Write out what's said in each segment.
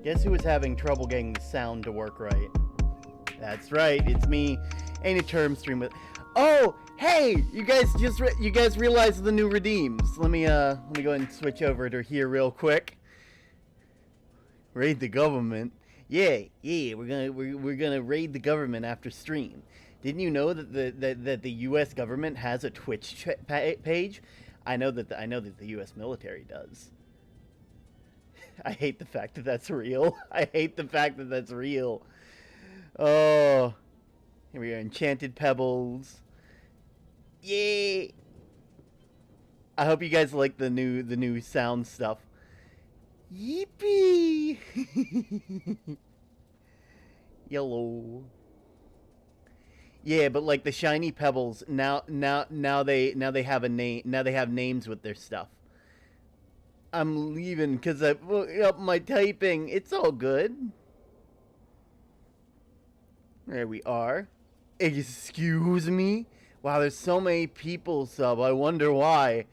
Guess who was having trouble getting the sound to work right? That's right, it's me. Ain't a term stream with. Oh, hey, you guys realize the new redeems? Let me go ahead and switch over to here real quick. Raid the government. Yeah, we're gonna raid the government after stream. Didn't you know that the U.S. government has a Twitch page? I know that the U.S. military does. I hate the fact that that's real. I hate the fact that that's real. Oh, here we go. Enchanted Pebbles. Yay! I hope you guys like the new sound stuff. Yippee! Yellow. Yeah, but like the shiny pebbles now they have a name. Now they have names with their stuff. I'm leaving because I up my typing. It's all good. There we are. Excuse me? Wow, there's so many people sub. I wonder why.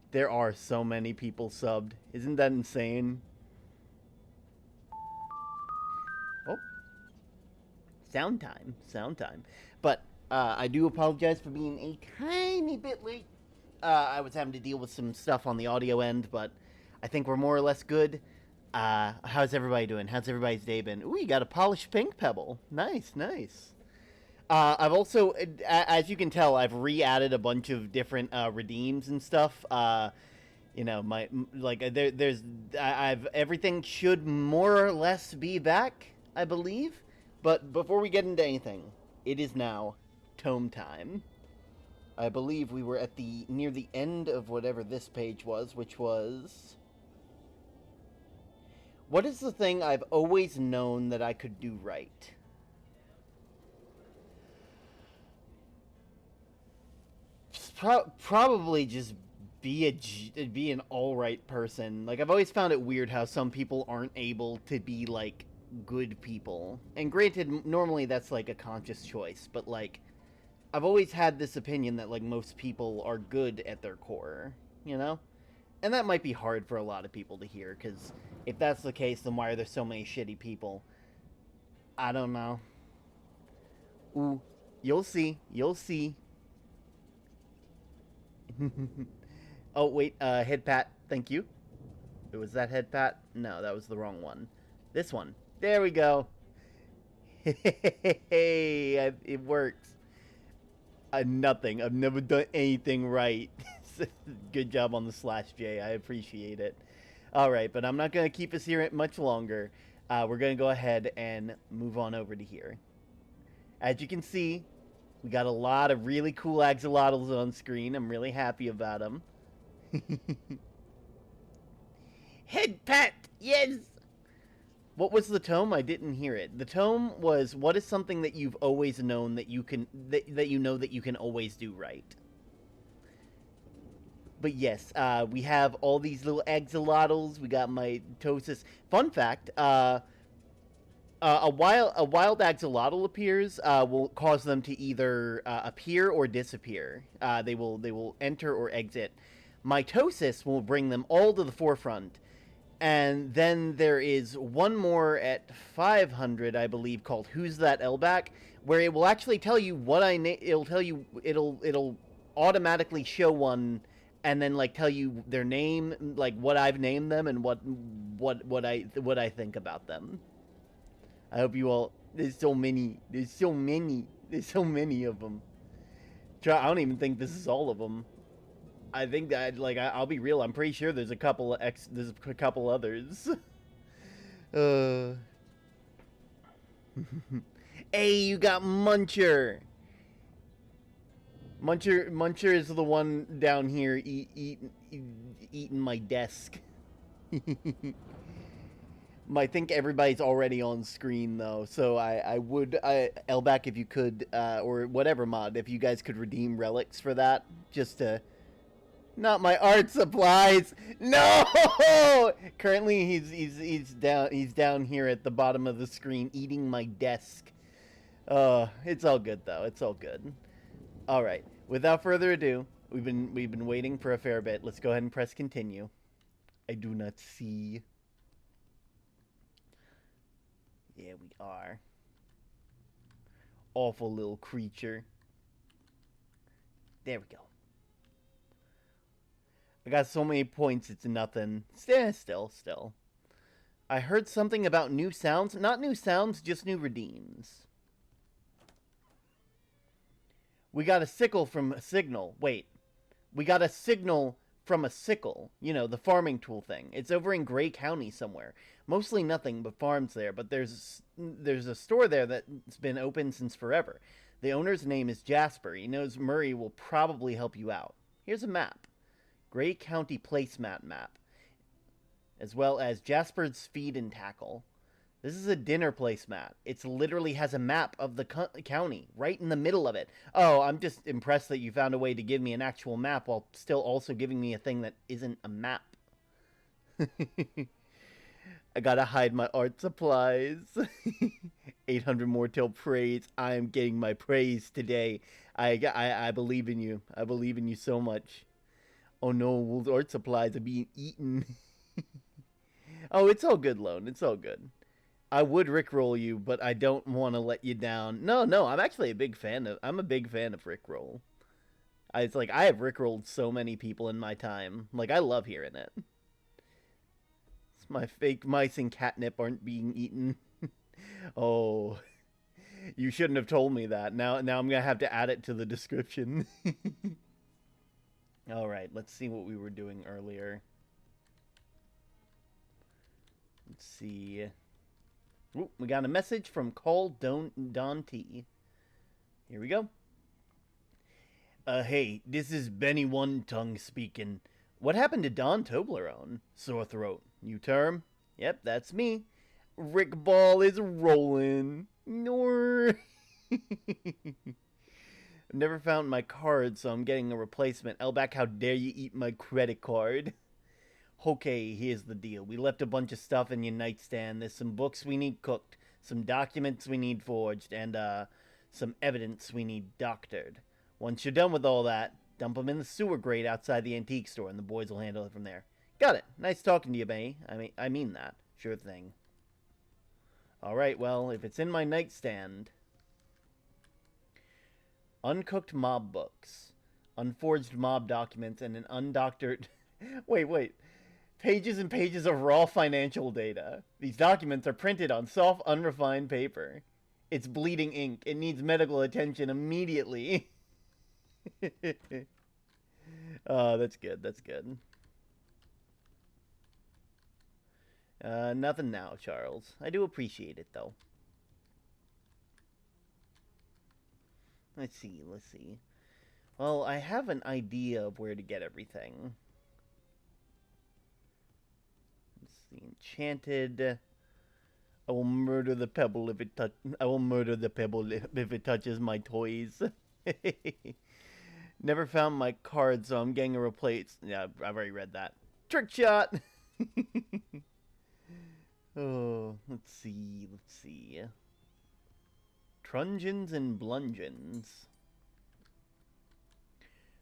There are so many people subbed. Isn't that insane? Oh. Sound time. Sound time. But I do apologize for being a tiny bit late. I was having to deal with some stuff on the audio end, but I think we're more or less good. How's everybody doing? How's everybody's day been? Ooh, you got a polished pink pebble. Nice, nice. I've also, as you can tell, I've re-added a bunch of different redeems and stuff. You know, I've everything should more or less be back, I believe. But before we get into anything, it is now tome time. I believe we were at near the end of whatever this page was, which was... What is the thing I've always known that I could do right? Probably just be an alright person. Like, I've always found it weird how some people aren't able to be, like, good people. And granted, normally that's, like, a conscious choice, but, like, I've always had this opinion that, like, most people are good at their core, you know? And that might be hard for a lot of people to hear, because if that's the case, then why are there so many shitty people? I don't know. Ooh, you'll see. You'll see. Oh, wait, head pat, thank you. Was that head pat? No, that was the wrong one. This one. There we go. Hey, it works. Nothing. I've never done anything right. Good job on the /J. I appreciate it. Alright, but I'm not going to keep us here much longer. We're going to go ahead and move on over to here. As you can see, we got a lot of really cool axolotls on screen. I'm really happy about them. Head pat! Yes! What was the tome? I didn't hear it. The tome was, what is something that you've always known that you can, that you know that you can always do right? But yes, we have all these little axolotls. We got mitosis. Fun fact, a wild axolotl appears, will cause them to either appear or disappear. They will enter or exit. Mitosis will bring them all to the forefront. And then there is one more at 500, I believe, called Who's That Elback, where it will actually tell you what it'll automatically show one, and then like tell you their name, like what I've named them, and what I think about them. I hope you all. There's so many of them. I don't even think this is all of them. I think that, like, I'll be real. I'm pretty sure there's a couple others. Hey, you got Muncher. Muncher is the one down here eating my desk. I think everybody's already on screen though, so I would Elback, if you could, or whatever mod, if you guys could redeem relics for that, just to. Not my art supplies. No. Currently, he's down here at the bottom of the screen eating my desk. It's all good though. It's all good. All right. Without further ado, we've been waiting for a fair bit. Let's go ahead and press continue. I do not see. are. Awful little creature. There we go. I got so many points, it's nothing. Still. I heard something about new sounds. Not new sounds, just new redeems. We got a sickle from a signal. Wait. We got a signal from a sickle. You know, the farming tool thing. It's over in Gray County somewhere. Mostly nothing but farms there, but there's a store there that's been open since forever. The owner's name is Jasper. He knows Murray will probably help you out. Here's a map. Gray County placemat map. As well as Jasper's feed and tackle. This is a dinner placemat. It literally has a map of the county right in the middle of it. Oh, I'm just impressed that you found a way to give me an actual map while still also giving me a thing that isn't a map. I gotta hide my art supplies. 800 more till praise. I am getting my praise today. I believe in you. I believe in you so much. Oh no, art supplies are being eaten. Oh, it's all good, Lone. It's all good. I would rickroll you, but I don't want to let you down. No, I'm actually a big fan of. I'm a big fan of rickroll. It's like I have rickrolled so many people in my time. Like I love hearing it. It's my fake mice and catnip aren't being eaten. Oh, you shouldn't have told me that. Now I'm gonna have to add it to the description. All right, let's see what we were doing earlier. Let's see. Ooh, we got a message from Call Don T. Here we go. Hey, this is Benny One Tongue speaking. What happened to Don Toblerone? Sore throat. New term? Yep, that's me. Rick Ball is rolling. Nor. I've never found my card, so I'm getting a replacement. Elback, how dare you eat my credit card? Okay, here's the deal. We left a bunch of stuff in your nightstand. There's some books we need cooked, some documents we need forged, and some evidence we need doctored. Once you're done with all that, dump them in the sewer grate outside the antique store, and the boys will handle it from there. Got it. Nice talking to you, Benny. I mean that. Sure thing. All right, well, if it's in my nightstand... Uncooked mob books, unforged mob documents, and an undoctored... Wait. Pages and pages of raw financial data. These documents are printed on soft, unrefined paper. It's bleeding ink. It needs medical attention immediately. Oh, that's good. That's good. Nothing now, Charles. I do appreciate it, though. Let's see. Well, I have an idea of where to get everything. Let's see. Enchanted. I will murder the pebble if it touches my toys. Never found my card, so I'm getting a replace. Yeah, I've already read that. Trick shot. Oh, let's see. Trungeons and blungeons.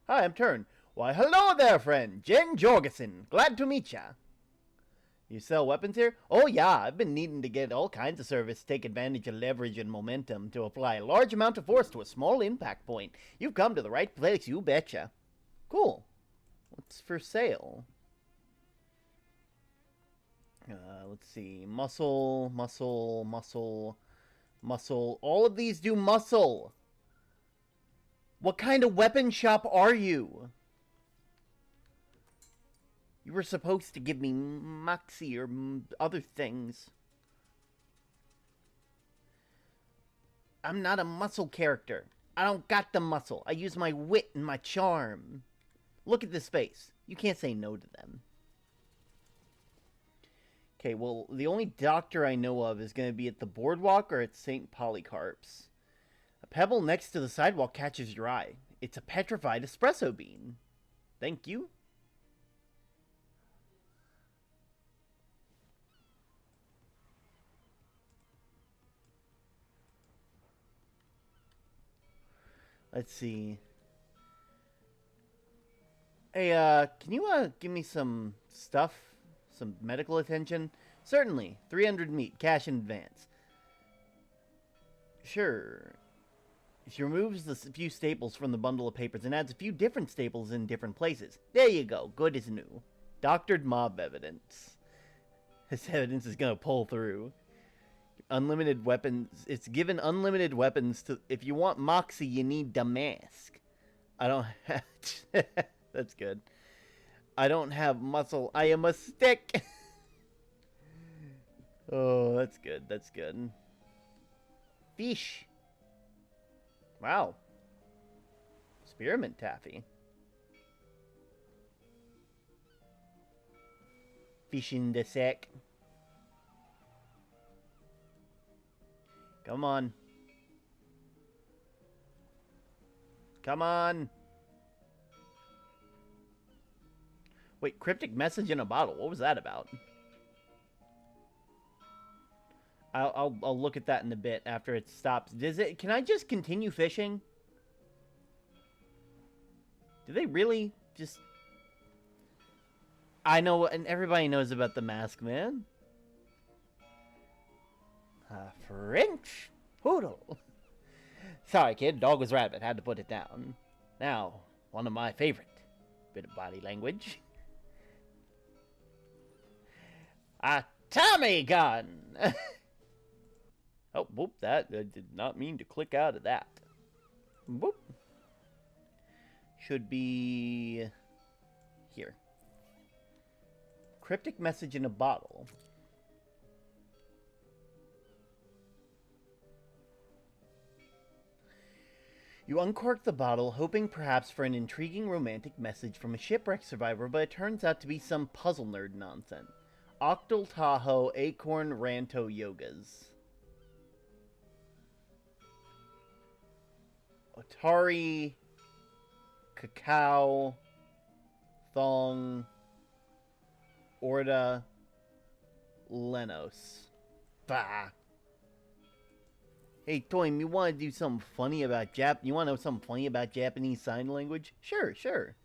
Hi, I'm Turn. Why, hello there, friend. Jen Jorgensen. Glad to meet ya. You sell weapons here? Oh, yeah. I've been needing to get all kinds of service to take advantage of leverage and momentum to apply a large amount of force to a small impact point. You've come to the right place, you betcha. Cool. What's for sale? Let's see. Muscle. All of these do muscle. What kind of weapon shop are you? You were supposed to give me Moxie or other things. I'm not a muscle character. I don't got the muscle. I use my wit and my charm. Look at this face. You can't say no to them. Okay, well, the only doctor I know of is going to be at the boardwalk or at St. Polycarp's. A pebble next to the sidewalk catches your eye. It's a petrified espresso bean. Thank you. Let's see. Hey, can you, give me some stuff? Some medical attention? Certainly. 300 meat, cash in advance. Sure. She removes the few staples from the bundle of papers and adds a few different staples in different places. There you go. Good as new. Doctored mob evidence. This evidence is gonna pull through. Unlimited weapons. It's given unlimited weapons to... If you want Moxie, you need the mask. I don't have... That's good. I don't have muscle. I am a stick. Oh, that's good. That's good. Fish. Wow. Spearmint taffy. Fish in the sack. Come on. Come on. Wait, cryptic message in a bottle. What was that about? I'll look at that in a bit after it stops. Does it? Can I just continue fishing? Do they really just... I know, and everybody knows about the mask, man. French poodle. Sorry, kid. Dog was rabbit. Had to put it down. Now, one of my favorite bit of body language. A Tommy gun. Oh, whoop! That I did not mean to click out of that. Whoop. Should be here. Cryptic message in a bottle. You uncork the bottle, hoping perhaps for an intriguing romantic message from a shipwreck survivor, but it turns out to be some puzzle nerd nonsense. Octal Tahoe Acorn Ranto Yogas. Atari Cacao Thong Orda Lenos. Bah. Hey, Toym, you want to do something funny about You want to know something funny about Japanese Sign Language? Sure, sure.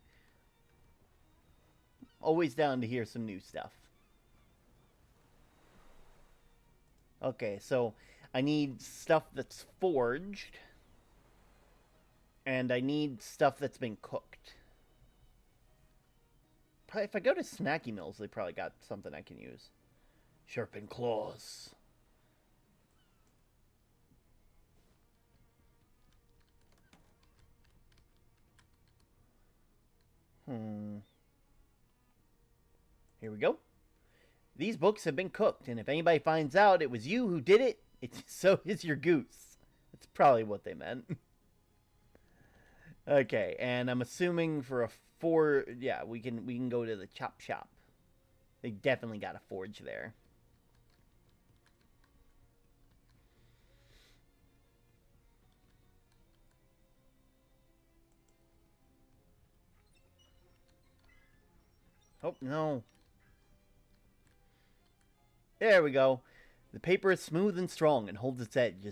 Always down to hear some new stuff. Okay, so I need stuff that's forged. And I need stuff that's been cooked. Probably, if I go to Snacky Mills, they probably got something I can use. Sharpen claws. Here we go. These books have been cooked, and if anybody finds out it was you who did it, so is your goose. That's probably what they meant. Okay, and I'm assuming for a yeah, we can go to the chop shop. They definitely got a forge there. Oh, no. There we go. The paper is smooth and strong and holds its edge.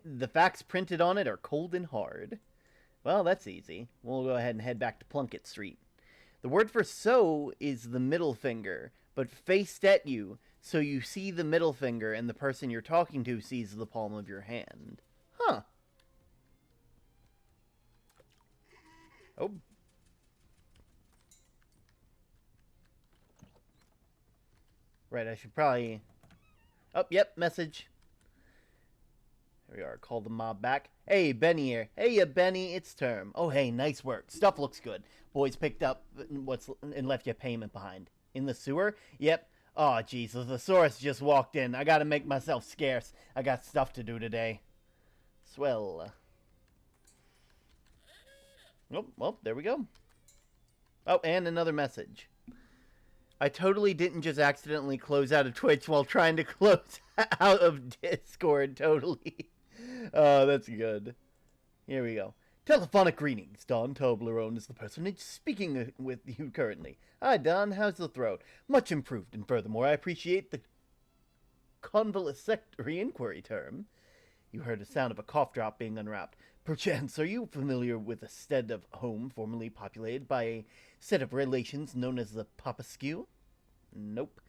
The facts printed on it are cold and hard. Well, that's easy. We'll go ahead and head back to Plunkett Street. The word for so is the middle finger, but faced at you, so you see the middle finger and the person you're talking to sees the palm of your hand. Huh. Oh. Right, I should probably... Oh, yep, message. Here we are, call the mob back. Hey, Benny here. Hey, Benny, it's term. Oh, hey, nice work. Stuff looks good. Boys picked up and left you payment behind. In the sewer? Yep. Oh, jeez, the thesaurus just walked in. I gotta make myself scarce. I got stuff to do today. Swell. Oh, well, there we go. Oh, and another message. I totally didn't just accidentally close out of Twitch while trying to close out of Discord, totally. Oh, that's good. Here we go. Telephonic greetings. Don Toblerone is the personage speaking with you currently. Hi, Don. How's the throat? Much improved, and furthermore, I appreciate the convalesctory inquiry term. You heard the sound of a cough drop being unwrapped. Perchance, are you familiar with a stead of home formerly populated by a set of relations known as the Popescu? Nope.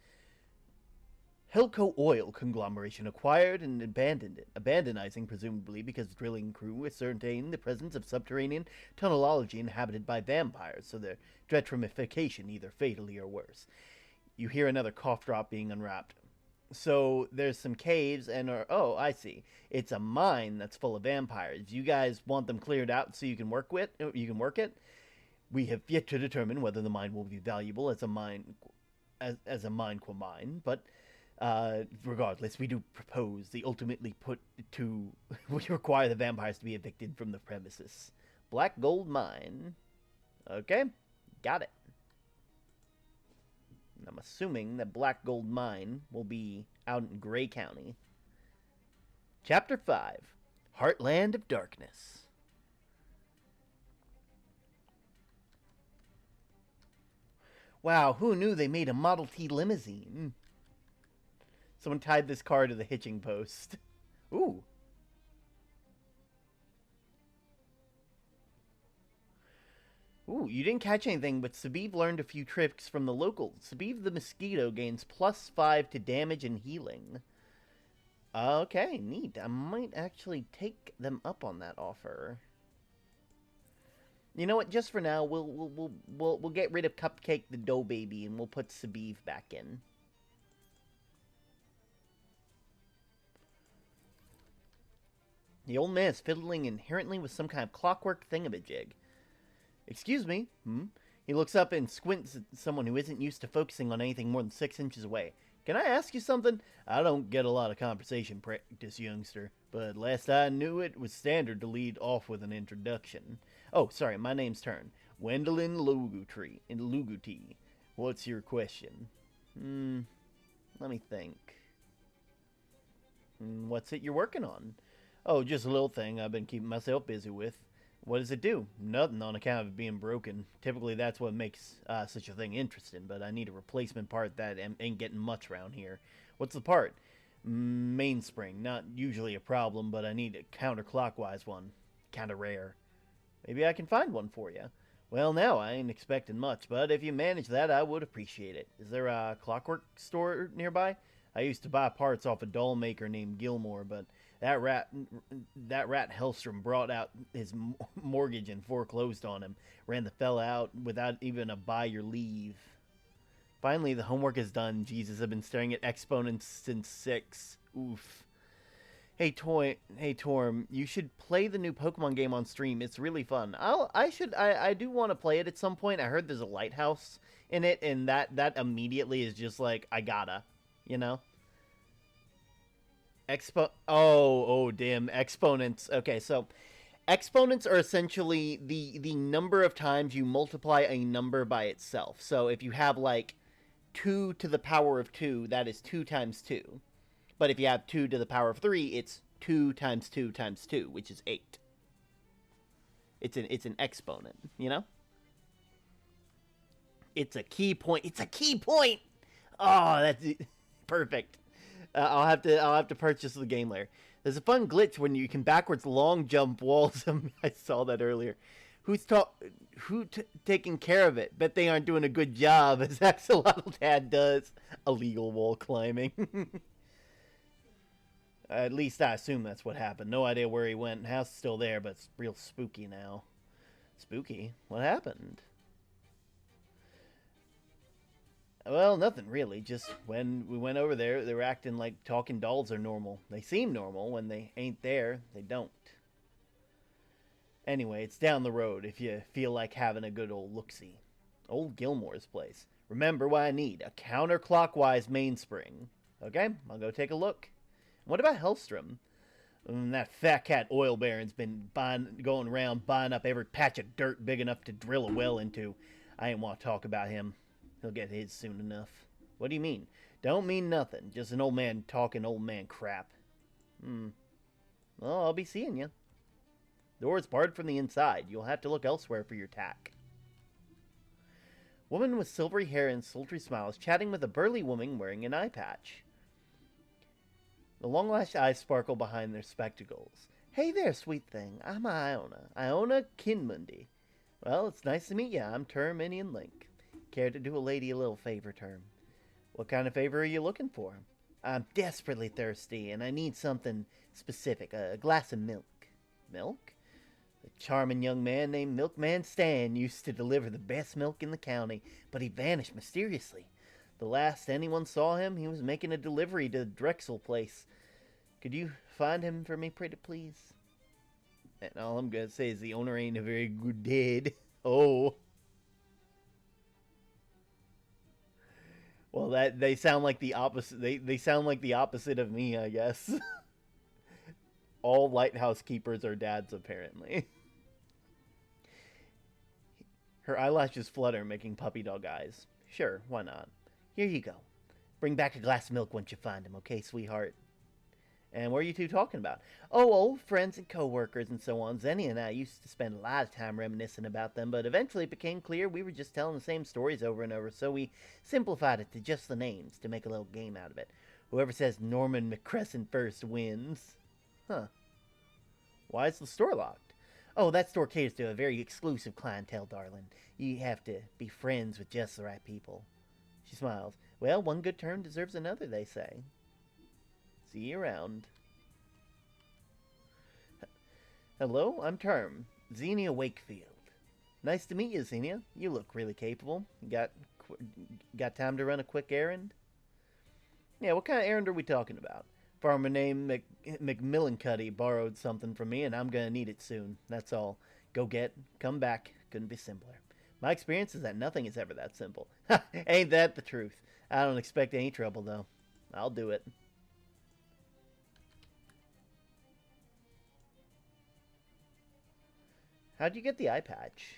Helco Oil conglomeration acquired and abandoned it, abandonizing presumably because the drilling crew ascertained the presence of subterranean tunnelology inhabited by vampires, so their dretrification either fatally or worse. You hear another cough drop being unwrapped. So there's some caves oh, I see. It's a mine that's full of vampires. You guys want them cleared out so you can work it? We have yet to determine whether the mine will be valuable as a mine qua mine, but regardless, we do propose the ultimately we require the vampires to be evicted from the premises. Black Gold Mine. Okay, got it. I'm assuming that Black Gold Mine will be out in Gray County. Chapter 5, Heartland of Darkness. Wow, who knew they made a Model T limousine? Someone tied this car to the hitching post. Ooh. Ooh, you didn't catch anything, but Sabib learned a few tricks from the locals. Sabib the Mosquito gains +5 to damage and healing. Okay, neat. I might actually take them up on that offer. You know what? Just for now, we'll get rid of Cupcake the Dough Baby, and we'll put Sabib back in. The old man is fiddling inherently with some kind of clockwork thingamajig. Excuse me? He looks up and squints at someone who isn't used to focusing on anything more than 6 inches away. Can I ask you something? I don't get a lot of conversation practice, youngster, but last I knew it was standard to lead off with an introduction. Oh, sorry, my name's Turn. Wendolyn Luguti. What's your question? Let me think. What's it you're working on? Oh, just a little thing I've been keeping myself busy with. What does it do? Nothing on account of it being broken. Typically, that's what makes such a thing interesting, but I need a replacement part that ain't getting much around here. What's the part? Mainspring. Not usually a problem, but I need a counterclockwise one. Kinda rare. Maybe I can find one for you. Well, now, I ain't expecting much, but if you manage that, I would appreciate it. Is there a clockwork store nearby? I used to buy parts off a doll maker named Gilmore, but that rat Hellstrom brought out his mortgage and foreclosed on him. Ran the fella out without even a by your leave. Finally, the homework is done. Jesus, I've been staring at exponents since 6. Oof. Hey Torm, you should play the new Pokemon game on stream. It's really fun. I do want to play it at some point. I heard there's a lighthouse in it, and that immediately is just like, I gotta, you know? Oh, damn. Exponents. Okay, so exponents are essentially the number of times you multiply a number by itself. So if you have, like, 2 to the power of 2, that is 2 times 2. But if you have 2 to the power of 3, it's 2 times 2 times 2, which is 8. It's an exponent, you know? It's a key point. It's a key point! Oh, that's perfect. I'll have to purchase the game layer. There's a fun glitch when you can backwards long jump walls. I saw that earlier. Who taking care of it? Bet they aren't doing a good job, as Axolotl Dad does. Illegal wall climbing. At least I assume that's what happened. No idea where he went. House is still there, but it's real spooky now. Spooky? What happened? Well, nothing really. Just when we went over there, they were acting like talking dolls are normal. They seem normal. When they ain't there, they don't. Anyway, it's down the road if you feel like having a good old look-see. Old Gilmore's place. Remember what I need. A counterclockwise mainspring. Okay, I'll go take a look. What about Hellstrom? That fat cat oil baron's been going around buying up every patch of dirt big enough to drill a well into. I ain't want to talk about him. He'll get his soon enough. What do you mean? Don't mean nothing. Just an old man talking old man crap. Well, I'll be seeing you. Door's barred from the inside. You'll have to look elsewhere for your tack. Woman with silvery hair and sultry smiles chatting with a burly woman wearing an eye patch. The long-lashed eyes sparkle behind their spectacles. Hey there, sweet thing. I'm Iona Kinmundi. Well, it's nice to meet you. I'm Terminian Link. Care to do a lady a little favor, Term? What kind of favor are you looking for? I'm desperately thirsty, and I need something specific. A glass of milk. Milk? A charming young man named Milkman Stan used to deliver the best milk in the county, but he vanished mysteriously. The last anyone saw him, he was making a delivery to the Drexel place. Could you find him for me, pretty please? And all I'm gonna say is the owner ain't a very good dad. Oh. Well, that they sound like the opposite. They sound like the opposite of me, I guess. All lighthouse keepers are dads, apparently. Her eyelashes flutter, making puppy dog eyes. Sure, why not? Here you go. Bring back a glass of milk once you find him, okay, sweetheart? And what are you two talking about? Oh, old friends and co-workers and so on. Zenny and I used to spend a lot of time reminiscing about them, but eventually it became clear we were just telling the same stories over and over, so we simplified it to just the names to make a little game out of it. Whoever says Norman McCrescent first wins. Huh. Why is the store locked? Oh, that store caters to a very exclusive clientele, darling. You have to be friends with just the right people. She smiles. Well, one good turn deserves another, they say. See you around. Hello, I'm Term. Xenia Wakefield. Nice to meet you, Xenia. You look really capable. Got time to run a quick errand? Yeah, what kind of errand are we talking about? Farmer named McMillincuddy borrowed something from me, and I'm gonna need it soon. That's all. Go get, come back. Couldn't be simpler. My experience is that nothing is ever that simple. Ha! Ain't that the truth? I don't expect any trouble, though. I'll do it. How'd you get the eye patch?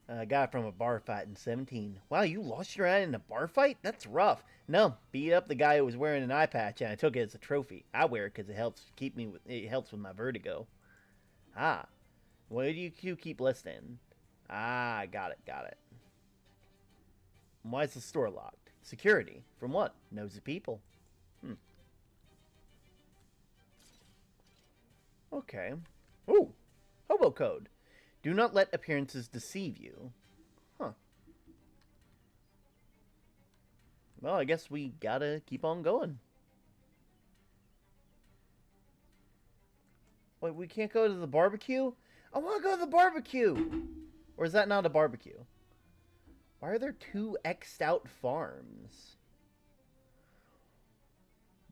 I got it from a bar fight in 17. Wow, you lost your eye in a bar fight? That's rough. No, beat up the guy who was wearing an eye patch, and I took it as a trophy. I wear it because it helps with my vertigo. Ah, what do you keep listing? Ah, got it. Why is the store locked? Security. From what? Nosy people. Okay. Ooh, hobo code. Do not let appearances deceive you. Huh. Well, I guess we gotta keep on going. Wait, we can't go to the barbecue? I want to go to the barbecue! Or is that not a barbecue? Why are there two X'd out farms?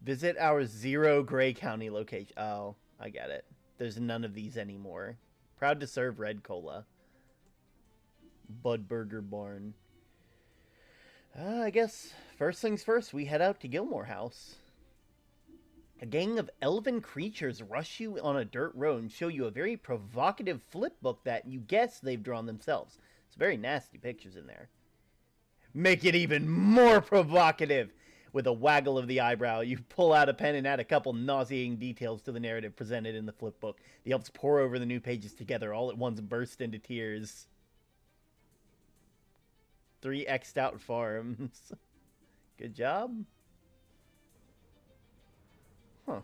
Visit our 0 Gray County location. Oh, I get it. There's none of these anymore. Proud to serve Red Cola. Budburger Barn. I guess first things first, we head out to Gilmore House. A gang of elven creatures rush you on a dirt road and show you a very provocative flip book that you guess they've drawn themselves. It's very nasty pictures in there. Make it even more provocative! With a waggle of the eyebrow, you pull out a pen and add a couple nauseating details to the narrative presented in the flip book. The elves pour over the new pages together, all at once burst into tears. 3 X'd out farms. Good job. Huh.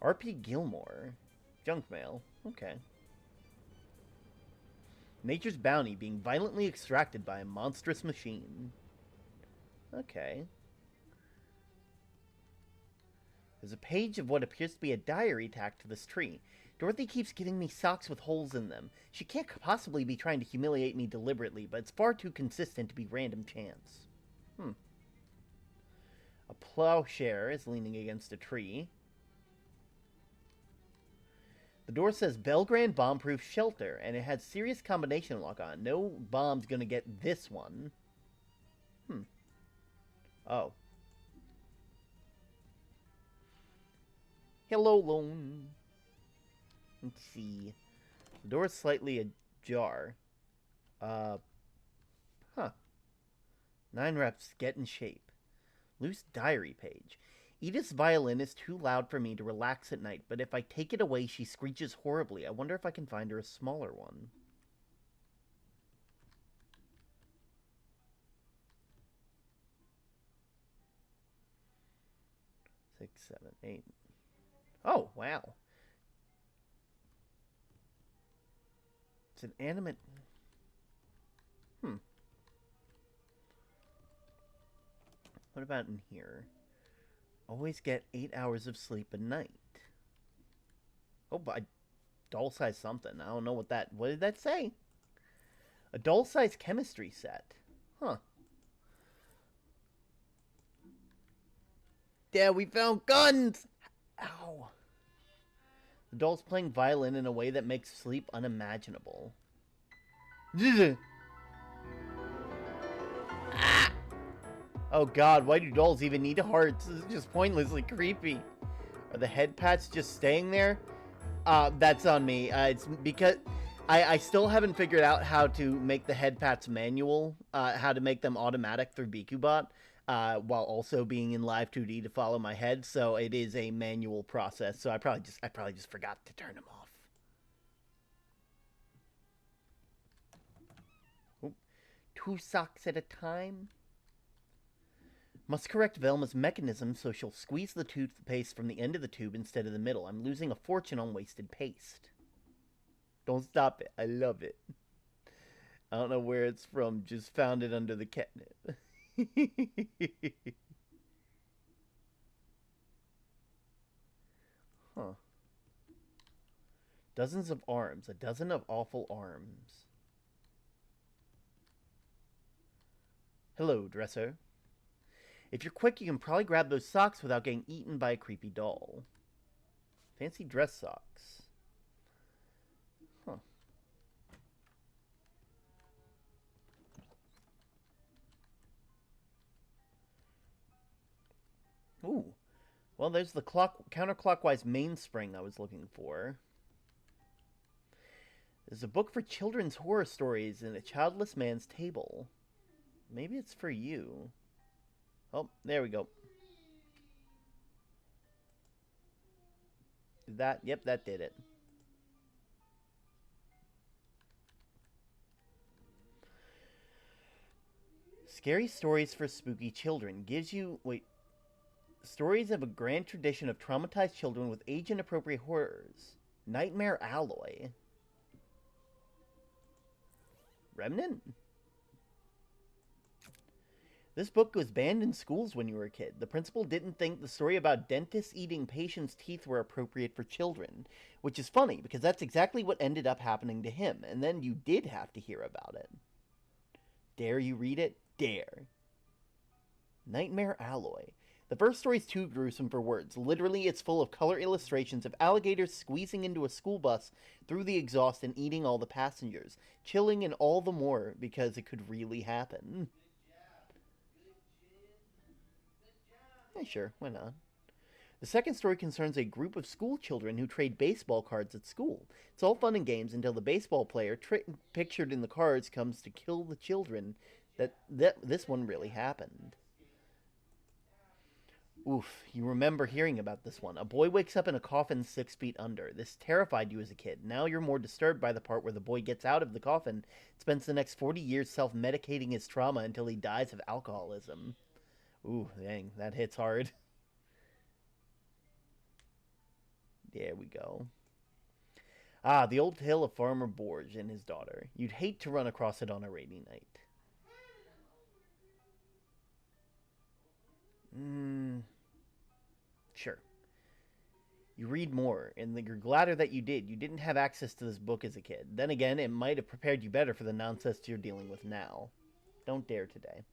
R.P. Gilmore. Junk mail. Okay. Nature's bounty being violently extracted by a monstrous machine. Okay. There's a page of what appears to be a diary tacked to this tree. Dorothy keeps giving me socks with holes in them. She can't possibly be trying to humiliate me deliberately, but it's far too consistent to be random chance. A plowshare is leaning against a tree. The door says Belgrand Bomb-Proof Shelter, and it has serious combination lock on. No bomb's gonna get this one. Oh. Hello, Lone. Let's see. The door is slightly ajar. 9 reps, get in shape. Loose diary page. Edith's violin is too loud for me to relax at night, but if I take it away, she screeches horribly. I wonder if I can find her a smaller one. Six, 7, 8. Oh, wow. It's an animate... What about in here? Always get 8 hours of sleep a night. Oh, but doll size something. I don't know what that. What did that say? A doll size chemistry set. Huh. Yeah, we found guns! Ow. The doll's playing violin in a way that makes sleep unimaginable. Ah! Oh god, why do dolls even need hearts? This is just pointlessly creepy. Are the head pats just staying there? That's on me. It's because I still haven't figured out how to make the head pats manual, how to make them automatic through BQBot, while also being in live 2D to follow my head. So it is a manual process. So I probably just forgot to turn them off. Oop. 2 socks at a time. Must correct Velma's mechanism so she'll squeeze the toothpaste from the end of the tube instead of the middle. I'm losing a fortune on wasted paste. Don't stop it. I love it. I don't know where it's from. Just found it under the catnip. Huh. Dozens of arms. A dozen of awful arms. Hello, dresser. If you're quick, you can probably grab those socks without getting eaten by a creepy doll. Fancy dress socks. Huh. Ooh. Well, there's the counterclockwise mainspring I was looking for. There's a book for children's horror stories in a childless man's table. Maybe it's for you. Oh, there we go. That, yep, that did it. Scary Stories for Spooky Children gives you, wait, stories of a grand tradition of traumatized children with age-inappropriate horrors. Nightmare Alloy. Remnant? This book was banned in schools when you were a kid. The principal didn't think the story about dentists eating patients' teeth were appropriate for children. Which is funny, because that's exactly what ended up happening to him, and then you did have to hear about it. Dare you read it? Dare. Nightmare Alloy. The first story's too gruesome for words. Literally, it's full of color illustrations of alligators squeezing into a school bus through the exhaust and eating all the passengers. Chilling and all the more because it could really happen. Yeah, sure, why not? The second story concerns a group of school children who trade baseball cards at school. It's all fun and games until the baseball player pictured in the cards comes to kill the children. That this one really happened. Oof, you remember hearing about this one. A boy wakes up in a coffin 6 feet under. This terrified you as a kid. Now you're more disturbed by the part where the boy gets out of the coffin, spends the next 40 years self-medicating his trauma until he dies of alcoholism. Ooh, dang, that hits hard. There we go. Ah, the old tale of Farmer Borge and his daughter. You'd hate to run across it on a rainy night. Sure. You read more, and you're gladder that you did. You didn't have access to this book as a kid. Then again, it might have prepared you better for the nonsense you're dealing with now. Don't dare today.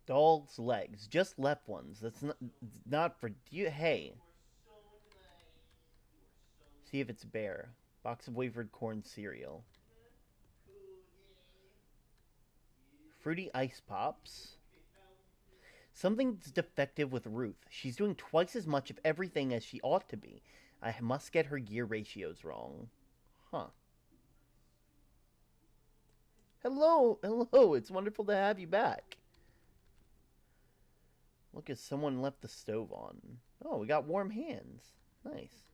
Doll's legs. Just left ones. That's not for you. Hey. See if it's bare. Box of wafered corn cereal. Fruity ice pops. Something's defective with Ruth. She's doing twice as much of everything as she ought to be. I must get her gear ratios wrong. Huh. Hello, hello. It's wonderful to have you back. Look, as someone left the stove on. Oh, we got warm hands. Nice.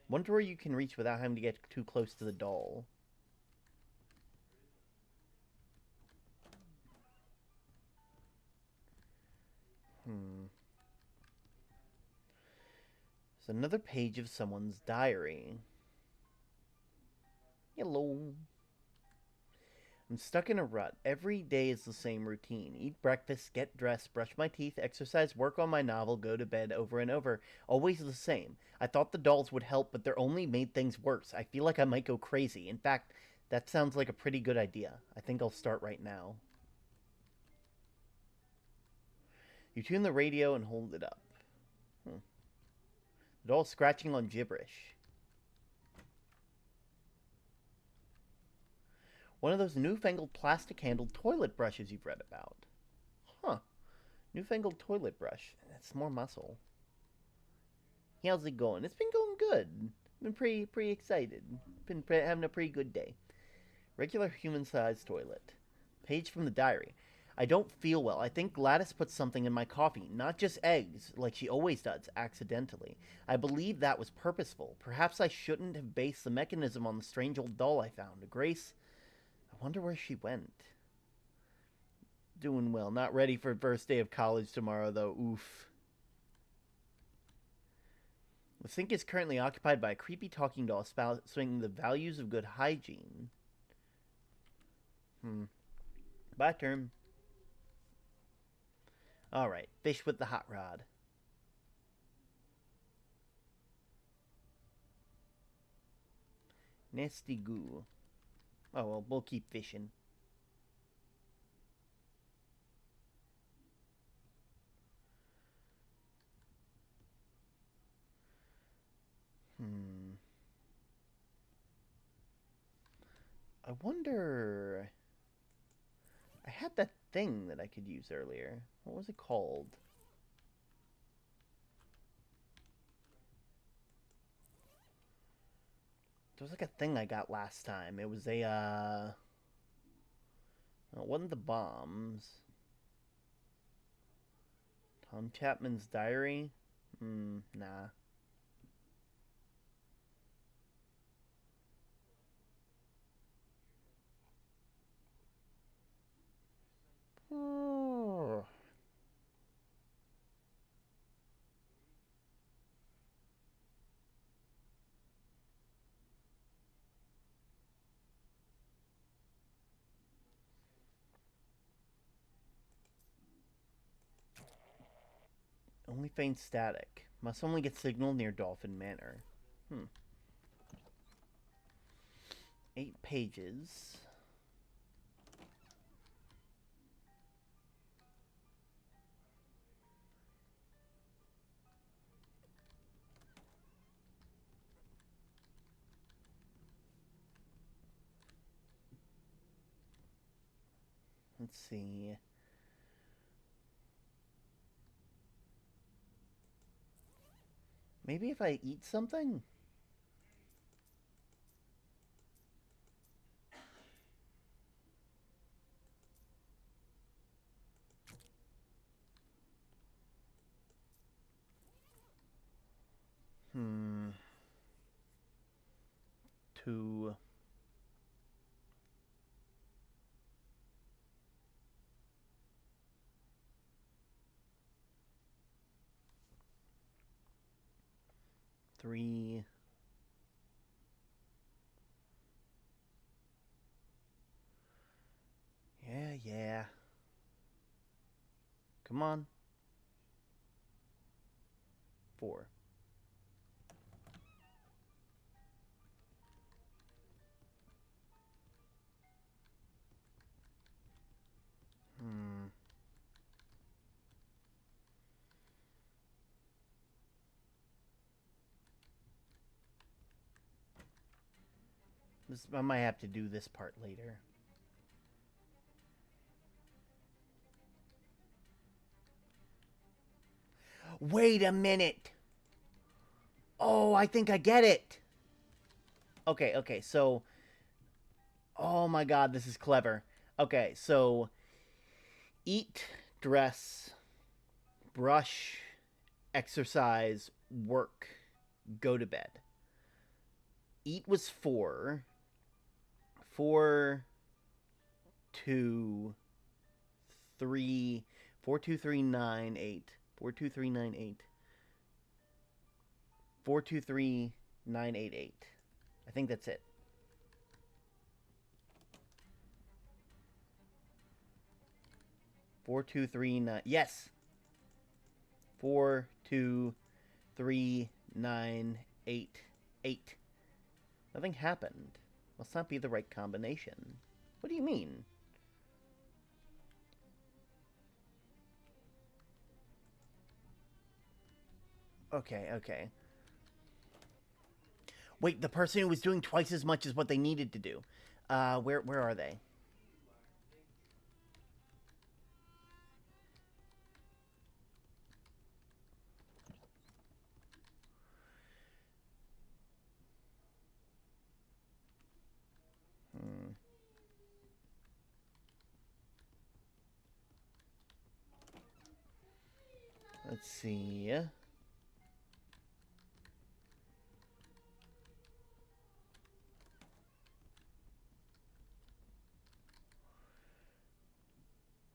Wonder where you can reach without having to get too close to the doll. It's another page of someone's diary. Hello. I'm stuck in a rut. Every day is the same routine. Eat breakfast, get dressed, brush my teeth, exercise, work on my novel, go to bed over and over. Always the same. I thought the dolls would help, but they're only made things worse. I feel like I might go crazy. In fact, that sounds like a pretty good idea. I think I'll start right now. You tune the radio and hold it up. The doll's scratching on gibberish. One of those newfangled plastic-handled toilet brushes you've read about. Huh. Newfangled toilet brush. That's more muscle. How's it going? It's been going good. Been pretty excited. Been having a pretty good day. Regular human-sized toilet. Page from the diary. I don't feel well. I think Gladys put something in my coffee, not just eggs, like she always does, accidentally. I believe that was purposeful. Perhaps I shouldn't have based the mechanism on the strange old doll I found. Grace, I wonder where she went. Doing well. Not ready for first day of college tomorrow, though. Oof. The sink is currently occupied by a creepy talking doll spouting the values of good hygiene. Bye, term. Alright, fish with the hot rod. Nasty goo. Oh, well, we'll keep fishing. I wonder... I had that thing that I could use earlier. What was it called? There was like a thing I got last time. It was a, no, it wasn't the bombs. Tom Chapman's diary? Nah. Oh. Only faint static. Must only get signal near Dolphin Manor. 8 pages. Let's see. Maybe if I eat something? Two. Three. Yeah. Come on. 4. I might have to do this part later. Wait a minute! Oh, I think I get it! Okay, so... Oh my god, this is clever. Okay, so... Eat, dress, brush, exercise, work, go to bed. Eat was 4. 4, 2, 3, 4, 2, 3, 9, 8. 4, 2, 3, 9, 8. 4, 2, 3, 9, 8, 8. I think that's it. 4239. Yes. 42398. Nothing happened. Must not be the right combination. What do you mean? Okay, okay. Wait, the person who was doing twice as much as what they needed to do. Where are they? Let's see.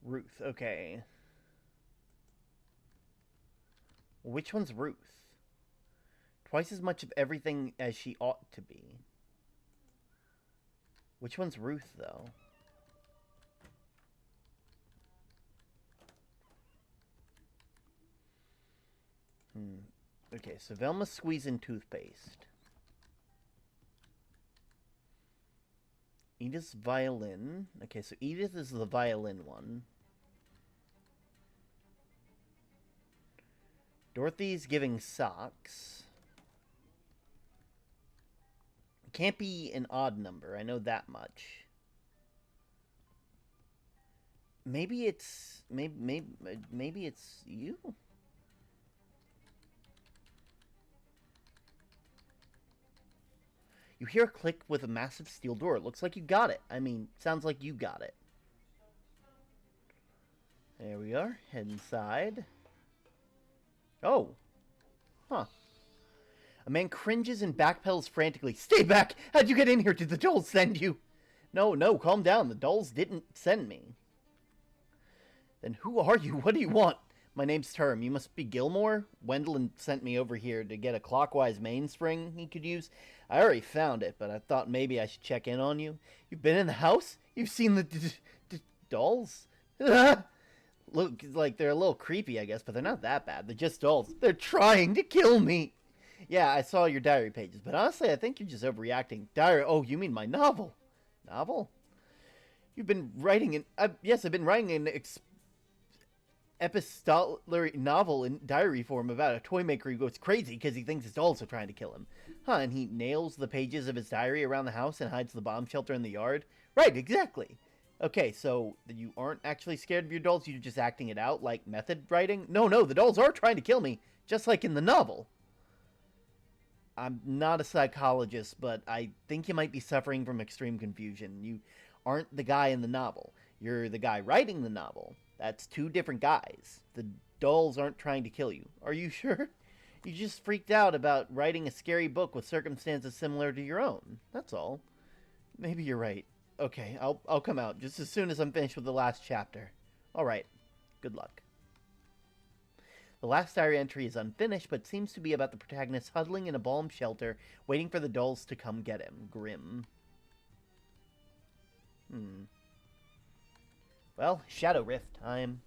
Ruth, okay. Which one's Ruth? Twice as much of everything as she ought to be. Which one's Ruth, though? Okay, so Velma's squeezing toothpaste. Edith's violin. Okay, so Edith is the violin one. Dorothy's giving socks. It can't be an odd number, I know that much. Maybe it's... Maybe it's you? You hear a click with a massive steel door. It looks like you got it. I mean, sounds like you got it. There we are. Head inside. Oh. Huh. A man cringes and backpedals frantically. Stay back! How'd you get in here? Did the dolls send you? No, calm down. The dolls didn't send me. Then who are you? What do you want? My name's Term. You must be Gilmore? Wendell sent me over here to get a clockwise mainspring he could use. I already found it, but I thought maybe I should check in on you. You've been in the house? You've seen the dolls? Look, like, they're a little creepy, I guess, but they're not that bad. They're just dolls. They're trying to kill me. Yeah, I saw your diary pages, but honestly, I think you're just overreacting. Diary? Oh, you mean my novel? Novel? You've been writing an... yes, I've been writing an epistolary novel in diary form about a toy maker who goes crazy because he thinks his dolls are trying to kill him. Huh, and he nails the pages of his diary around the house and hides the bomb shelter in the yard? Right, exactly. Okay, so you aren't actually scared of your dolls, you're just acting it out, like method writing? No, the dolls are trying to kill me, just like in the novel. I'm not a psychologist, but I think you might be suffering from extreme confusion. You aren't the guy in the novel. You're the guy writing the novel. That's two different guys. The dolls aren't trying to kill you. Are you sure? You just freaked out about writing a scary book with circumstances similar to your own. That's all. Maybe you're right. Okay, I'll come out just as soon as I'm finished with the last chapter. Alright. Good luck. The last diary entry is unfinished, but seems to be about the protagonist huddling in a bomb shelter, waiting for the dolls to come get him. Grim. Well, Shadow Rift time.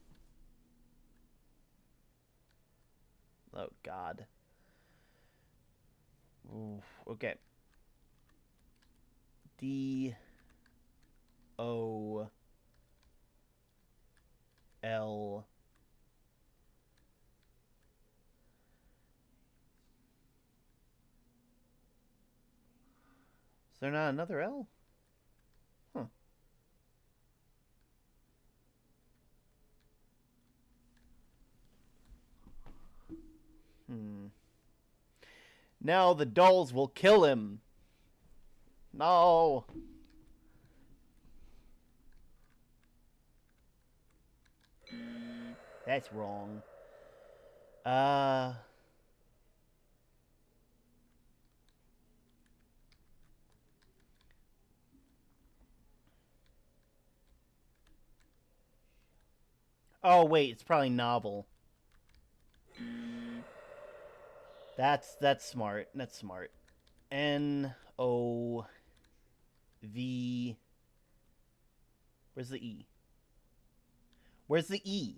Oh, God. Ooh, okay. D... O... L... Is there not another L? Huh. Now the dolls will kill him. No. That's wrong. Oh, wait, it's probably novel. That's smart. That's smart. N-O-V... Where's the E? Where's the E?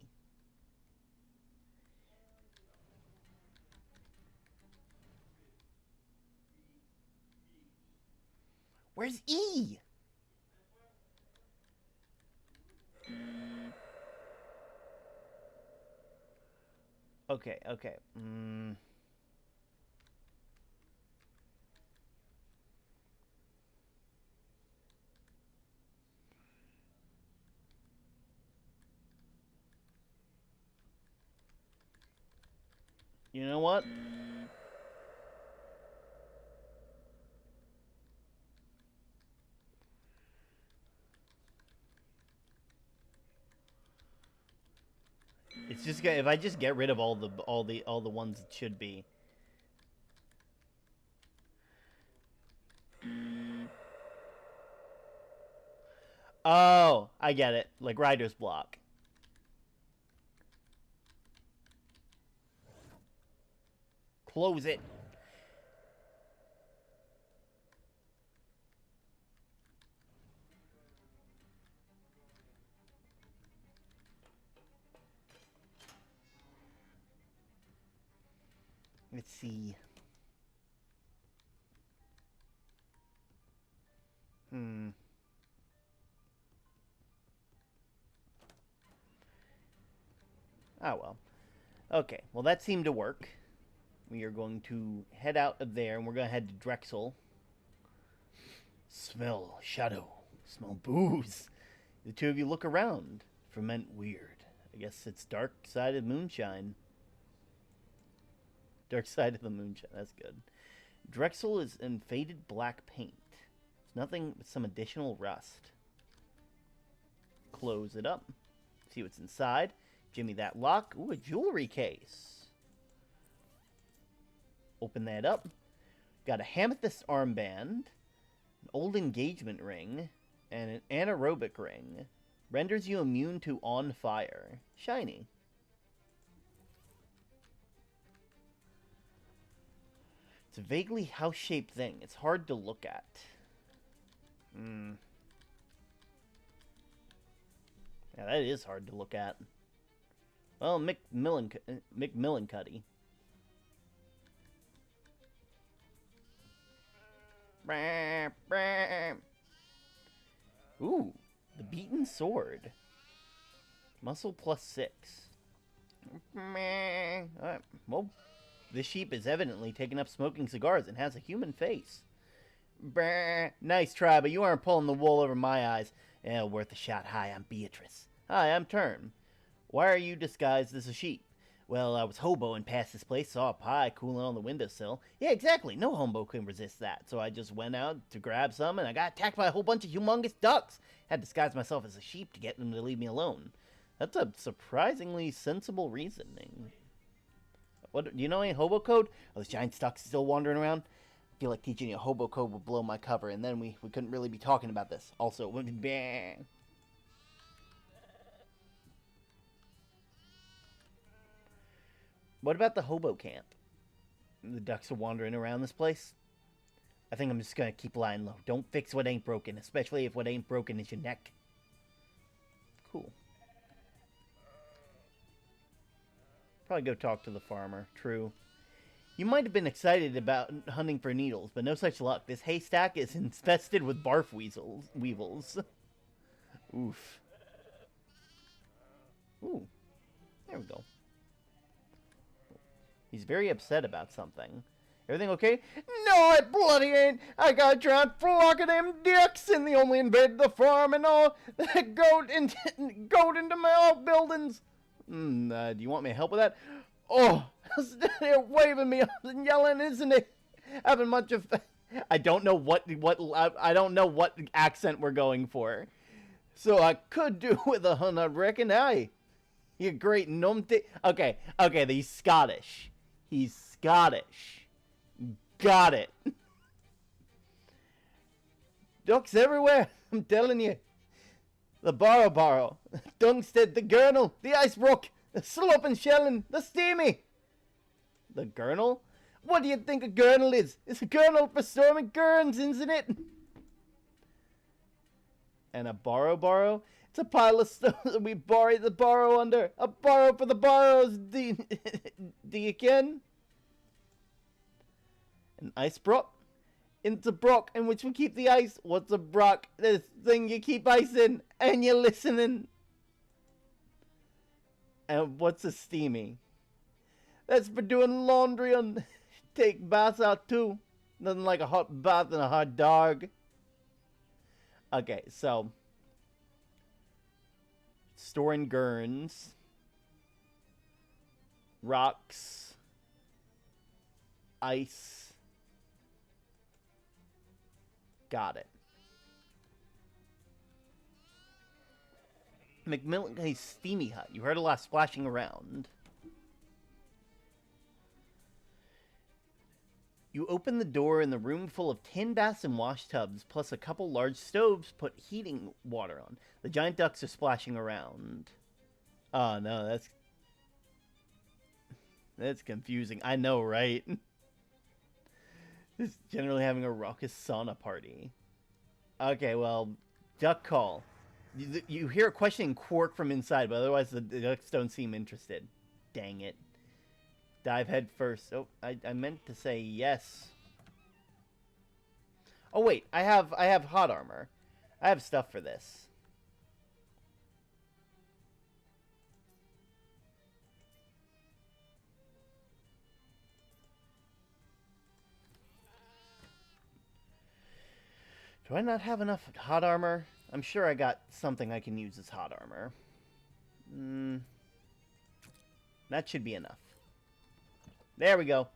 Where's E? Okay, okay. You know what? It's just if I just get rid of all the ones it should be. Oh, I get it. Like writer's block. Close it. Let's see. Oh, well. Okay, well, that seemed to work. We are going to head out of there, and we're going to head to Drexel. Smell shadow. Smell booze. The two of you look around. Ferment weird. I guess it's dark side of moonshine. Dark side of the moonshine. That's good. Drexel is in faded black paint. It's nothing but some additional rust. Close it up. See what's inside. Jimmy that lock. Ooh, a jewelry case. Open that up. Got a amethyst armband, an old engagement ring, and an anaerobic ring. Renders you immune to on fire. Shiny. It's a vaguely house-shaped thing. It's hard to look at. Yeah, that is hard to look at. Well, McMillincuddy. Ooh, the beaten sword. Muscle +6. Well, this sheep is evidently taking up smoking cigars and has a human face. Nice try, but you aren't pulling the wool over my eyes. Yeah, worth a shot. Hi, I'm Beatrice. Hi, I'm Turn. Why are you disguised as a sheep? Well, I was hoboing past this place, saw a pie cooling on the windowsill. Yeah, exactly. No hobo can resist that. So I just went out to grab some, and I got attacked by a whole bunch of humongous ducks. Had to disguise myself as a sheep to get them to leave me alone. That's a surprisingly sensible reasoning. What, do you know any hobo code? Are those giant ducks still wandering around? I feel like teaching you a hobo code would blow my cover, and then we couldn't really be talking about this. Also, bang. What about the hobo camp? The ducks are wandering around this place. I think I'm just gonna keep lying low. Don't fix what ain't broken, especially if what ain't broken is your neck. Cool. Probably go talk to the farmer. True. You might have been excited about hunting for needles, but no such luck. This haystack is infested with barf weevils. Oof. Ooh. There we go. He's very upset about something. Everything okay? No, it bloody ain't. I got a giant flock of them dicks, and they only invaded the farm and all. Goat into my outbuildings. Do you want me to help with that? Oh, they're waving me up and yelling, isn't it? Having much of. I don't know I don't know what accent we're going for. So I could do with a hun, I reckon. Aye, you great numpty. Okay, he's Scottish. He's Scottish. Got it. Ducks everywhere, I'm telling you. The Barrow, Dungstead, the Gurnal, the Icebrook, the Slope and Shelling, the Steamy. The Gurnal? What do you think a Gurnal is? It's a Gurnal for storming Gurns, isn't it? And a Barrow? It's a pile of stones that we borrow under. A borrow for the borrows, do you ken? An ice brock? It's a brock in which we keep the ice. What's a brock? This thing you keep ice in, and you're listening. And what's a steamy? That's for doing laundry on. Take baths out too. Nothing like a hot bath and a hot dog. Okay, so storing gurns, rocks, ice. Got it. McMillan's steamy hut. You heard a lot of splashing around. You open the door in the room full of tin baths and wash tubs, plus a couple large stoves put heating water on. The giant ducks are splashing around. Oh no, that's confusing. I know, right? It's generally having a raucous sauna party. Okay, well, duck call. You hear a questioning quirk from inside, but otherwise the ducks don't seem interested. Dang it. Dive head first. Oh, I meant to say yes. Oh wait, I have hot armor. I have stuff for this. Do I not have enough hot armor? I'm sure I got something I can use as hot armor. That should be enough. There we go.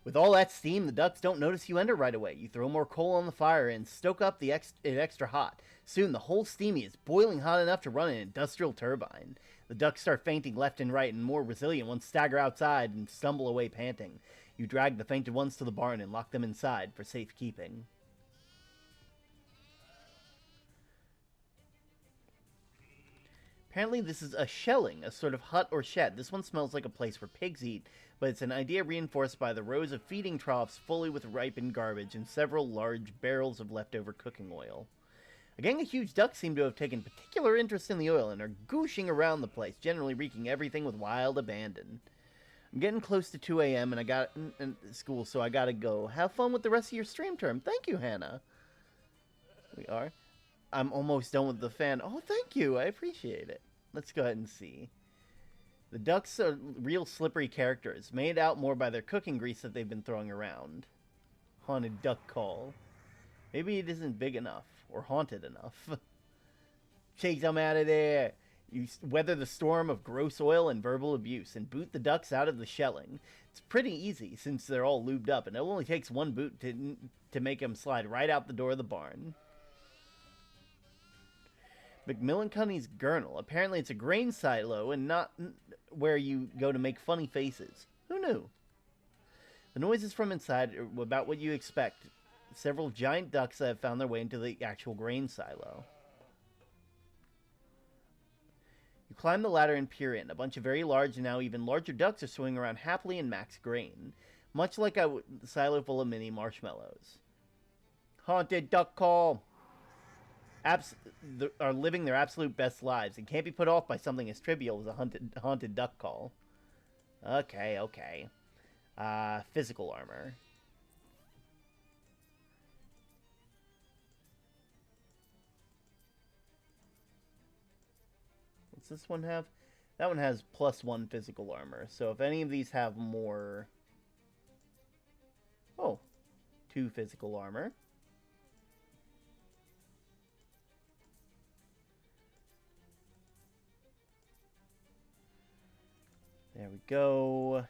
With all that steam, the ducks don't notice you enter right away. You throw more coal on the fire and stoke up it extra hot. Soon, the whole steamy is boiling hot enough to run an industrial turbine. The ducks start fainting left and right, and more resilient ones stagger outside and stumble away panting. You drag the fainted ones to the barn and lock them inside for safekeeping. Apparently this is a shelling, a sort of hut or shed. This one smells like a place where pigs eat, but it's an idea reinforced by the rows of feeding troughs fully with ripened garbage and several large barrels of leftover cooking oil. A gang of huge ducks seem to have taken particular interest in the oil and are gooshing around the place, generally wreaking everything with wild abandon. I'm getting close to 2 a.m. and I got in school, so I gotta go. Have fun with the rest of your stream term. Thank you, Hannah. We are. I'm almost done with the fan. Oh, thank you. I appreciate it. Let's go ahead and see. The ducks are real slippery characters, made out more by their cooking grease that they've been throwing around. Haunted duck call. Maybe it isn't big enough, or haunted enough. Shake them out of there. You weather the storm of gross oil and verbal abuse, and boot the ducks out of the shelling. It's pretty easy, since they're all lubed up, and it only takes one boot to make them slide right out the door of the barn. McMillan-Cunny's Gurnal. Apparently it's a grain silo and not where you go to make funny faces. Who knew? The noises from inside are about what you expect. Several giant ducks that have found their way into the actual grain silo. You climb the ladder and peer in. A bunch of very large and now even larger ducks are swimming around happily in max grain. Much like a silo full of mini marshmallows. Haunted duck call! Are living their absolute best lives and can't be put off by something as trivial as a haunted duck call. Okay. Physical armor. What's this one have? That one has +1 physical armor. So if any of these have more... Oh, 2 physical armor. There we go.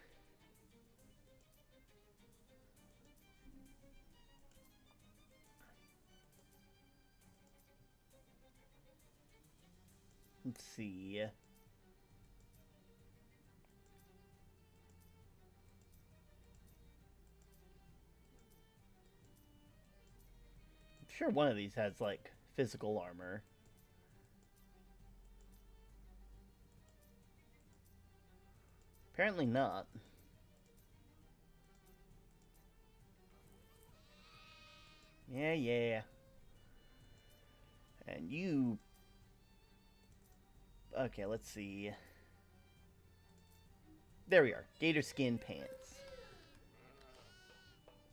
Let's see. I'm sure one of these has, like, physical armor. Apparently not. Yeah. And you Okay, let's see. There we are. Gator skin pants.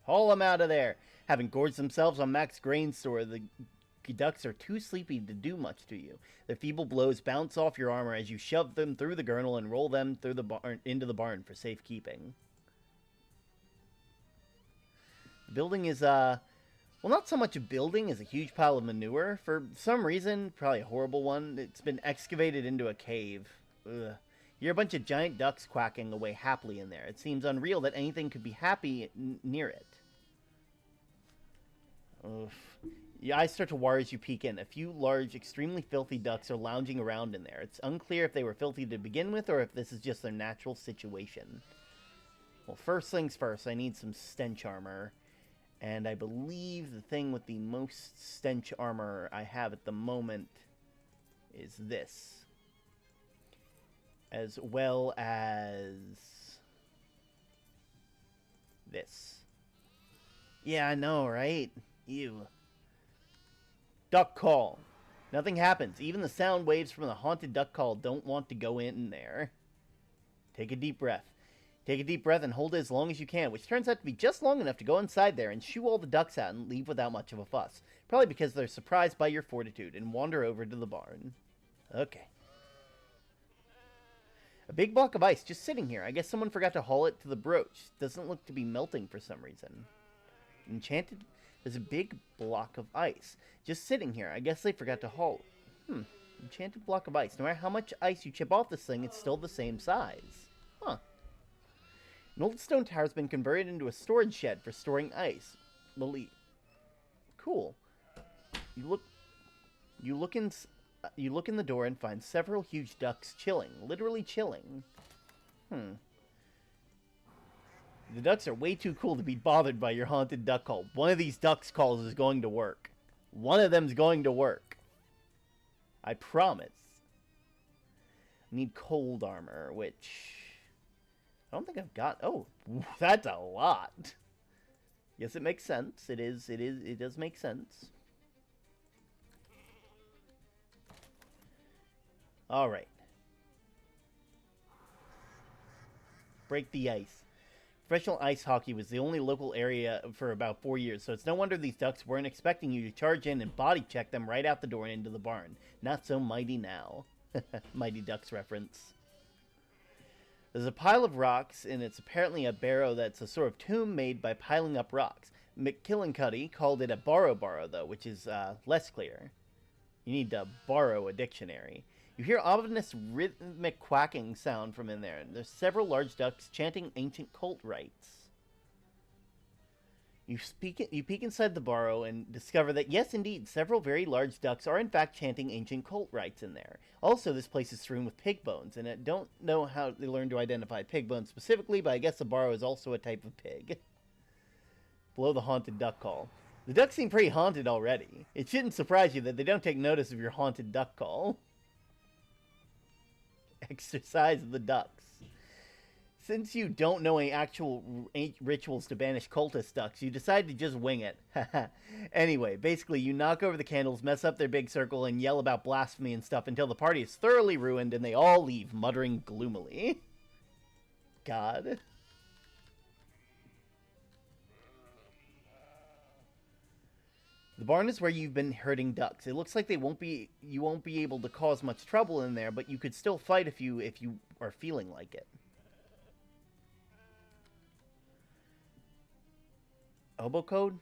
Haul them out of there. Having gorged themselves on Mac's grain store, the ducks are too sleepy to do much to you. Their feeble blows bounce off your armor as you shove them through the girdle and roll them through the barn into the barn for safekeeping. The building is, well, not so much a building as a huge pile of manure. For some reason, probably a horrible one, it's been excavated into a cave. Ugh. You hear a bunch of giant ducks quacking away happily in there. It seems unreal that anything could be happy near it. Oof. Your eyes start to worry as you peek in. A few large, extremely filthy ducks are lounging around in there. It's unclear if they were filthy to begin with or if this is just their natural situation. Well, first things first, I need some stench armor. And I believe the thing with the most stench armor I have at the moment is this. As well as this. Yeah, I know, right? Ew. Duck call. Nothing happens. Even the sound waves from the haunted duck call don't want to go in there. Take a deep breath. Take a deep breath and hold it as long as you can, which turns out to be just long enough to go inside there and shoo all the ducks out and leave without much of a fuss. Probably because they're surprised by your fortitude and wander over to the barn. Okay. A big block of ice just sitting here. I guess someone forgot to haul it to the brooch. Doesn't look to be melting for some reason. Enchanted... There's a big block of ice just sitting here. I guess they forgot to haul it. Enchanted block of ice. No matter how much ice you chip off this thing, it's still the same size. Huh. An old stone tower has been converted into a storage shed for storing ice. Cool. You look in the door and find several huge ducks chilling. Literally chilling. The ducks are way too cool to be bothered by your haunted duck call. One of these ducks calls is going to work. One of them's going to work. I promise. I need cold armor, which... I don't think I've got... Oh, that's a lot. Yes, it makes sense. It does make sense. Alright. Break the ice. Professional ice hockey was the only local area for about 4 years, so it's no wonder these ducks weren't expecting you to charge in and body check them right out the door and into the barn. Not so mighty now. Mighty Ducks reference. There's a pile of rocks, and it's apparently a barrow that's a sort of tomb made by piling up rocks. McKillincuddy called it a borrow, though, which is less clear. You need to borrow a dictionary. You hear ominous rhythmic quacking sound from in there. There's several large ducks chanting ancient cult rites. You peek inside the burrow and discover that, yes, indeed, several very large ducks are in fact chanting ancient cult rites in there. Also, this place is strewn with pig bones, and I don't know how they learned to identify pig bones specifically, but I guess the burrow is also a type of pig. Below the haunted duck call. The ducks seem pretty haunted already. It shouldn't surprise you that they don't take notice of your haunted duck call. Exercise of the ducks. Since you don't know any actual rituals to banish cultist ducks, you decide to just wing it. Anyway, basically, you knock over the candles, mess up their big circle, and yell about blasphemy and stuff until the party is thoroughly ruined and they all leave, muttering gloomily. God. The barn is where you've been herding ducks. It looks like you won't be able to cause much trouble in there, but you could still fight if you are feeling like it. Hobo code?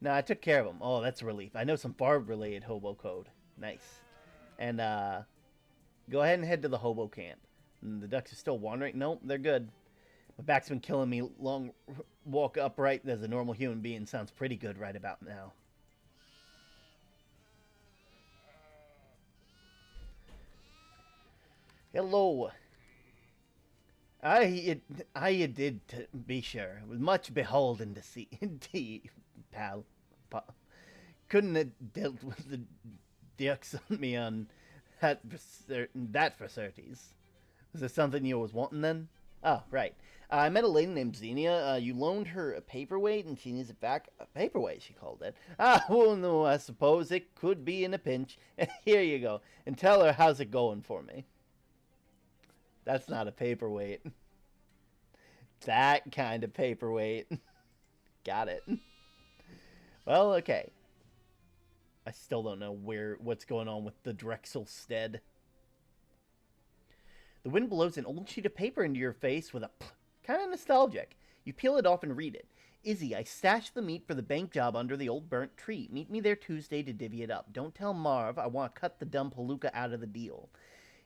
No, I took care of them. Oh, that's a relief. I know some Barb-related hobo code. Nice. And, go ahead and head to the hobo camp. And the ducks are still wandering. Nope, they're good. My back's been killing me. Long walk upright as a normal human being sounds pretty good right about now. Hello. I did, to be sure. Was much beholden to see. Indeed, pal. Couldn't have dealt with the ducks on me on that for certes. Was there something you was wanting then? Oh, right. I met a lady named Xenia. You loaned her a paperweight and she needs it back. A paperweight, she called it. Ah, well, no, I suppose it could be in a pinch. Here you go. And tell her how's it going for me. That's not a paperweight. That kind of paperweight. Got it. Well, okay. I still don't know what's going on with the Drexelstead. The wind blows an old sheet of paper into your face with a kind of nostalgic. You peel it off and read it. Izzy, I stashed the meat for the bank job under the old burnt tree. Meet me there Tuesday to divvy it up. Don't tell Marv I want to cut the dumb palooka out of the deal.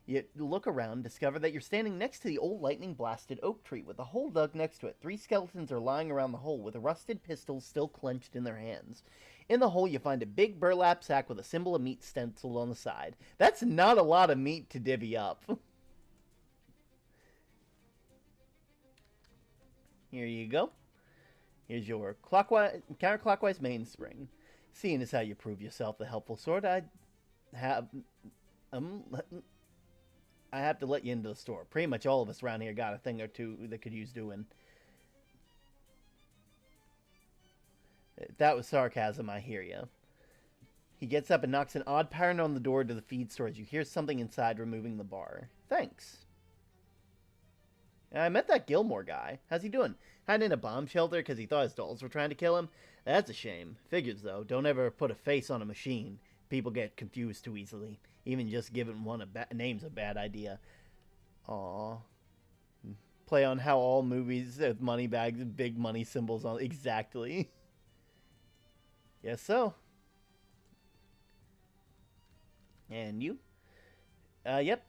You look around, discover that you're standing next to the old lightning-blasted oak tree with a hole dug next to it. 3 skeletons are lying around the hole with rusted pistols still clenched in their hands. In the hole, you find a big burlap sack with a symbol of meat stenciled on the side. That's not a lot of meat to divvy up. Here you go. Here's your counterclockwise mainspring. Seeing as how you prove yourself the helpful sort, I have to let you into the store. Pretty much all of us around here got a thing or two that could use doing. If that was sarcasm, I hear you. He gets up and knocks an odd pattern on the door to the feed store as you hear something inside removing the bar. Thanks. I met that Gilmore guy. How's he doing? Hiding in a bomb shelter because he thought his dolls were trying to kill him? That's a shame. Figures, though. Don't ever put a face on a machine. People get confused too easily. Even just giving one a name's a bad idea. Aww. Play on how all movies with money bags and big money symbols on. Exactly. Yes, so. And you? Yep.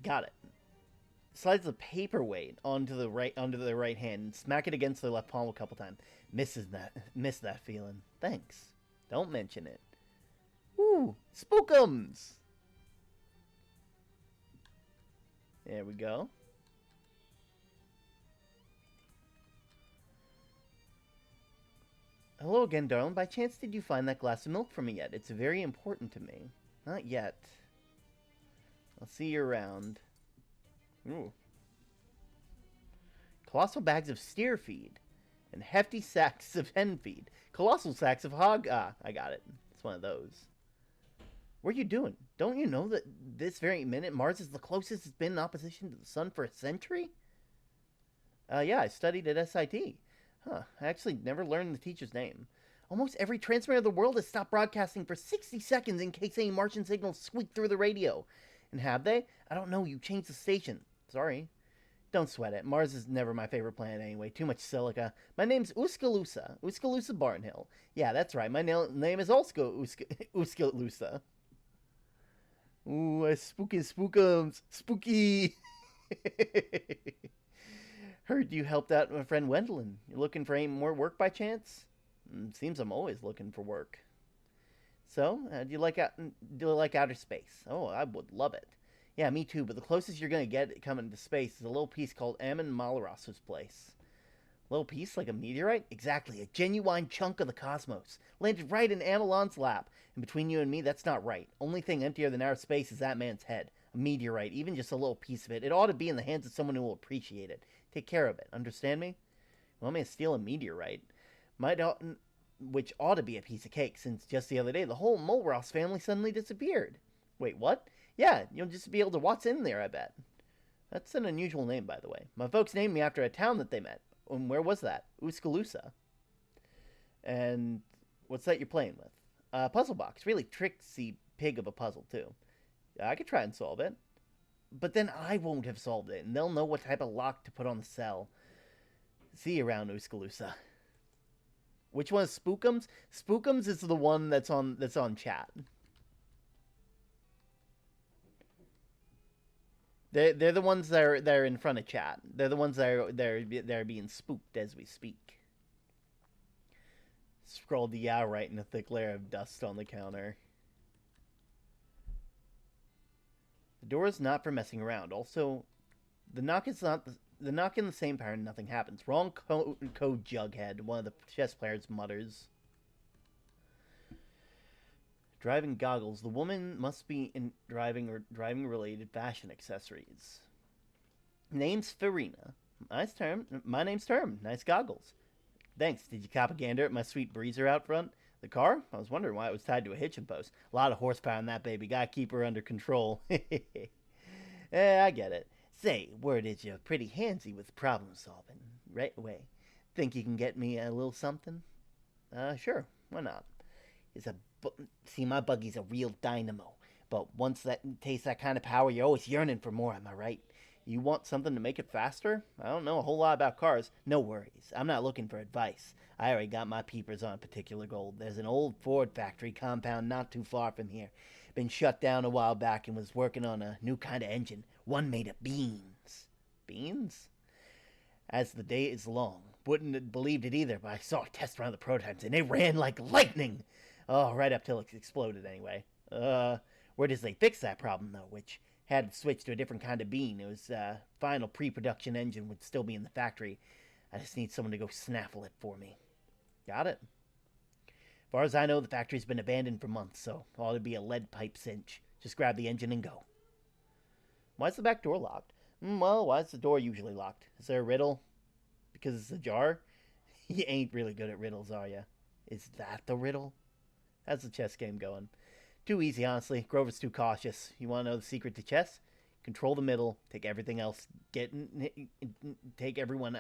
Got it. Slides the paperweight onto the right hand and smack it against the left palm a couple times. Miss that feeling. Thanks. Don't mention it. Ooh, spookums! There we go. Hello again, darling. By chance, did you find that glass of milk for me yet? It's very important to me. Not yet. I'll see you around. Ooh. Colossal bags of steer feed. And hefty sacks of hen feed. Colossal sacks of hog... Ah, I got it. It's one of those. What are you doing? Don't you know that this very minute Mars is the closest it's been in opposition to the sun for a century? Yeah, I studied at SIT. Huh, I actually never learned the teacher's name. Almost every transmitter of the world has stopped broadcasting for 60 seconds in case any Martian signals squeak through the radio. And have they? I don't know, you changed the station. Sorry. Don't sweat it. Mars is never my favorite planet anyway. Too much silica. My name's Uskaloosa. Uskaloosa Barnhill. Yeah, that's right. My name is also Uskaloosa. Ooh, spooky spookums. Spooky. Heard you helped out my friend Wendolyn. You looking for any more work by chance? Seems I'm always looking for work. So, do you like outer space? Oh, I would love it. Yeah, me too, but the closest you're going to get coming to space is a little piece called Amon Malros's place. Little piece like a meteorite? Exactly, a genuine chunk of the cosmos. Landed right in Amelon's lap. And between you and me, that's not right. Only thing emptier than our space is that man's head. A meteorite, even just a little piece of it. It ought to be in the hands of someone who will appreciate it. Take care of it, understand me? You want me to steal a meteorite? Which ought to be a piece of cake, since just the other day, the whole Mulross family suddenly disappeared. Wait, what? Yeah, you'll just be able to what's in there, I bet. That's an unusual name, by the way. My folks named me after a town that they met. And where was that? Uskaloosa. And what's that you're playing with? Puzzle box. Really tricksy pig of a puzzle, too. I could try and solve it. But then I won't have solved it, and they'll know what type of lock to put on the cell. See you around, Uskaloosa. Which one is Spookums? Spookums is the one that's on chat. They're the ones that are in front of chat. They're the ones that are being spooked as we speak. Scroll the right in a thick layer of dust on the counter. The door is not for messing around. Also, the knock is not the knock in the same pattern. Nothing happens. Wrong code, Jughead. One of the chess players mutters. Driving goggles. The woman must be in driving or driving-related fashion accessories. Name's Farina. Nice term. My name's Term. Nice goggles. Thanks. Did you cop a gander at my sweet breezer out front? The car? I was wondering why it was tied to a hitching post. A lot of horsepower in that baby. Gotta keep her under control. I get it. Say, word is you're pretty handsy with problem solving. Right away. Think you can get me a little something? Sure. Why not? It's a see, my buggy's a real dynamo. But once that tastes that kind of power, you're always yearning for more. Am I right? You want something to make it faster? I don't know a whole lot about cars. No worries. I'm not looking for advice. I already got my peepers on particular gold. There's an old Ford factory compound not too far from here. Been shut down a while back and was working on a new kind of engine. One made of beans. Beans? As the day is long. Wouldn't have believed it either, but I saw a test run of the prototypes and they ran like lightning. Oh, right up till it exploded anyway. Where does they fix that problem though? Which had to switch to a different kind of bean. It was final pre-production engine would still be in the factory. I just need someone to go snaffle it for me. Got it. As far as I know, the factory's been abandoned for months, so ought to be a lead pipe cinch. Just grab the engine and go. Why's the back door locked? Well, why's the door usually locked? Is there a riddle? Because it's ajar? You ain't really good at riddles, are you? Is that the riddle? How's the chess game going? Too easy, honestly. Grover's too cautious. You want to know the secret to chess? Control the middle. Take everything else. Take everyone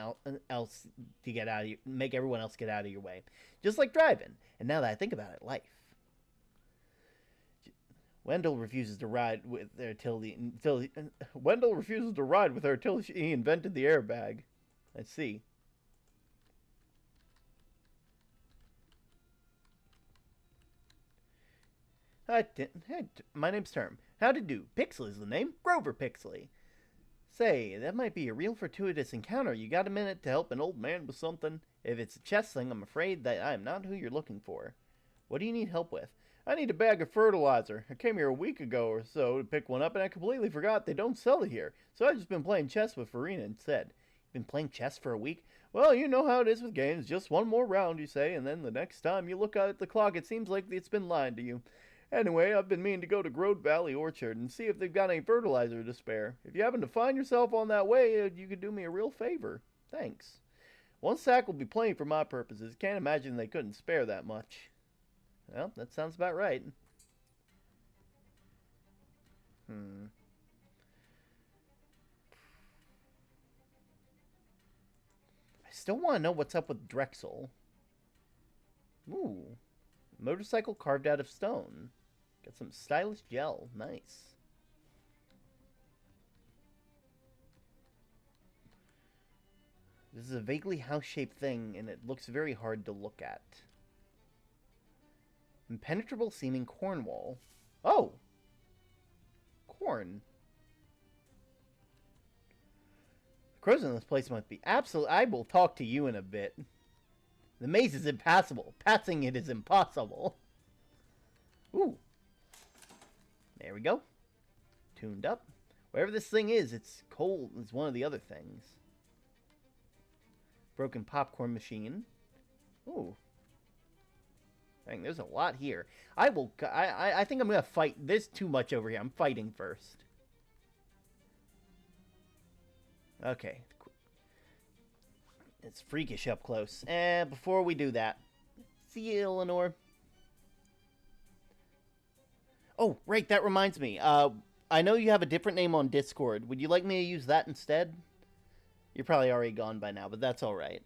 else to get out of your. Make everyone else get out of your way. Just like driving. And now that I think about it, life. Wendell refuses to ride with her Wendell refuses to ride with her till he invented the airbag. I see. Hey, my name's Term. How'd it do? Pixel is the name. Grover Pixley. Say, that might be a real fortuitous encounter. You got a minute to help an old man with something? If it's a chess thing, I'm afraid that I'm not who you're looking for. What do you need help with? I need a bag of fertilizer. I came here a week ago or so to pick one up, and I completely forgot they don't sell it here. So I've just been playing chess with Farina instead. You've been playing chess for a week? Well, you know how it is with games. Just one more round, you say, and then the next time you look at the clock, it seems like it's been lying to you. Anyway, I've been meaning to go to Grode Valley Orchard and see if they've got any fertilizer to spare. If you happen to find yourself on that way, you could do me a real favor. Thanks. One sack will be plenty for my purposes. Can't imagine they couldn't spare that much. Well, that sounds about right. I still want to know what's up with Drexel. Ooh. Motorcycle carved out of stone. Got some stylish gel. Nice. This is a vaguely house-shaped thing, and it looks very hard to look at. Impenetrable seeming corn wall. Oh! Corn. The crows in this place must be absolute. I will talk to you in a bit. The maze is impassable. Passing it is impossible. Ooh. There we go. Tuned up. Whatever this thing is, it's cold. It's one of the other things. Broken popcorn machine. Ooh. Dang, there's a lot here. I think I'm gonna fight. There's too much over here. I'm fighting first. Okay. It's freakish up close. Before we do that, see you, Eleanor. Oh, right, that reminds me. I know you have a different name on Discord. Would you like me to use that instead? You're probably already gone by now, but that's alright.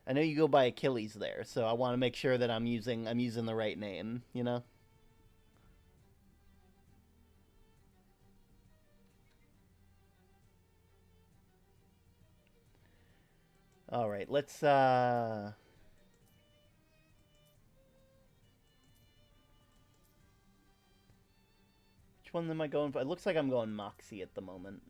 I know you go by Achilles there, so I want to make sure that I'm using the right name, you know? Alright, let's which one am I going for? It looks like I'm going Moxie at the moment.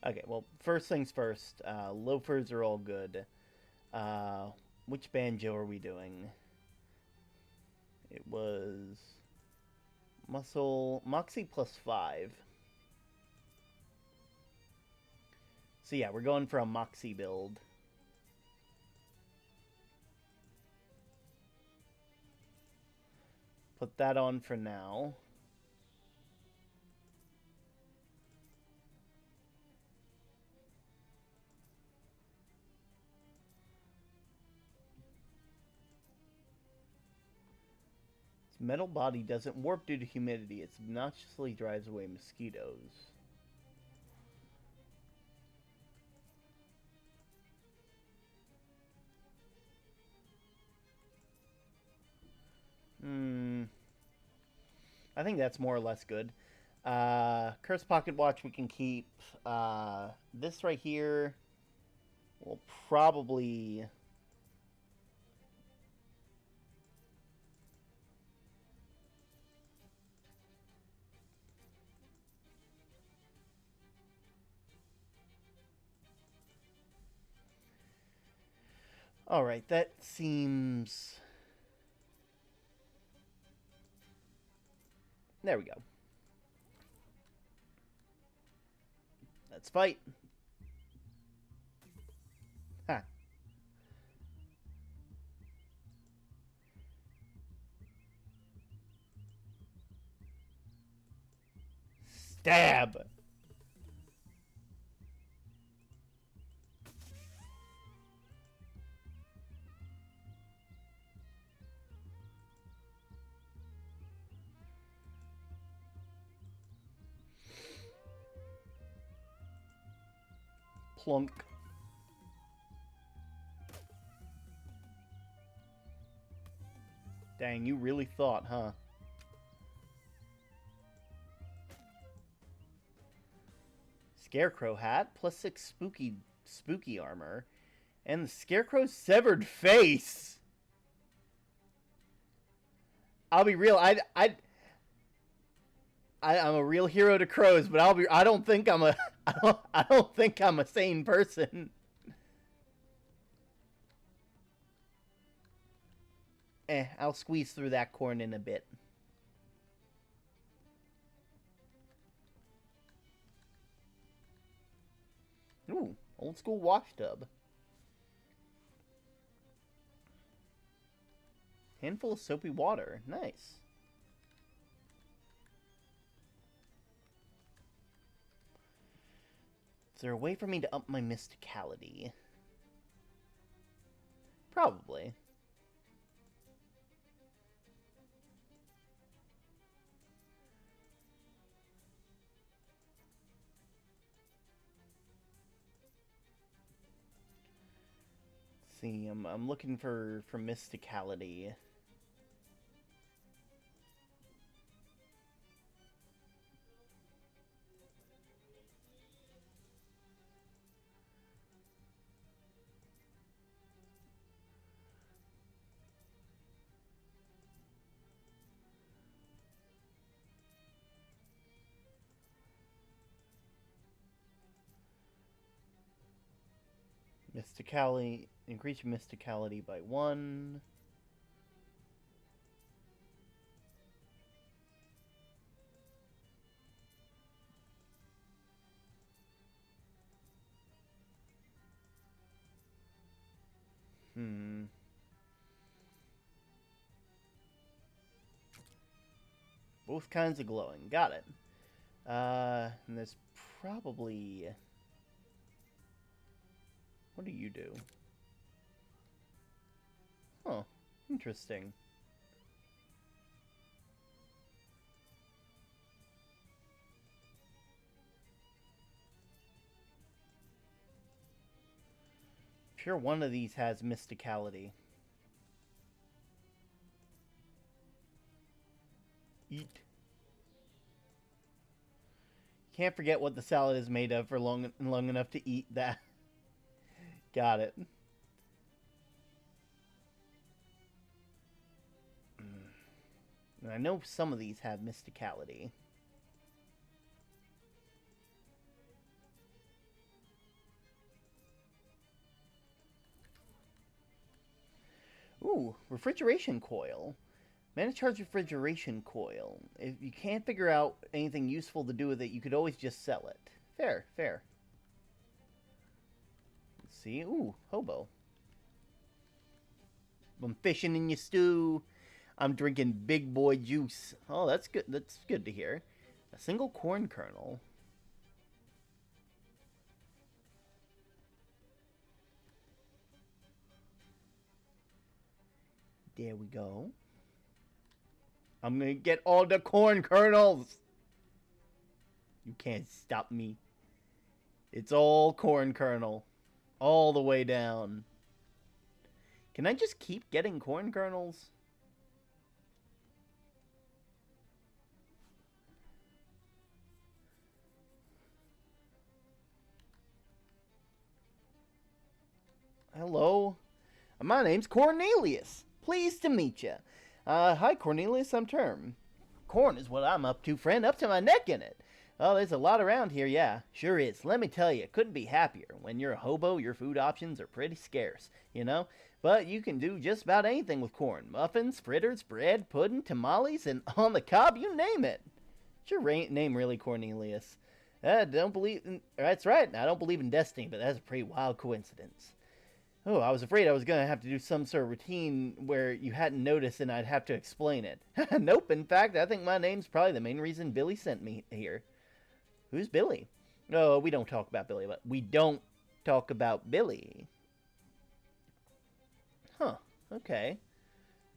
Okay, well, first things first. Loafers are all good. Which banjo are we doing? It was Moxie +5. So yeah, we're going for a Moxie build. Put that on for now. Metal body doesn't warp due to humidity. It obnoxiously drives away mosquitoes. I think that's more or less good. Curse Pocket Watch we can keep. This right here will probably... Alright, that seems... There we go. Let's fight. Ha. Stab! Plunk. Dang, you really thought, huh? Scarecrow hat, plus 6 spooky armor. And the Scarecrow's severed face! I'll be real, I'm a real hero to crows, but I don't think I'm a I don't think I'm a sane person. I'll squeeze through that corn in a bit. Ooh, old school wash tub. Handful of soapy water. Nice. Is there a way for me to up my mysticality? Probably. Let's see, I'm looking for mysticality. Mysticality, increase your mysticality by 1. Both kinds of glowing. Got it. And there's probably... What do you do? Oh, interesting. Sure, one of these has mysticality. Eat. Can't forget what the salad is made of for long enough to eat that. Got it. And I know some of these have mysticality. Ooh, refrigeration coil. Mana-charged refrigeration coil. If you can't figure out anything useful to do with it, you could always just sell it. Fair, fair. Let's see. Ooh, hobo. I'm fishing in your stew. I'm drinking big boy juice. Oh, that's good. That's good to hear. A single corn kernel. There we go. I'm gonna get all the corn kernels. You can't stop me. It's all corn kernel. All the way down. Can I just keep getting corn kernels? Hello? My name's Cornelius. Pleased to meet you. Hi, Cornelius, I'm Term. Corn is what I'm up to, friend. Up to my neck in it. Oh, there's a lot around here, yeah. Sure is. Let me tell you, couldn't be happier. When you're a hobo, your food options are pretty scarce, you know? But you can do just about anything with corn. Muffins, fritters, bread, pudding, tamales, and on the cob, you name it. What's your name really, Cornelius? Don't believe in... That's right, I don't believe in destiny, but that's a pretty wild coincidence. Oh, I was afraid I was going to have to do some sort of routine where you hadn't noticed and I'd have to explain it. Nope, in fact, I think my name's probably the main reason Billy sent me here. Who's Billy? No, we don't talk about Billy, but we don't talk about Billy. Huh, okay.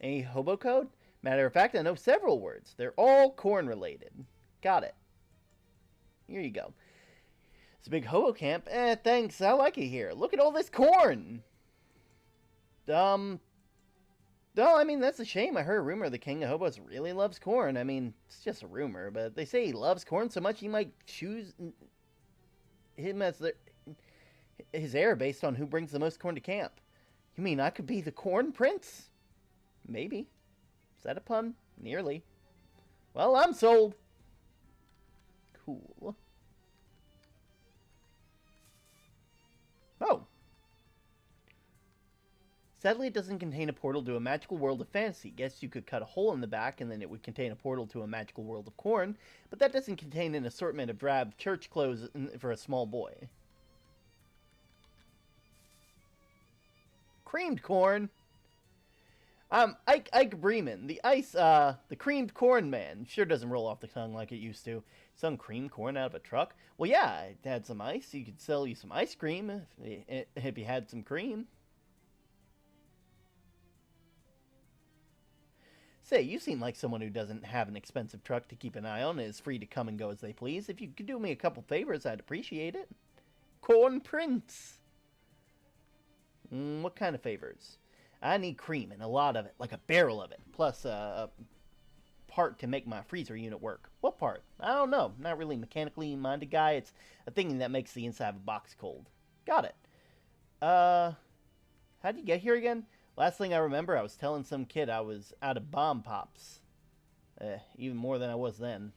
Any hobo code? Matter of fact, I know several words. They're all corn related. Got it. Here you go. It's a big hobo camp. Thanks, I like it here. Look at all this corn! No, I mean, that's a shame. I heard a rumor the king of hobos really loves corn. I mean, it's just a rumor, but they say he loves corn so much he might choose him as his heir based on who brings the most corn to camp. You mean I could be the corn prince? Maybe. Is that a pun? Nearly. Well, I'm sold. Cool. Oh. Sadly, it doesn't contain a portal to a magical world of fantasy. Guess you could cut a hole in the back and then it would contain a portal to a magical world of corn, but that doesn't contain an assortment of drab church clothes for a small boy. Creamed corn. Ike Bremen, the creamed corn man. Sure doesn't roll off the tongue like it used to. Some creamed corn out of a truck? Well, yeah, it had some ice. You could sell you some ice cream if you had some cream. Say, you seem like someone who doesn't have an expensive truck to keep an eye on and is free to come and go as they please. If you could do me a couple favors, I'd appreciate it. Corn Prince. What kind of favors? I need cream and a lot of it, like a barrel of it, plus a part to make my freezer unit work. What part? I don't know. Not really mechanically minded guy. It's a thing that makes the inside of a box cold. Got it. How'd you get here again? Last thing I remember, I was telling some kid I was out of bomb pops. Even more than I was then.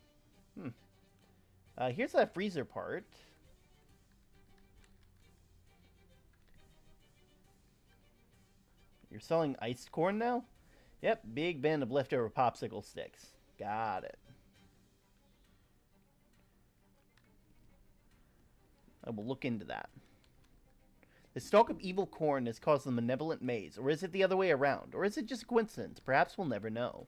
Here's that freezer part. You're selling iced corn now? Yep, big bin of leftover popsicle sticks. Got it. I will look into that. The stalk of evil corn has caused the malevolent maze, or is it the other way around? Or is it just a coincidence? Perhaps we'll never know.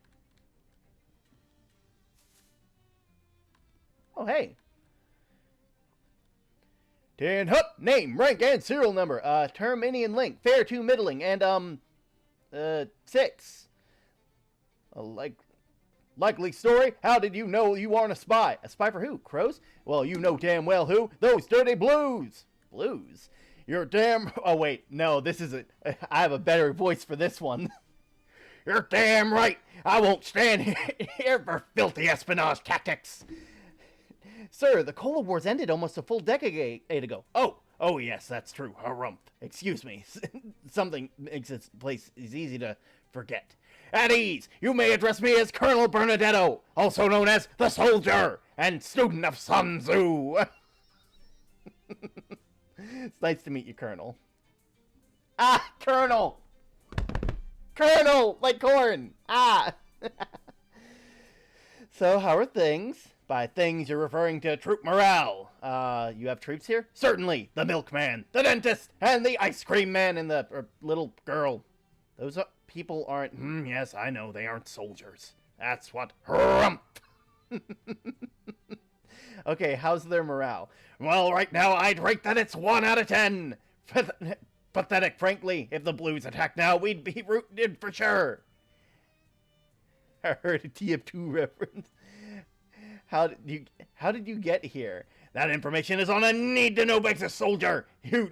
Oh, hey. Tin Hut, name, rank, and serial number. Term, Indian link, fair to middling, and, 6. Likely story, how did you know you aren't a spy? A spy for who? Crows? Well, you know damn well who. Those dirty blues. Blues? You're damn... Oh, wait. No, this isn't... I have a better voice for this one. You're damn right. I won't stand here for filthy espionage tactics. Sir, the Cola Wars ended almost a full decade ago. Oh, yes, that's true. Harumph. Excuse me. Something makes this place easy to forget. At ease, you may address me as Colonel Bernadetto, also known as the Soldier and student of Sun Tzu. It's nice to meet you, Colonel. Ah, Colonel! Colonel! Like corn! Ah! So, how are things? By things, you're referring to troop morale. You have troops here? Certainly! The milkman, the dentist, and the ice cream man, and the little girl. Those people aren't... yes, I know, they aren't soldiers. That's what... Harumph! Okay, how's their morale? Well, right now, I'd rate that it's 1 out of 10. Pathetic, frankly. If the Blues attack now, we'd be rooted for sure. I heard a TF2 reference. How did you get here? That information is on a need-to-know basis, soldier. You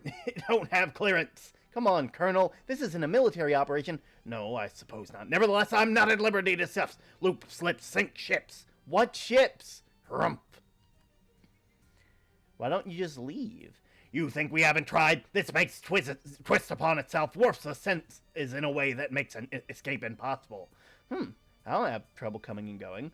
don't have clearance. Come on, Colonel. This isn't a military operation. No, I suppose not. Nevertheless, I'm not at liberty to discuss loop, slip, sink ships. What ships? Humph. Why don't you just leave? You think we haven't tried? This makes twist upon itself. Warps the sense is in a way that makes an escape impossible. I don't have trouble coming and going.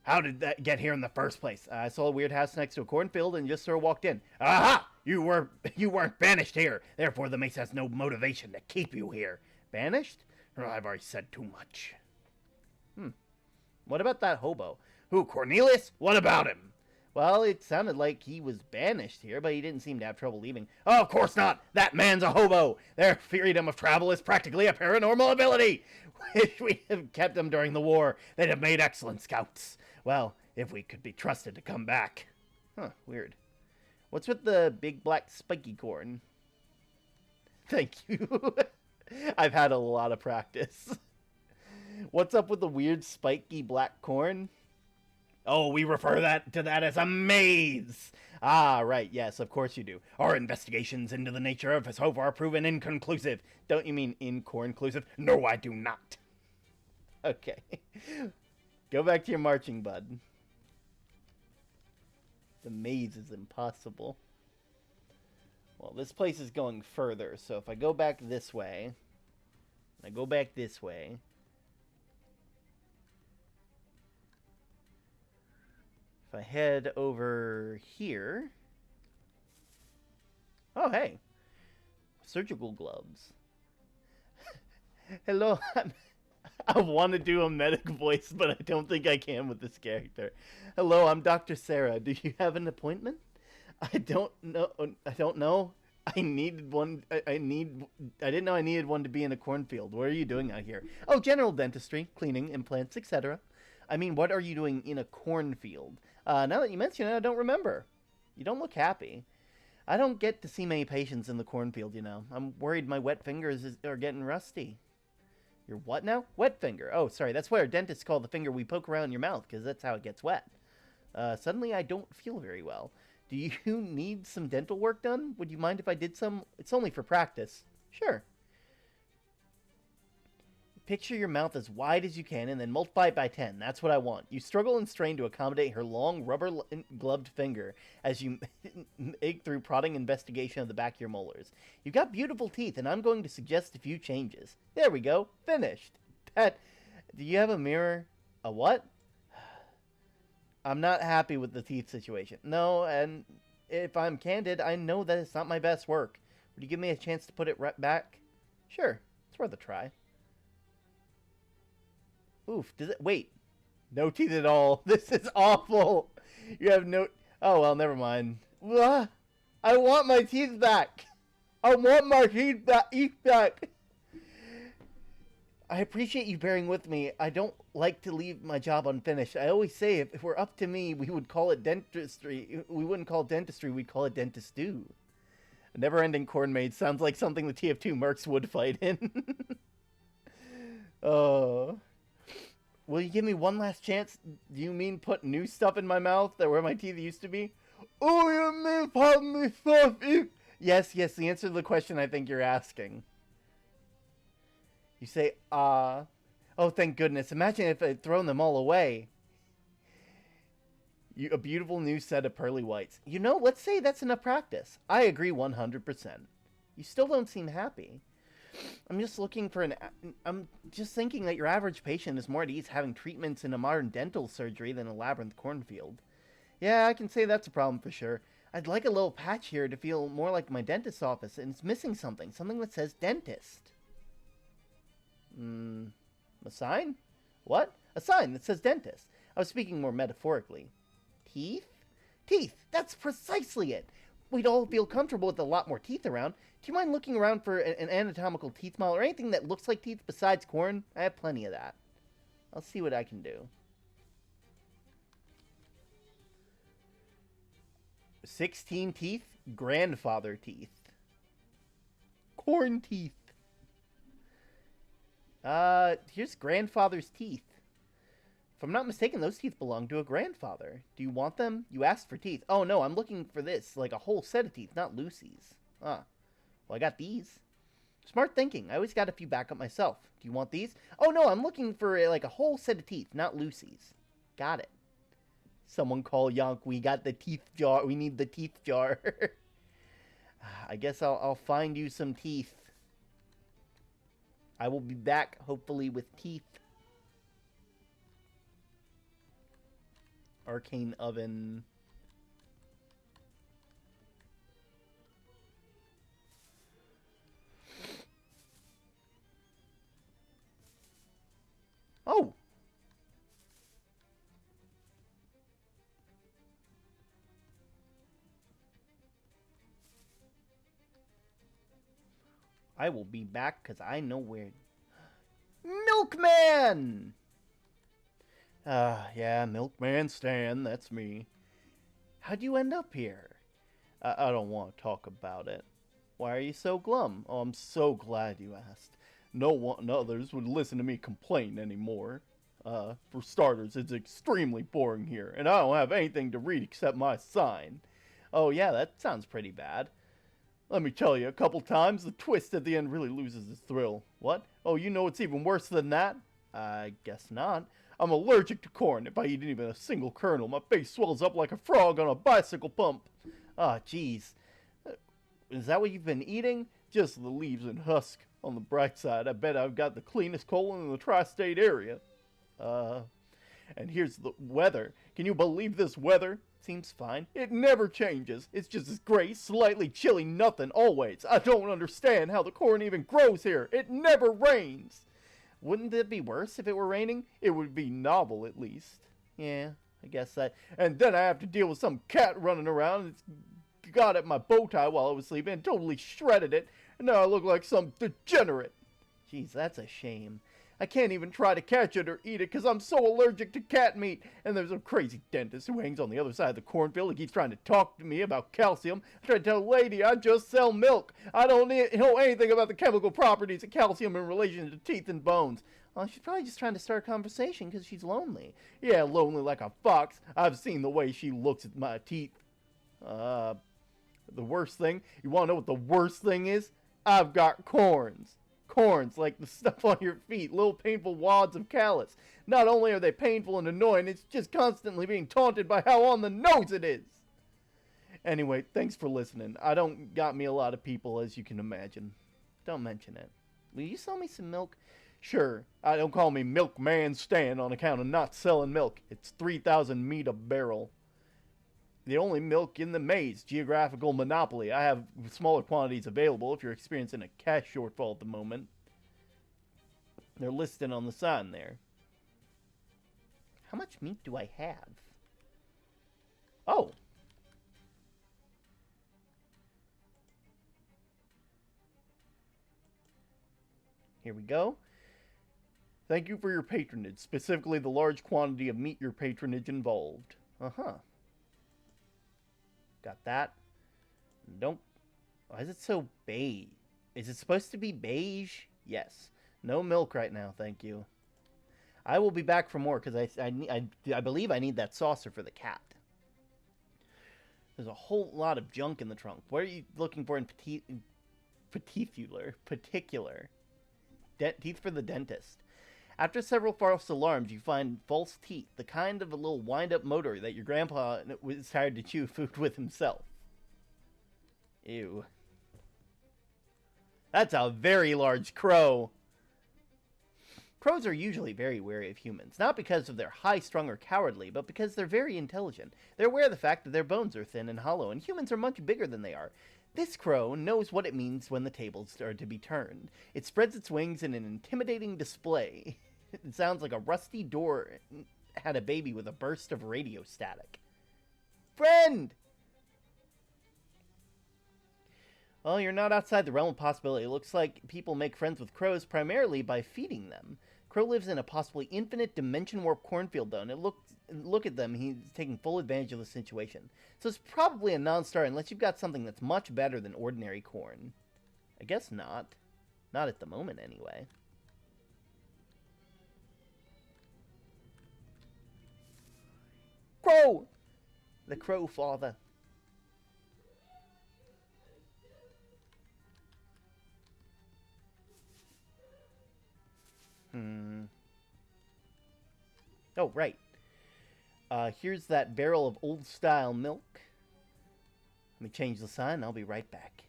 How did that get here in the first place? I saw a weird house next to a cornfield and just sort of walked in. Aha! You weren't banished here. Therefore, the mace has no motivation to keep you here. Banished? Oh, I've already said too much. What about that hobo? Who, Cornelius? What about him? Well, it sounded like he was banished here, but he didn't seem to have trouble leaving. Oh, of course not! That man's a hobo! Their freedom of travel is practically a paranormal ability! If we had kept them during the war, they'd have made excellent scouts. Well, if we could be trusted to come back. Huh, weird. What's with the big black spiky corn? Thank you. I've had a lot of practice. What's up with the weird spiky black corn? Oh, we refer to that as a maze. Ah, right, yes, of course you do. Our investigations into the nature of so far proven inconclusive. Don't you mean incornclusive? No, I do not. Okay. Go back to your marching, bud. The maze is impossible. Well, this place is going further, so if I go back this way, I go back this way. If I head over here... Oh, hey. Surgical gloves. Hello, I want to do a medic voice, but I don't think I can with this character. Hello, I'm Dr. Sarah. Do you have an appointment? I don't know. I needed one. I didn't know I needed one to be in a cornfield. What are you doing out here? Oh, general dentistry, cleaning, implants, etc. I mean, what are you doing in a cornfield? Now that you mention it, I don't remember. You don't look happy. I don't get to see many patients in the cornfield, you know. I'm worried my wet fingers are getting rusty. Your what now? Wet finger. Oh, sorry. That's what our dentists call the finger we poke around your mouth, because that's how it gets wet. Suddenly I don't feel very well. Do you need some dental work done? Would you mind if I did some? It's only for practice. Sure. Picture your mouth as wide as you can and then multiply it by 10. That's what I want. You struggle and strain to accommodate her long rubber-gloved finger as you make through prodding investigation of the back of your molars. You've got beautiful teeth, and I'm going to suggest a few changes. There we go. Finished. Do you have a mirror? A what? I'm not happy with the teeth situation. No, and if I'm candid, I know that it's not my best work. Would you give me a chance to put it right back? Sure. It's worth a try. Oof, does it... Wait. No teeth at all. This is awful. You have no... Oh, well, never mind. I want my teeth back. I want my teeth back. I appreciate you bearing with me. I don't like to leave my job unfinished. I always say if it were up to me, we would call it dentistry. We wouldn't call it dentistry. We'd call it dentist-do. A never-ending corn maze sounds like something the TF2 mercs would fight in. Oh... Will you give me one last chance? Do you mean put new stuff in my mouth that where my teeth used to be? Oh, you mean put me stuff in... Yes, the answer to the question I think you're asking. You say, oh, thank goodness. Imagine if I'd thrown them all away. A beautiful new set of pearly whites. You know, let's say that's enough practice. I agree 100%. You still don't seem happy. I'm just looking for I'm just thinking that your average patient is more at ease having treatments in a modern dental surgery than a labyrinth cornfield. Yeah, I can say that's a problem for sure. I'd like a little patch here to feel more like my dentist's office, and it's missing something. Something that says dentist. A sign? What? A sign that says dentist. I was speaking more metaphorically. Teeth? Teeth! That's precisely it! We'd all feel comfortable with a lot more teeth around. Do you mind looking around for an anatomical teeth model or anything that looks like teeth besides corn? I have plenty of that. I'll see what I can do. 16 teeth? Grandfather teeth. Corn teeth. Here's grandfather's teeth. If I'm not mistaken, those teeth belong to a grandfather. Do you want them? You asked for teeth. Oh, no, I'm looking for this. Like a whole set of teeth, not Lucy's. Ah. Well, I got these. Smart thinking. I always got a few back up myself. Do you want these? Oh, no, I'm looking for, like, a whole set of teeth, not Lucy's. Got it. Someone call Yonk. We got the teeth jar. We need the teeth jar. I guess I'll find you some teeth. I will be back, hopefully, with teeth. Arcane oven. Oh! I will be back because I know where... Milkman! Yeah, Milkman Stan, that's me. How'd you end up here? I don't want to talk about it. Why are you so glum? Oh, I'm so glad you asked. No one others would listen to me complain anymore. For starters, it's extremely boring here, and I don't have anything to read except my sign. Oh yeah, that sounds pretty bad. Let me tell you, a couple times, the twist at the end really loses its thrill. What? Oh, you know it's even worse than that? I guess not. I'm allergic to corn. If I eat even a single kernel, my face swells up like a frog on a bicycle pump. Ah, jeez. Is that what you've been eating? Just the leaves and husk. On the bright side, I bet I've got the cleanest colon in the tri-state area. And here's the weather. Can you believe this weather? Seems fine. It never changes. It's just this gray, slightly chilly nothing always. I don't understand how the corn even grows here. It never rains. Wouldn't it be worse if it were raining? It would be novel, at least. Yeah, I guess that. And then I have to deal with some cat running around. It's got at my bow tie while I was sleeping and totally shredded it. And now I look like some degenerate. Jeez, that's a shame. I can't even try to catch it or eat it because I'm so allergic to cat meat. And there's a crazy dentist who hangs on the other side of the cornfield. He keeps trying to talk to me about calcium. I try to tell the lady I just sell milk. I don't know anything about the chemical properties of calcium in relation to teeth and bones. Well, she's probably just trying to start a conversation because she's lonely. Yeah, lonely like a fox. I've seen the way she looks at my teeth. The worst thing? You want to know what the worst thing is? I've got corns. Corns, like the stuff on your feet, little painful wads of callus. Not only are they painful and annoying, it's just constantly being taunted by how on the nose it is. Anyway, thanks for listening. I don't got me a lot of people, as you can imagine. Don't mention it. Will you sell me some milk? Sure. I don't call me Milkman Stan on account of not selling milk. It's 3,000 meat a barrel. The only milk in the maze, geographical monopoly. I have smaller quantities available if you're experiencing a cash shortfall at the moment. They're listed on the sign there. How much meat do I have? Oh. Here we go. Thank you for your patronage, specifically the large quantity of meat your patronage involved. Uh-huh. Got that. Don't... Why is it so beige? Is it supposed to be beige? Yes. No milk right now, thank you. I will be back for more, because I believe I need that saucer for the cat. There's a whole lot of junk in the trunk. What are you looking for in particular? Teeth for the dentist. After several false alarms, you find false teeth, the kind of a little wind-up motor that your grandpa was hired to chew food with himself. Ew. That's a very large crow. Crows are usually very wary of humans, not because of their high-strung or cowardly, but because they're very intelligent. They're aware of the fact that their bones are thin and hollow, and humans are much bigger than they are. This crow knows what it means when the tables are to be turned. It spreads its wings in an intimidating display. It sounds like a rusty door had a baby with a burst of radio static. Friend! Well, you're not outside the realm of possibility. It looks like people make friends with crows primarily by feeding them. Crow lives in a possibly infinite dimension warp cornfield, though, and look at them, he's taking full advantage of the situation. So it's probably a non-starter unless you've got something that's much better than ordinary corn. I guess not. Not at the moment, anyway. crow! The crow father. Oh, right. Here's that barrel of old-style milk. Let me change the sign. I'll be right back.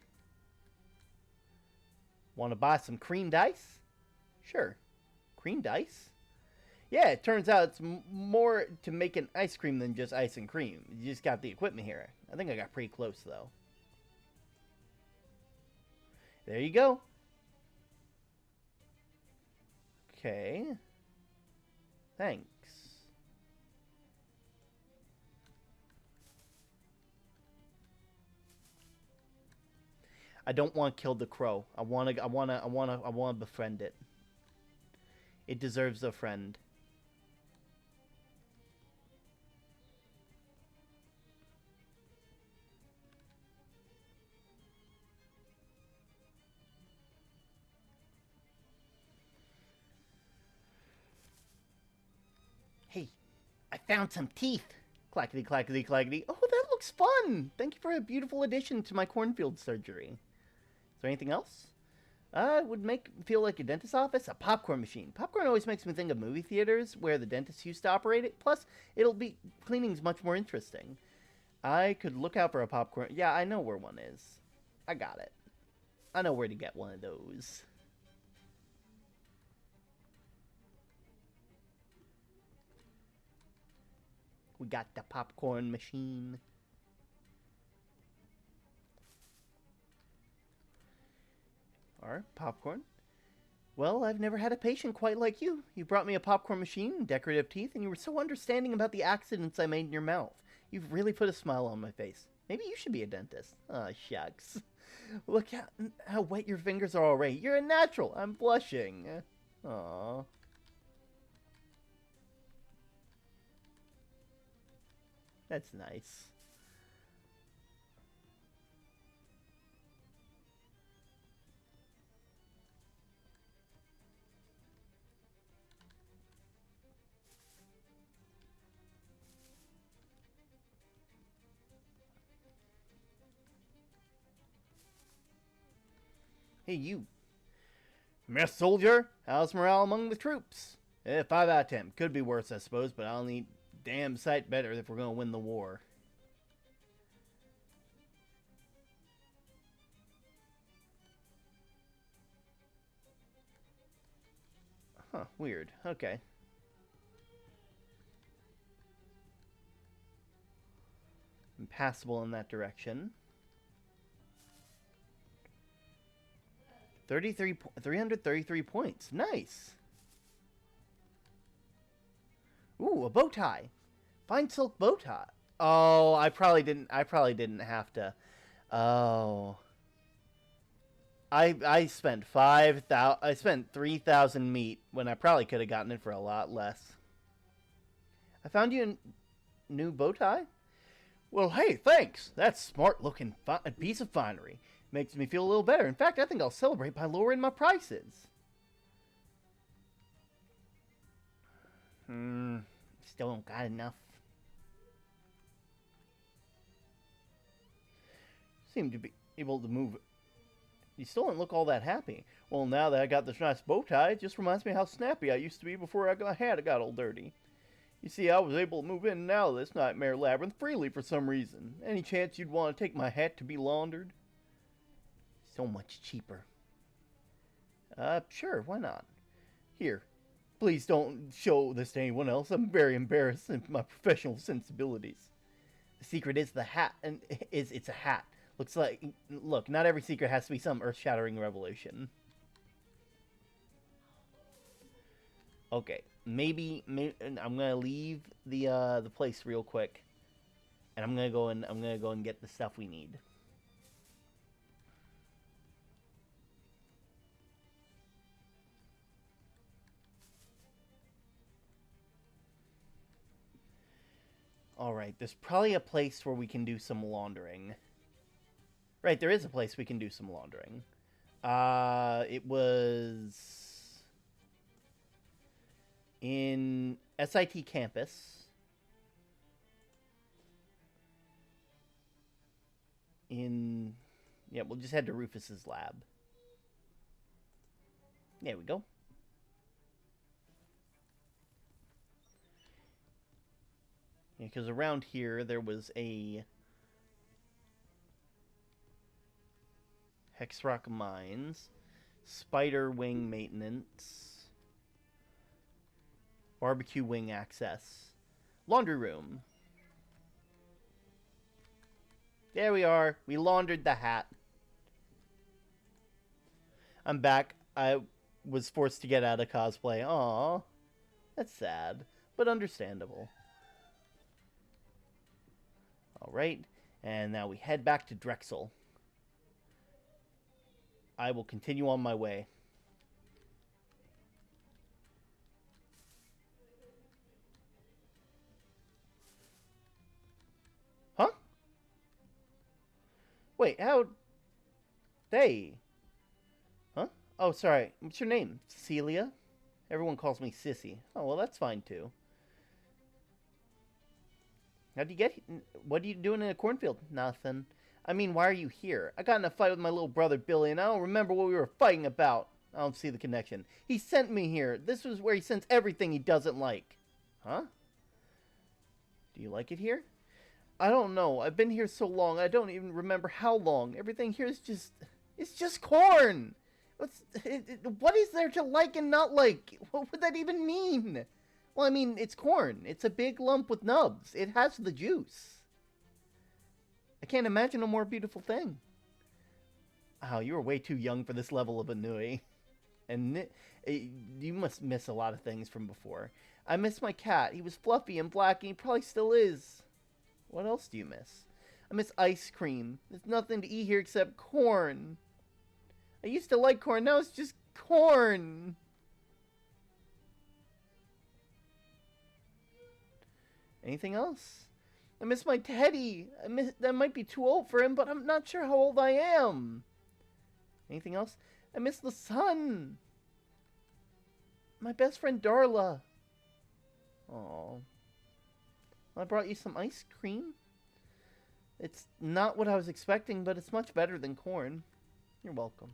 Want to buy some creamed ice? Sure. Creamed ice? Yeah, it turns out it's more to make an ice cream than just ice and cream. You just got the equipment here. I think I got pretty close, though. There you go. Okay. Thanks. I don't want to kill the crow. I want to befriend it. It deserves a friend. Hey, I found some teeth. Clackety, clackety, clackety. Oh, that looks fun. Thank you for a beautiful addition to my cornfield surgery. Is there anything else? It would feel like a dentist's office. A popcorn machine. Popcorn always makes me think of movie theaters where the dentist used to operate it. Plus, cleaning's much more interesting. I could look out for a popcorn. Yeah, I know where one is. I got it. I know where to get one of those. We got the popcorn machine. Or popcorn. Well, I've never had a patient quite like you. You brought me a popcorn machine and decorative teeth, and you were so understanding about the accidents I made in your mouth. You've really put a smile on my face. Maybe you should be a dentist. Aw, shucks. Look how wet your fingers are already. You're a natural. I'm blushing. Aw. That's nice. Hey, you. Mess soldier, how's morale among the troops? 5 out of 10. Could be worse, I suppose, but I'll need damn sight better if we're going to win the war. Huh, weird. Okay. Impassable in that direction. 333 points. Nice. Ooh, a bow tie. Fine silk bow tie. Oh, I probably didn't have to. Oh. I spent 5,000. I spent 3,000 meat when I probably could have gotten it for a lot less. I found you a new bow tie. Well, hey, thanks. That's smart looking piece of finery. Makes me feel a little better. In fact, I think I'll celebrate by lowering my prices. Still don't got enough. Seem to be able to move. You still don't look all that happy. Well, now that I got this nice bow tie, it just reminds me how snappy I used to be before I got all dirty. You see, I was able to move in and out of this nightmare labyrinth freely for some reason. Any chance you'd want to take my hat to be laundered? So much cheaper. Sure, why not? Here, please don't show this to anyone else. I'm very embarrassed in my professional sensibilities. The secret is the hat, and it's a hat. Look, not every secret has to be some earth-shattering revelation. Okay, maybe I'm gonna leave the place real quick, and I'm gonna go and get the stuff we need. Alright, there's probably a place where we can do some laundering. Right, there is a place we can do some laundering. It was in SIT campus. in... Yeah, we'll just head to Rufus's lab. There we go. Yeah, because around here there was a Hex Rock Mines, Spider Wing Maintenance, Barbecue Wing Access, Laundry Room. There we are. We laundered the hat. I'm back. I was forced to get out of cosplay. Aww. That's sad, but understandable. Alright, and now we head back to Drexel. I will continue on my way. Huh? Wait, how... They... Huh? Oh, sorry. What's your name? Cecilia? Everyone calls me Sissy. Oh, well, that's fine, too. How'd you get here? What are you doing in a cornfield? Nothing. I mean, why are you here? I got in a fight with my little brother Billy, and I don't remember what we were fighting about. I don't see the connection. He sent me here. This was where he sends everything he doesn't like. Huh? Do you like it here? I don't know. I've been here so long, I don't even remember how long. Everything here is just... It's just corn! What is there to like and not like? What would that even mean? Well, I mean, it's corn. It's a big lump with nubs. It has the juice. I can't imagine a more beautiful thing. Oh, you were way too young for this level of Anui. And you must miss a lot of things from before. I miss my cat. He was fluffy and black, and he probably still is. What else do you miss? I miss ice cream. There's nothing to eat here except corn. I used to like corn. Now it's just corn. Anything else? I miss my teddy. That might be too old for him, but I'm not sure how old I am. Anything else? I miss the sun. My best friend Darla. Aww. I brought you some ice cream. It's not what I was expecting, but it's much better than corn. You're welcome.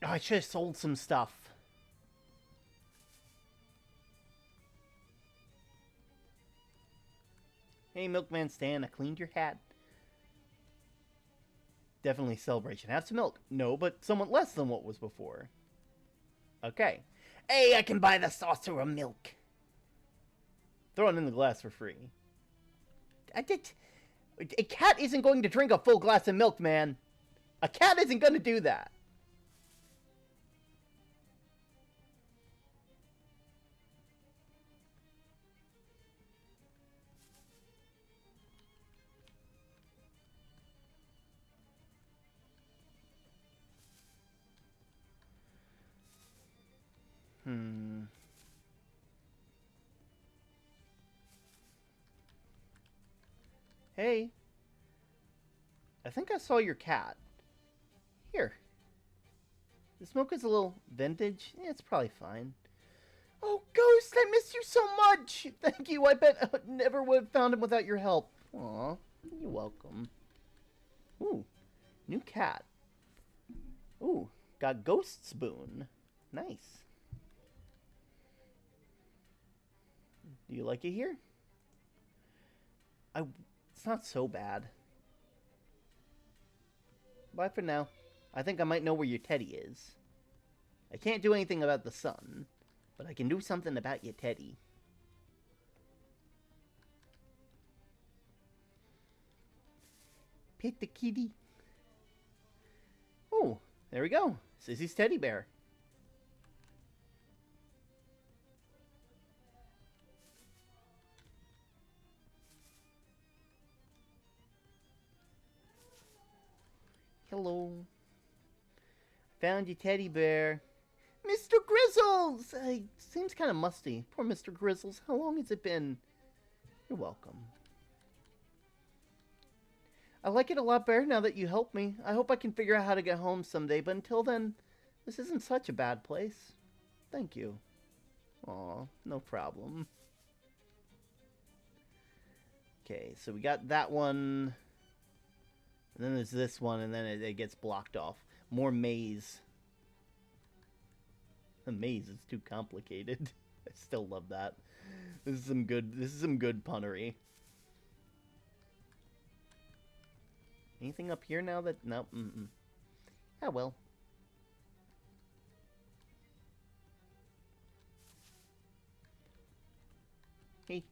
Oh, I should have sold some stuff. Hey, Milkman Stan, I cleaned your hat. Definitely celebration. Have some milk. No, but somewhat less than what was before. Okay. Hey, I can buy the saucer of milk. Throw it in the glass for free. A cat isn't going to drink a full glass of milk, man. A cat isn't going to do that. Hey. I think I saw your cat. Here. This milk is a little vintage. Yeah, it's probably fine. Oh, Ghost, I miss you so much. Thank you. I bet I never would have found him without your help. Aw, you're welcome. Ooh, new cat. Ooh, got Ghost's boon. Nice. Do you like it here? It's not so bad. Bye for now. I think I might know where your teddy is. I can't do anything about the sun, but I can do something about your teddy. Pet the kitty. Oh, there we go. Sissy's teddy bear. Hello. Found your teddy bear. Mr. Grizzles! Seems kind of musty. Poor Mr. Grizzles. How long has it been? You're welcome. I like it a lot better now that you helped me. I hope I can figure out how to get home someday, but until then, this isn't such a bad place. Thank you. Aw, no problem. Okay, so we got that one. And then there's this one, and then it gets blocked off. More maze. The maze is too complicated. I still love that. This is some good punnery. Anything up here now that... No, Ah, well. Hey.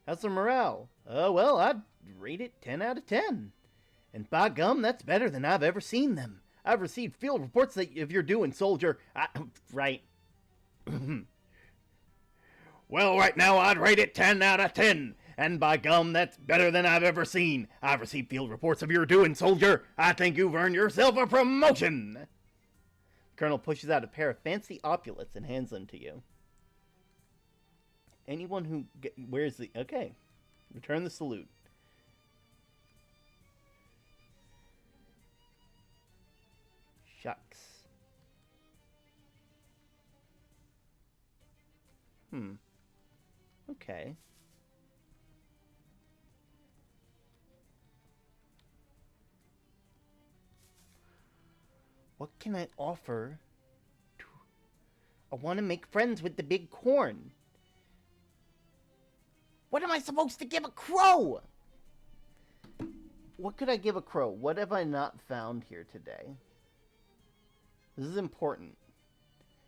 How's the morale? Well, I'd rate it 10 out of 10. And by gum, that's better than I've ever seen them. I've received field reports that if you're doing, soldier... right. Well, right now, I'd rate it 10 out of 10. And by gum, that's better than I've ever seen. I've received field reports of your doing, soldier. I think you've earned yourself a promotion. The colonel pushes out a pair of fancy opulets and hands them to you. Anyone who... Where's the... Okay. Return the salute. Shucks. Okay. What can I offer? I want to make friends with the big corn. What am I supposed to give a crow? What could I give a crow? What have I not found here today? This is important.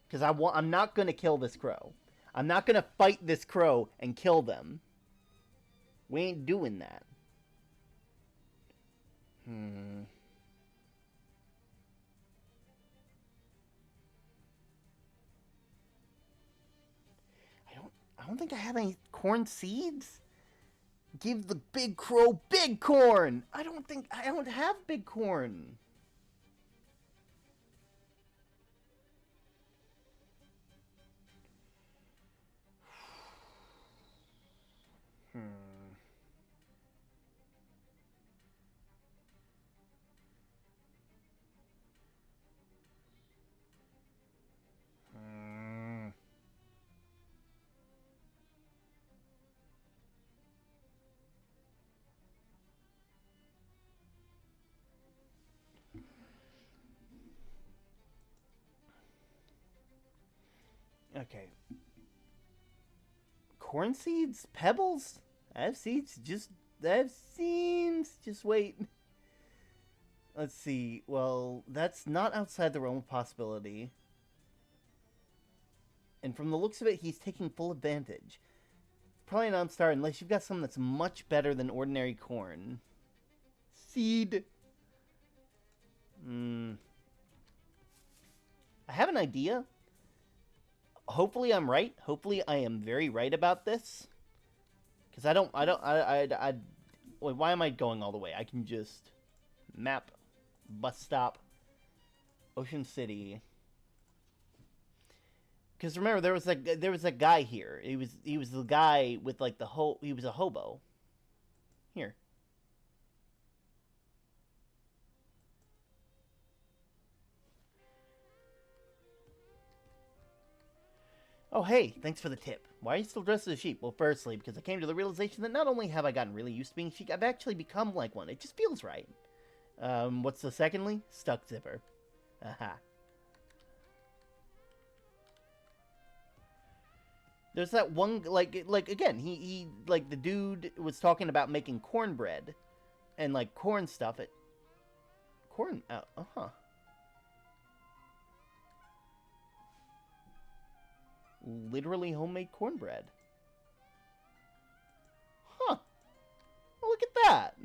Because I'm not going to kill this crow. I'm not going to fight this crow and kill them. We ain't doing that. I don't think I have any corn seeds. Give the big crow big corn. I don't have big corn. Okay. Corn seeds? Pebbles? I have seeds. I have seeds. Just wait. Let's see. Well, that's not outside the realm of possibility. And from the looks of it, he's taking full advantage. It's probably a non-star unless you've got something that's much better than ordinary corn. Seed. I have an idea. Hopefully I'm right. Hopefully I am very right about this. Because wait, why am I going all the way? I can just map, bus stop, Ocean City. Because remember, there was a guy here. He was the guy with like he was a hobo. Here. Oh, hey, thanks for the tip. Why are you still dressed as a sheep? Well, firstly, because I came to the realization that not only have I gotten really used to being a sheep, I've actually become like one. It just feels right. What's the secondly? Stuck zipper. Aha. There's that one, like again, he like, the dude was talking about making cornbread and, like, corn stuff. Literally homemade cornbread. Huh. Well, look at that.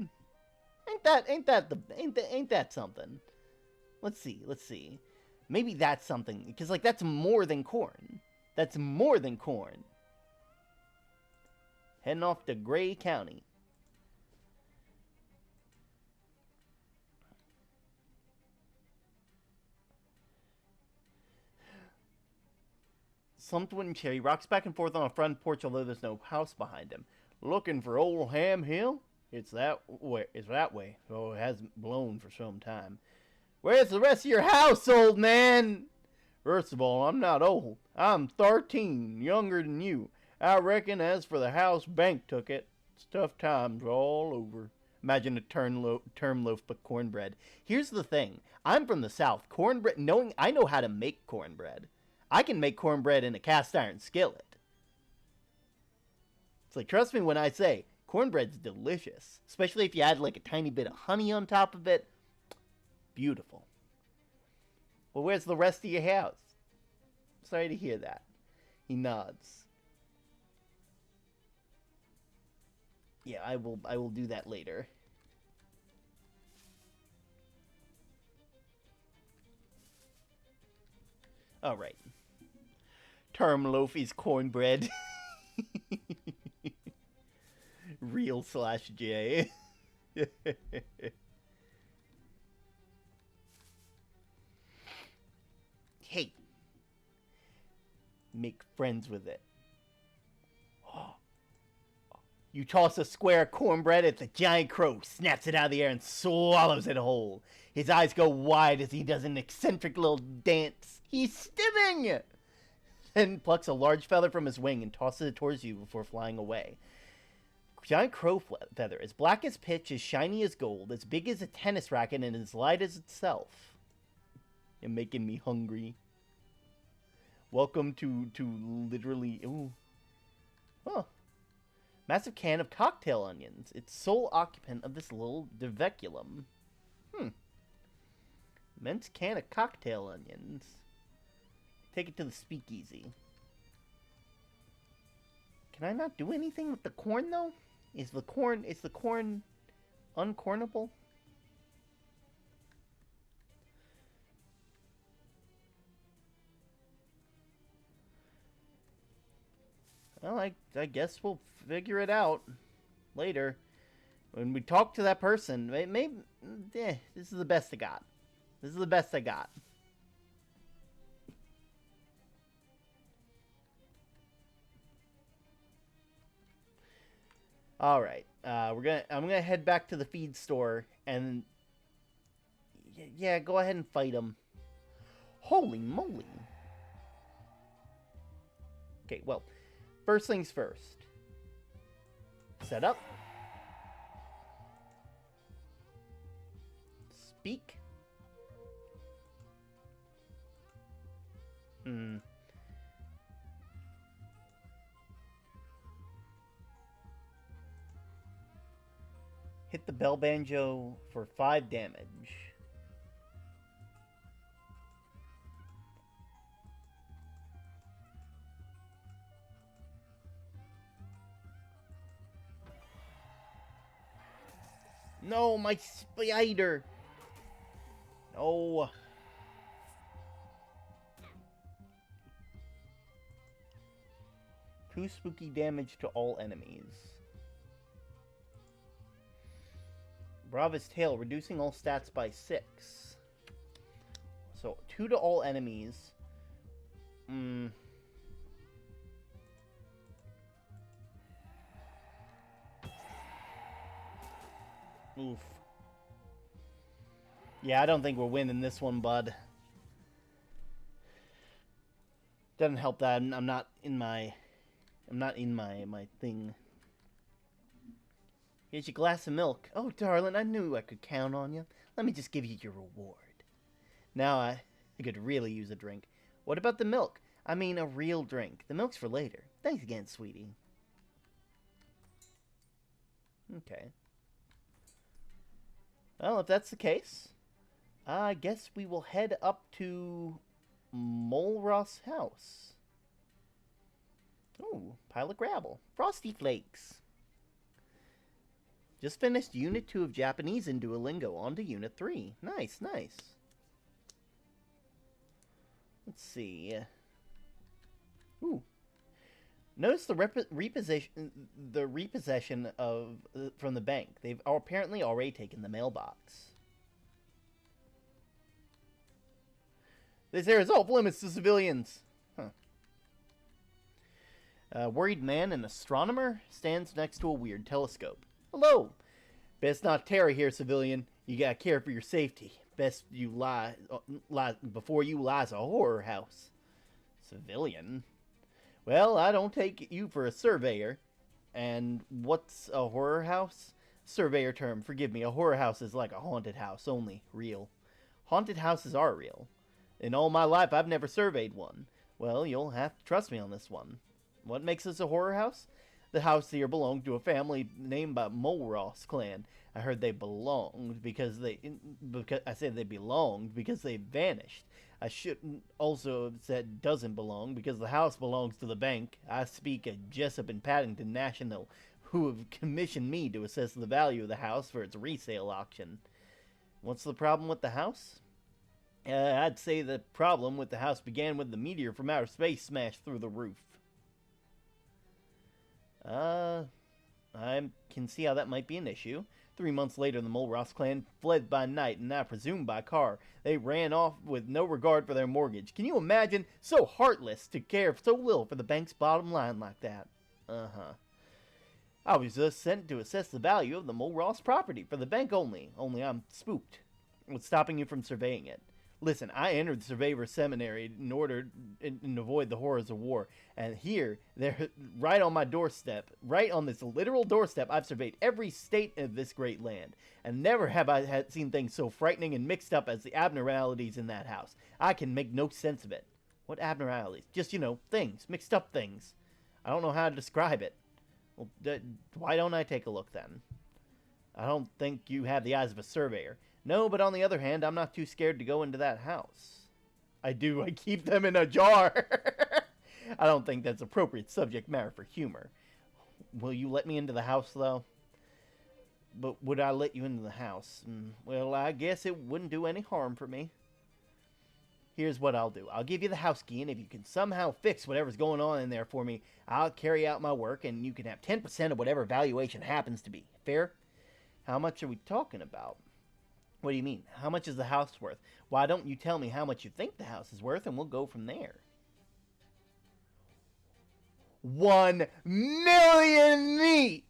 Ain't that something? Let's see. Maybe that's something, because, like, that's more than corn. That's more than corn. Heading off to Gray County. Slumped wooden chair. He rocks back and forth on a front porch, although there's no house behind him. Looking for old Ham Hill? It's that way. It's that way. Oh, it hasn't blown for some time. Where's the rest of your house, old man? First of all, I'm not old. I'm 13, younger than you. I reckon as for the house, bank took it. It's tough times all over. Imagine a term loaf but cornbread. Here's the thing. I'm from the South. Cornbread, I know how to make cornbread. I can make cornbread in a cast iron skillet. It's like, trust me when I say, cornbread's delicious. Especially if you add like a tiny bit of honey on top of it. Beautiful. Well, where's the rest of your house? Sorry to hear that. He nods. Yeah, I will do that later. All right. Term loaf is cornbread. Real /J. Hey. Make friends with it. You toss a square of cornbread at the giant crow, snaps it out of the air, and swallows it whole. His eyes go wide as he does an eccentric little dance. He's stimming! Then plucks a large feather from his wing and tosses it towards you before flying away. Giant crow feather, as black as pitch, as shiny as gold, as big as a tennis racket, and as light as itself. You're making me hungry. Welcome to literally... Ooh. Huh. Massive can of cocktail onions. It's sole occupant of this little deveculum. Immense can of cocktail onions. Take it to the speakeasy. Can I not do anything with the corn, though? Is the corn uncornable? Well, I guess we'll figure it out later. When we talk to that person, maybe this is the best I got. This is the best I got. All right, I'm gonna head back to the feed store and yeah, go ahead and fight him. Holy moly! Okay, well, first things first. Set up. Speak. Hit the bell banjo for 5 damage. No, my spider! No. Two spooky damage to all enemies. Brava's tail, reducing all stats by 6. So, 2 to all enemies. Oof. Yeah, I don't think we're winning this one, bud. Doesn't help that I'm not in my thing. Here's your glass of milk. Oh, darling, I knew I could count on you. Let me just give you your reward. Now I could really use a drink. What about the milk? I mean, a real drink. The milk's for later. Thanks again, sweetie. Okay. Well, if that's the case, I guess we will head up to Molroth's house. Ooh, pile of gravel. Frosty Flakes. Just finished Unit 2 of Japanese in Duolingo. On to Unit 3. Nice, nice. Let's see. Ooh. Notice the repossession of from the bank. They've apparently already taken the mailbox. This area is off limits to civilians. Huh. A worried man, an astronomer, stands next to a weird telescope. Hello. Best not tarry here, civilian. You gotta care for your safety. Best you lie before you lies a horror house. Civilian? Well, I don't take you for a surveyor. And what's a horror house? Surveyor term, forgive me. A horror house is like a haunted house, only real. Haunted houses are real. In all my life, I've never surveyed one. Well, you'll have to trust me on this one. What makes this a horror house? The house here belonged to a family named by Mulross clan. I heard they belonged because I said they belonged because they vanished. I shouldn't also have said doesn't belong because the house belongs to the bank. I speak of Jessup and Paddington National, who have commissioned me to assess the value of the house for its resale auction. What's the problem with the house? I'd say the problem with the house began when the meteor from outer space smashed through the roof. I can see how that might be an issue. 3 months later, the Mulross clan fled by night and I presume by car. They ran off with no regard for their mortgage. Can you imagine? So heartless to care so little for the bank's bottom line like that. Uh-huh. I was just sent to assess the value of the Mulross property for the bank only. Only I'm spooked. What's stopping you from surveying it? Listen, I entered the Surveyor Seminary in order to avoid the horrors of war. And here, they're right on my doorstep, right on this literal doorstep, I've surveyed every state of this great land. And never have I seen things so frightening and mixed up as the abnormalities in that house. I can make no sense of it. What abnormalities? Just, things. Mixed up things. I don't know how to describe it. Well, why don't I take a look then? I don't think you have the eyes of a surveyor. No, but on the other hand, I'm not too scared to go into that house. I do. I keep them in a jar. I don't think that's appropriate subject matter for humor. Will you let me into the house, though? But would I let you into the house? Well, I guess it wouldn't do any harm for me. Here's what I'll do. I'll give you the house key, and if you can somehow fix whatever's going on in there for me, I'll carry out my work, and you can have 10% of whatever valuation happens to be. Fair? How much are we talking about? What do you mean? How much is the house worth? Why don't you tell me how much you think the house is worth, and we'll go from there. 1 million neat!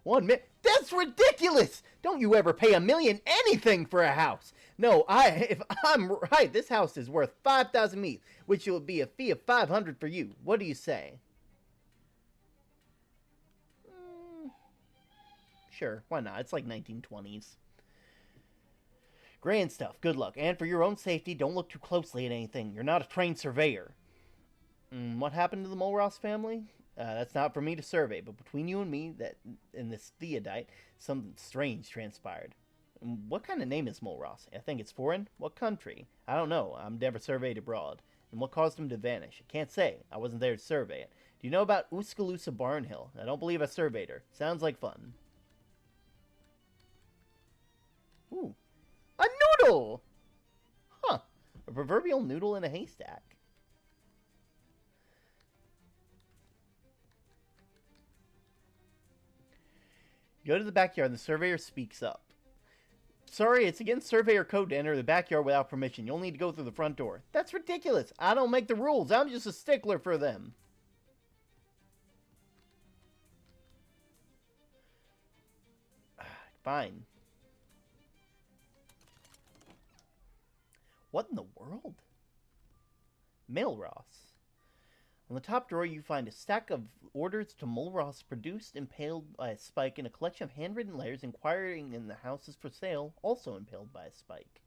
1 million? That's ridiculous! Don't you ever pay $1 million anything for a house? No, if I'm right, this house is worth 5,000 meat, which will be a fee of 500 for you. What do you say? Sure, why not? It's like 1920s. Grand stuff. Good luck. And for your own safety, don't look too closely at anything. You're not a trained surveyor. What happened to the Mulross family? That's not for me to survey, but between you and me, that in this theodite, something strange transpired. What kind of name is Mulross? I think it's foreign. What country? I don't know. I'm never surveyed abroad. And what caused him to vanish? I can't say. I wasn't there to survey it. Do you know about Uskaloosa Barnhill? I don't believe I surveyed her. Sounds like fun. Ooh. A noodle! Huh. A proverbial noodle in a haystack. You go to the backyard and the surveyor speaks up. Sorry, it's against surveyor code to enter the backyard without permission. You'll need to go through the front door. That's ridiculous. I don't make the rules. I'm just a stickler for them. Fine. What in the world? Mulross. On the top drawer, you find a stack of orders to Mulross produced, impaled by a spike, and a collection of handwritten letters inquiring in the houses for sale, also impaled by a spike.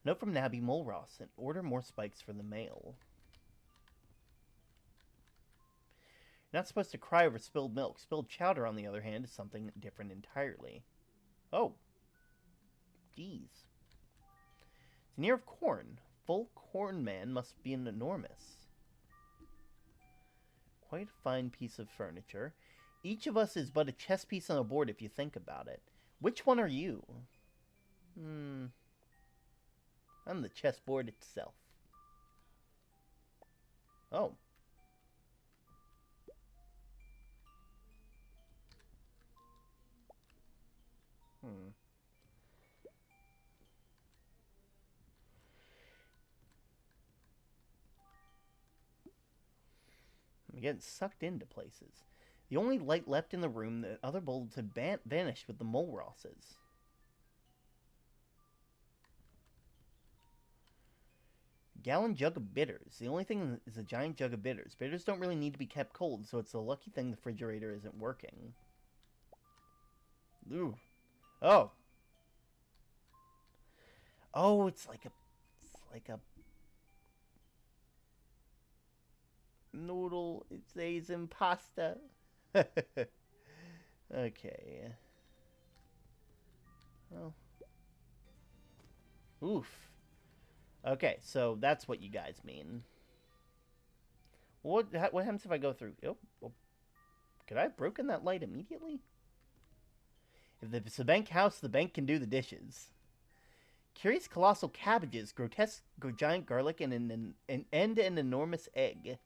A note from Nabby Mulross, and order more spikes for the mail. You're not supposed to cry over spilled milk. Spilled chowder, on the other hand, is something different entirely. Oh. Geez. It's an ear of corn. Full corn man must be an enormous. Quite a fine piece of furniture. Each of us is but a chess piece on a board if you think about it. Which one are you? I'm the chessboard itself. Oh. I'm getting sucked into places. The only light left in the room, the other bulbs had vanished with the mole rosses. Gallon jug of bitters. The only thing is a giant jug of bitters. Bitters don't really need to be kept cold, so it's a lucky thing the refrigerator isn't working. Ooh. Oh. Oh, it's like a noodle. It says impasta. Okay. Oh. Oof. Okay, so that's what you guys mean. What happens if I go through? Oh. Could I have broken that light immediately? If it's a bank house, the bank can do the dishes. Curious colossal cabbages, grotesque giant garlic, and an enormous egg.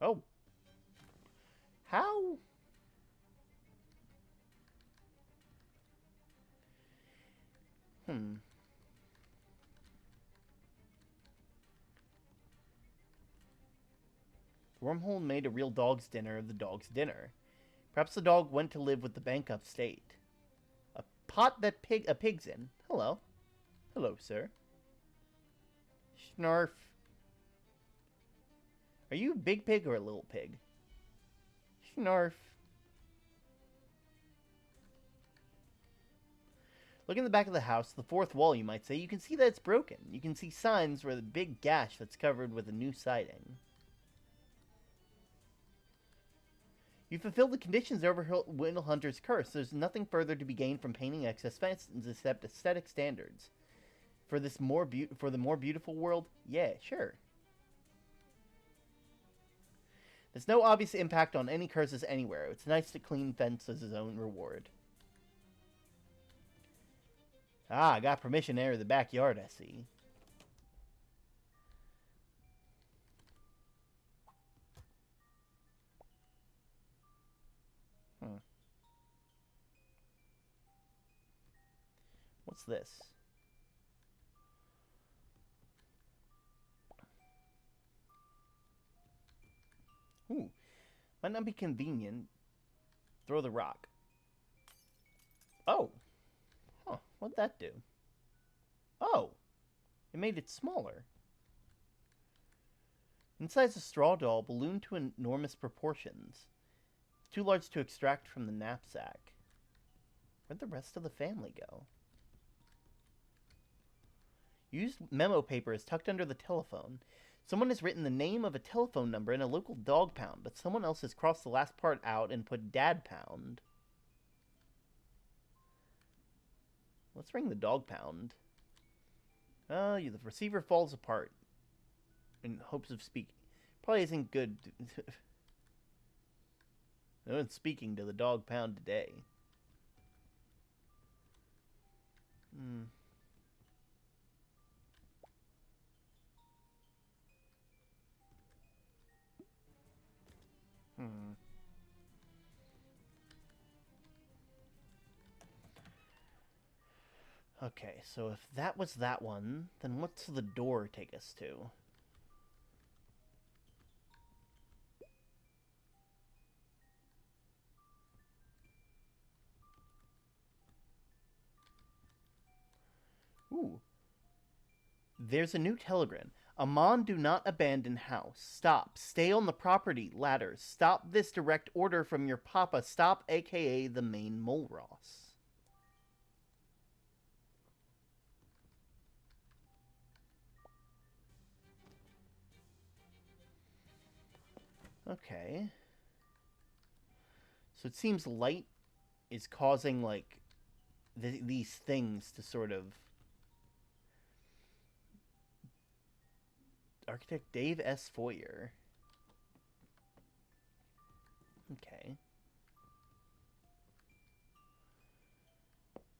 Oh. How? Wormhole made a real dog's dinner of the dog's dinner. Perhaps the dog went to live with the bank upstate. A pot that a pig's in. Hello. Hello, sir. Snarf. Are you a big pig or a little pig? Snarf. Look in the back of the house, the fourth wall, you might say. You can see that it's broken. You can see signs for the big gash that's covered with a new siding. You fulfilled the conditions over Windle Hunter's curse. There's nothing further to be gained from painting excess fences except aesthetic standards. For this for the more beautiful world, yeah, sure. There's no obvious impact on any curses anywhere. It's nice to clean fence as his own reward. Ah, I got permission to enter the backyard, I see. What's this? Ooh. Might not be convenient. Throw the rock. Oh. Huh. What'd that do? Oh. It made it smaller. Inside's a straw doll ballooned to enormous proportions. It's too large to extract from the knapsack. Where'd the rest of the family go? Used memo paper is tucked under the telephone. Someone has written the name of a telephone number in a local dog pound, but someone else has crossed the last part out and put dad pound. Let's ring the dog pound. The receiver falls apart in hopes of speaking. Probably isn't good. No one's speaking to the dog pound today. Okay, so if that was that one, then what's the door take us to? Ooh. There's a new telegram. Amon, do not abandon house. Stop. Stay on the property. Ladders. Stop this direct order from your papa. Stop, aka the main Mole Ross. Okay. So it seems light is causing, like, these things to sort of... Architect Dave S. Foyer. Okay.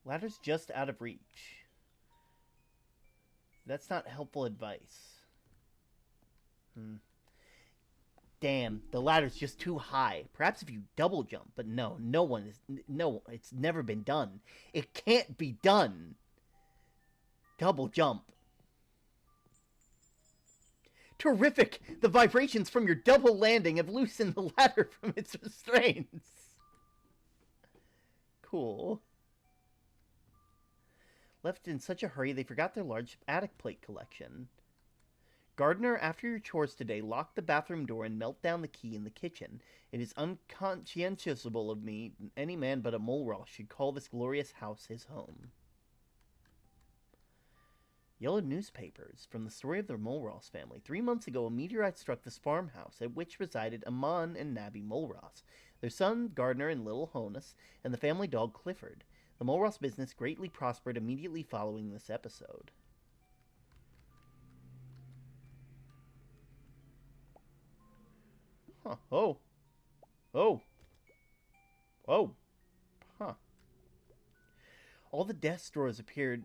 Ladder's just out of reach. That's not helpful advice. Damn, the ladder's just too high. Perhaps if you double jump, but no, it's never been done. It can't be done. Double jump. Terrific! The vibrations from your double landing have loosened the ladder from its restraints. Cool. Left in such a hurry, they forgot their large attic plate collection. Gardener, after your chores today, lock the bathroom door and melt down the key in the kitchen. It is unconscientious-able of me. Any man but a mole Ross should call this glorious house his home. Yellow newspapers from the story of the Mole Ross family. 3 months ago, a meteorite struck this farmhouse, at which resided Amon and Nabby Mole Ross, their son Gardner and little Honus, and the family dog Clifford. The Mole Ross business greatly prospered immediately following this episode. Huh. Oh. Oh. Oh. Huh. All the desk drawers appeared...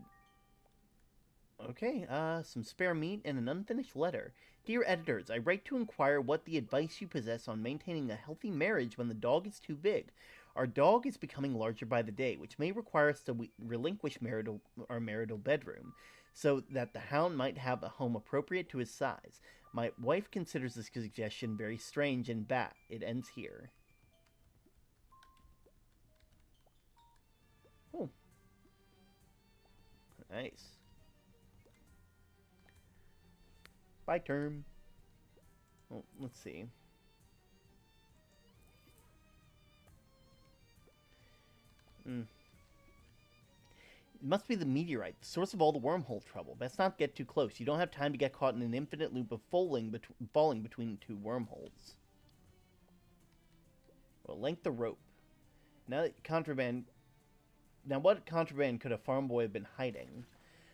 Okay, some spare meat and an unfinished letter. Dear editors, I write to inquire what the advice you possess on maintaining a healthy marriage when the dog is too big. Our dog is becoming larger by the day, which may require us to relinquish our marital bedroom, so that the hound might have a home appropriate to his size. My wife considers this suggestion very strange and bad. It ends here. Oh. Nice. Bye, term. Well, let's see. It must be the meteorite, the source of all the wormhole trouble. Best not get too close. You don't have time to get caught in an infinite loop of falling between two wormholes. Well, length the rope. Now what contraband could a farm boy have been hiding?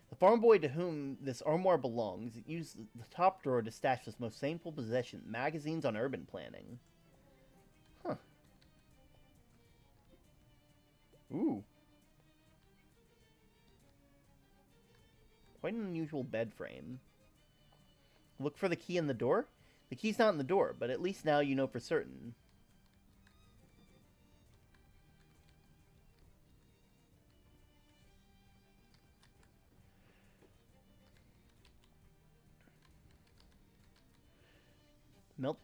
The farm boy to whom this armoire belongs used the top drawer to stash his most shameful possession, magazines on urban planning. Huh. Ooh. Quite an unusual bed frame. Look for the key in the door? The key's not in the door, but at least now you know for certain. Melt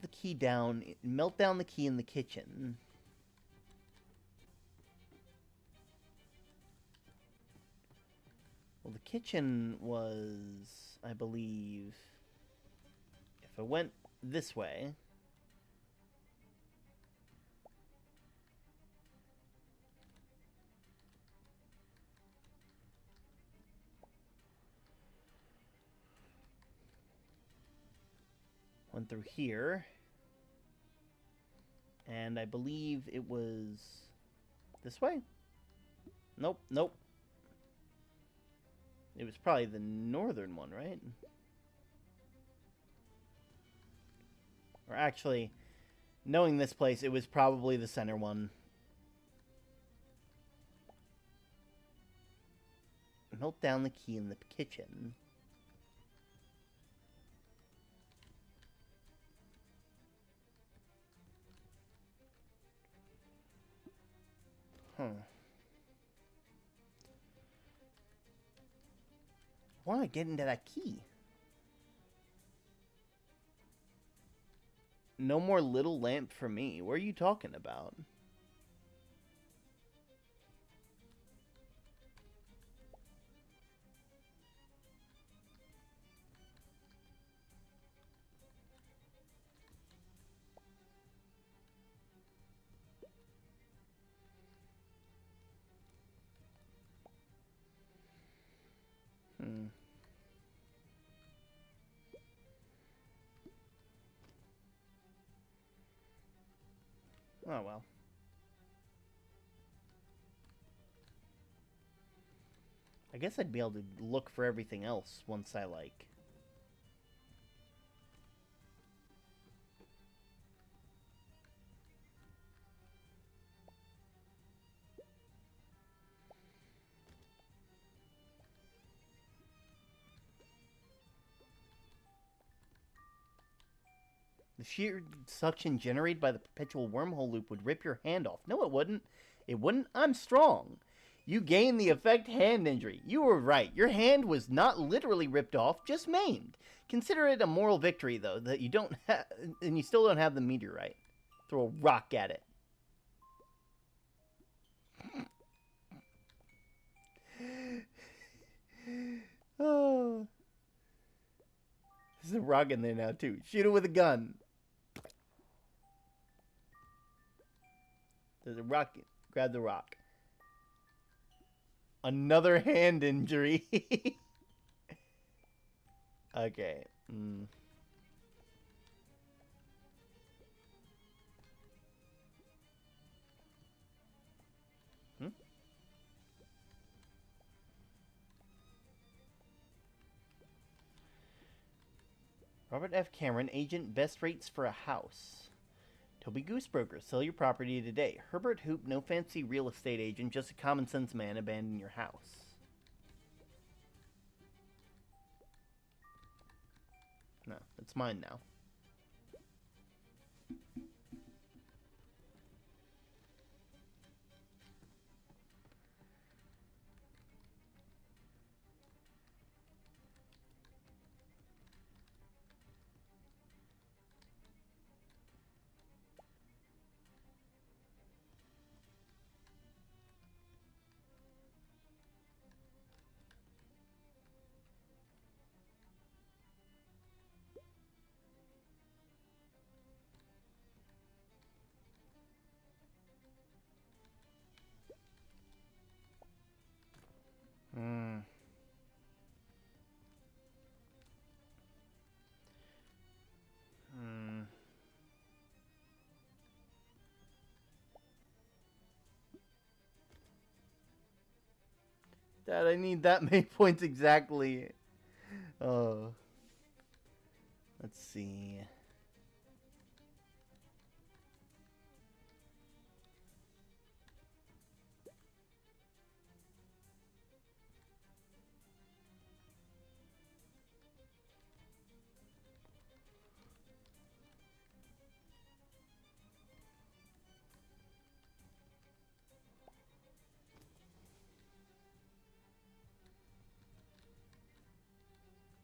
down the key in the kitchen. Well, the kitchen was, I believe, if I went this way. Went through here. And I believe it was this way? Nope, nope. It was probably the northern one, right? Or actually, knowing this place, it was probably the center one. Melt down the key in the kitchen. Huh. I want to get into that key. No more little lamp for me. What are you talking about? Oh, well. I guess I'd be able to look for everything else once I, like... The sheer suction generated by the perpetual wormhole loop would rip your hand off. No, it wouldn't. It wouldn't. I'm strong. You gain the effect hand injury. You were right. Your hand was not literally ripped off, just maimed. Consider it a moral victory, though, that you don't have, and you still don't have the meteorite. Throw a rock at it. Oh. There's a rock in there now, too. Shoot it with a gun. There's a rock. Grab the rock. Another hand injury. Okay. Robert F. Cameron, agent, best rates for a house. Toby Goosebroker, sell your property today. Herbert Hoop, no fancy real estate agent, just a common sense man, abandon your house. No, it's mine now. Dad, I need that many points exactly. Let's see.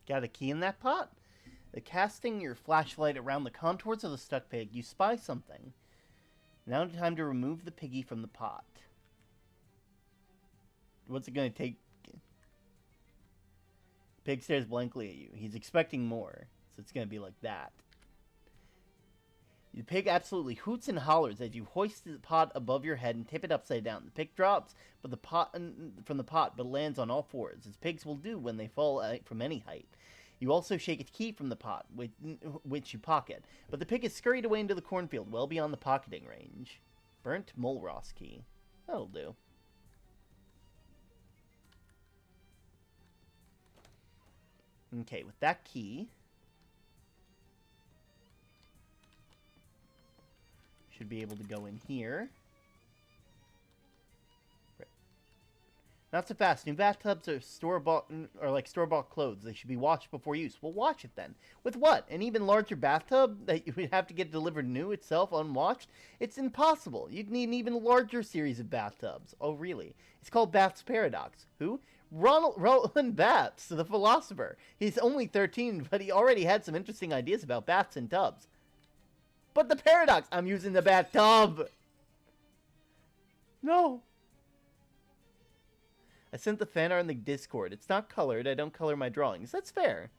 Got a key in that pot? Casting your flashlight around the contours of the stuck pig, you spy something. Now time to remove the piggy from the pot. What's it going to take? Pig stares blankly at you. He's expecting more, so it's going to be like that. The pig absolutely hoots and hollers as you hoist the pot above your head and tip it upside down. The pig drops from the pot, but lands on all fours, as pigs will do when they fall from any height. You also shake a key from the pot, which you pocket, but the pig is scurried away into the cornfield, well beyond the pocketing range. Burnt Mulross key. That'll do. Okay, with that key, should be able to go in here. Right. Not so fast. New bathtubs are like store-bought clothes. They should be washed before use. Well, wash it then. With what? An even larger bathtub that you would have to get delivered new itself unwashed? It's impossible. You'd need an even larger series of bathtubs. Oh, really? It's called Bath's Paradox. Who? Roland Baths, the philosopher. He's only 13, but he already had some interesting ideas about baths and tubs. But the paradox! I'm using the bathtub! No. I sent the fan art in the Discord. It's not colored. I don't color my drawings. That's fair.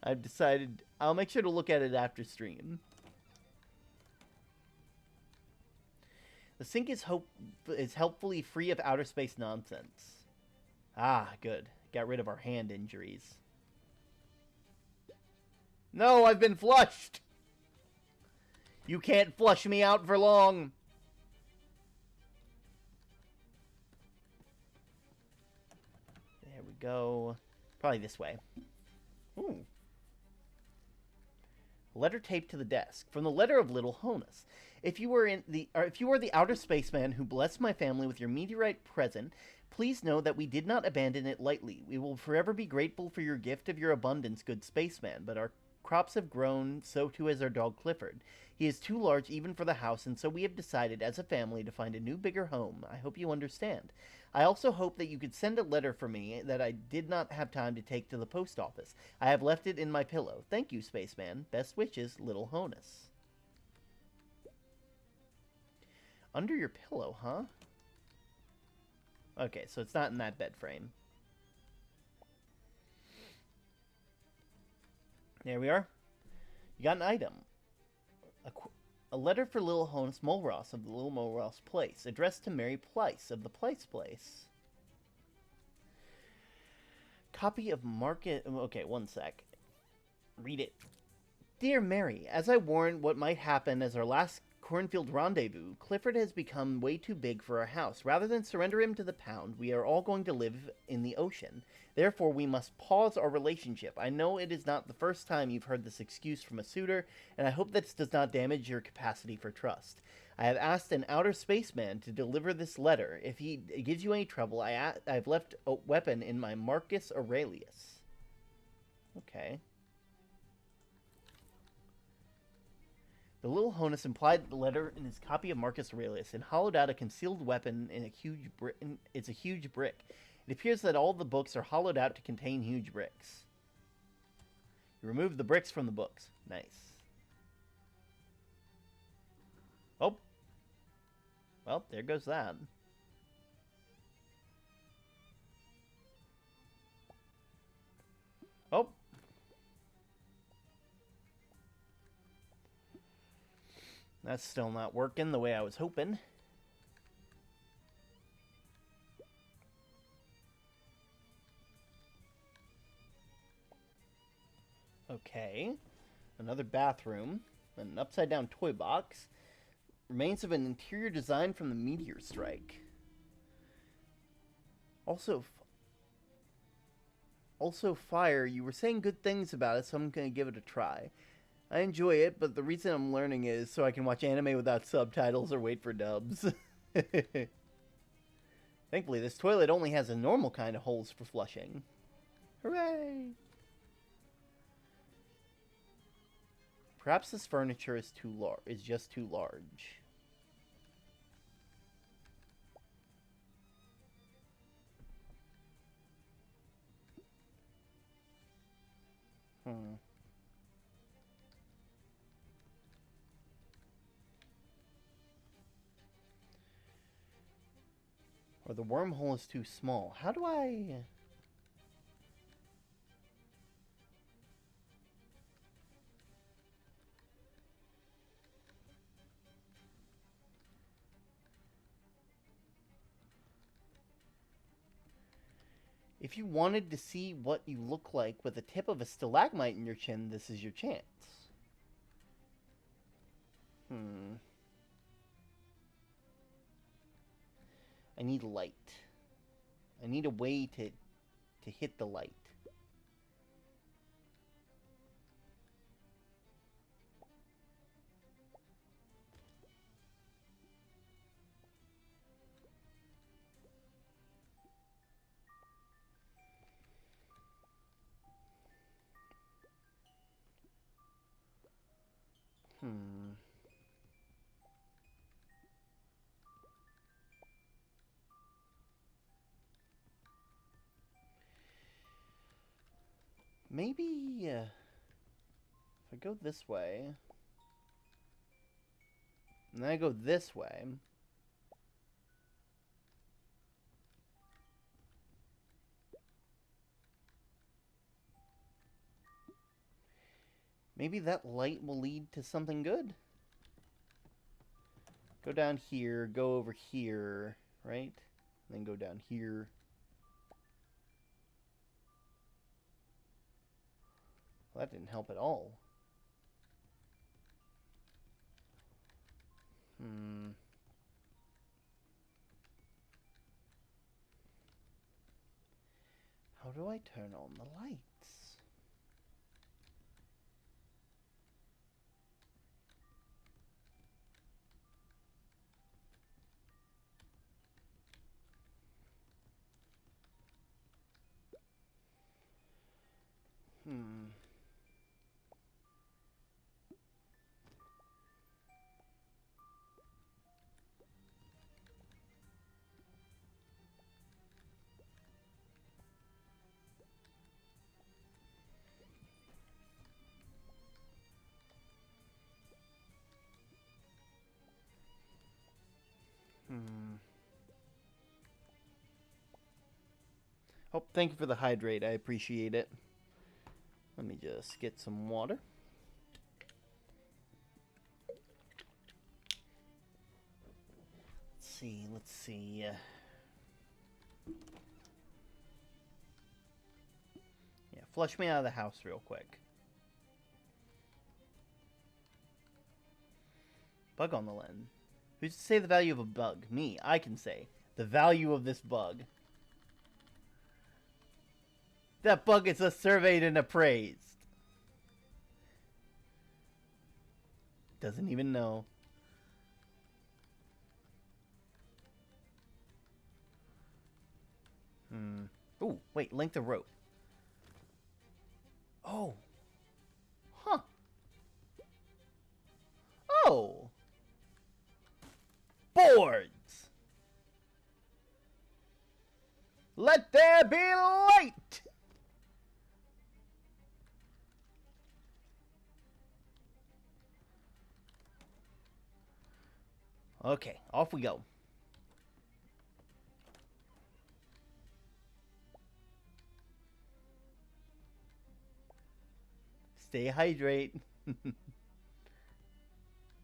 I've decided I'll make sure to look at it after stream. The sink is helpfully free of outer space nonsense. Ah, good. Got rid of our hand injuries. No, I've been flushed! You can't flush me out for long. There we go. Probably this way. Ooh. Letter taped to the desk. From the letter of Little Honus. If you are the outer spaceman who blessed my family with your meteorite present, please know that we did not abandon it lightly. We will forever be grateful for your gift of your abundance, good spaceman, but our crops have grown, so too has our dog Clifford. He is too large even for the house, and so we have decided as a family to find a new, bigger home. I hope you understand. I also hope that you could send a letter for me that I did not have time to take to the post office. I have left it in my pillow. Thank you, Spaceman. Best wishes, Little Honus. Under your pillow, huh? Okay, so it's not in that bed frame. There we are. You got an item. A letter for Little Honus Mulross of the Little Mulross Place, addressed to Mary Pleiss of the Pleiss Place. Copy of Market... Okay, one sec. Read it. Dear Mary, as I warned what might happen as our last cornfield rendezvous, Clifford has become way too big for our house. Rather than surrender him to the pound, we are all going to live in the ocean. Therefore, we must pause our relationship. I know it is not the first time you've heard this excuse from a suitor, and I hope this does not damage your capacity for trust. I have asked an outer spaceman to deliver this letter. If he gives you any trouble, I've left a weapon in my Marcus Aurelius. Okay. The Little Honus implied the letter in his copy of Marcus Aurelius and hollowed out a concealed weapon in a huge brick. It's a huge brick. It appears that all the books are hollowed out to contain huge bricks. You remove the bricks from the books. Nice. Oh. Well, there goes that. Oh. That's still not working the way I was hoping. Okay. Another bathroom. An upside-down toy box. Remains of an interior design from the meteor strike. Also, fire. You were saying good things about it, so I'm going to give it a try. I enjoy it, but the reason I'm learning is so I can watch anime without subtitles or wait for dubs. Thankfully, this toilet only has a normal kind of holes for flushing. Hooray! Perhaps this furniture is just too large. Or the wormhole is too small. How do I... If you wanted to see what you look like with the tip of a stalagmite in your chin, this is your chance. I need light. I need a way to hit the light. Maybe, if I go this way, and then I go this way, maybe that light will lead to something good. Go down here, go over here, right? And then go down here. Well, that didn't help at all. How do I turn on the lights? Oh, thank you for the hydrate. I appreciate it. Let me just get some water. Let's see. Yeah, flush me out of the house real quick. Bug on the lens. Who's to say the value of a bug? Me. I can say the value of this bug. That bug is surveyed and appraised. Doesn't even know. Ooh, wait, length of rope. Oh. Huh. Oh. Boards. Let there be light. Okay, off we go. Stay hydrated.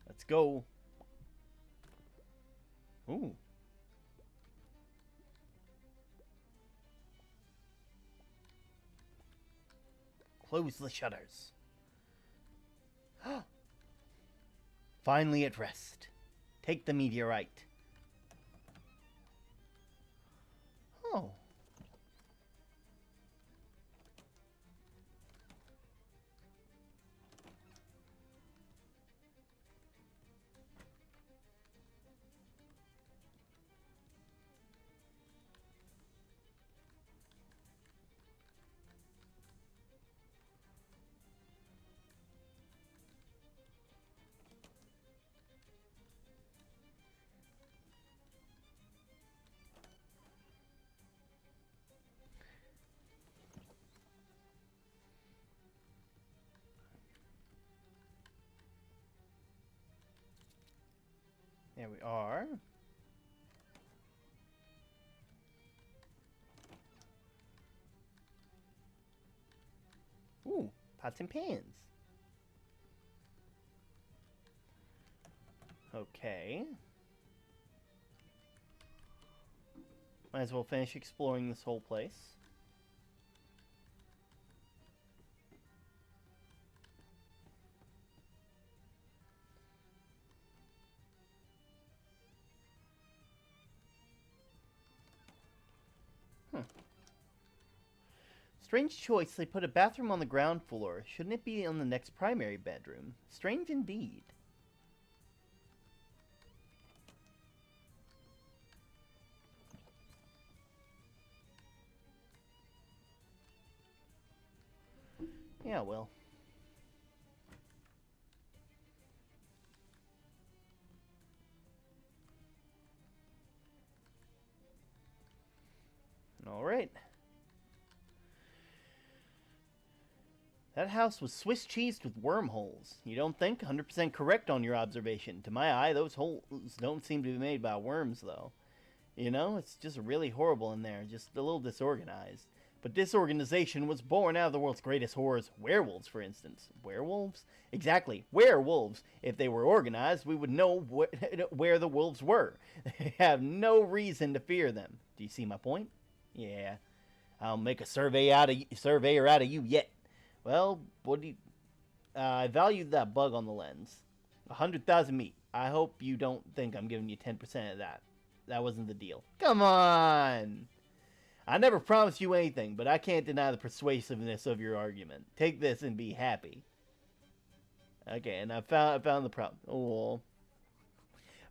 Let's go. Ooh. Close the shutters. Finally at rest. Take the meteorite. Oh. There we are. Ooh, pots and pans. Okay. Might as well finish exploring this whole place. Strange choice, they put a bathroom on the ground floor. Shouldn't it be on the next primary bedroom? Strange indeed. Yeah, well. Alright. That house was Swiss cheesed with wormholes. You don't think? 100% correct on your observation. To my eye, those holes don't seem to be made by worms, though. You know, it's just really horrible in there, just a little disorganized. But disorganization was born out of the world's greatest horrors. Werewolves, for instance. Werewolves? Exactly, werewolves. If they were organized, we would know where the wolves were. They have no reason to fear them. Do you see my point? Yeah. I'll make a surveyor out of you yet. Well, what do you... I valued that bug on the lens. 100,000 meat. I hope you don't think I'm giving you 10% of that. That wasn't the deal. Come on! I never promised you anything, but I can't deny the persuasiveness of your argument. Take this and be happy. Okay, and I found the problem. Oh.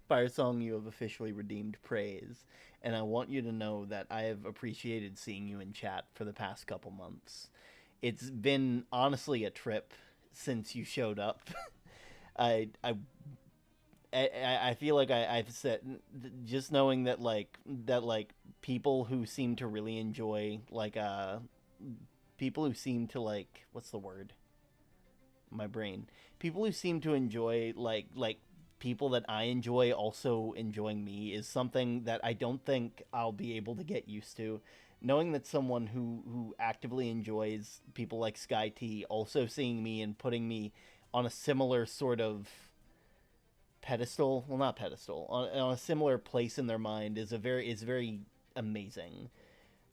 Fire Song, you have officially redeemed praise. And I want you to know that I have appreciated seeing you in chat for the past couple months. It's been honestly a trip since you showed up. I feel like I've said, just knowing that people who seem to really enjoy people who seem to what's the word? My brain. People who seem to enjoy people that I enjoy also enjoying me is something that I don't think I'll be able to get used to, knowing that someone who actively enjoys people like Sky T also seeing me and putting me on a similar sort of pedestal, well, not pedestal, on a similar place in their mind is very amazing.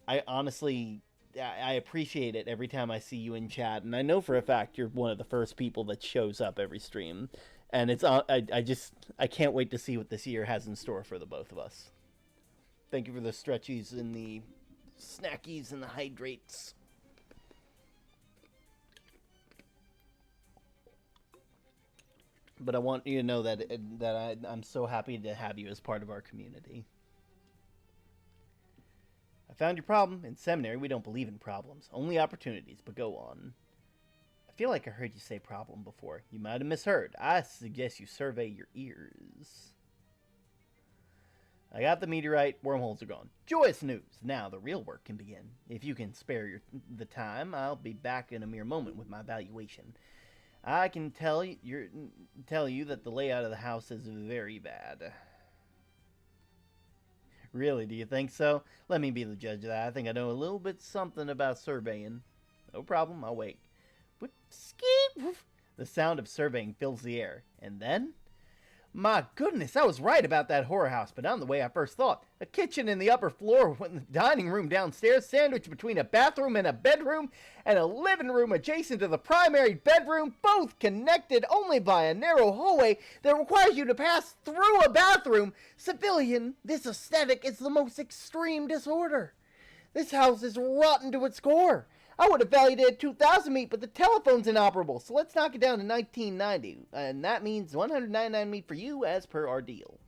I honestly, I appreciate it every time I see you in chat, and I know for a fact you're one of the first people that shows up every stream, and it's I can't wait to see what this year has in store for the both of us. Thank you for the stretchies and the snackies and the hydrates. But I want you to know that I'm so happy to have you as part of our community. I found your problem. In seminary, we don't believe in problems, only opportunities, but go on. I feel like I heard you say problem before. You might have misheard. I suggest you survey your ears. I got the meteorite. Wormholes are gone. Joyous news. Now the real work can begin. If you can spare the time, I'll be back in a mere moment with my evaluation. I can tell you that the layout of the house is very bad. Really, do you think so? Let me be the judge of that. I think I know a little bit something about surveying. No problem, I'll wait. Whip, skeep, the sound of surveying fills the air. And then? My goodness, I was right about that horror house, but not the way I first thought. A kitchen in the upper floor with the dining room downstairs, sandwiched between a bathroom and a bedroom, and a living room adjacent to the primary bedroom, both connected only by a narrow hallway that requires you to pass through a bathroom. Civilian, this aesthetic is the most extreme disorder. This house is rotten to its core. I would have valued it at 2,000 meat, but the telephone's inoperable, so let's knock it down to 1990. And that means 199 meat for you, as per our deal.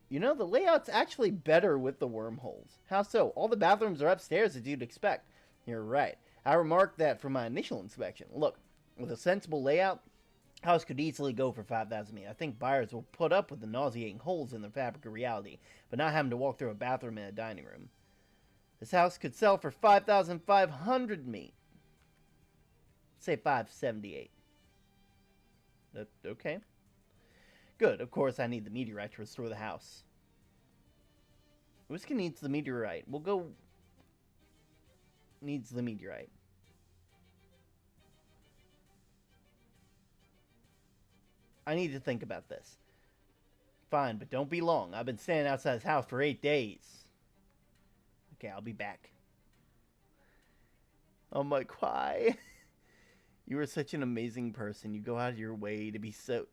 You know, the layout's actually better with the wormholes. How so? All the bathrooms are upstairs, as you'd expect. You're right. I remarked that from my initial inspection. Look, with a sensible layout, house could easily go for 5,000 meat. I think buyers will put up with the nauseating holes in the fabric of reality, but not having to walk through a bathroom and a dining room. This house could sell for 5,500 meat. Say 578. Okay. Good. Of course, I need the meteorite to restore the house. Whiskey needs the meteorite. We'll go... Needs the meteorite. I need to think about this. Fine, but don't be long. I've been standing outside his house for 8 days. Okay, I'll be back. Oh my, why? You are such an amazing person. You go out of your way to be so...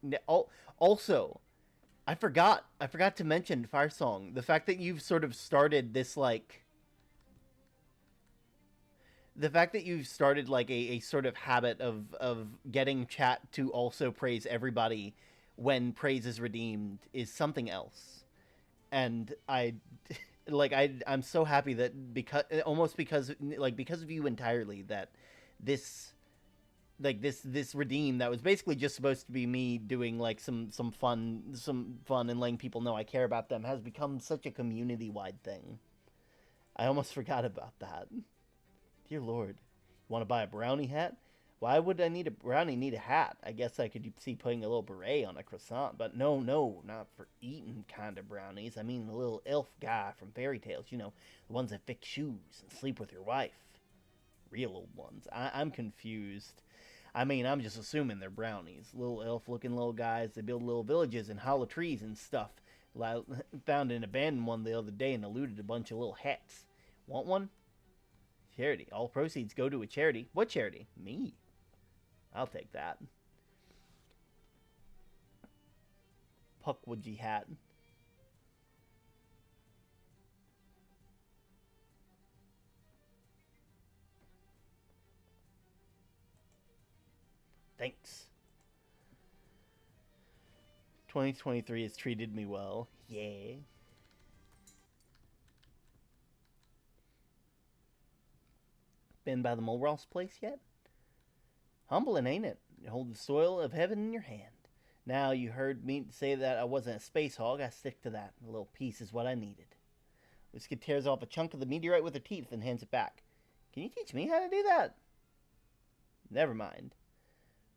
Also, I forgot to mention Fire Song. The fact that you've sort of started this, like... The fact that you've started, like, a sort of habit of getting chat to also praise everybody when praise is redeemed is something else. And I'm so happy that because of you entirely that this redeem that was basically just supposed to be me doing like some fun and letting people know I care about them has become such a community-wide thing. I almost forgot about that. Dear Lord, you want to buy a brownie hat? Why would I need a brownie need a hat? I guess I could see putting a little beret on a croissant, but no, not for eating kind of brownies. I mean the little elf guy from fairy tales, you know, the ones that fix shoes and sleep with your wife. Real old ones. I'm confused. I mean, I'm just assuming they're brownies. Little elf-looking little guys. They build little villages in hollow trees and stuff. Found an abandoned one the other day and eluded a bunch of little hats. Want one? Charity. All proceeds go to a charity. What charity? Me. I'll take that. Puckwudgie hat. Thanks. 2023 has treated me well. Yeah. Been by the Mole Ross place yet? Humbling, ain't it? You hold the soil of heaven in your hand. Now, you heard me say that I wasn't a space hog. I stick to that. A little piece is what I needed. Whiskey tears off a chunk of the meteorite with her teeth and hands it back. Can you teach me how to do that? Never mind.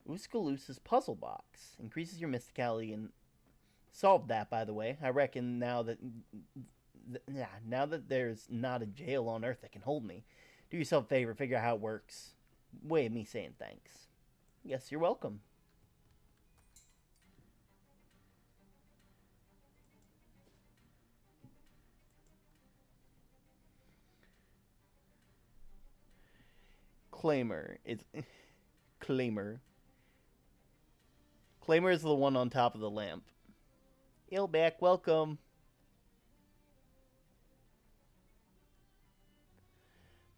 Uskaloosa's puzzle box increases your mysticality and solved that, by the way. I reckon now that now that there's not a jail on Earth that can hold me, do yourself a favor, figure out how it works. Way of me saying thanks. Yes, you're welcome. Claimer. It's Claimer. Claimer is the one on top of the lamp. Ilback, welcome.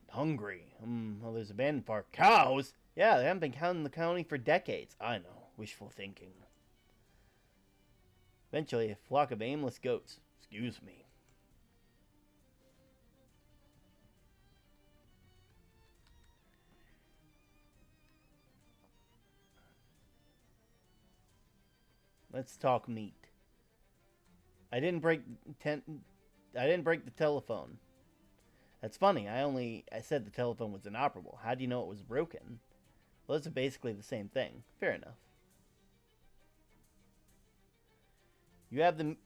Hungry. Well, there's abandoned farm. Cows? Yeah, they haven't been counting the county for decades. I know. Wishful thinking. Eventually, a flock of aimless goats. Excuse me. Let's talk meat. I didn't break the telephone. That's funny. I said the telephone was inoperable. How do you know it was broken? Well, those are basically the same thing. Fair enough. Can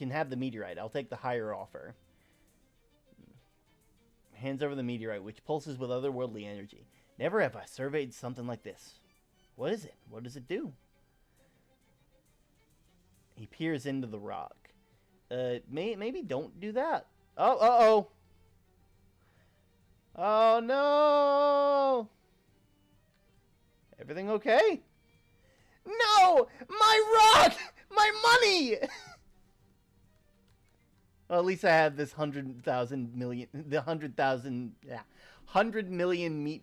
have the meteorite. I'll take the higher offer. Hands over the meteorite, which pulses with otherworldly energy. Never have I surveyed something like this. What is it? What does it do? He peers into the rock. Maybe don't do that. Oh, oh no! Everything okay? No! My rock! My money! Well, at least I have this 100,000 meat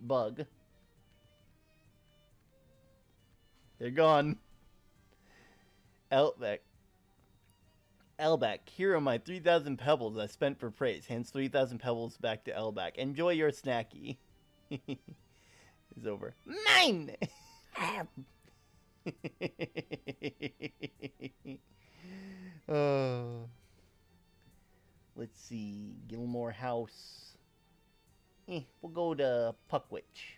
bug. They're gone. Elback, here are my 3,000 pebbles I spent for praise. Hands 3,000 pebbles back to Elback. Enjoy your snacky. It's over. Mine! Let's see. Gilmore House. We'll go to Puckwitch.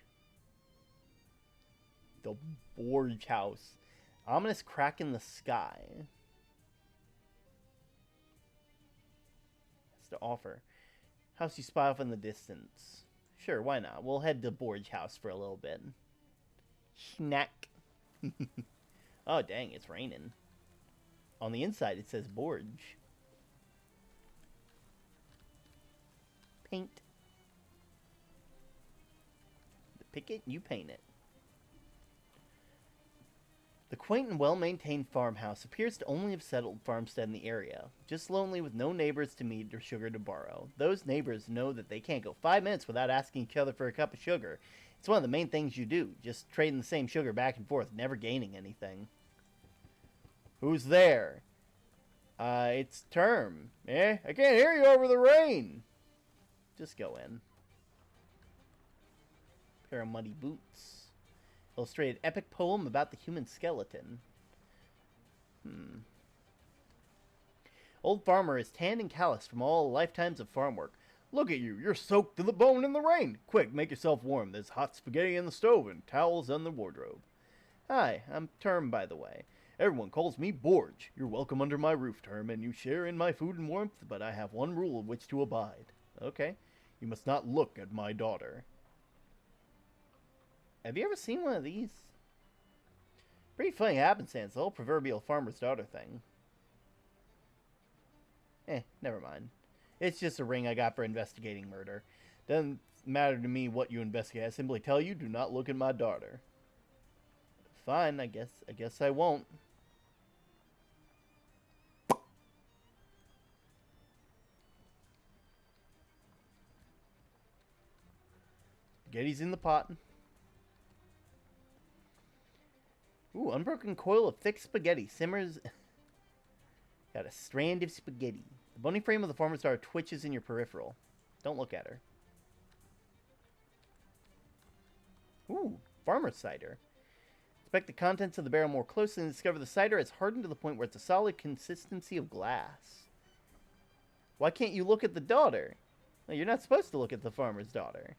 The Borge House. Ominous crack in the sky. Has to offer. House you spy off in the distance. Sure, why not? We'll head to Borge House for a little bit. Snack. Oh, dang, it's raining. On the inside, it says Borge. Paint. Pick it, you paint it. The quaint and well-maintained farmhouse appears to only have settled farmstead in the area. Just lonely with no neighbors to meet or sugar to borrow. Those neighbors know that they can't go 5 minutes without asking each other for a cup of sugar. It's one of the main things you do. Just trading the same sugar back and forth, never gaining anything. Who's there? It's Term. I can't hear you over the rain. Just go in. Pair of muddy boots. Illustrated epic poem about the human skeleton. Old farmer is tanned and calloused from all lifetimes of farm work. Look at you, you're soaked to the bone in the rain. Quick, make yourself warm. There's hot spaghetti in the stove and towels on the wardrobe. Hi, I'm Term, by the way. Everyone calls me Borge. You're welcome under my roof, Term, and you share in my food and warmth, but I have one rule of which to abide. Okay? You must not look at my daughter. Have you ever seen one of these? Pretty funny happenstance, the whole proverbial farmer's daughter thing. Never mind. It's just a ring I got for investigating murder. Doesn't matter to me what you investigate. I simply tell you, do not look at my daughter. Fine, I guess I won't. Spaghetti's in the pot. Ooh, unbroken coil of thick spaghetti simmers. Got a strand of spaghetti. The bony frame of the farmer's daughter twitches in your peripheral. Don't look at her. Ooh, farmer cider. Inspect the contents of the barrel more closely and discover the cider has hardened to the point where it's a solid consistency of glass. Why can't you look at the daughter? Well, you're not supposed to look at the farmer's daughter.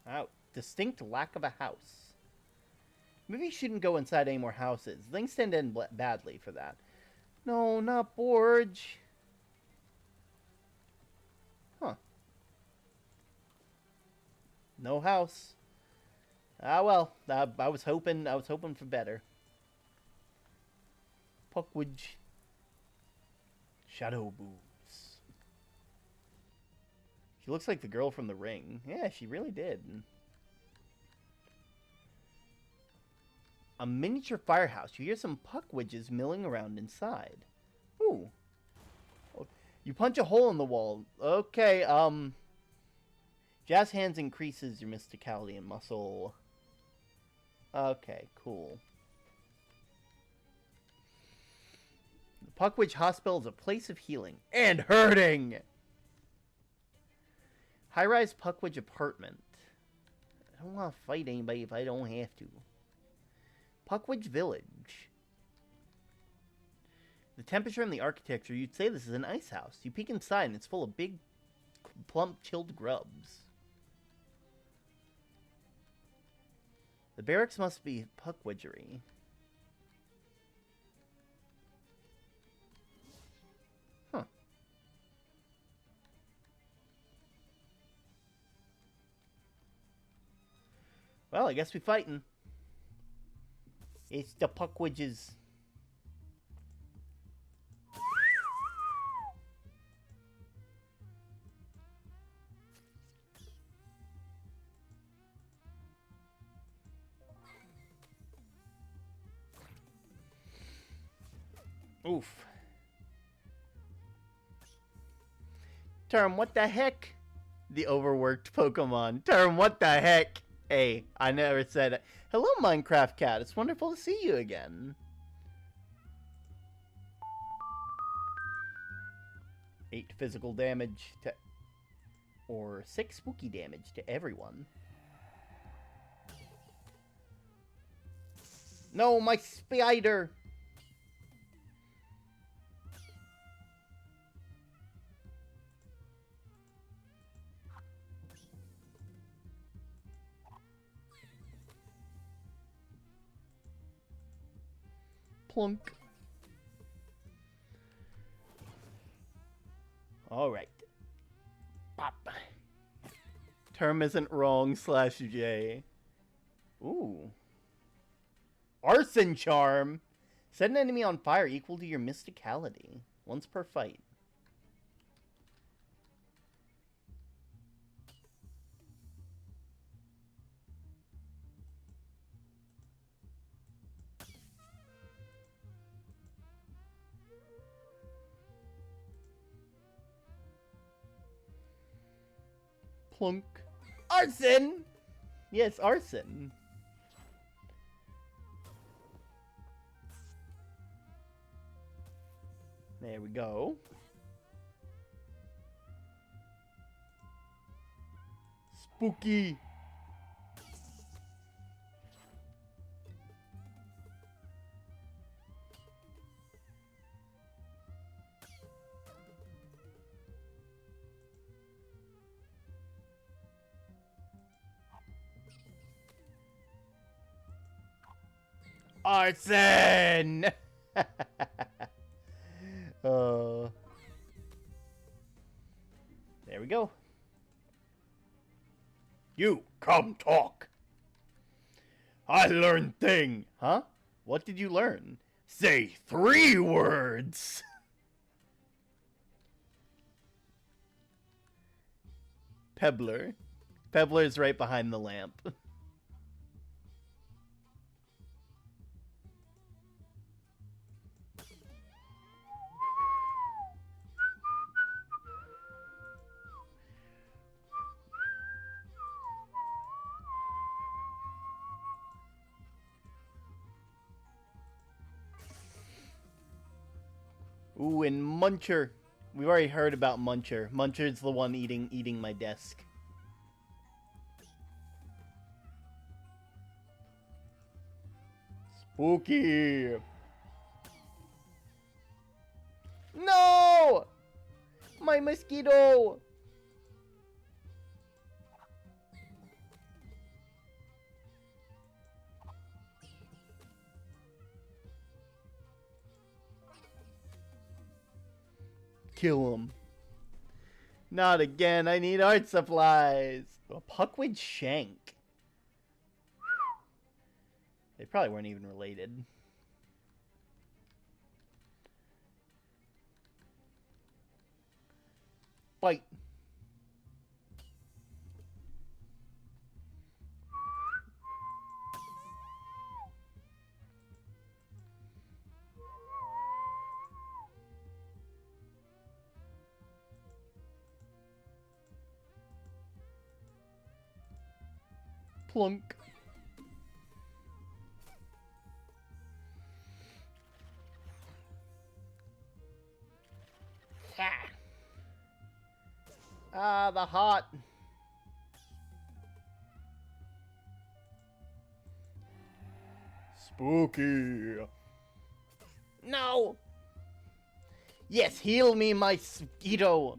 Wow, distinct lack of a house. Maybe you shouldn't go inside any more houses. Things tend to end badly for that. No, not Borge. Huh. No house. Ah well, I was hoping for better. Puckwidge. Shadow boobs. She looks like the girl from The Ring. Yeah, she really did. A miniature firehouse. You hear some puckwidges milling around inside. Ooh. You punch a hole in the wall. Okay, Jazz hands increases your mysticality and muscle. Okay, cool. The Puckwidge Hospital is a place of healing and hurting. High-rise Puckwidge apartment. I don't want to fight anybody if I don't have to. Puckwidge Village. The temperature and the architecture, you'd say this is an ice house. You peek inside and it's full of big, plump, chilled grubs. The barracks must be Puckwidgery. Huh. Well, I guess we fighting. It's the Puckwidges. Oof. Term, what the heck? The overworked Pokemon. Term, what the heck? Hey, I never said it. Hello, Minecraft Cat. It's wonderful to see you again. 8 physical damage to... or 6 spooky damage to everyone. No, my spider! Plunk. Alright. Pop. Term isn't wrong /J. Ooh. Arson Charm. Set an enemy on fire equal to your mysticality. Once per fight. Plunk. Arson! Yes, arson. There we go. Spooky. Arson! There we go. You come talk. I learned thing. Huh? What did you learn? Say 3 words. Pebbler. Pebbler's right behind the lamp. Ooh, and Muncher. We've already heard about Muncher. Muncher's the one eating my desk. Spooky. No! My mosquito! Kill him. Not again. I need art supplies. A puckwid shank. They probably weren't even related. Fight. Plunk. Ah, the heart. Spooky. No. Yes, heal me, my mosquito.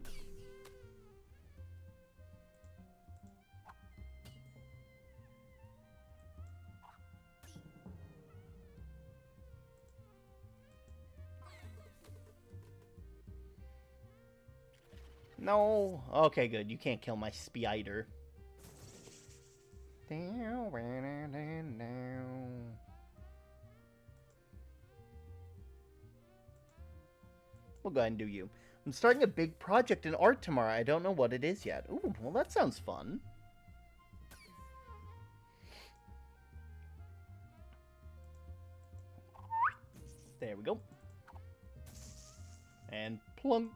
No. Okay, good. You can't kill my spider. We'll go ahead and do you. I'm starting a big project in art tomorrow. I don't know what it is yet. Ooh, well, that sounds fun. There we go. And plunk.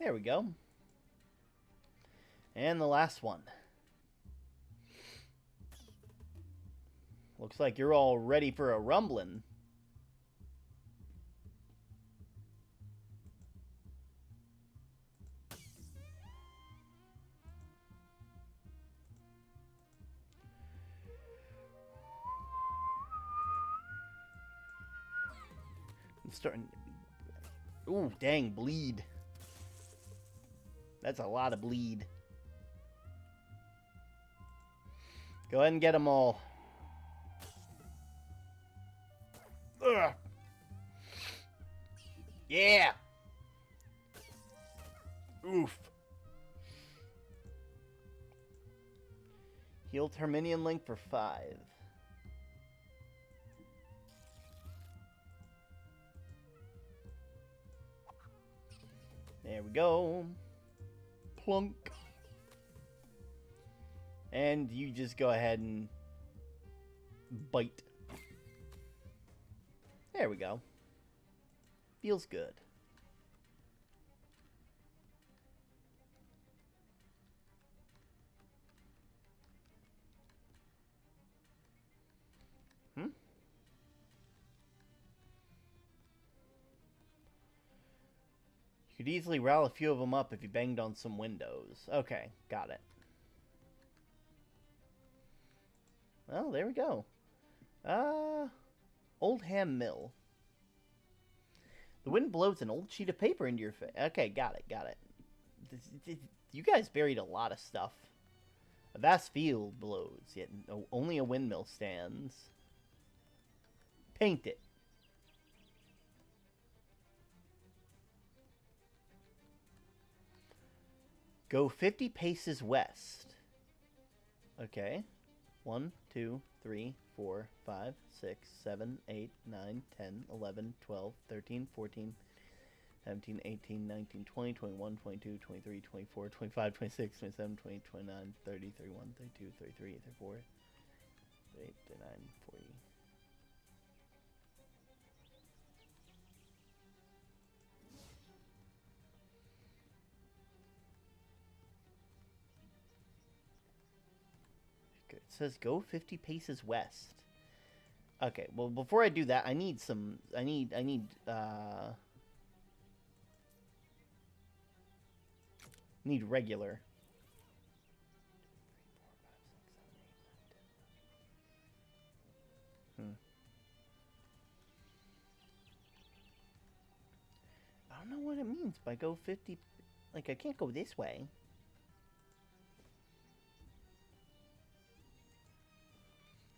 There we go. And the last one. Looks like you're all ready for a rumbling. I'm starting. Ooh, dang, bleed. That's a lot of bleed. Go ahead and get them all. Ugh. Yeah. Oof. Heal Terminian Link for 5. There we go. Plunk. And you just go ahead and bite. There we go. Feels good. You could easily rile a few of them up if you banged on some windows. Okay, got it. Well, there we go. Old ham mill. The wind blows an old sheet of paper into your face. Okay, got it. You guys buried a lot of stuff. A vast field blows, yet only a windmill stands. Paint it. Go 50 paces west. Okay. 1, 2, 3, 4, 5, 6, 7, 8, 9, 10, 11, 12, 13, 14, 17, 18, 19, 20, 21, 22, 23, 24, 25, 26, 27, 28, 29, 30, 31, 32, 33, 34, 38, 39, 40. Good. It says go 50 paces west. Okay, well before I do that, I need need regular. I don't know what it means by go 50. Like, I can't go this way.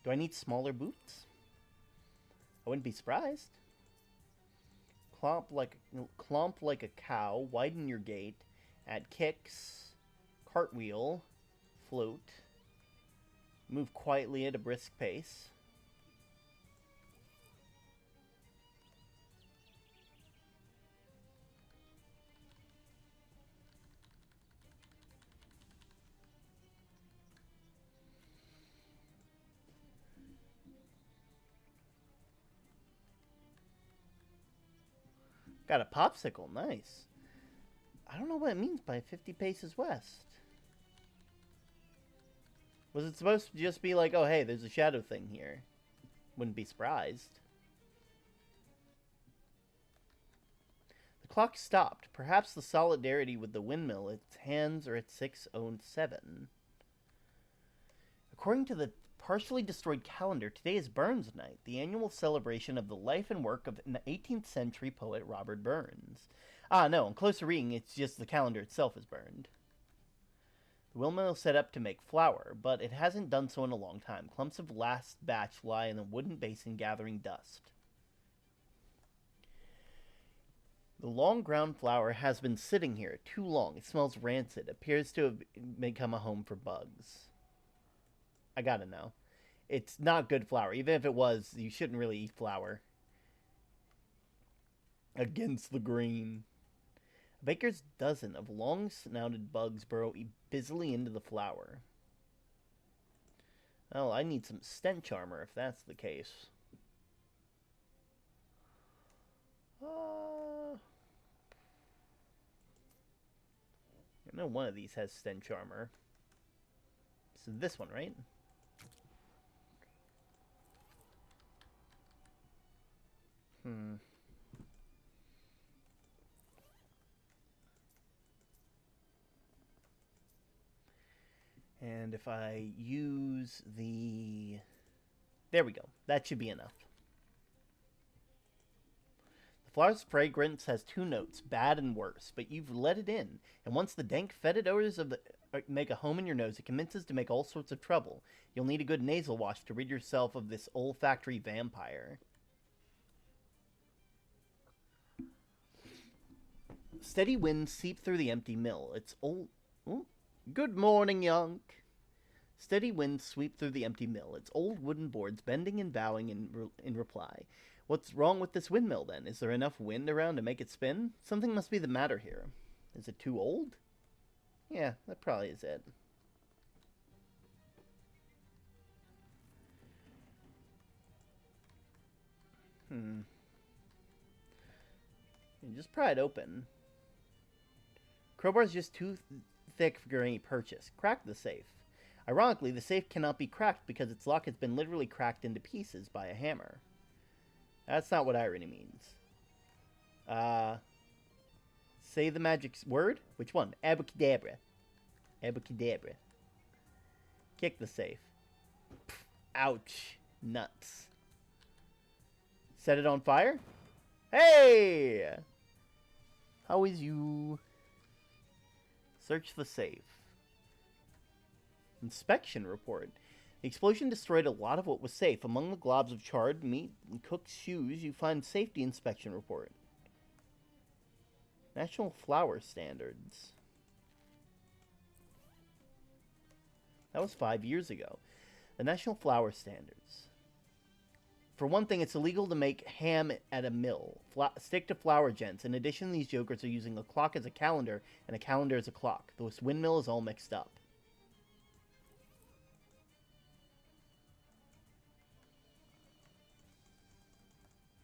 Do I need smaller boots? I wouldn't be surprised. clomp like a cow, widen your gait, add kicks, cartwheel, float, move quietly at a brisk pace. Got a popsicle, nice. I don't know what it means by 50 paces west. Was it supposed to just be like, oh hey, there's a shadow thing here? Wouldn't be surprised. The clock stopped. Perhaps the solidarity with the windmill, its hands are at 6:07. According to the partially destroyed calendar, today is Burns Night, the annual celebration of the life and work of the 18th century poet Robert Burns. Ah, no, on closer reading, it's just the calendar itself is burned. The windmill is set up to make flour, but it hasn't done so in a long time. Clumps of last batch lie in a wooden basin gathering dust. The long ground flour has been sitting here too long. It smells rancid. Appears to have become a home for bugs. I gotta know. It's not good flour. Even if it was, you shouldn't really eat flour. Against the grain. A baker's dozen of long-snouted bugs burrow busily into the flour. Oh, I need some stench armor if that's the case. I know one of these has stench armor. So this one, right? And if I use the... There we go. That should be enough. The flower's fragrance has two notes, bad and worse, but you've let it in, and once the dank, fetid odors of the make a home in your nose, it commences to make all sorts of trouble. You'll need a good nasal wash to rid yourself of this olfactory vampire. Steady winds seep through the empty mill. It's old... Ooh. Good morning, Yonk. Steady winds sweep through the empty mill, its old wooden boards bending and bowing in reply. What's wrong with this windmill, then? Is there enough wind around to make it spin? Something must be the matter here. Is it too old? Yeah, that probably is it. Just pry it open. Crowbar's just too thick for any purchase. Crack the safe. Ironically, the safe cannot be cracked because its lock has been literally cracked into pieces by a hammer. That's not what irony means. Say the magic word? Which one? Abracadabra. Abracadabra. Kick the safe. Pff, ouch. Nuts. Set it on fire? Hey! How is you? Search the safe. Inspection report. The explosion destroyed a lot of what was safe. Among the globs of charred meat and cooked shoes, you find safety inspection report. National Flower Standards. That was 5 years ago. The National Flower Standards. For one thing, it's illegal to make ham at a mill. Stick to flour, gents. In addition, these jokers are using a clock as a calendar, and a calendar as a clock. This windmill is all mixed up.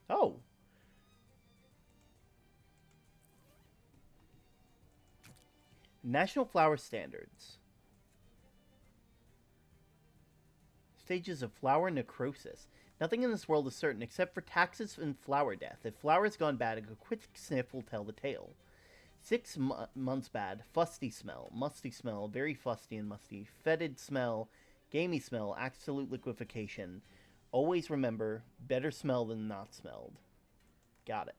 Oh. National Flower Standards. Stages of flower necrosis. Nothing in this world is certain except for taxes and flower death. If flower has gone bad, a quick sniff will tell the tale. 6 months bad, fusty smell, musty smell, very fusty and musty, fetid smell, gamey smell, absolute liquefaction. Always remember, better smell than not smelled. Got it.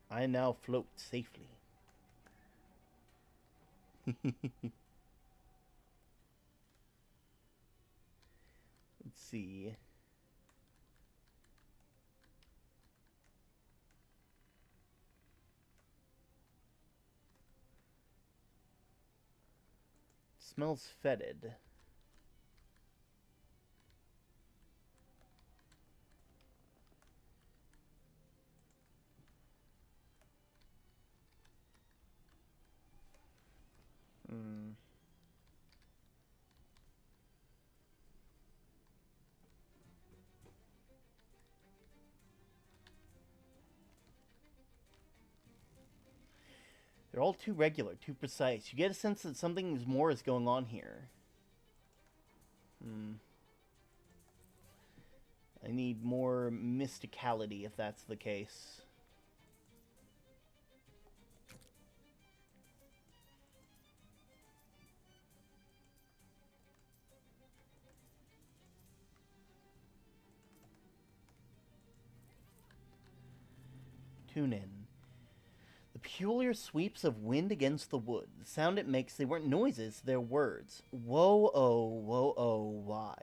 I now float safely. Let's see. Smells fetid. They're all too regular, too precise. You get a sense that something more is going on here. I need more mysticality if that's the case. Tune in. The peculiar sweeps of wind against the wood. The sound it makes, they weren't noises, they're words. Whoa-oh, why?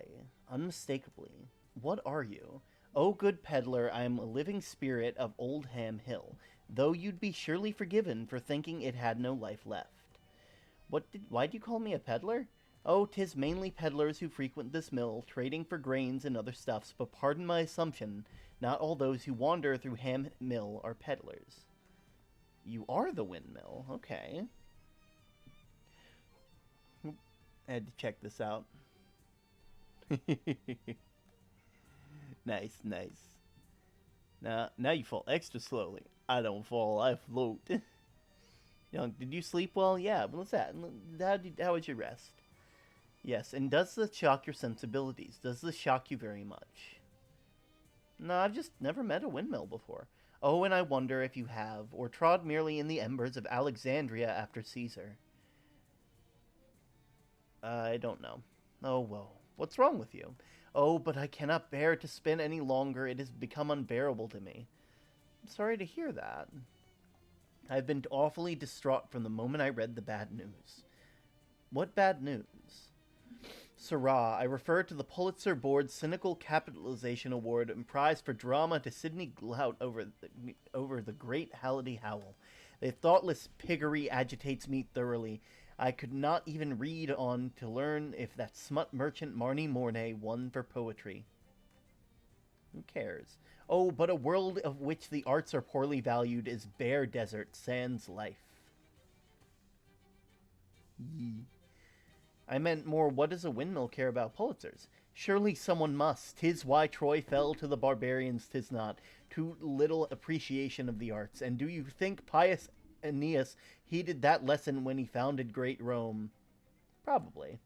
Unmistakably. What are you? Oh, good peddler, I am a living spirit of Old Ham Hill, though you'd be surely forgiven for thinking it had no life left. Why'd you call me a peddler? Oh, 'tis mainly peddlers who frequent this mill, trading for grains and other stuffs, but pardon my assumption, not all those who wander through Ham Mill are peddlers. You are the windmill. Okay. I had to check this out. Nice, nice. Now you fall extra slowly. I don't fall, I float. Young, did you sleep well? Yeah, what's that? How was your rest? Yes, and does this shock your sensibilities? Does this shock you very much? No, I've just never met a windmill before. Oh, and I wonder if you have, or trod merely in the embers of Alexandria after Caesar. I don't know. Oh, well, what's wrong with you? Oh, but I cannot bear to spin any longer. It has become unbearable to me. I'm sorry to hear that. I've been awfully distraught from the moment I read the bad news. What bad news? Sirrah, I refer to the Pulitzer Board's Cynical Capitalization Award and prize for drama to Sidney Glout over the great Halliday Howell. The thoughtless piggery agitates me thoroughly. I could not even read on to learn if that smut merchant Marnie Mornay won for poetry. Who cares? Oh, but a world of which the arts are poorly valued is bare desert, sans life. Yee. I meant more, what does a windmill care about Pulitzers? Surely someone must. 'Tis why Troy fell to the barbarians, 'tis not. Too little appreciation of the arts. And do you think pious Aeneas heeded that lesson when he founded great Rome? Probably.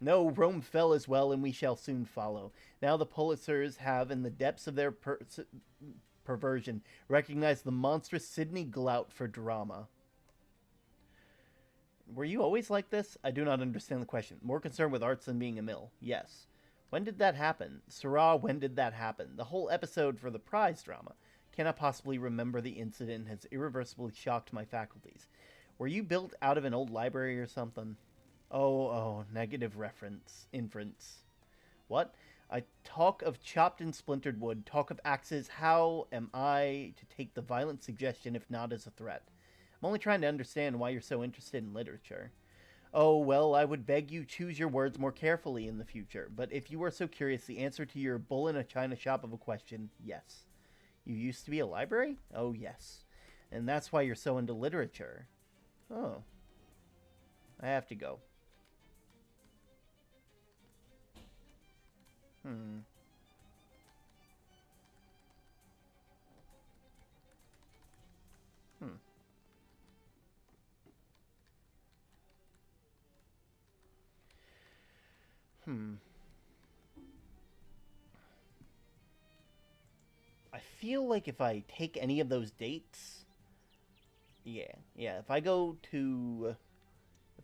No, Rome fell as well, and we shall soon follow. Now the Pulitzers have, in the depths of their perversion, recognized the monstrous Sidney Glout for drama. Were you always like this? I do not understand the question. More concerned with arts than being a mill. Yes. When did that happen? Sirrah, when did that happen? The whole episode for the prize drama. Cannot possibly remember the incident has irreversibly shocked my faculties. Were you built out of an old library or something? Oh, negative inference. What? I talk of chopped and splintered wood, talk of axes. How am I to take the violent suggestion if not as a threat? I'm only trying to understand why you're so interested in literature. Oh, well, I would beg you choose your words more carefully in the future, but if you are so curious, the answer to your bull in a china shop of a question, yes. You used to be a library? Oh, yes. And that's why you're so into literature. Oh. I have to go. Hmm. I feel like if I take any of those dates, yeah. If I go to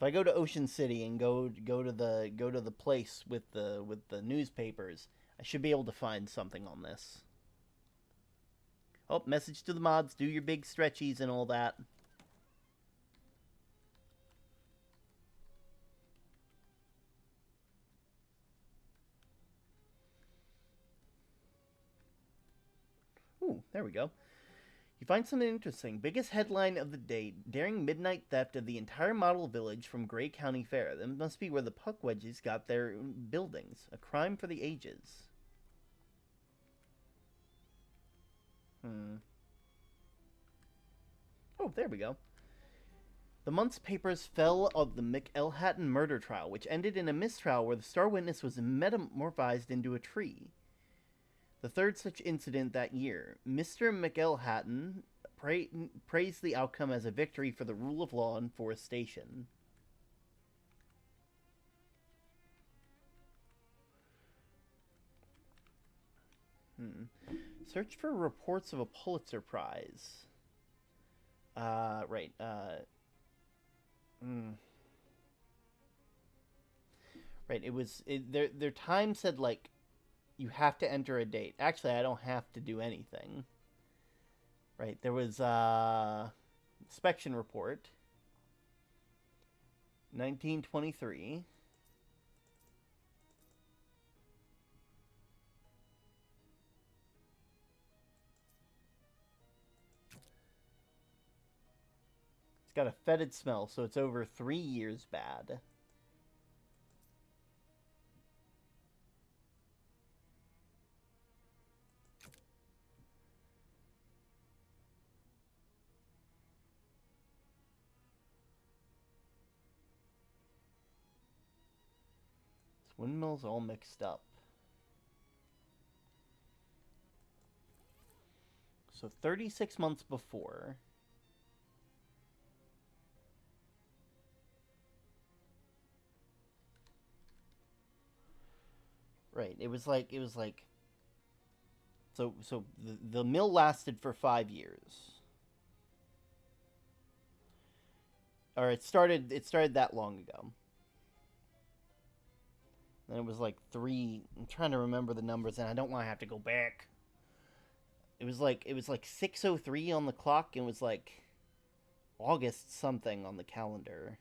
Ocean City and go to the place with the newspapers, I should be able to find something on this. Oh, message to the mods: do your big stretchies and all that. Ooh, there we go. You find something interesting. Biggest headline of the day: daring midnight theft of the entire model village from Gray County Fair. That must be where the Puckwedgies got their buildings. A crime for the ages. Oh, there we go. The month's papers fell of the McElhatton murder trial, which ended in a mistrial where the star witness was metamorphosed into a tree. The third such incident that year. Mr. McElhatton praised the outcome as a victory for the rule of law in forestation. Search for reports of a Pulitzer Prize. Right. Right. Their time said like you have to enter a date. Actually, I don't have to do anything. Right. There was inspection report. 1923. It's got a fetid smell, so it's over 3 years bad. This windmill's all mixed up. So 36 months before. Right, it was like so the mill lasted for 5 years. Or it started that long ago. Then it was like 3. I'm trying to remember the numbers and I don't want to have to go back. It was like 6:03 on the clock and it was like August something on the calendar.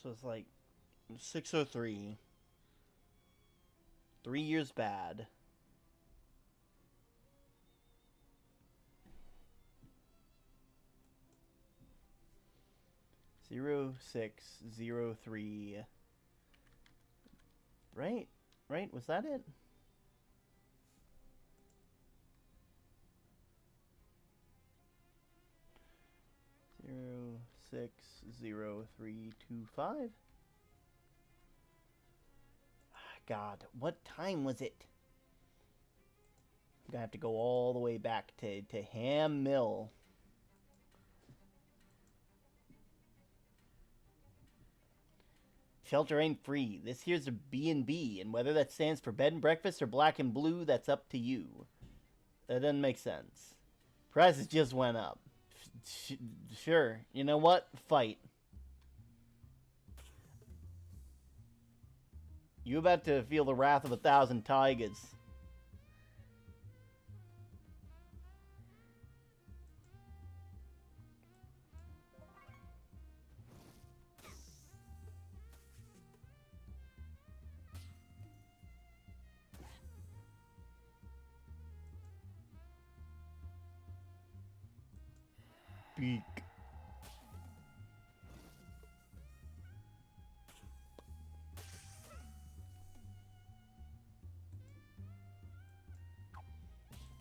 So it's like 6:03. 3 years bad. Zero 603. Right? Right? Was that it? 060325. God, what time was it? I'm gonna have to go all the way back to Ham Mill. Shelter ain't free. This here's a B&B, and whether that stands for bed and breakfast or black and blue, that's up to you. That doesn't make sense. Prices just went up. Sure. You know what? Fight. You about to feel the wrath of 1,000 tigers. Beak.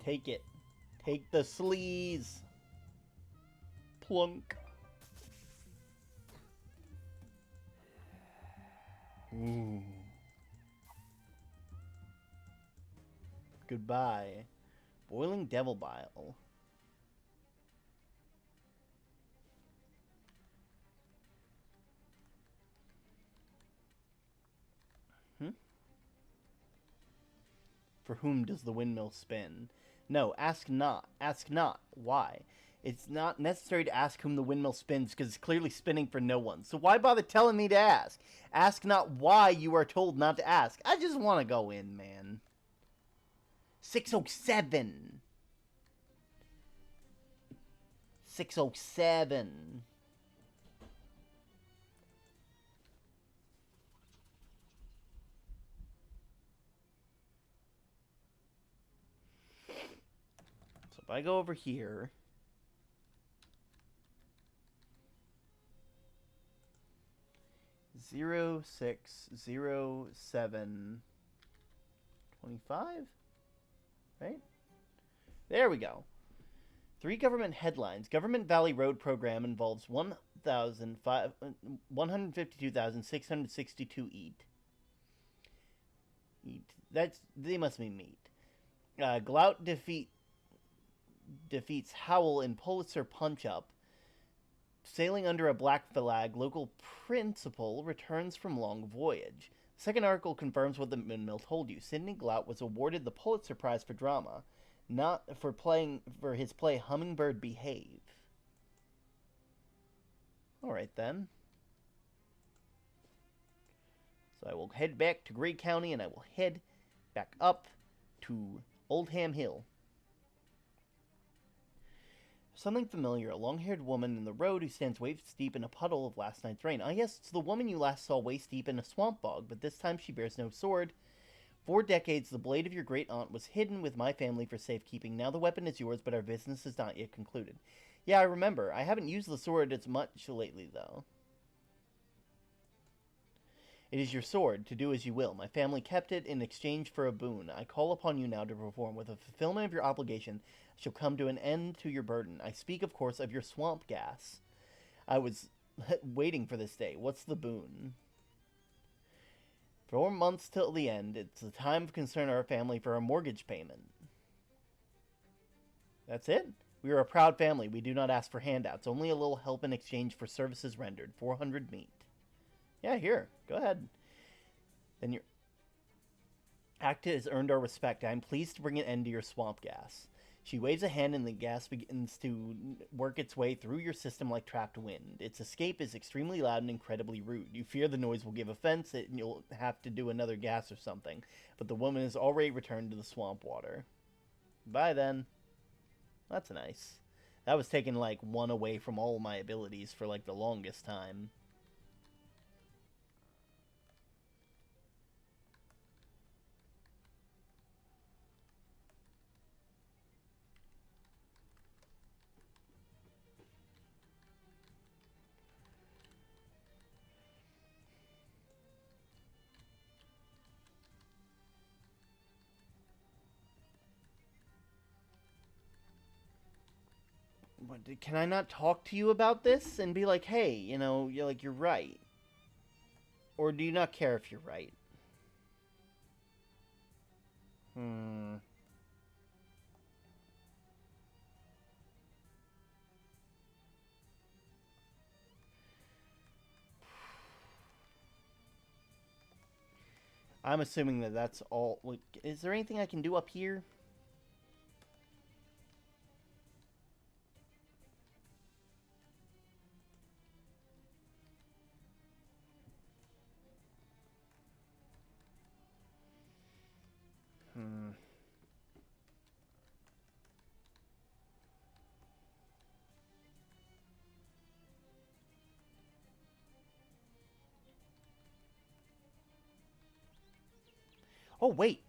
Take it. Take the sleaze. Plunk. Ooh. Goodbye. Boiling devil bile. For whom does the windmill spin? No, ask not. Ask not. Why? It's not necessary to ask whom the windmill spins because it's clearly spinning for no one. So why bother telling me to ask? Ask not why you are told not to ask. I just want to go in, man. 607. 607. So if I go over here, 060725, right? There we go. 3 government headlines. Government Valley Road program involves 152,662 eat. They must mean meat. Glout defeats Howell in Pulitzer punch-up. Sailing under a black flag, local principal returns from long voyage. The second article confirms what the windmill told you. Sidney Glout was awarded the Pulitzer Prize for drama, not for his play Hummingbird Behave. Alright then. So I will head back to Gray County and I will head back up to Oldham Hill. Something familiar, a long-haired woman in the road who stands waist-deep in a puddle of last night's rain. Ah, yes, it's the woman you last saw waist-deep in a swamp bog, but this time she bears no sword. 4 decades, the blade of your great-aunt was hidden with my family for safekeeping. Now the weapon is yours, but our business is not yet concluded. Yeah, I remember. I haven't used the sword as much lately, though. It is your sword, to do as you will. My family kept it in exchange for a boon. I call upon you now to perform. With the fulfillment of your obligation, I shall come to an end to your burden. I speak, of course, of your swamp gas. I was waiting for this day. What's the boon? 4 months till the end. It's the time of concern of our family for our mortgage payment. That's it? We are a proud family. We do not ask for handouts. Only a little help in exchange for services rendered. 400 meat. Yeah, here. Go ahead. Then your act has earned our respect. I am pleased to bring an end to your swamp gas. She waves a hand and the gas begins to work its way through your system like trapped wind. Its escape is extremely loud and incredibly rude. You fear the noise will give offense and you'll have to do another gas or something. But the woman has already returned to the swamp water. Bye then. That's nice. That was taking like 1 away from all my abilities for like the longest time. Can I not talk to you about this and be like, hey, you know, you're right? Or do you not care if you're right? I'm assuming that that's all. Like, is there anything I can do up here? Oh, wait.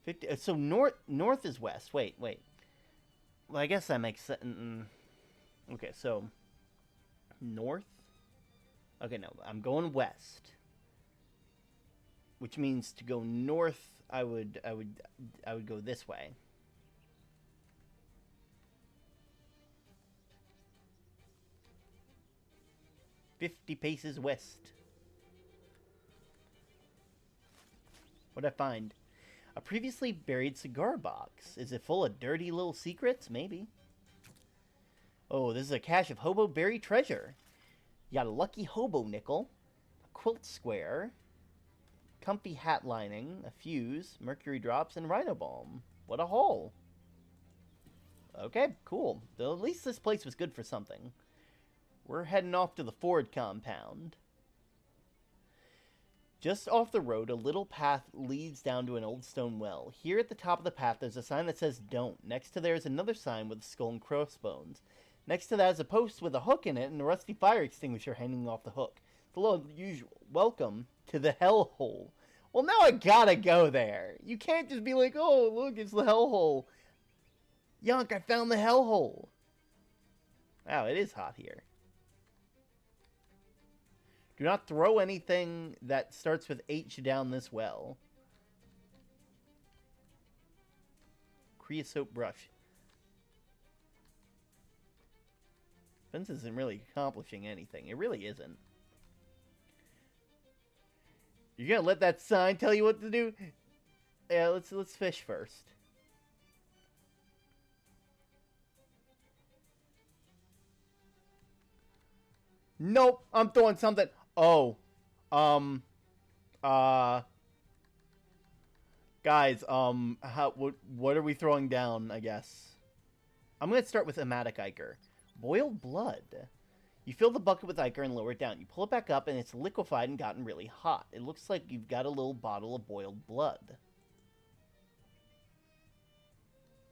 50, so north is west. Wait. Well, I guess that makes sense. Okay, so north. Okay, no, I'm going west, which means to go north, I would go this way. "50 paces west." What'd I find? A previously buried cigar box. Is it full of dirty little secrets? Maybe. Oh, this is a cache of hobo buried treasure. You got a lucky hobo nickel, a quilt square, comfy hat lining, a fuse, mercury drops, and rhino balm. What a haul. Okay, cool. Though at least this place was good for something. We're heading off to the Ford compound. Just off the road, a little path leads down to an old stone well. Here at the top of the path, there's a sign that says don't. Next to there is another sign with a skull and crossbones. Next to that is a post with a hook in it and a rusty fire extinguisher hanging off the hook. The little usual. Welcome to the hellhole. Well, now I gotta go there. You can't just be like, oh, look, it's the hellhole. Yonk, I found the hellhole. Wow, it is hot here. Do not throw anything that starts with H down this well. Creosote brush. Fence isn't really accomplishing anything. It really isn't. You're gonna let that sign tell you what to do? Yeah, let's fish first. Nope, I'm throwing something. Oh, guys, what are we throwing down? I guess I'm gonna start with Amatic Ichor. Boiled blood. You fill the bucket with ichor and lower it down. You pull it back up and it's liquefied and gotten really hot. It looks like you've got a little bottle of boiled blood.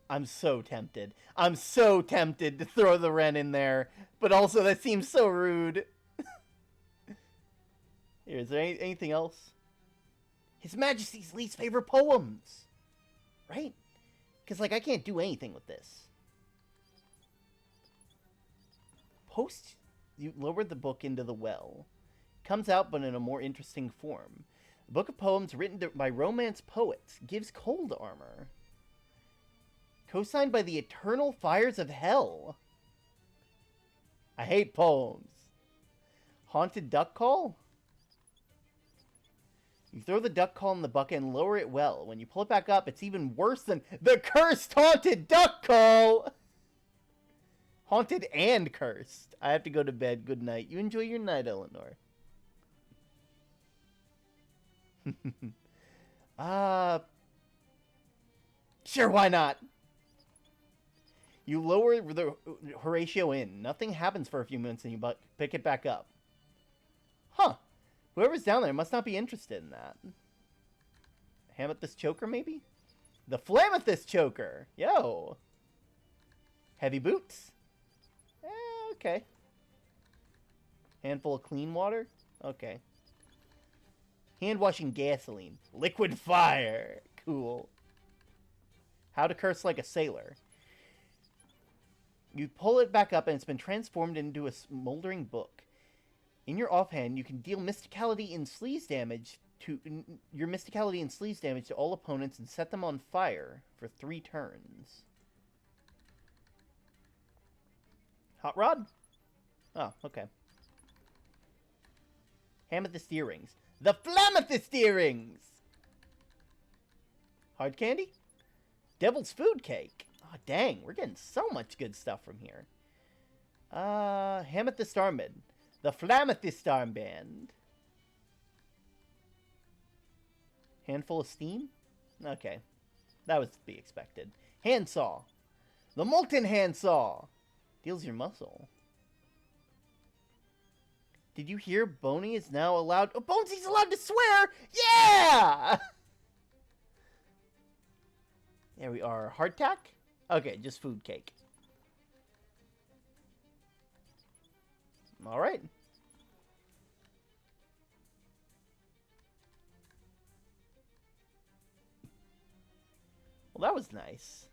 I'm so tempted. I'm so tempted to throw the Wren in there, but also that seems so rude. Here, is there anything else? His Majesty's least favorite poems. Right? Because, like, I can't do anything with this. Post, you lower the book into the well. It comes out, but in a more interesting form. The book of poems written by romance poets gives cold armor. Co-signed by the eternal fires of hell. I hate poems. Haunted duck call? You throw the duck call in the bucket and lower it well. When you pull it back up, it's even worse than the cursed haunted duck call! Haunted and cursed. I have to go to bed. Good night. You enjoy your night, Eleanor. Sure, why not? You lower the Horatio in. Nothing happens for a few minutes and you pick it back up. Huh. Whoever's down there must not be interested in that. Hamethyst choker, maybe? The Flamethyst choker! Yo! Heavy boots? Okay. Handful of clean water? Okay. Hand-washing gasoline. Liquid fire! Cool. How to curse like a sailor. You pull it back up and it's been transformed into a smoldering book. In your offhand, you can deal mysticality and sleaze damage to all opponents and set them on fire for 3 turns. Hot rod? Oh, okay. Hamethyst earrings. The Flamethyst earrings! Hard candy? Devil's food cake. Oh, dang, we're getting so much good stuff from here. Hamethyst armband. The Flamethyst armband. Handful of steam? Okay. That was to be expected. Handsaw. The molten handsaw. Deals your muscle. Did you hear Boney is now allowed... Oh, Bonesy's allowed to swear! Yeah! There we are. Hardtack? Okay, just food cake. Alright. Well, that was nice.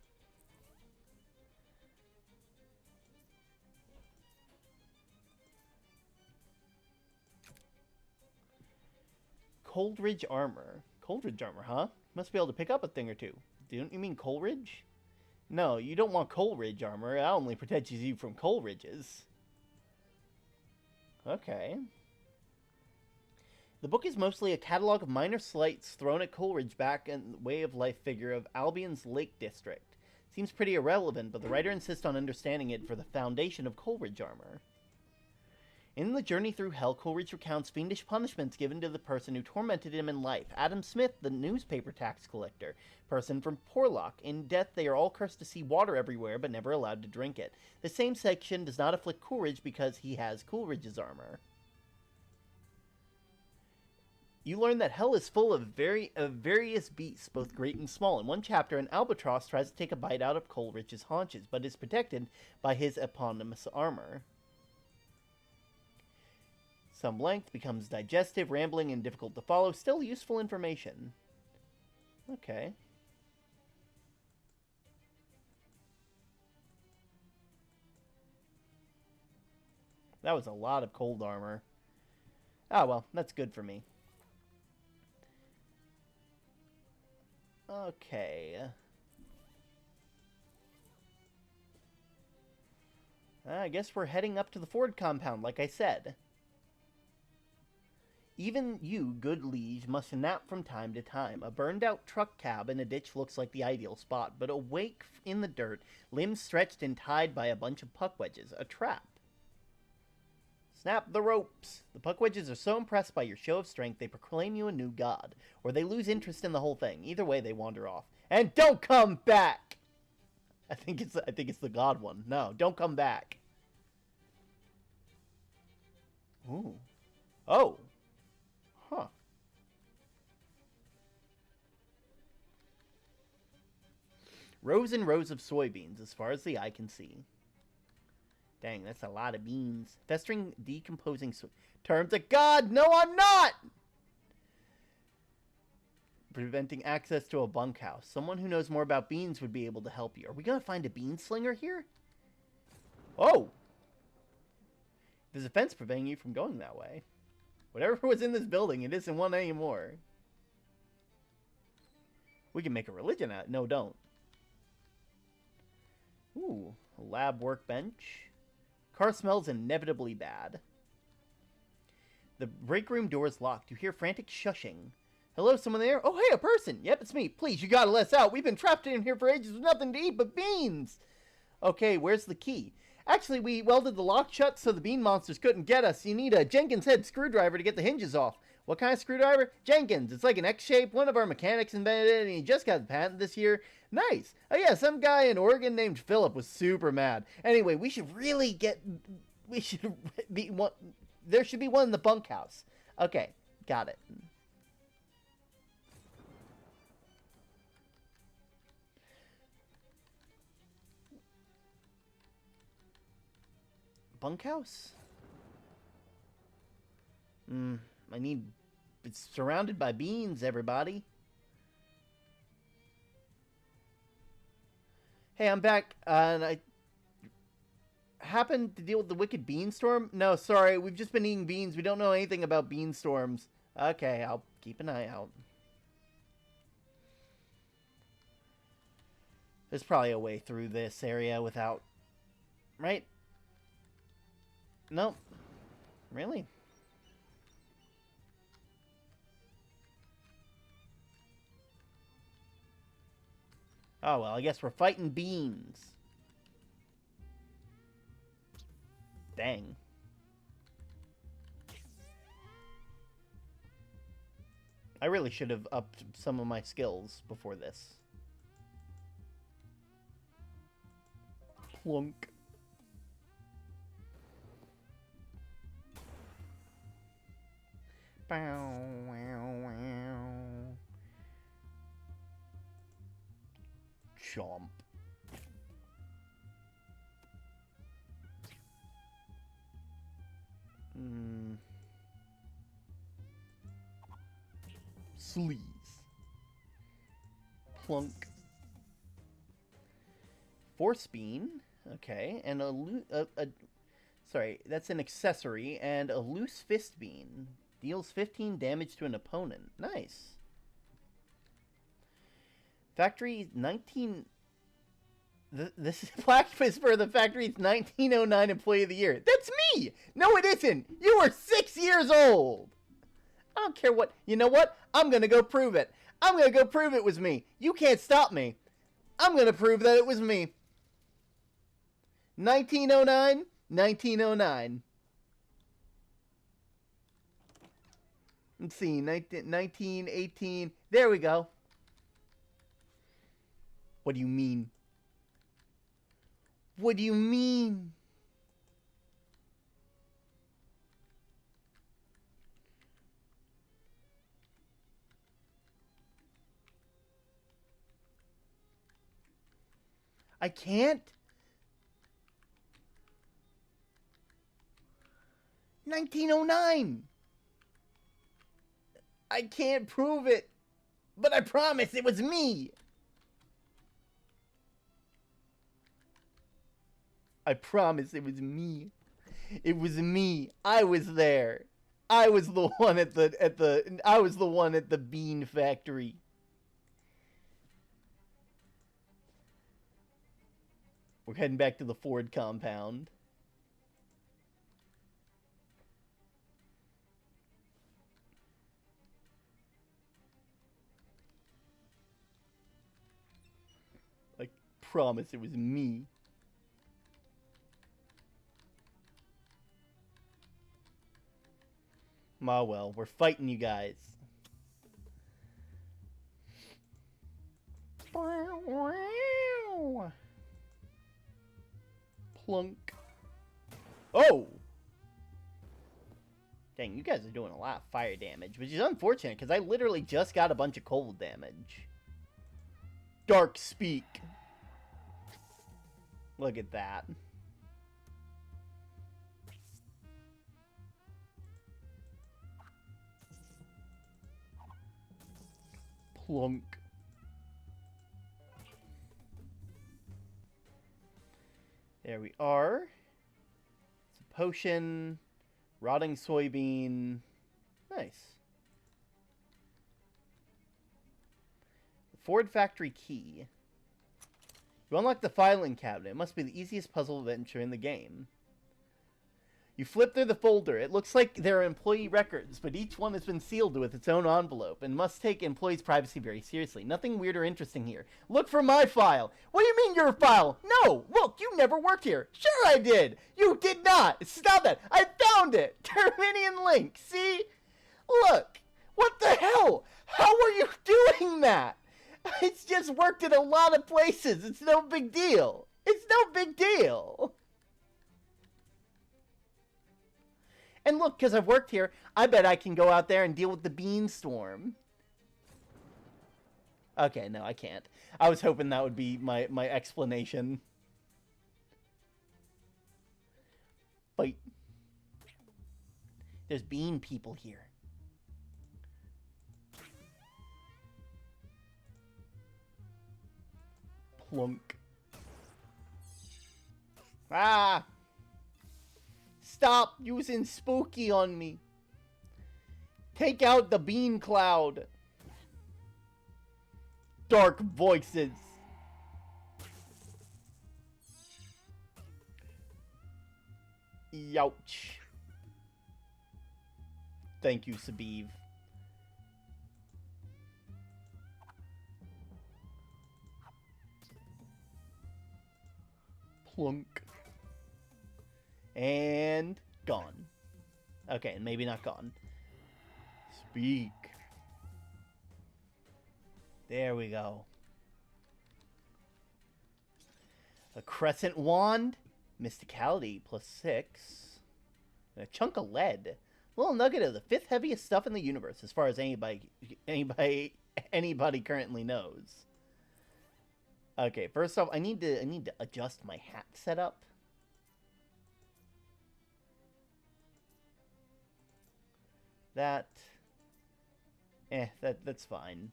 Coleridge armor. Coleridge armor, huh? Must be able to pick up a thing or two. Don't you mean Coleridge? No, you don't want Coleridge armor. That only protects you from Coleridges. Okay. The book is mostly a catalog of minor slights thrown at Coleridge back in the way of life figure of Albion's Lake District. Seems pretty irrelevant, but the writer insists on understanding it for the foundation of Coleridge armor. In the journey through hell, Coleridge recounts fiendish punishments given to the person who tormented him in life. Adam Smith, the newspaper tax collector, person from Porlock. In death, they are all cursed to see water everywhere, but never allowed to drink it. The same section does not afflict Coleridge because he has Coleridge's armor. You learn that hell is full of various beasts, both great and small. In one chapter, an albatross tries to take a bite out of Coleridge's haunches, but is protected by his eponymous armor. Some length, becomes digestive, rambling, and difficult to follow. Still useful information. Okay. That was a lot of cold armor. Ah, well, that's good for me. Okay. I guess we're heading up to the Ford compound, like I said. Even you, good liege, must nap from time to time. A burned-out truck cab in a ditch looks like the ideal spot, but awake in the dirt, limbs stretched and tied by a bunch of puck wedges. A trap. Snap the ropes! The puck wedges are so impressed by your show of strength, they proclaim you a new god. Or they lose interest in the whole thing. Either way, they wander off. And don't come back! I think it's the god one. No, don't come back. Ooh. Oh! Huh. Rows and rows of soybeans, as far as the eye can see. Dang, that's a lot of beans. Festering, decomposing terms of God! No, I'm not! Preventing access to a bunkhouse. Someone who knows more about beans would be able to help you. Are we gonna find a bean slinger here? Oh! There's a fence preventing you from going that way. Whatever was in this building, it isn't one anymore. We can make a religion out. No, don't. Ooh, a lab workbench. Car smells inevitably bad. The break room door is locked. You hear frantic shushing. Hello, someone there? Oh, hey, a person. Yep, it's me. Please, you gotta let us out. We've been trapped in here for ages with nothing to eat but beans. Okay, where's the key? Actually, we welded the lock shut so the bean monsters couldn't get us. You need a Jenkins head screwdriver to get the hinges off. What kind of screwdriver? Jenkins. It's like an X shape. One of our mechanics invented it, and he just got the patent this year. Nice. Oh, yeah, some guy in Oregon named Philip was super mad. Anyway, we should be one. There should be one in the bunkhouse. Okay, got it. Bunkhouse? It's surrounded by beans, everybody. Hey, I'm back, and I happened to deal with the wicked beanstorm. No, sorry, we've just been eating beans. We don't know anything about beanstorms. Okay, I'll keep an eye out. There's probably a way through this area without... Right? Nope. Really? Oh, well, I guess we're fighting beans. Dang. I really should have upped some of my skills before this. Plunk. Bow, wow, wow. Chomp. Sleaze. Plunk. Force bean. Okay, and sorry, that's an accessory, and a loose fist bean. Deals 15 damage to an opponent. Nice. Factory 19... This is plaque for the factory's 1909 Employee of the Year. That's me! No, it isn't! You were 6 years old! I don't care what. You know what? I'm gonna go prove it. I'm gonna go prove it was me. You can't stop me. I'm gonna prove that it was me. 1909, 1909. Let's see, 1918. There we go. What do you mean? What do you mean? I can't? 1909! I can't prove it, but I promise it was me! I promise it was me. It was me. I was there. I was the one at the bean factory. We're heading back to the Ford compound. I promise it was me. Ah, well, we're fighting you guys. Plunk. Oh! Dang, you guys are doing a lot of fire damage, which is unfortunate, because I literally just got a bunch of cold damage. Dark Speak. Look at that. Plunk. There we are. It's a potion. Rotting soybean. Nice. The Ford factory key. You unlock the filing cabinet. It must be the easiest puzzle adventure in the game. You flip through the folder. It looks like there are employee records, but each one has been sealed with its own envelope and must take employees' privacy very seriously. Nothing weird or interesting here. Look for my file. What do you mean your file? No, look, you never worked here. Sure I did. You did not. Stop that. I found it. Terminian link. See? Look. What the hell? How are you doing that? It's just worked in a lot of places. It's no big deal. It's no big deal. And look, because I've worked here, I bet I can go out there and deal with the beanstorm. Okay, no, I can't. I was hoping that would be my explanation. Fight. There's bean people here. Plunk. Ah! Stop using spooky on me. Take out the bean cloud. Dark voices. Youch. Thank you, Sabiv. Plunk. And gone. Okay, maybe not gone. Speak. There we go. A crescent wand, mysticality +6, and a chunk of lead. A little nugget of the 5th heaviest stuff in the universe, as far as anybody currently knows. Okay, first off, I need to adjust my hat setup. That's fine.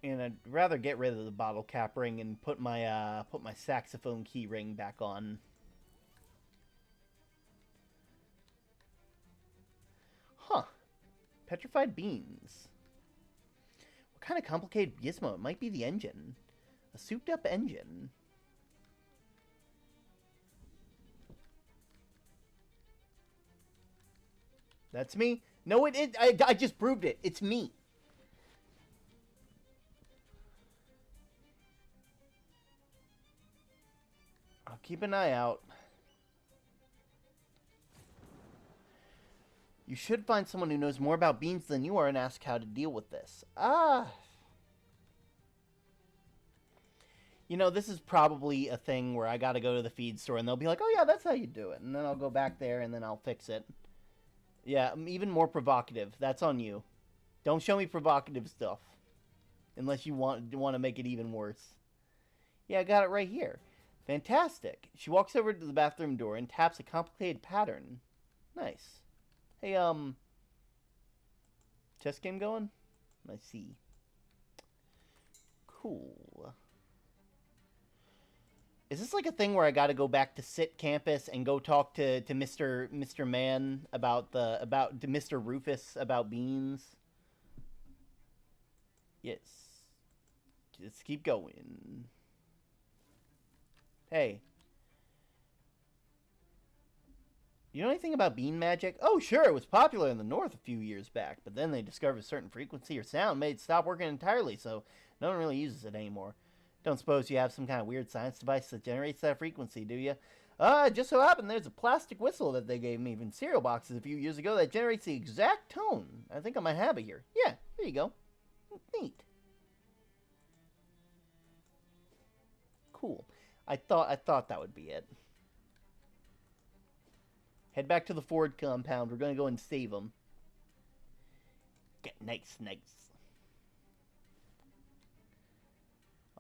And I'd rather get rid of the bottle cap ring and put my saxophone key ring back on. Huh. Petrified beans. What kind of complicated gizmo? It might be the engine. A souped up engine. That's me. No, I just proved it. It's me. I'll keep an eye out. You should find someone who knows more about beans than you are and ask how to deal with this. You know, this is probably a thing where I gotta go to the feed store and they'll be like, oh yeah, that's how you do it. And then I'll go back there and then I'll fix it. Yeah, I'm even more provocative. That's on you. Don't show me provocative stuff. Unless you want to make it even worse. Yeah, I got it right here. Fantastic. She walks over to the bathroom door and taps a complicated pattern. Nice. Hey, chess game going? I see. Cool. Is this like a thing where I gotta go back to SIT campus and go talk to Mr. Man about Mr. Rufus about beans? Yes. Just keep going. Hey. You know anything about bean magic? Oh, sure, it was popular in the north a few years back, but then they discovered a certain frequency or sound made it stop working entirely, so no one really uses it anymore. Don't suppose you have some kind of weird science device that generates that frequency, do you? It just so happened there's a plastic whistle that they gave me in cereal boxes a few years ago that generates the exact tone. I think I might have it here. Yeah, there you go. Neat. Cool. I thought that would be it. Head back to the Ford compound. We're going to go and save them. Get nice.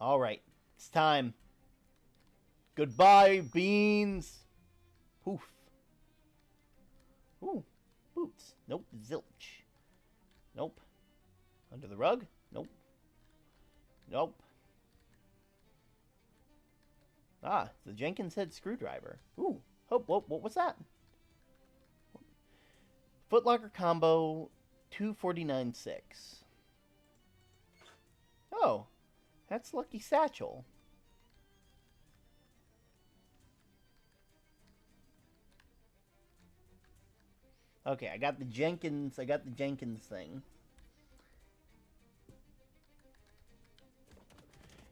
Alright. It's time. Goodbye, beans. Poof. Ooh. Boots. Nope. Zilch. Nope. Under the rug? Nope. Nope. Ah, it's the Jenkins head screwdriver. Ooh. Oh, what was that? Footlocker combo 249.6. Oh, that's Lucky Satchel. Okay, I got the Jenkins thing.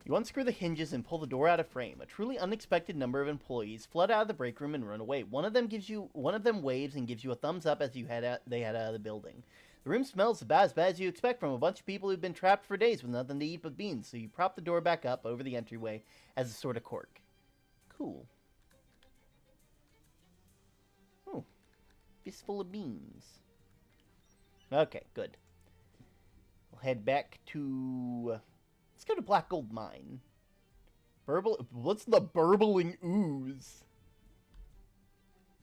You unscrew the hinges and pull the door out of frame. A truly unexpected number of employees flood out of the break room and run away. One of them waves and gives you a thumbs up as they head out of the building. The room smells about as bad as you expect from a bunch of people who've been trapped for days with nothing to eat but beans, so you prop the door back up over the entryway as a sort of cork. Cool. Oh. Fistful of beans. Okay, good. We'll head back to... Let's go to Black Gold Mine. What's the burbling ooze?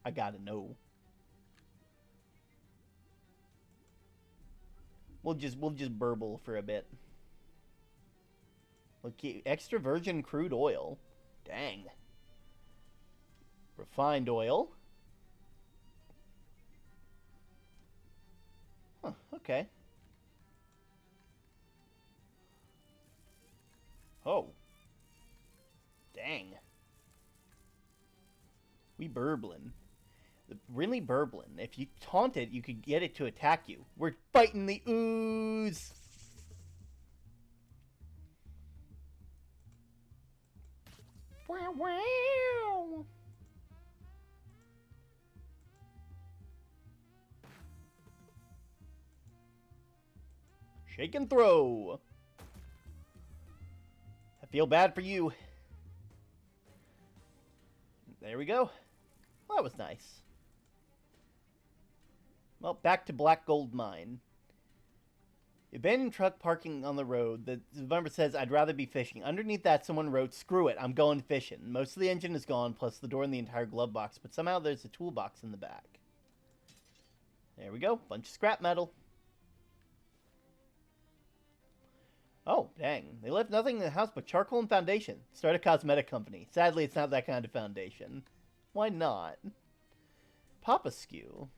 I gotta know. We'll just burble for a bit. Okay, extra virgin crude oil. Dang. Refined oil. Huh, okay. Oh. Dang. We burblin'. Really burblin'. If you taunt it, you could get it to attack you. We're fighting the ooze! Wow, wow! Shake and throw! I feel bad for you. There we go. Well, that was nice. Well, back to Black Gold Mine. Abandoned truck parking on the road. The number says, I'd rather be fishing. Underneath that, someone wrote, screw it, I'm going fishing. Most of the engine is gone, plus the door and the entire glove box, but somehow there's a toolbox in the back. There we go. Bunch of scrap metal. Oh, dang. They left nothing in the house but charcoal and foundation. Start a cosmetic company. Sadly, it's not that kind of foundation. Why not? Papa Skew.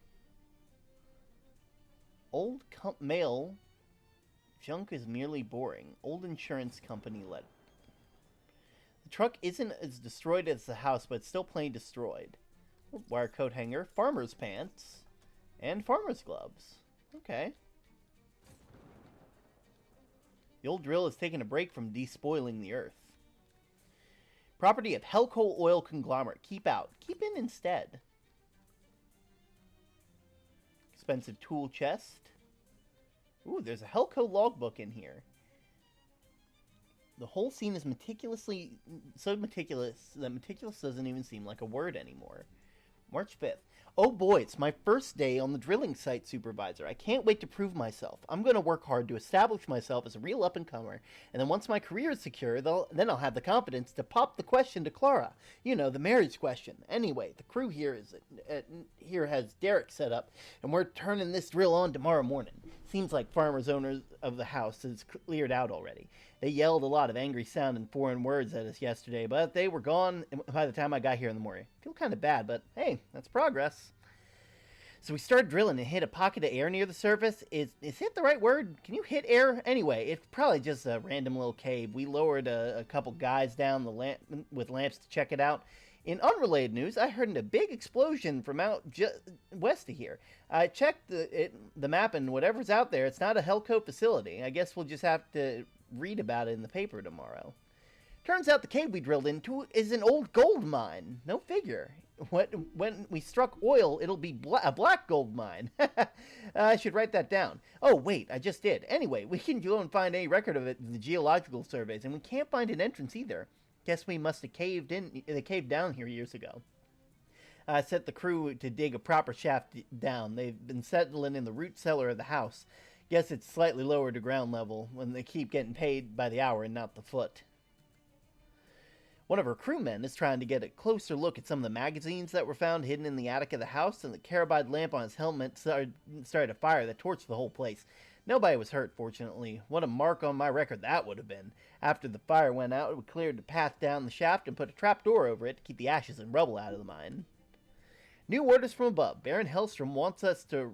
Old mail. Junk is merely boring. Old insurance company letter. The truck isn't as destroyed as the house, but it's still plain destroyed. Wire coat hanger. Farmer's pants. And farmer's gloves. Okay. The old drill is taking a break from despoiling the earth. Property of Hellcoal Oil Conglomerate. Keep out. Keep in instead. Expensive tool chest. Ooh, there's a Hellco logbook in here. The whole scene is so meticulous that meticulous doesn't even seem like a word anymore. March 5th. Oh boy, it's my first day on the drilling site, supervisor. I can't wait to prove myself. I'm going to work hard to establish myself as a real up-and-comer, and then once my career is secure, then I'll have the confidence to pop the question to Clara. You know, the marriage question. Anyway, the crew here has Derek set up, and we're turning this drill on tomorrow morning. Seems like farmers owners of the house has cleared out already. They yelled a lot of angry sounding foreign words at us yesterday, but they were gone by the time I got here in the morning. I feel kind of bad, but hey, that's progress. So we started drilling and hit a pocket of air near the surface. Is hit the right word? Can you hit air? Anyway, it's probably just a random little cave. We lowered a couple guys down with lamps to check it out. In unrelated news, I heard a big explosion from out west of here. I checked the map, and whatever's out there, it's not a Hellco facility. I guess we'll just have to read about it in the paper tomorrow. Turns out the cave we drilled into is an old gold mine. No figure. When we struck oil, it'll be a black gold mine. I should write that down. Oh, wait, I just did. Anyway, we can go and find any record of it in the geological surveys, and we can't find an entrance either. Guess we must have caved down here years ago. I set the crew to dig a proper shaft down. They've been settling in the root cellar of the house. Guess it's slightly lower to ground level when they keep getting paid by the hour and not the foot. One of her crewmen is trying to get a closer look at some of the magazines that were found hidden in the attic of the house, and the carbide lamp on his helmet started a fire that torched the whole place. Nobody was hurt, fortunately. What a mark on my record that would have been. After the fire went out, we cleared the path down the shaft and put a trapdoor over it to keep the ashes and rubble out of the mine. New orders from above. Baron Hellstrom wants us to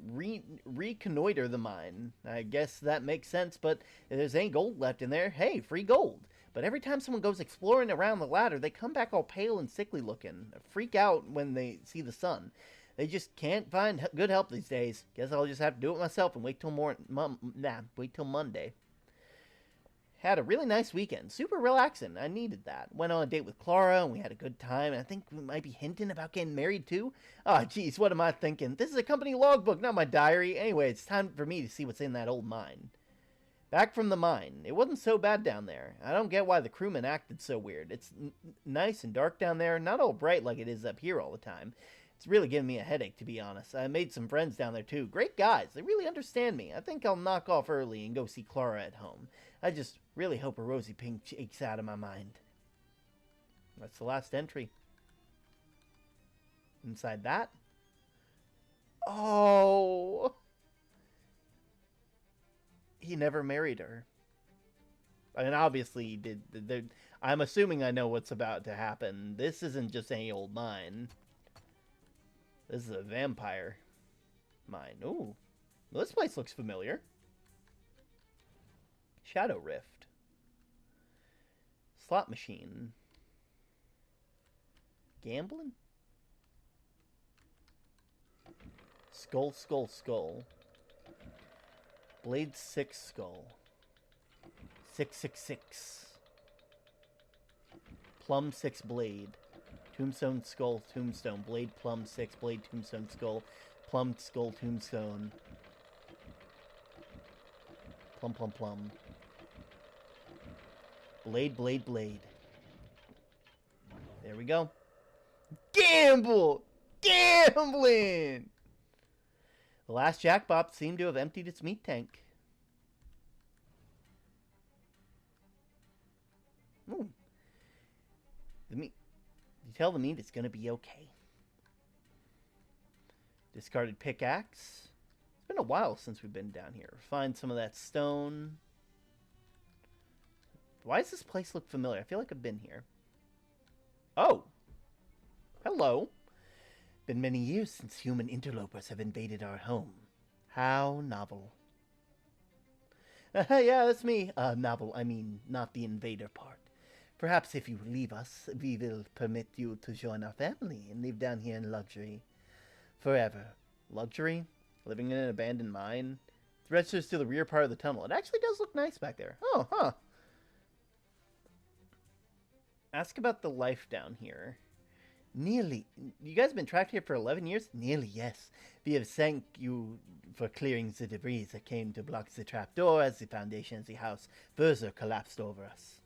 reconnoiter the mine. I guess that makes sense, but if there's any gold left in there, hey, free gold. But every time someone goes exploring around the ladder, they come back all pale and sickly looking. Freak out when they see the sun. They just can't find good help these days. Guess I'll just have to do it myself and wait till Monday. Had a really nice weekend. Super relaxing. I needed that. Went on a date with Clara, and we had a good time. And I think we might be hinting about getting married, too. Oh, geez, what am I thinking? This is a company logbook, not my diary. Anyway, it's time for me to see what's in that old mine. Back from the mine. It wasn't so bad down there. I don't get why the crewmen acted so weird. It's nice and dark down there, not all bright like it is up here all the time. It's really giving me a headache, to be honest. I made some friends down there, too. Great guys. They really understand me. I think I'll knock off early and go see Clara at home. I just really hope her rosy pink cheeks out of my mind. That's the last entry. Inside that. Oh! He never married her. I mean, obviously he did. I'm assuming I know what's about to happen. This isn't just any old mine. This is a vampire mine. Ooh. Well, this place looks familiar. Shadow Rift. Slot machine. Gambling? Skull, skull, skull. Blade 6 skull. 666. Plum 6 blade. Tombstone skull, tombstone. Blade plum 6, blade tombstone skull. Plum skull, tombstone. Plum, plum, plum. Blade, blade, blade. There we go. Gamble! Gambling! The last jackpot seemed to have emptied its meat tank. Ooh. The meat. You tell the meat it's gonna be okay. Discarded pickaxe. It's been a while since we've been down here. Find some of that stone. Why does this place look familiar? I feel like I've been here. Oh. Hello. Been many years since human interlopers have invaded our home. How novel. Yeah, that's me. Novel, I mean, not the invader part. Perhaps if you leave us, we will permit you to join our family and live down here in luxury. Forever. Luxury? Living in an abandoned mine. It registers to the rear part of the tunnel. It actually does look nice back there. Oh, huh. Ask about the life down here. Nearly. You guys have been trapped here for 11 years? Nearly, yes. We have thanked you for clearing the debris that came to block the trapdoor as the foundation of the house further collapsed over us.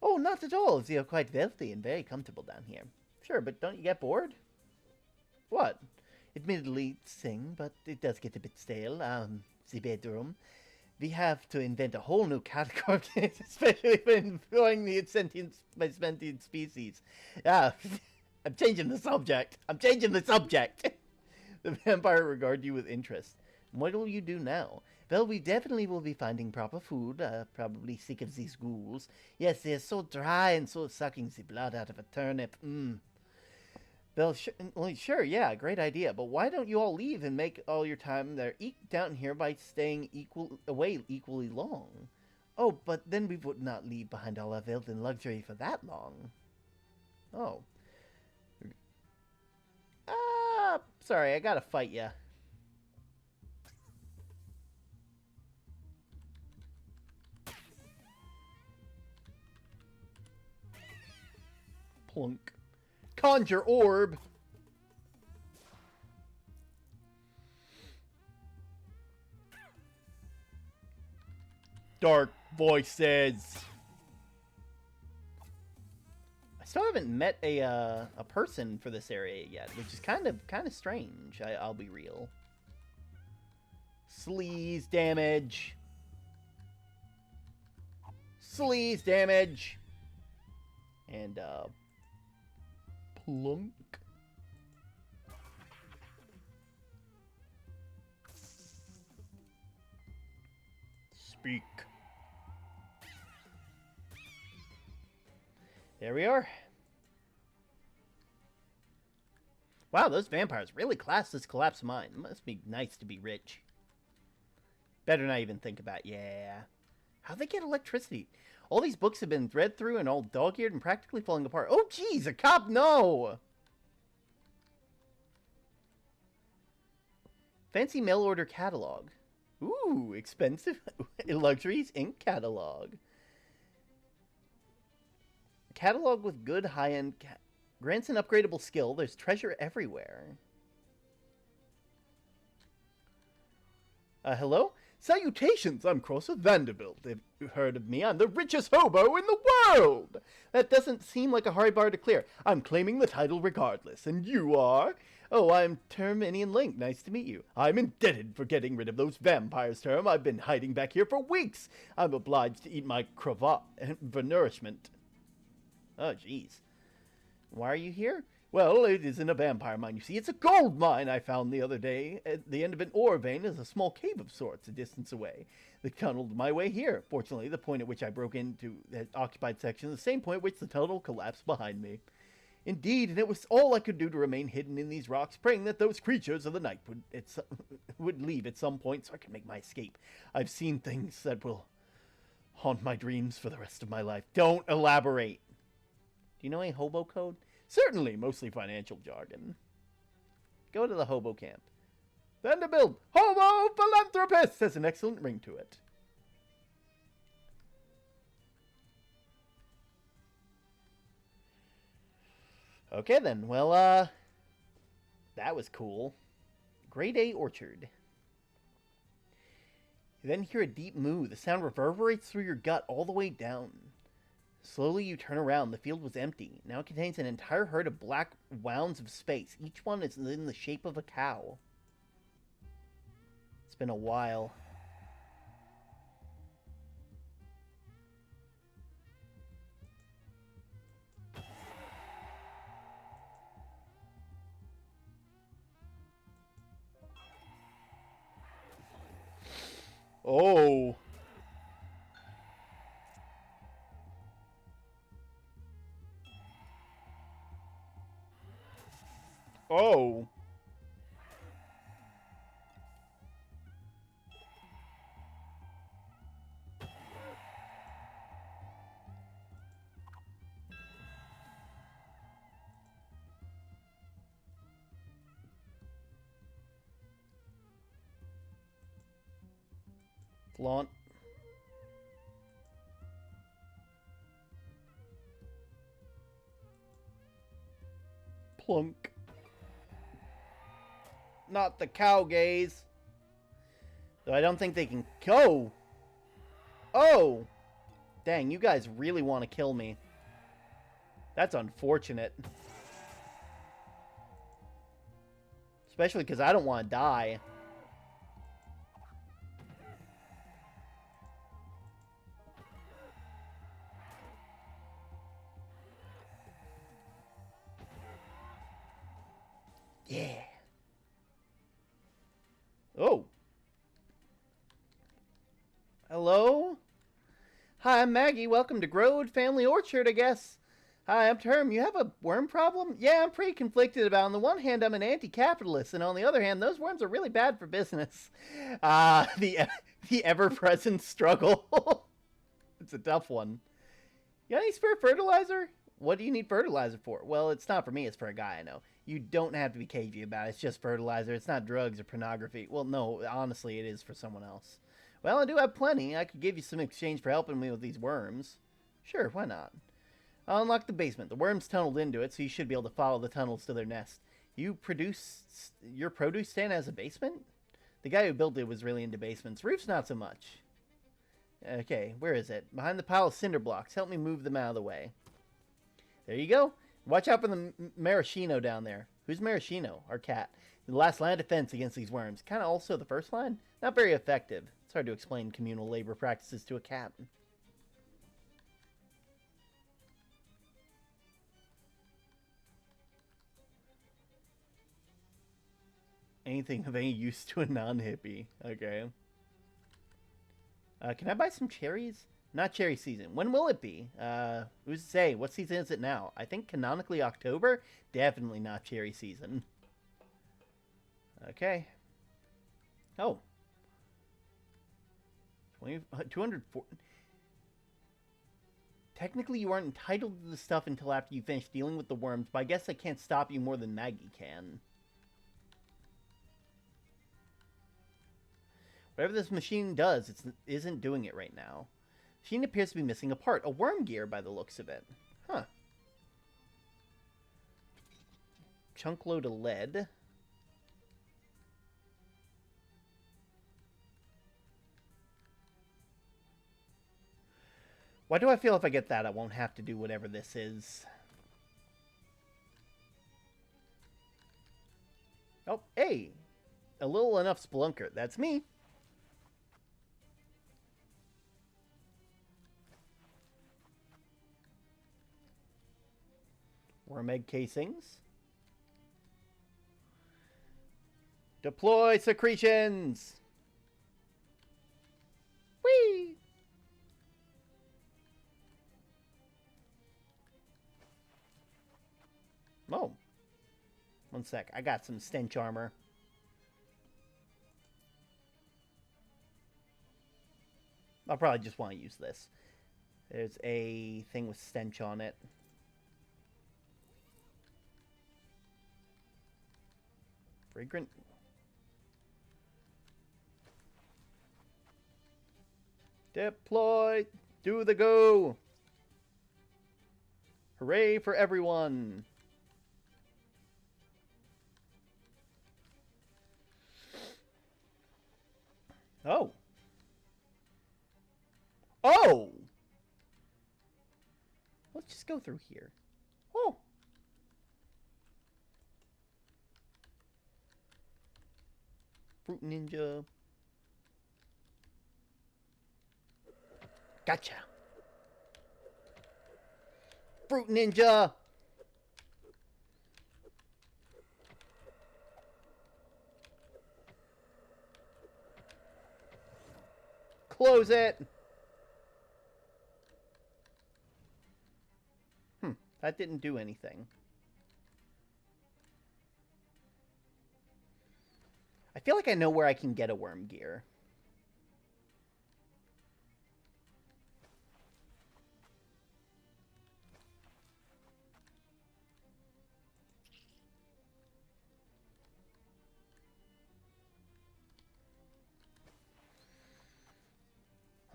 Oh, not at all. We are quite wealthy and very comfortable down here. Sure, but don't you get bored? What? Admittedly, thing, but it does get a bit stale. The bedroom. We have to invent a whole new category, especially when employing the sentient species. Yeah, I'm changing the subject. The vampire regard you with interest. What will you do now? Well, we definitely will be finding proper food, probably sick of these ghouls. Yes, they're so dry and so sucking the blood out of a turnip. Well, sure, yeah, great idea. But why don't you all leave and make all your time there down here by staying away equally long? Oh, but then we would not leave behind all our wealth and luxury for that long. Oh. Sorry, I gotta fight ya. Plunk. Conjure orb. Dark voices. I still haven't met a person for this area yet, which is kind of strange. I'll be real. Sleaze damage. Sleaze damage. And plunk. Speak. There we are. Wow, those vampires really class this collapsed mine. It must be nice to be rich. Better not even think about it. Yeah. How'd they get electricity? All these books have been read through and all dog-eared and practically falling apart. Oh, jeez, a cop, no! Fancy mail order catalog. Ooh, expensive luxuries Inc. catalog. Catalog with good high-end grants an upgradable skill. There's treasure everywhere. Hello? Salutations, I'm Crosser Vanderbilt. Have you heard of me? I'm the richest hobo in the world! That doesn't seem like a hard bar to clear. I'm claiming the title regardless. And you are? Oh, I'm Terminian Link. Nice to meet you. I'm indebted for getting rid of those vampires, Term. I've been hiding back here for weeks. I'm obliged to eat my cravat for nourishment. Oh, jeez. Why are you here? Well, it isn't a vampire mine, you see. It's a gold mine I found the other day. At the end of an ore vein is a small cave of sorts a distance away. They tunneled my way here. Fortunately, the point at which I broke into that occupied section is the same point at which the tunnel collapsed behind me. Indeed, and it was all I could do to remain hidden in these rocks, praying that those creatures of the night would leave at some point so I could make my escape. I've seen things that will haunt my dreams for the rest of my life. Don't elaborate. Do you know any hobo code? Certainly, mostly financial jargon. Go to the hobo camp. Vanderbilt, hobo philanthropist, has an excellent ring to it. Okay then, well, that was cool. Grade A orchard. You then hear a deep moo. The sound reverberates through your gut all the way down. Slowly you turn around. The field was empty. Now it contains an entire herd of black wounds of space. Each one is in the shape of a cow. It's been a while. Oh. Oh. Flaunt. Plunk. Not the cow gaze. Though I don't think they can... Oh! Oh! Dang, you guys really want to kill me. That's unfortunate. Especially because I don't want to die. Yeah. Oh. Hello? Hi, I'm Maggie. Welcome to Grode Family Orchard, I guess. Hi, I'm Term. You have a worm problem? Yeah, I'm pretty conflicted about it. On the one hand, I'm an anti-capitalist, and on the other hand, those worms are really bad for business. The ever-present struggle. It's a tough one. You got any spare fertilizer? What do you need fertilizer for? Well, it's not for me, it's for a guy I know. You don't have to be cagey about it. It's just fertilizer. It's not drugs or pornography. Well, no, honestly, it is for someone else. Well, I do have plenty. I could give you some in exchange for helping me with these worms. Sure, why not? I'll unlock the basement. The worms tunneled into it, so you should be able to follow the tunnels to their nest. Your produce stand has a basement? The guy who built it was really into basements. Roofs, not so much. Okay, where is it? Behind the pile of cinder blocks. Help me move them out of the way. There you go. Watch out for the maraschino down there. Who's maraschino? Our cat. The last line of defense against these worms. Kind of also the first line. Not very effective. It's hard to explain communal labor practices to a cat. Anything of any use to a non-hippie. Okay. Can I buy some cherries? Not cherry season. When will it be? Who's to say? What season is it now? I think canonically October? Definitely not cherry season. Okay. Oh. 204. Technically, you aren't entitled to the stuff until after you finish dealing with the worms, but I guess I can't stop you more than Maggie can. Whatever this machine does, it isn't doing it right now. The machine appears to be missing a part. A worm gear by the looks of it. Huh. Chunk load of lead. Why do I feel if I get that I won't have to do whatever this is? Oh, hey! A little enough spelunker. That's me. Worm egg casings. Deploy secretions! Whee! Oh. One sec. I got some stench armor. I'll probably just want to use this. There's a thing with stench on it. Fragrant. Deploy! Do the go! Hooray for everyone! Oh! Oh! Let's just go through here. Oh! Fruit Ninja. Gotcha. Fruit Ninja. Close it. That didn't do anything. I feel like I know where I can get a worm gear.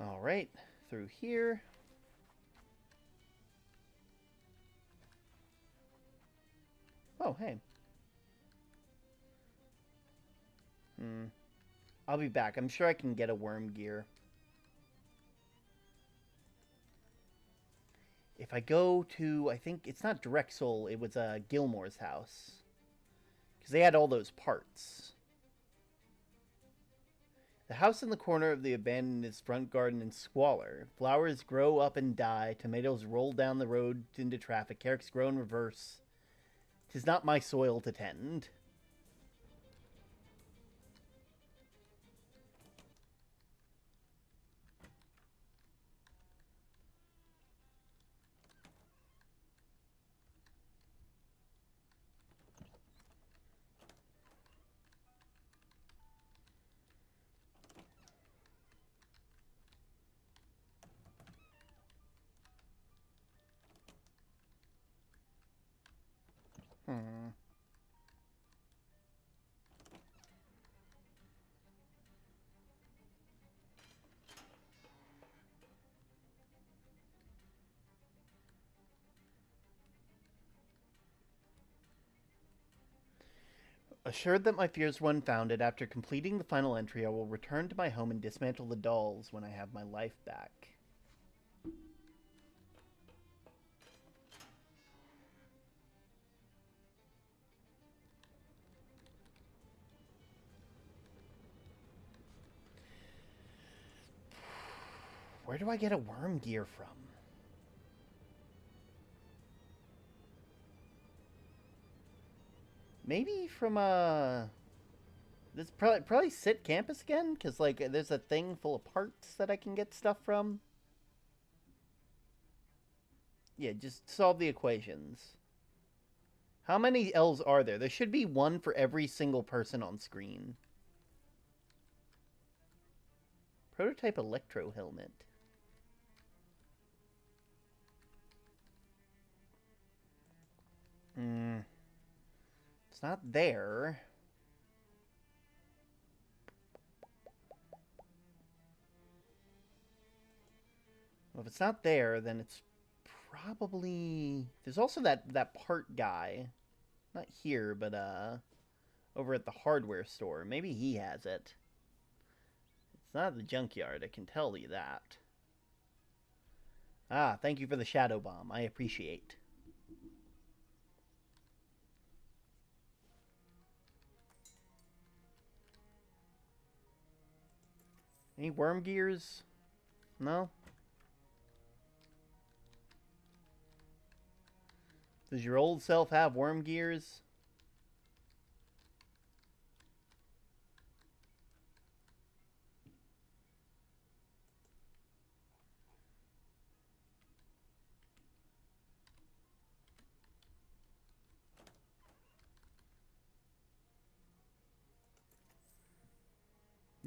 Alright, through here. Oh, hey. I'll be back. I'm sure I can get a worm gear. If I go to, I think it's not Drexel, it was Gilmore's house. Because they had all those parts. The house in the corner of the abandoned is front garden in squalor. Flowers grow up and die. Tomatoes roll down the road into traffic. Carrots grow in reverse. 'Tis not my soil to tend. Assured that my fears were unfounded, after completing the final entry, I will return to my home and dismantle the dolls when I have my life back. Where do I get a worm gear from? Maybe from this probably Sit Campus again, because like there's a thing full of parts that I can get stuff from. Yeah, just solve the equations. How many L's are there? There should be one for every single person on screen. Prototype electro helmet. It's not there. Well, if it's not there, then it's probably... There's also that part guy. Not here, but over at the hardware store. Maybe he has it. It's not at the junkyard, I can tell you that. Ah, thank you for the shadow bomb. I appreciate. Any worm gears? No? Does your old self have worm gears?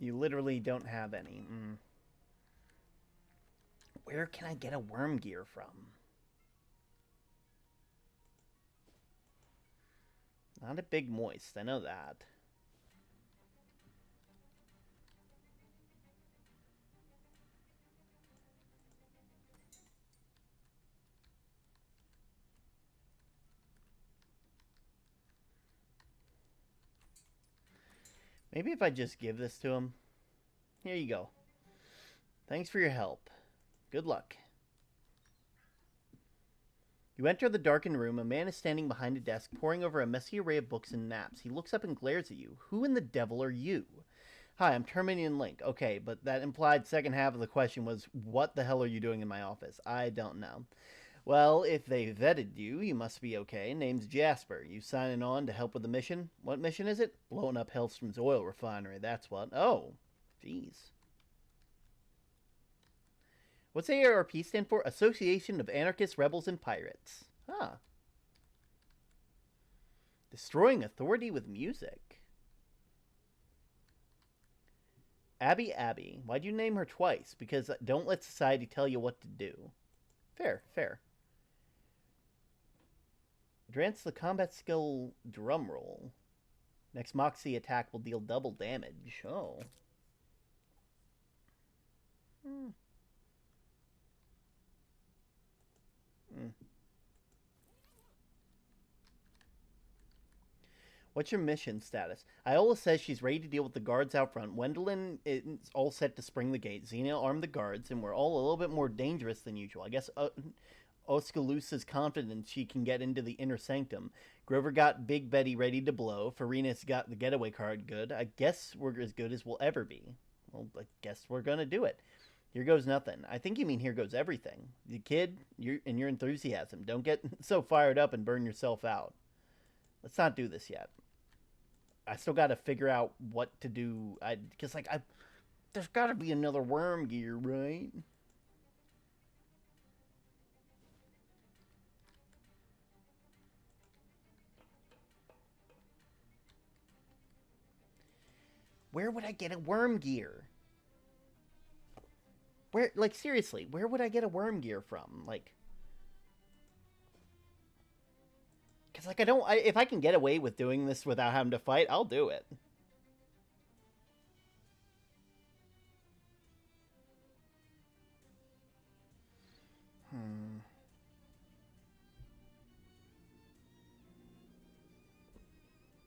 You literally don't have any. Where can I get a worm gear from? Not a Big Moist, I know that. Maybe if I just give this to him. Here you go. Thanks for your help. Good luck. You enter the darkened room. A man is standing behind a desk, poring over a messy array of books and maps. He looks up and glares at you. Who in the devil are you? Hi, I'm Terminian Link. Okay, but that implied second half of the question was, what the hell are you doing in my office? I don't know. Well, if they vetted you, you must be okay. Name's Jasper. You signing on to help with the mission? What mission is it? Blowing up Hellstrom's oil refinery, that's what. Oh, jeez. What's AARP stand for? Association of Anarchists, Rebels, and Pirates. Huh. Destroying authority with music. Abby. Why'd you name her twice? Because don't let society tell you what to do. Fair. Advance the combat skill drum roll. Next Moxie attack will deal double damage. Oh. What's your mission status? Iola says she's ready to deal with the guards out front. Wendelin is all set to spring the gate. Xenia armed the guards, and we're all a little bit more dangerous than usual. I guess Oscalusa's confident she can get into the inner sanctum. Grover got Big Betty ready to blow. Farina's got the getaway card good. I guess we're as good as we'll ever be. Well, I guess we're gonna do it. Here goes nothing. I think you mean here goes everything. The kid, your enthusiasm. Don't get so fired up and burn yourself out. Let's not do this yet. I still got to figure out what to do. Because there's got to be another worm gear, right? Where would I get a worm gear? Where, like, seriously, where would I get a worm gear from? Like, because, like, if I can get away with doing this without having to fight, I'll do it.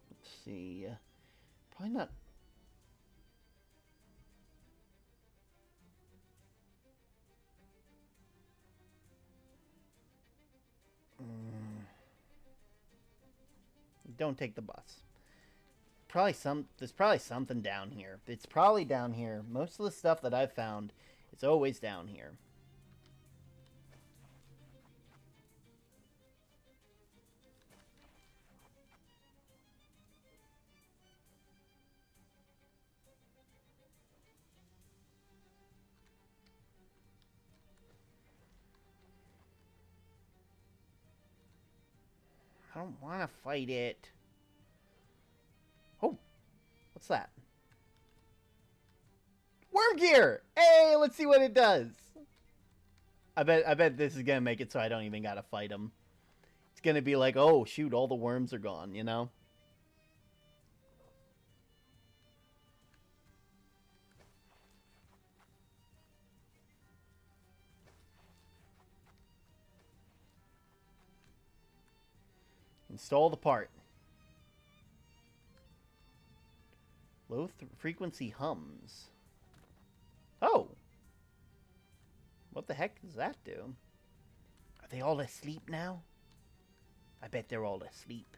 Let's see. Probably not. Don't take the bus. There's probably something down here. It's probably down here. Most of the stuff that I've found, it's always down here. I don't want to fight it. Oh, what's that? Worm gear! Hey, let's see what it does. I bet this is gonna make it so I don't even gotta fight him. It's gonna be like, oh shoot, all the worms are gone, you know? Install the part. Low frequency hums. Oh! What the heck does that do? Are they all asleep now? I bet they're all asleep.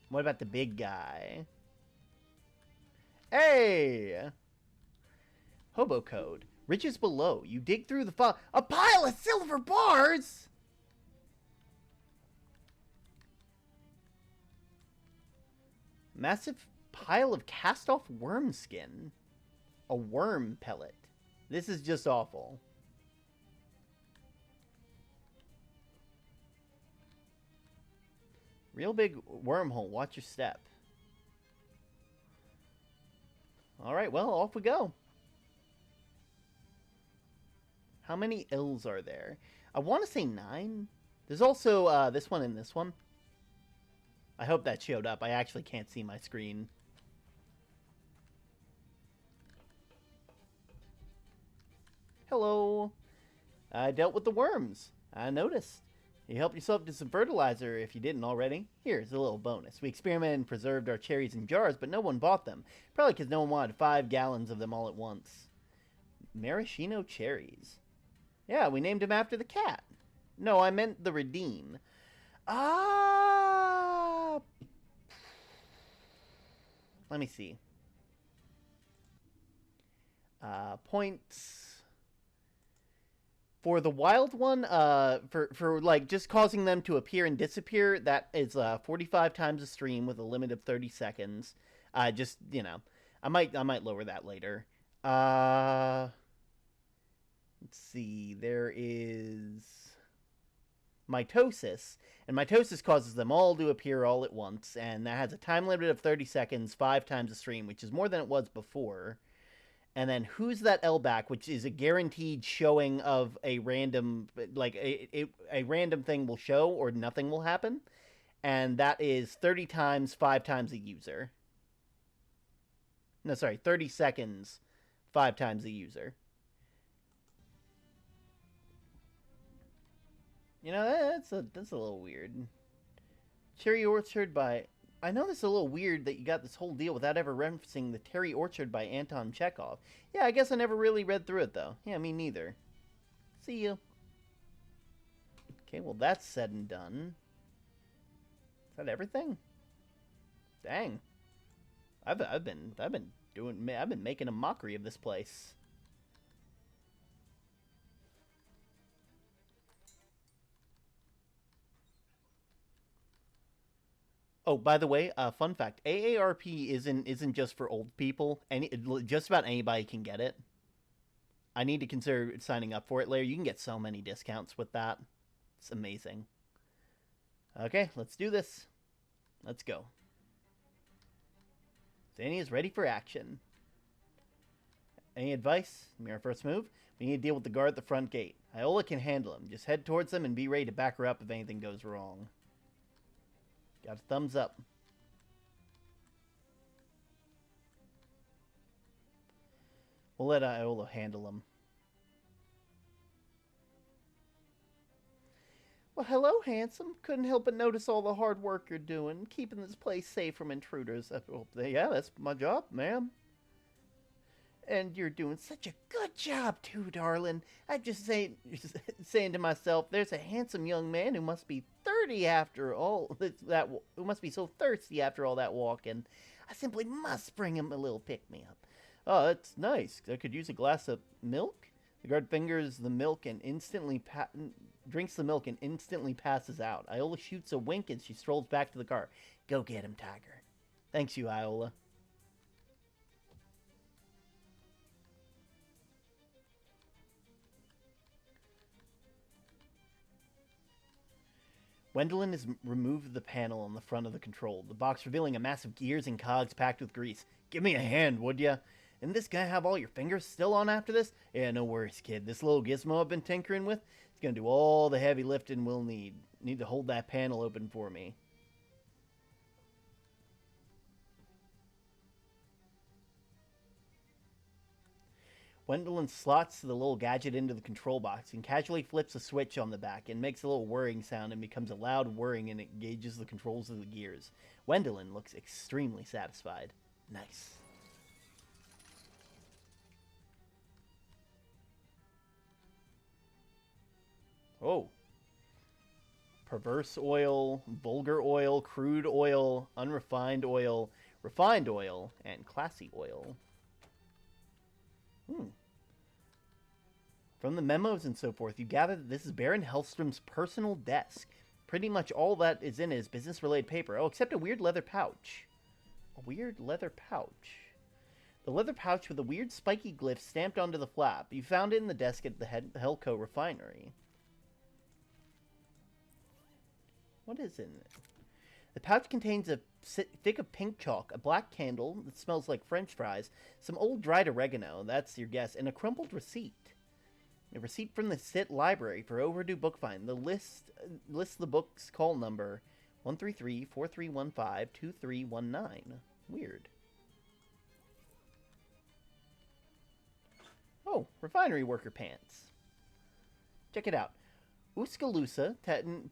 What about the big guy? Hey! Hobo code. Riches below. You dig through the file. A pile of silver bars! Massive pile of cast-off worm skin. A worm pellet. This is just awful. Real big wormhole. Watch your step. Alright, well, off we go. How many ills are there? I want to say 9. There's also this one and this one. I hope that showed up. I actually can't see my screen. Hello. I dealt with the worms. I noticed. You helped yourself to some fertilizer if you didn't already. Here's a little bonus. We experimented and preserved our cherries in jars, but no one bought them. Probably because no one wanted 5 gallons of them all at once. Maraschino cherries. Yeah, we named him after the cat. No, I meant the redeem. Ah! Let me see. Points. For the wild one, for like just causing them to appear and disappear, that is 45 times a stream with a limit of 30 seconds. Just, you know, I might lower that later. Let's see. There is mitosis, and mitosis causes them all to appear all at once, and that has a time limit of 30 seconds, 5 times a stream, which is more than it was before. And then Who's That L-Back, which is a guaranteed showing of a random, like, a random thing will show or nothing will happen. And that is 30 times, 5 times a user. No, sorry, 30 seconds, 5 times a user. You know, that's a little weird. Cherry Orchard by... I know this is a little weird that you got this whole deal without ever referencing the Cherry Orchard by Anton Chekhov. Yeah, I guess I never really read through it, though. Yeah, me neither. See you. Okay, well, that's said and done. Is that everything? Dang. I've been making a mockery of this place. Oh, by the way, fun fact: AARP isn't just for old people. Just about anybody can get it. I need to consider signing up for it later. You can get so many discounts with that. It's amazing. Okay, let's do this. Let's go. Zanny is ready for action. Any advice? Our first move? We need to deal with the guard at the front gate. Iola can handle him. Just head towards them and be ready to back her up if anything goes wrong. Got a thumbs up. We'll let Iola handle him. Well, hello, handsome. Couldn't help but notice all the hard work you're doing, keeping this place safe from intruders. Yeah, that's my job, ma'am. And you're doing such a good job, too, darling. I'm just saying to myself, there's a handsome young man who must be 30 after all who must be so thirsty after all that walking. I simply must bring him a little pick-me-up. Oh, that's nice. I could use a glass of milk. The guard fingers the milk and drinks the milk and instantly passes out. Iola shoots a wink as she strolls back to the car. Go get him, Tiger. Thanks you, Iola. Wendelin has removed the panel on the front of the control, the box revealing a mass of gears and cogs packed with grease. Give me a hand, would ya? And this guy have all your fingers still on after this? Yeah, no worries, kid. This little gizmo I've been tinkering with, it's gonna do all the heavy lifting we'll need. Need to hold that panel open for me. Wendelin slots the little gadget into the control box and casually flips a switch on the back and makes a little whirring sound and becomes a loud whirring and it engages the controls of the gears. Wendelin looks extremely satisfied. Nice. Oh. Perverse oil, vulgar oil, crude oil, unrefined oil, refined oil, and classy oil. From the memos and so forth, you gather that this is Baron Hellstrom's personal desk. Pretty much all that is in it is business-related paper. Oh, except a weird leather pouch. A weird leather pouch. The leather pouch with a weird spiky glyph stamped onto the flap. You found it in the desk at the Hellco refinery. What is in it? The pouch contains a stick of pink chalk, a black candle that smells like French fries, some old dried oregano, that's your guess, and a crumpled receipt. A receipt from the SIT library for overdue book find. The lists the book's call number 133-4315-2319. Weird. Oh, refinery worker pants. Check it out. Uskaloosa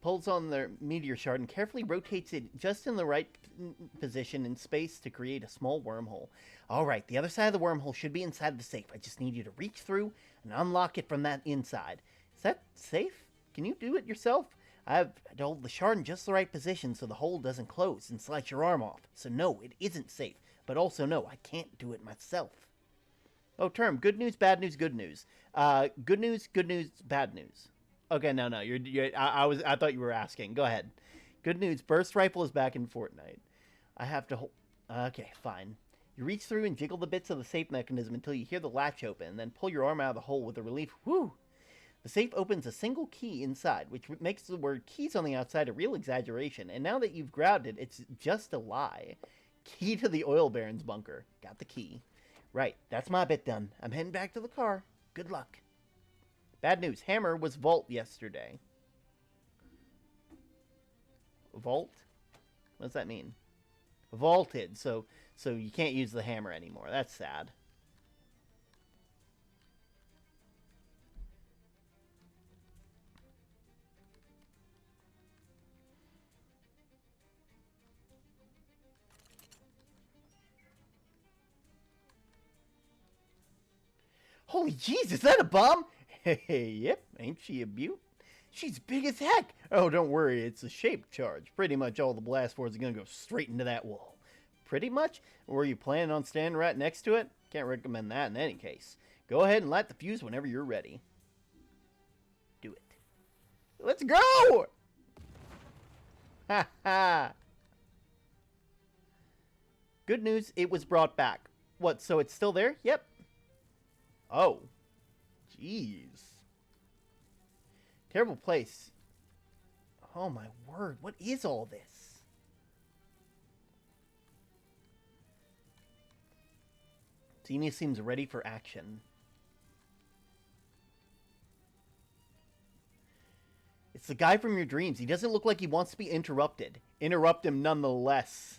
pulls on their meteor shard and carefully rotates it just in the right position in space to create a small wormhole. Alright, the other side of the wormhole should be inside the safe. I just need you to reach through and unlock it from that inside. Is that safe? Can you do it yourself? I've held the shard in just the right position so the hole doesn't close and slice your arm off. So no, it isn't safe. But also no, I can't do it myself. Oh, term. Good news, bad news, good news. Good news, bad news. Okay, no, I thought you were asking. Go ahead. Good news, burst rifle is back in Fortnite. I have to hold... Okay, fine. You reach through and jiggle the bits of the safe mechanism until you hear the latch open, and then pull your arm out of the hole with a relief. Whew! The safe opens a single key inside, which makes the word keys on the outside a real exaggeration, and now that you've grabbed it, it's just a lie. Key to the oil baron's bunker. Got the key. Right, that's my bit done. I'm heading back to the car. Good luck. Bad news, Hammer was vault yesterday. Vault? What does that mean? Vaulted, so you can't use the hammer anymore. That's sad. Holy jeez, is that a bomb? Hey, yep, ain't she a beaut? She's big as heck. Oh, don't worry, it's a shaped charge. Pretty much all the blast force are gonna go straight into that wall. Pretty much? Or are you planning on standing right next to it? Can't recommend that in any case. Go ahead and light the fuse whenever you're ready. Do it. Let's go! Ha ha! Good news, it was brought back. What, so it's still there? Yep. Oh. Jeez. Terrible place. Oh my word, what is all this? Xenia seems ready for action. It's the guy from your dreams. He doesn't look like he wants to be interrupted. Interrupt him nonetheless.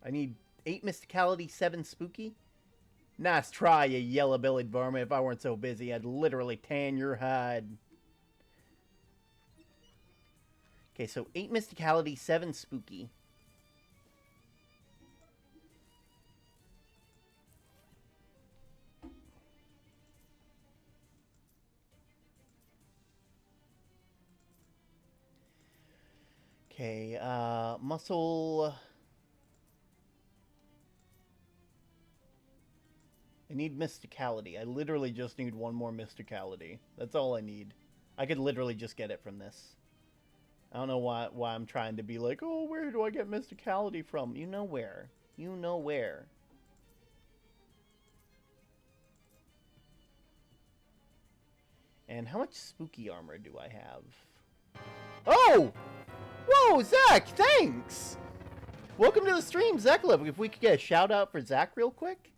I need 8 mysticality, 7 spooky. Nice try, you yellow-bellied varmint. If I weren't so busy, I'd literally tan your hide. Okay, so 8 mysticality, 7 spooky. Okay, muscle... I need mysticality. I literally just need 1 more mysticality. That's all I need. I could literally just get it from this. I don't know why I'm trying to be like, oh, where do I get mysticality from? You know where. You know where. And how much spooky armor do I have? Oh! Whoa, Zach, thanks! Welcome to the stream, Zach. If we could get a shout out for Zach real quick.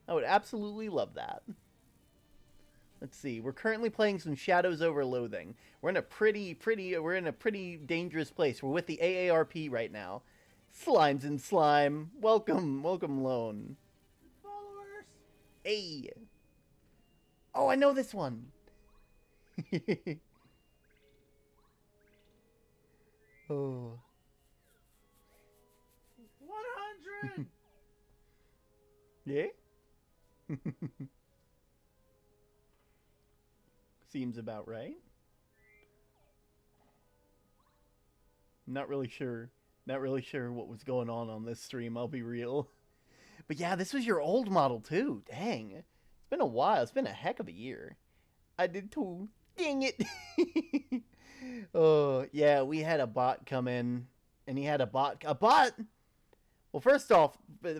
I would absolutely love that. Let's see. We're currently playing some Shadows Over Loathing. We're in a pretty dangerous place. We're with the AARP right now. Slimes and slime. Welcome, Lone. Followers. Hey. Oh, I know this one. Oh. 100. Yeah? Seems about right. Not really sure. Not really sure what was going on this stream, I'll be real. But yeah, this was your old model too. Dang. It's been a while. It's been a heck of a year. I did too. Dang it. Oh, yeah, we had a bot come in. And he had a bot. Well, first off,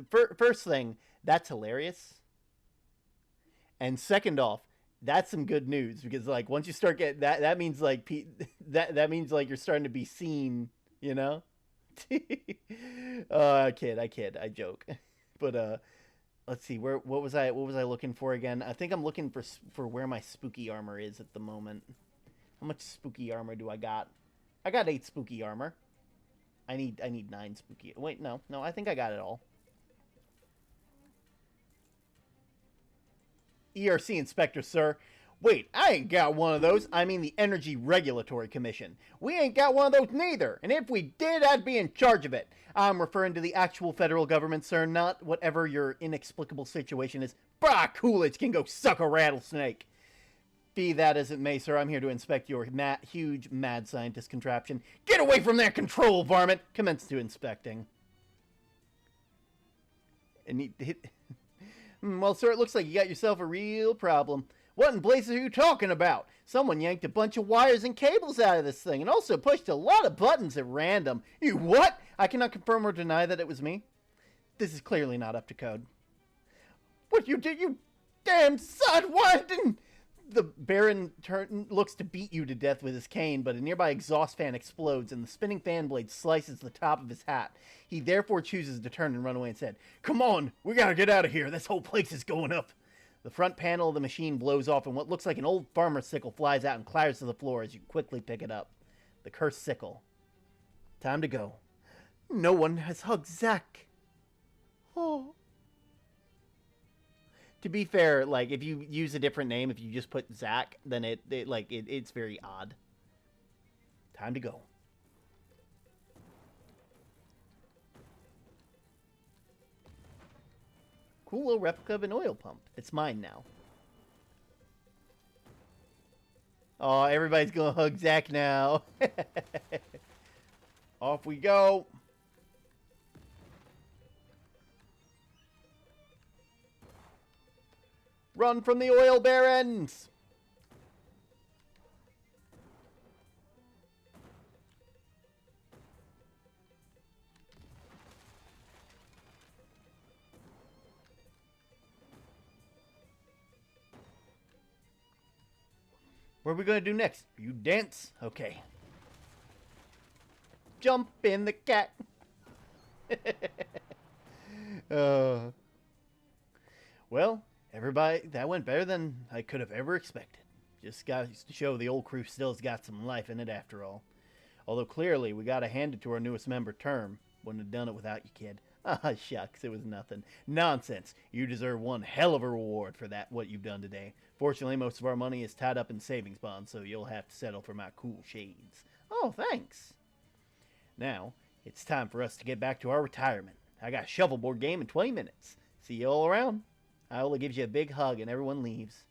first thing, that's hilarious. And second off, that's some good news, because like once you start getting that means like that means like you're starting to be seen, you know. I kid, I joke. But let's see, what was I looking for again? I think I'm looking for where my spooky armor is at the moment. How much spooky armor do I got? I got 8 spooky armor. I need 9 spooky. Wait, no, I think I got it all. ERC inspector, sir. Wait, I ain't got one of those. I mean the Energy Regulatory Commission. We ain't got one of those neither. And if we did, I'd be in charge of it. I'm referring to the actual federal government, sir, not whatever your inexplicable situation is. Bah, Coolidge can go suck a rattlesnake. Be that as it may, sir, I'm here to inspect your huge mad scientist contraption. Get away from that control, varmint! Commence to inspecting. And he hit... Well, sir, it looks like you got yourself a real problem. What in blazes are you talking about? Someone yanked a bunch of wires and cables out of this thing, and also pushed a lot of buttons at random. You what? I cannot confirm or deny that it was me. This is clearly not up to code. What you did, you damn son! Why didn't... The Baron looks to beat you to death with his cane, but a nearby exhaust fan explodes, and the spinning fan blade slices the top of his hat. He therefore chooses to turn and run away instead. Come on, we gotta get out of here. This whole place is going up. The front panel of the machine blows off, and what looks like an old farmer sickle flies out and clatters to the floor as you quickly pick it up. The cursed sickle. Time to go. No one has hugged Zach. Oh. To be fair, like, if you use a different name, if you just put Zach, then it's very odd. Time to go. cool little replica of an oil pump. It's mine now. Oh, everybody's gonna hug Zach now. Off we go. Run from the oil barons! What are we gonna do next? You dance? Okay. Jump in the cat. Well, everybody, that went better than I could have ever expected. Just got to show the old crew still's got some life in it after all. Although clearly we gotta hand it to our newest member, Term. Wouldn't have done it without you, kid. Ah, shucks, it was nothing. Nonsense. You deserve one hell of a reward for that, what you've done today. Fortunately, most of our money is tied up in savings bonds, so you'll have to settle for my cool shades. Oh, thanks. Now, it's time for us to get back to our retirement. I got a shuffleboard game in 20 minutes. See you all around. Iola gives you a big hug and everyone leaves.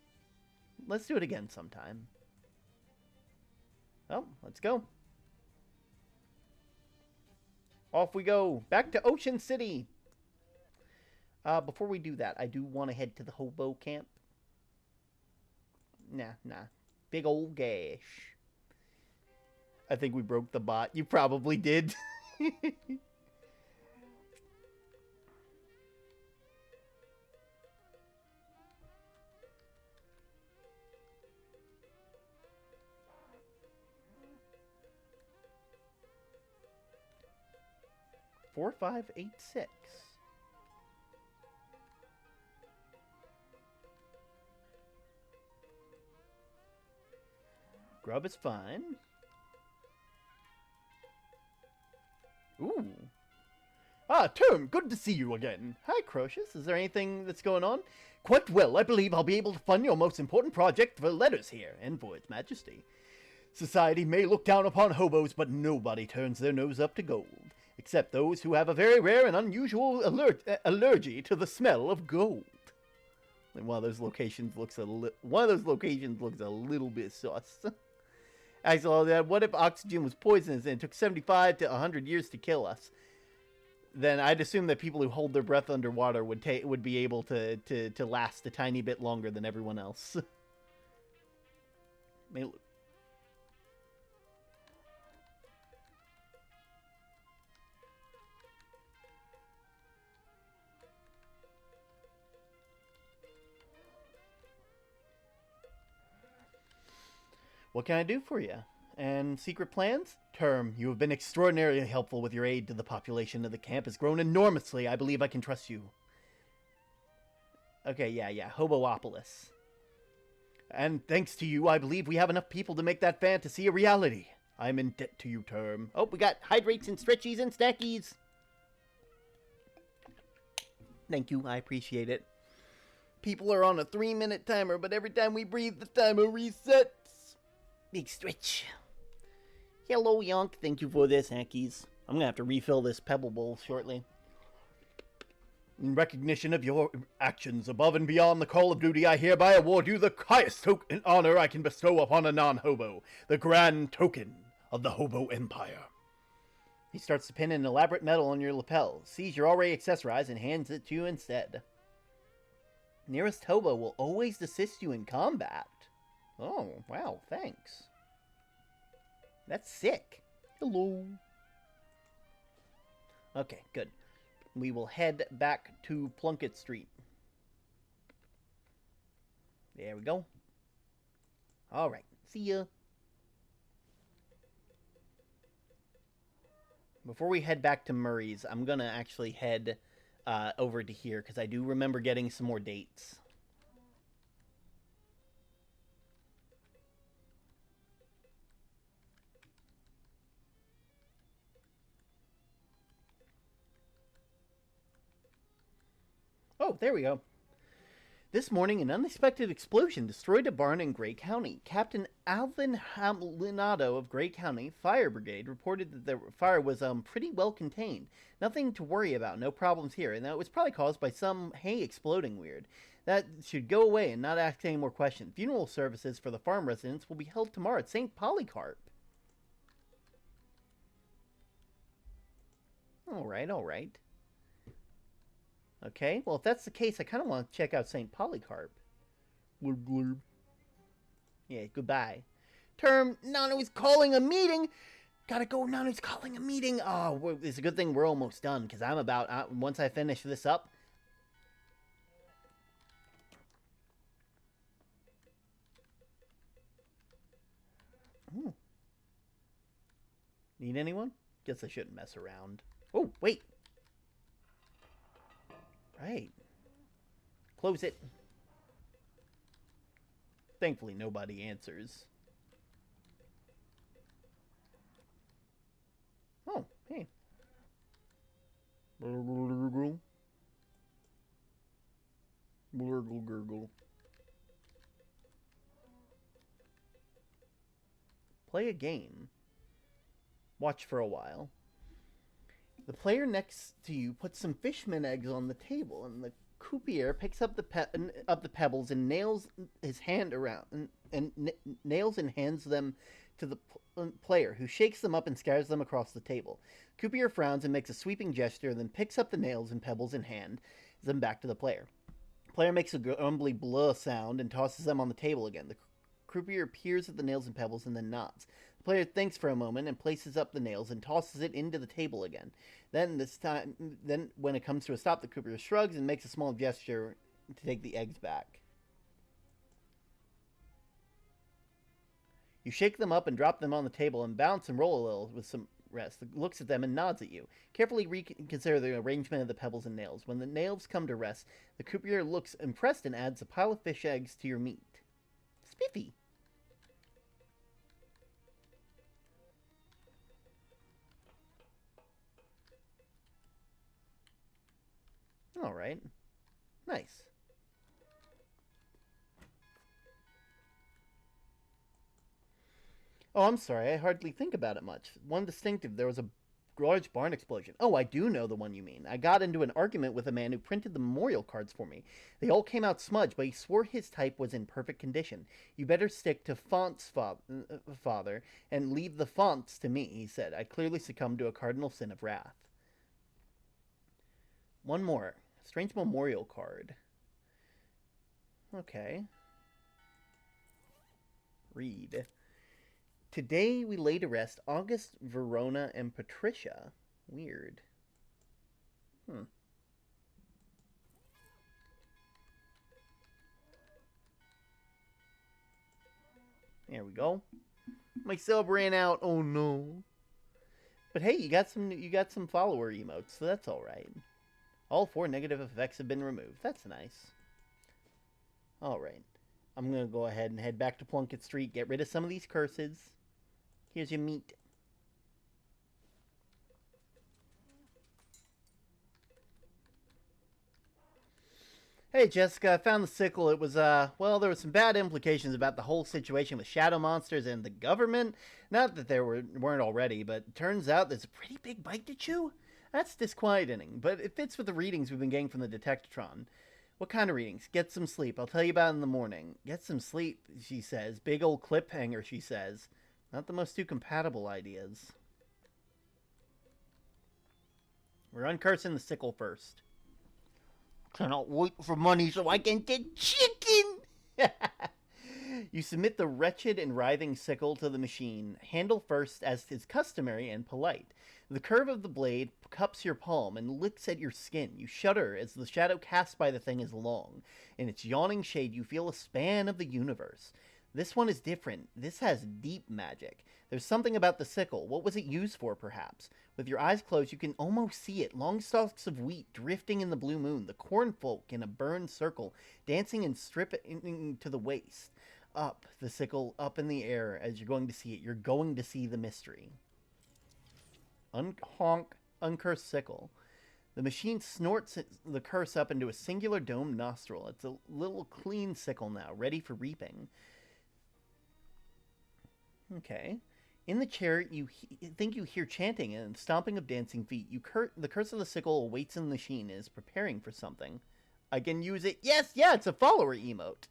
Let's do it again sometime. Oh, let's go. Off we go. Back to Ocean City. Before we do that, I do want to head to the hobo camp. Nah. Big old gash. I think we broke the bot. You probably did. Four, 5, 8, 6. Grub is fine. Ooh. Ah, Term, good to see you again. Hi, Crocius. Is there anything that's going on? Quite well. I believe I'll be able to fund your most important project for letters here, and for its majesty. Society may look down upon hobos, but nobody turns their nose up to gold. Except those who have a very rare and unusual allergy to the smell of gold. And one of those locations looks a little bit sus. Actually, what if oxygen was poisonous and it took 75 to 100 years to kill us? Then I'd assume that people who hold their breath underwater would be able to last a tiny bit longer than everyone else. What can I do for you? And secret plans? Term, you have been extraordinarily helpful with your aid to the population of the camp has grown enormously. I believe I can trust you. Okay, yeah. Hoboopolis. And thanks to you, I believe we have enough people to make that fantasy a reality. I'm in debt to you, Term. Oh, we got hydrates and stretchies and snackies. Thank you, I appreciate it. People are on a 3-minute timer, but every time we breathe, the timer resets. Big stretch. Hello, Yonk. Thank you for this, Hankies. I'm gonna have to refill this Pebble Bowl shortly. In recognition of your actions above and beyond the call of duty, I hereby award you the highest token honor I can bestow upon a non-hobo, the Grand Token of the Hobo Empire. He starts to pin an elaborate medal on your lapel, sees you're already accessorized, and hands it to you instead. Nearest hobo will always assist you in combat. Oh, wow, thanks. That's sick. Hello. Okay, good. We will head back to Plunkett Street. There we go. Alright, see ya. Before we head back to Murray's, I'm gonna actually head over to here, because I do remember getting some more dates. Oh, there we go. This morning, an unexpected explosion destroyed a barn in Gray County. Captain Alvin Hamlinato of Gray County Fire Brigade reported that the fire was pretty well contained. Nothing to worry about, no problems here, and that it was probably caused by some hay exploding weird. That should go away and not ask any more questions. Funeral services for the farm residents will be held tomorrow at St. Polycarp. Alright, alright. Okay, well, if that's the case, I kind of want to check out St. Polycarp. Glurb, glurb. Yeah, goodbye. Term, Nano's calling a meeting! Gotta go, Nano's calling a meeting! Oh, it's a good thing we're almost done, because I'm about, once I finish this up... Ooh. Need anyone? Guess I shouldn't mess around. Oh, wait! Right. Close it. Thankfully, nobody answers. Oh, hey. Blurgle. Blurgle gurgle. Play a game. Watch for a while. The player next to you puts some fishman eggs on the table, and the croupier picks up the pebbles and nails his hand around nails and hands them to the player, who shakes them up and scatters them across the table. Croupier frowns and makes a sweeping gesture, then picks up the nails and pebbles in hand, them back to the player. The player makes a grumbly blah sound and tosses them on the table again. The croupier peers at the nails and pebbles and then nods. The player thinks for a moment and places up the nails and tosses it into the table again. Then when it comes to a stop, the croupier shrugs and makes a small gesture to take the eggs back. You shake them up and drop them on the table and bounce and roll a little with some rest. Looks at them and nods at you. Carefully reconsider the arrangement of the pebbles and nails. When the nails come to rest, the croupier looks impressed and adds a pile of fish eggs to your meat. Spiffy. All right. Nice. Oh, I'm sorry. I hardly think about it much. One distinctive, there was a large barn explosion. Oh, I do know the one you mean. I got into an argument with a man who printed the memorial cards for me. They all came out smudged, but he swore his type was in perfect condition. You better stick to fonts, father, and leave the fonts to me, he said. I clearly succumbed to a cardinal sin of wrath. One more. Strange memorial card. Okay. Read. Today we lay to rest August, Verona, and Patricia. Weird. There we go. My sub ran out. Oh no. But hey, you got some follower emotes, so that's all right. All 4 negative effects have been removed. That's nice. All right. I'm going to go ahead and head back to Plunkett Street, get rid of some of these curses. Here's your meat. Hey, Jessica, I found the sickle. It was, well, there were some bad implications about the whole situation with shadow monsters and the government. Not that there weren't already, but it turns out there's a pretty big bite to chew. That's disquieting, but it fits with the readings we've been getting from the Detectatron. What kind of readings? Get some sleep. I'll tell you about it in the morning. Get some sleep, she says. Big old cliffhanger, she says. Not the most two compatible ideas. We're uncursing the sickle first. Cannot wait for money so I can get chicken! You submit the wretched and writhing sickle to the machine, handle first as is customary and polite. The curve of the blade cups your palm and licks at your skin. You shudder as the shadow cast by the thing is long. In its yawning shade, you feel a span of the universe. This one is different. This has deep magic. There's something about the sickle. What was it used for, perhaps? With your eyes closed, you can almost see it. Long stalks of wheat drifting in the blue moon. The cornfolk in a burned circle, dancing and stripping to the waist. Up, the sickle, up in the air as you're going to see it. You're going to see the mystery. Honk, uncursed sickle. The machine snorts the curse up into a singular domed nostril. It's a little clean sickle now, ready for reaping. Okay. In the chair, you think you hear chanting and stomping of dancing feet. The curse of the sickle awaits in the machine and is preparing for something. I can use it. Yes, yeah, it's a follower emote.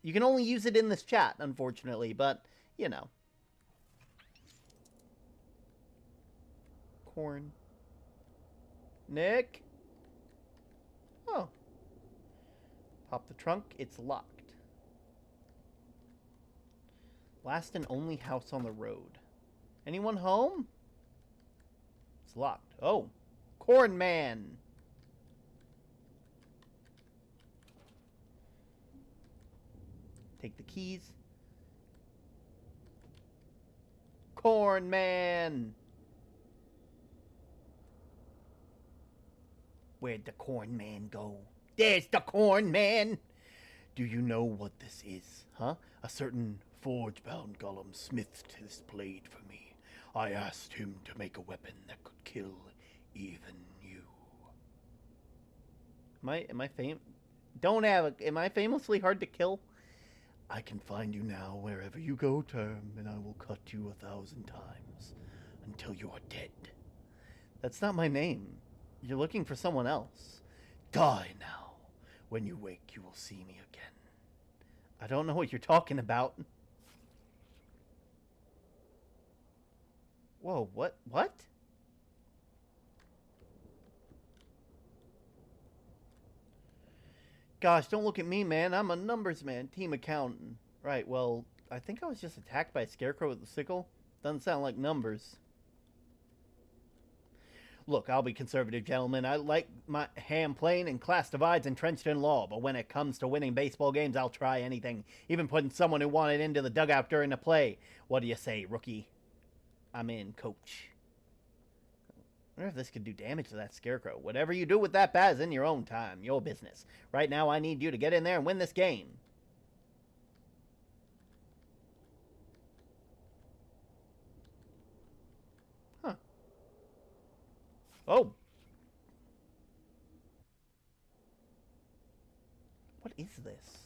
You can only use it in this chat, unfortunately, but, you know. Corn. Nick? Oh. Pop the trunk. It's locked. Last and only house on the road. Anyone home? It's locked. Oh. Corn Man. Take the keys. Corn Man. Where'd the Corn Man go? There's the Corn Man! Do you know what this is, huh? A certain forge-bound golem smithed his blade for me. I asked him to make a weapon that could kill even you. Am I famously hard to kill? I can find you now wherever you go, Term, and I will cut you 1,000 times until you are dead. That's not my name. You're looking for someone else. Die now. When you wake, you will see me again. I don't know what you're talking about. Whoa, what? What? Gosh, don't look at me, man. I'm a numbers man, team accountant. Right, well, I think I was just attacked by a scarecrow with a sickle. Doesn't sound like numbers. Look, I'll be conservative, gentlemen. I like my ham plain and class divides entrenched in law, but when it comes to winning baseball games, I'll try anything, even putting someone who wanted into the dugout during the play. What do you say, rookie? I'm in, coach. I wonder if this could do damage to that scarecrow. Whatever you do with that bat is in your own time, your business. Right now, I need you to get in there and win this game. Huh. Oh. What is this?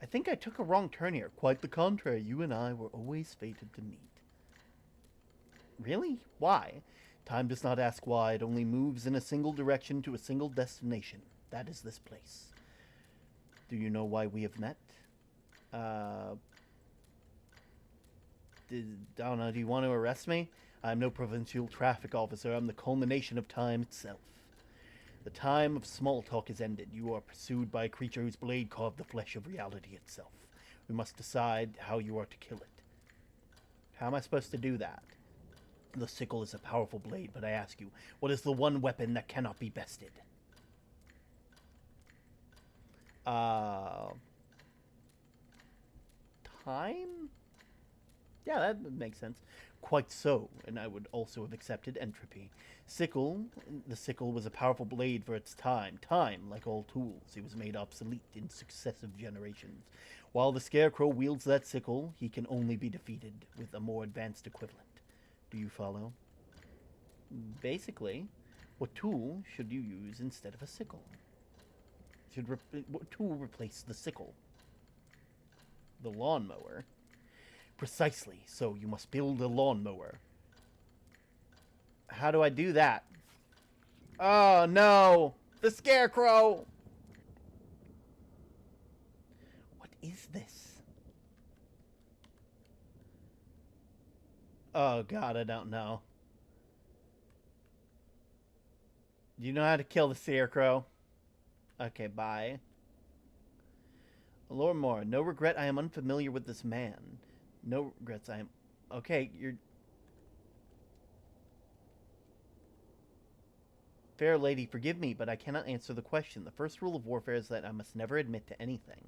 I think I took a wrong turn here. Quite the contrary. You and I were always fated to meet. Really? Why? Time does not ask why. It only moves in a single direction to a single destination. That is this place. Do you know why we have met? I don't know. Do you want to arrest me? I'm no provincial traffic officer. I'm the culmination of time itself. The time of small talk is ended. You are pursued by a creature whose blade carved the flesh of reality itself. We must decide how you are to kill it. How am I supposed to do that? The sickle is a powerful blade, but I ask you, what is the one weapon that cannot be bested? Time? Yeah, that makes sense. Quite so, and I would also have accepted entropy. The sickle was a powerful blade for its time. Time, like all tools, it was made obsolete in successive generations. While the scarecrow wields that sickle, he can only be defeated with a more advanced equivalent. Do you follow? Basically, what tool should you use instead of a sickle? What tool replace the sickle? The lawnmower. Precisely, so you must build a lawnmower. How do I do that? Oh no! The scarecrow! What is this? Oh god, I don't know. Do you know how to kill the scarecrow? Okay, bye. Lord Moore, no regret, I am unfamiliar with this man. No regrets, I am... Okay, you're... Fair lady, forgive me, but I cannot answer the question. The first rule of warfare is that I must never admit to anything.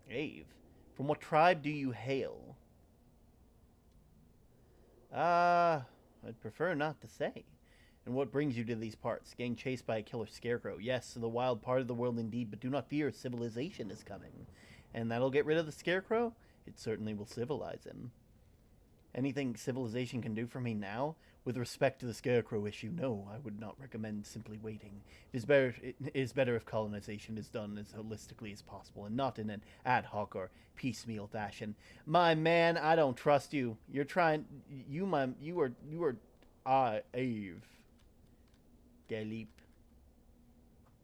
Ave, from what tribe do you hail? I'd prefer not to say. And what brings you to these parts? Getting chased by a killer scarecrow. Yes, the wild part of the world indeed, but do not fear, civilization is coming. And that'll get rid of the Scarecrow? It certainly will civilize him. Anything civilization can do for me now? With respect to the Scarecrow issue, no, I would not recommend simply waiting. It is better if colonization is done as holistically as possible, and not in an ad hoc or piecemeal fashion. My man, I don't trust you. You're trying... You are... Ave. Galip.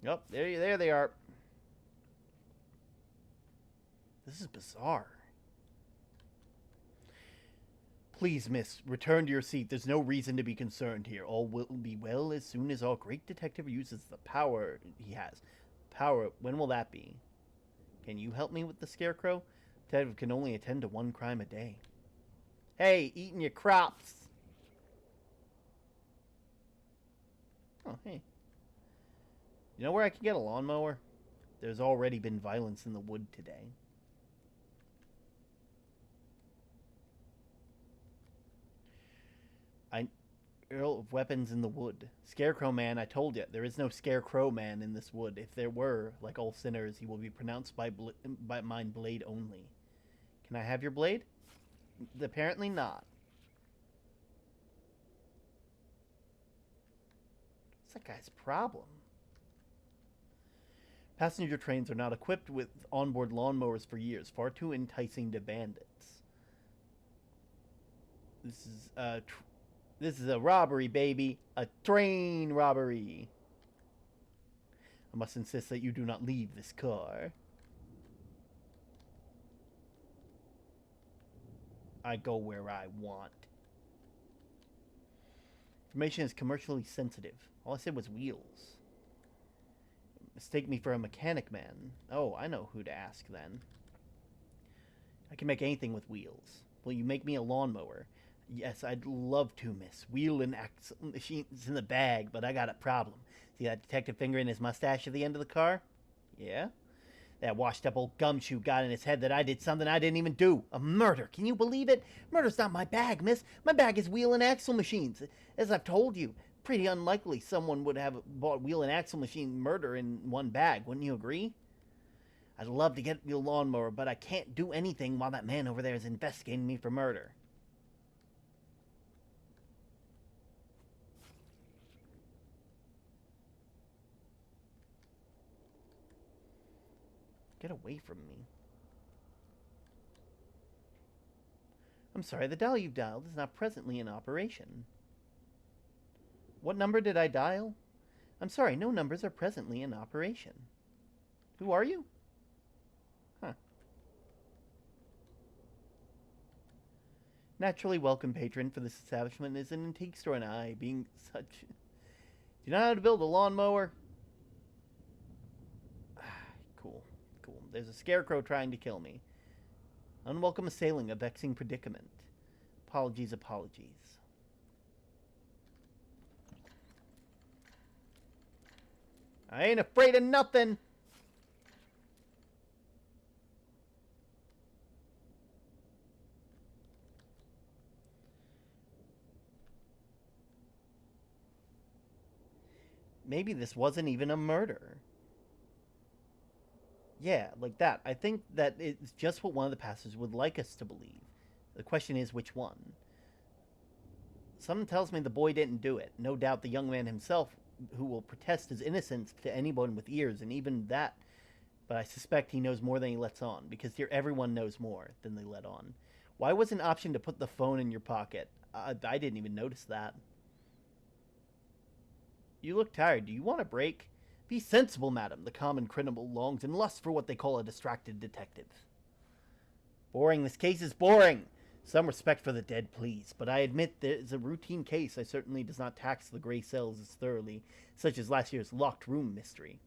Yep, there they are. This is bizarre. Please, miss, return to your seat. There's no reason to be concerned here. All will be well as soon as our great detective uses the power he has. Power, when will that be? Can you help me with the Scarecrow? Detective can only attend to one crime a day. Hey, eating your crops. Oh, hey. You know where I can get a lawnmower? There's already been violence in the wood today. Earl of Weapons in the wood. Scarecrow man, I told you, there is no Scarecrow man in this wood. If there were, like all sinners, he will be pronounced by mine blade only. Can I have your blade? Apparently not. What's that guy's problem? Passenger trains are not equipped with onboard lawnmowers for years. Far too enticing to bandits. This is a robbery, baby. A train robbery. I must insist that you do not leave this car. I go where I want. Information is commercially sensitive. All I said was wheels. Mistake me for a mechanic man. Oh, I know who to ask then. I can make anything with wheels. Will you make me a lawnmower? Yes, I'd love to, miss. Wheel and axle machines in the bag, but I got a problem. See that detective finger in his mustache at the end of the car? Yeah? That washed up old gumshoe got in his head that I did something I didn't even do. A murder. Can you believe it? Murder's not my bag, miss. My bag is wheel and axle machines. As I've told you, pretty unlikely someone would have bought wheel and axle machine murder in one bag. Wouldn't you agree? I'd love to get you a lawnmower, but I can't do anything while that man over there is investigating me for murder. Get away from me. I'm sorry, the dial you've dialed is not presently in operation. What number did I dial? I'm sorry, no numbers are presently in operation. Who are you? Huh. Naturally welcome, patron, for this establishment is an antique store, and I, being such... Do you know how to build a lawnmower? Cool. There's a scarecrow trying to kill me. Unwelcome assailing, a vexing predicament. Apologies. I ain't afraid of nothing! Maybe this wasn't even a murder. Yeah, like that. I think that it's just what one of the pastors would like us to believe. The question is, which one? Something tells me the boy didn't do it. No doubt the young man himself, who will protest his innocence to anyone with ears, and even that. But I suspect he knows more than he lets on, because here everyone knows more than they let on. Why was an option to put the phone in your pocket? I didn't even notice that. You look tired. Do you want a break? Be sensible, madam. The common criminal longs and lusts for what they call a distracted detective. Boring. This case is boring. Some respect for the dead, please. But I admit there's a routine case I certainly does not tax the gray cells as thoroughly, such as last year's locked room mystery,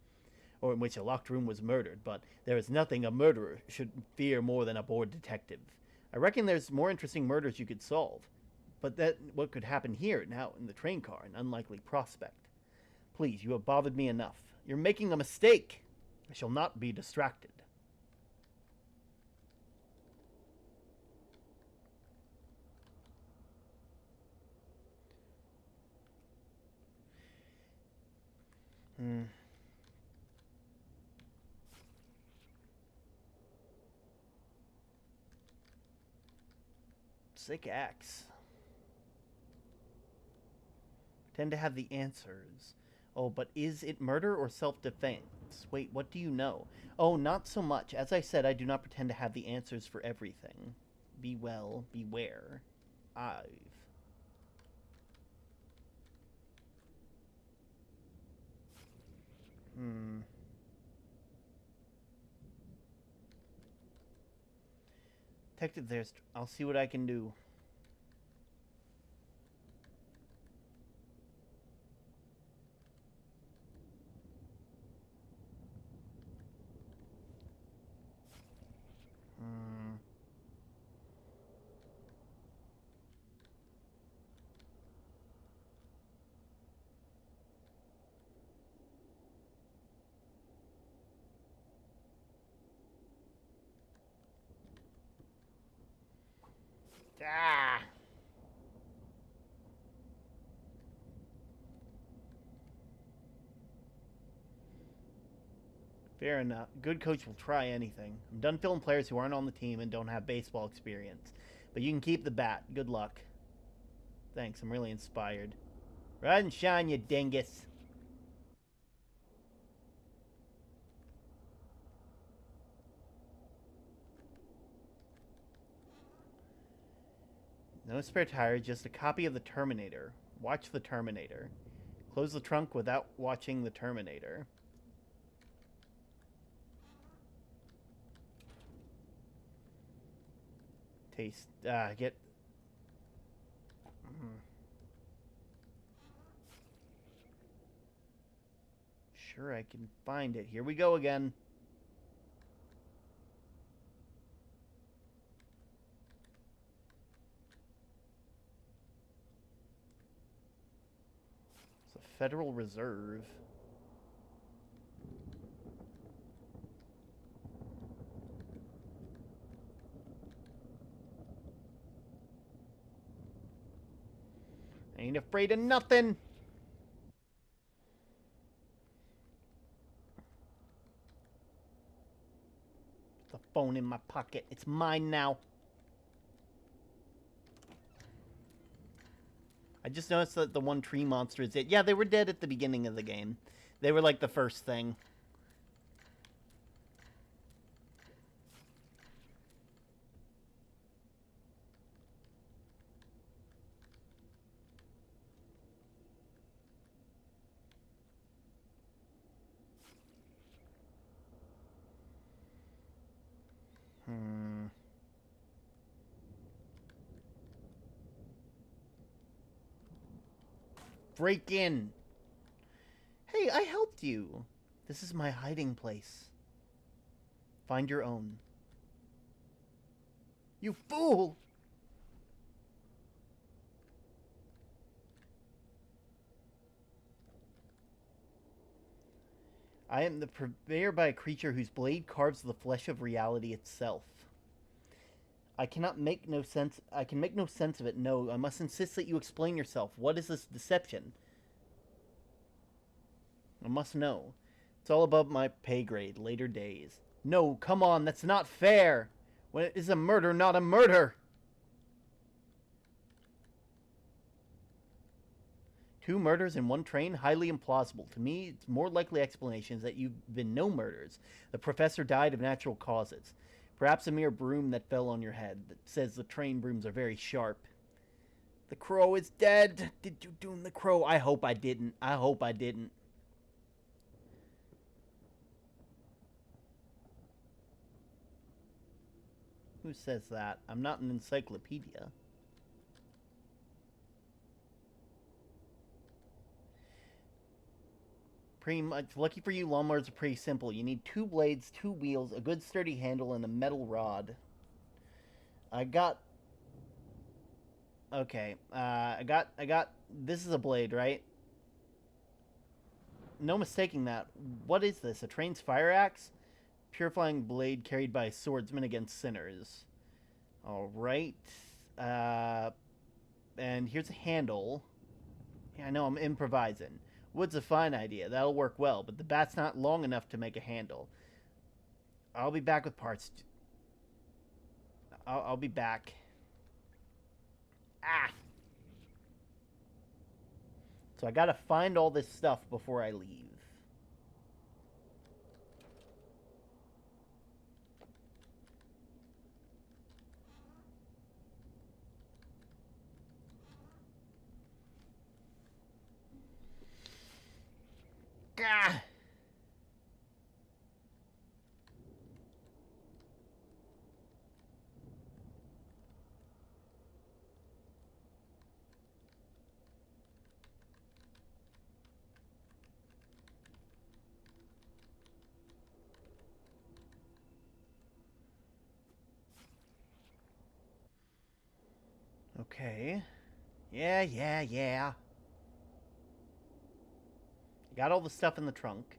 or in which a locked room was murdered. But there is nothing a murderer should fear more than a bored detective. I reckon there's more interesting murders you could solve. But that what could happen here, now in the train car, an unlikely prospect. Please, you have bothered me enough. You're making a mistake. I shall not be distracted. Sick axe. Pretend to have the answers. Oh, but is it murder or self-defense? Wait, what do you know? Oh, not so much. As I said, I do not pretend to have the answers for everything. Be well, beware. I've... Detective, I'll see what I can do. Ah! Fair enough. Good coach will try anything. I'm done filling players who aren't on the team and don't have baseball experience. But you can keep the bat. Good luck. Thanks, I'm really inspired. Rise and shine, you dingus. No spare tire, just a copy of the Terminator. Watch the Terminator. Close the trunk without watching the Terminator. Taste. Get. Sure, I can find it. Here we go again. It's a Federal Reserve. Ain't afraid of nothing. The phone in my pocket. It's mine now. I just noticed that the one tree monster is it. Yeah, they were dead at the beginning of the game. They were like the first thing. Break in. Hey, I helped you. This is my hiding place. Find your own. You fool! I am the purveyor by a creature whose blade carves the flesh of reality itself. I cannot make no sense. I can make no sense of it. No, I must insist that you explain yourself. What is this deception? I must know. It's all above my pay grade. Later days. No, come on. That's not fair. When it is a murder, not a murder. Two murders in one train? Highly implausible. To me, it's more likely explanation is that you've been no murders. The professor died of natural causes. Perhaps a mere broom that fell on your head that says the train brooms are very sharp. The crow is dead. Did you doom the crow? I hope I didn't. I hope I didn't. Who says that? I'm not an encyclopedia. Pretty much. Lucky for you, lawnmowers are pretty simple. You need 2 blades, 2 wheels, a good sturdy handle, and a metal rod. I got... Okay. I got... This is a blade, right? No mistaking that. What is this? A train's fire axe? Purifying blade carried by a swordsman against sinners. Alright. And here's a handle. Yeah, I know, I'm improvising. Wood's a fine idea. That'll work well, but the bat's not long enough to make a handle. I'll be back with parts. I'll be back. Ah! So I gotta find all this stuff before I leave. Gah! Okay. Yeah. Got all the stuff in the trunk.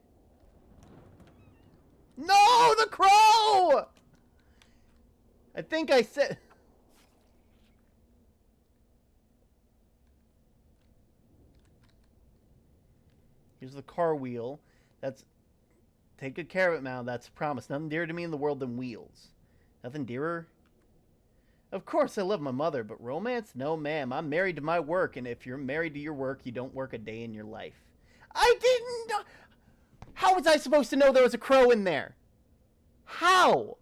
No, the crow! I think I said... Here's the car wheel. That's... Take good care of it, Mal. That's a promise. Nothing dearer to me in the world than wheels. Nothing dearer? Of course I love my mother, but romance? No, ma'am. I'm married to my work, and if you're married to your work, you don't work a day in your life. I didn't know... How was I supposed to know there was a crow in there? How?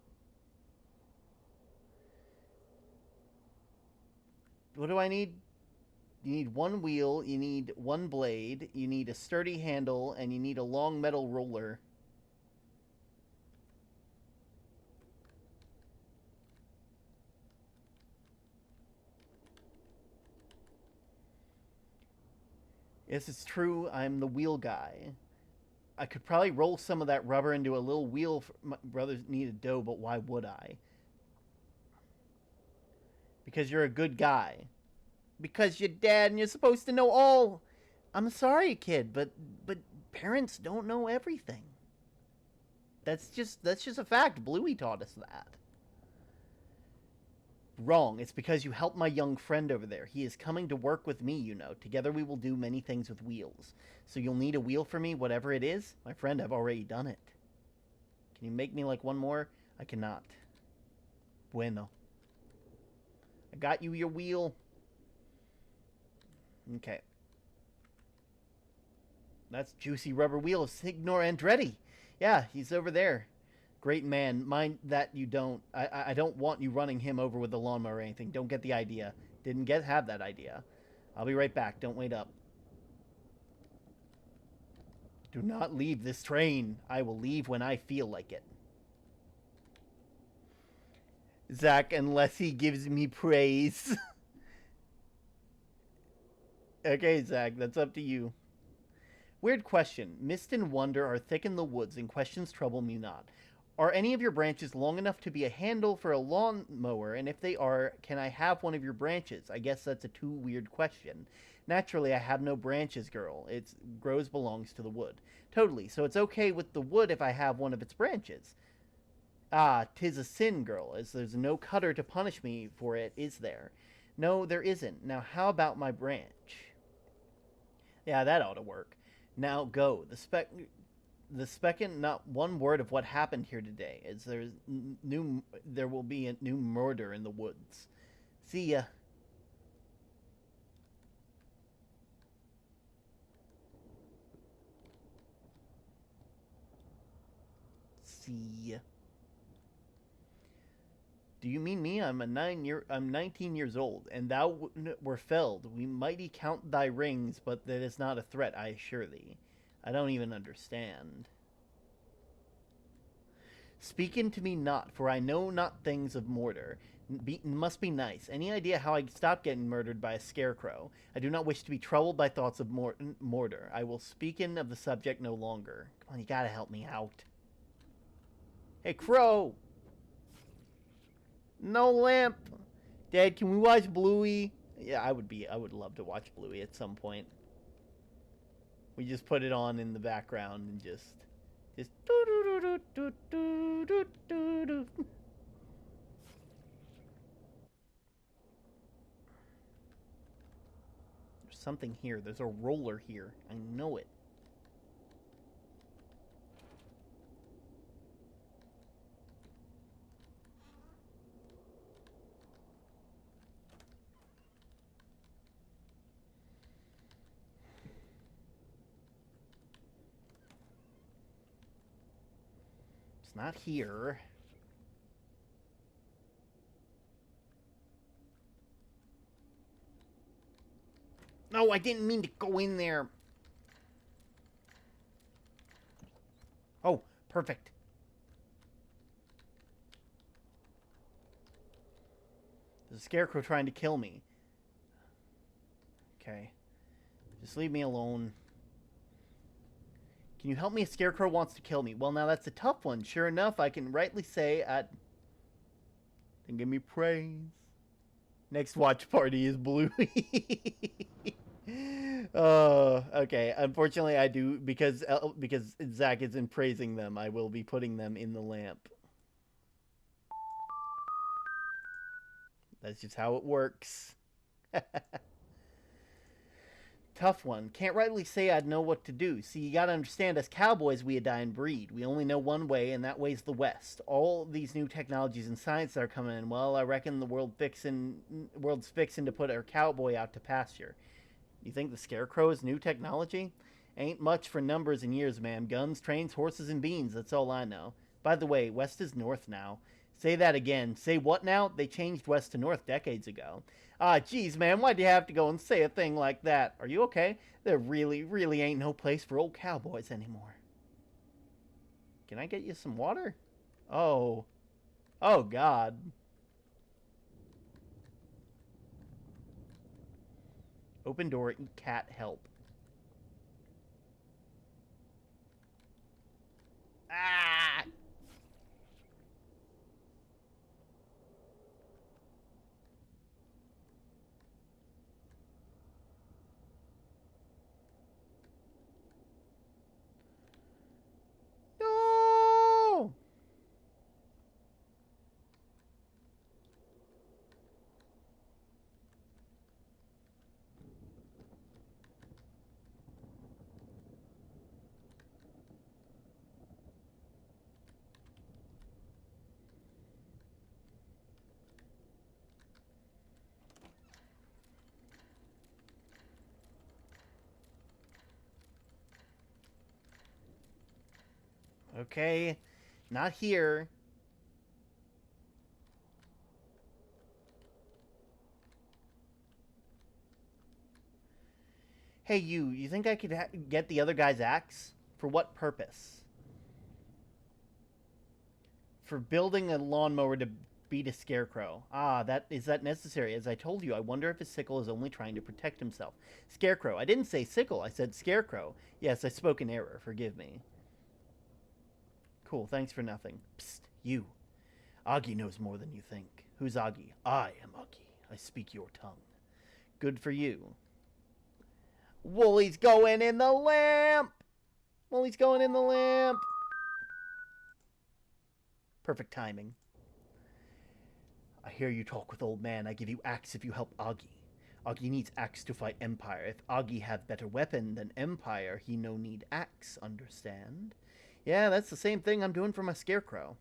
What do I need? You need one wheel, you need one blade, you need a sturdy handle, and you need a long metal roller. Yes, it's true, I'm the wheel guy. I could probably roll some of that rubber into a little wheel. My brothers needed dough, but why would I? Because you're a good guy. Because you're dad and you're supposed to know all. I'm sorry, kid, but parents don't know everything. That's just a fact. Bluey taught us that. Wrong. It's because you helped my young friend over there. He is coming to work with me, you know. Together we will do many things with wheels. So you'll need a wheel for me, whatever it is. My friend, I've already done it. Can you make me like one more? I cannot. Bueno. I got you your wheel. Okay. That's juicy rubber wheel of Signor Andretti. Yeah, he's over there. Great man. Mind that you don't. I don't want you running him over with the lawnmower or anything. Don't get the idea. Didn't have that idea. I'll be right back. Don't wait up. Do not leave this train. I will leave when I feel like it. Zach, unless he gives me praise. Okay, Zach, that's up to you. Weird question. Mist and wonder are thick in the woods, and questions trouble me not. Are any of your branches long enough to be a handle for a lawnmower? And if they are, can I have one of your branches? I guess that's a too weird question. Naturally, I have no branches, girl. It's grows belongs to the wood. Totally. So it's okay with the wood if I have one of its branches. Ah, 'tis a sin, girl, as there's no cutter to punish me for it, is there? No, there isn't. Now, how about my branch? Yeah, that ought to work. Now go. The speckin, not one word of what happened here today, as there will be a new murder in the woods. See ya. See ya. Do you mean me? I'm 19 years old, and thou were felled. We mighty count thy rings, but that is not a threat, I assure thee. I don't even understand. Speak unto me not, for I know not things of mortar. Must be nice. Any idea how I stopped getting murdered by a scarecrow? I do not wish to be troubled by thoughts of mortar. I will speak in of the subject no longer. Come on, you gotta help me out. Hey, Crow! No lamp! Dad, can we watch Bluey? Yeah, I would love to watch Bluey at some point. We just put it on in the background and just there's something here. There's a roller here. I know it. It's not here. No, I didn't mean to go in there. Oh, perfect. There's a scarecrow trying to kill me. Okay. Just leave me alone. Can you help me? A scarecrow wants to kill me. Well, now that's a tough one. Sure enough, I can rightly say then give me praise. Next watch party is Bluey. Okay. Unfortunately, I do because Zach isn't praising them. I will be putting them in the lamp. That's just how it works. Tough one. Can't rightly say I'd know what to do. See, you gotta understand, as cowboys, we a dying breed. We only know one way, and that way's the West. All these new technologies and science that are coming in, well, I reckon the world's fixing to put our cowboy out to pasture. You think the scarecrow is new technology? Ain't much for numbers and years, ma'am. Guns, trains, horses, and beans, that's all I know. By the way, West is North now. Say that again. Say what now? They changed West to North decades ago. Ah, geez, man, why'd you have to go and say a thing like that? Are you okay? There really ain't no place for old cowboys anymore. Can I get you some water? Oh. Oh, God. Open door, eat cat, help. Ah! No! Okay, not here. Hey, you think I could get the other guy's axe? For what purpose? For building a lawnmower to beat a scarecrow. Ah, is that necessary? As I told you, I wonder if his sickle is only trying to protect himself. Scarecrow. I didn't say sickle, I said scarecrow. Yes, I spoke in error. Forgive me. Cool, thanks for nothing. Psst, you. Augie knows more than you think. Who's Augie? I am Augie. I speak your tongue. Good for you. Wooly's going in the lamp! Wooly's going in the lamp! Perfect timing. I hear you talk with old man. I give you axe if you help Augie. Augie needs axe to fight Empire. If Augie have better weapon than Empire, he no need axe, understand? Yeah, that's the same thing I'm doing for my scarecrow.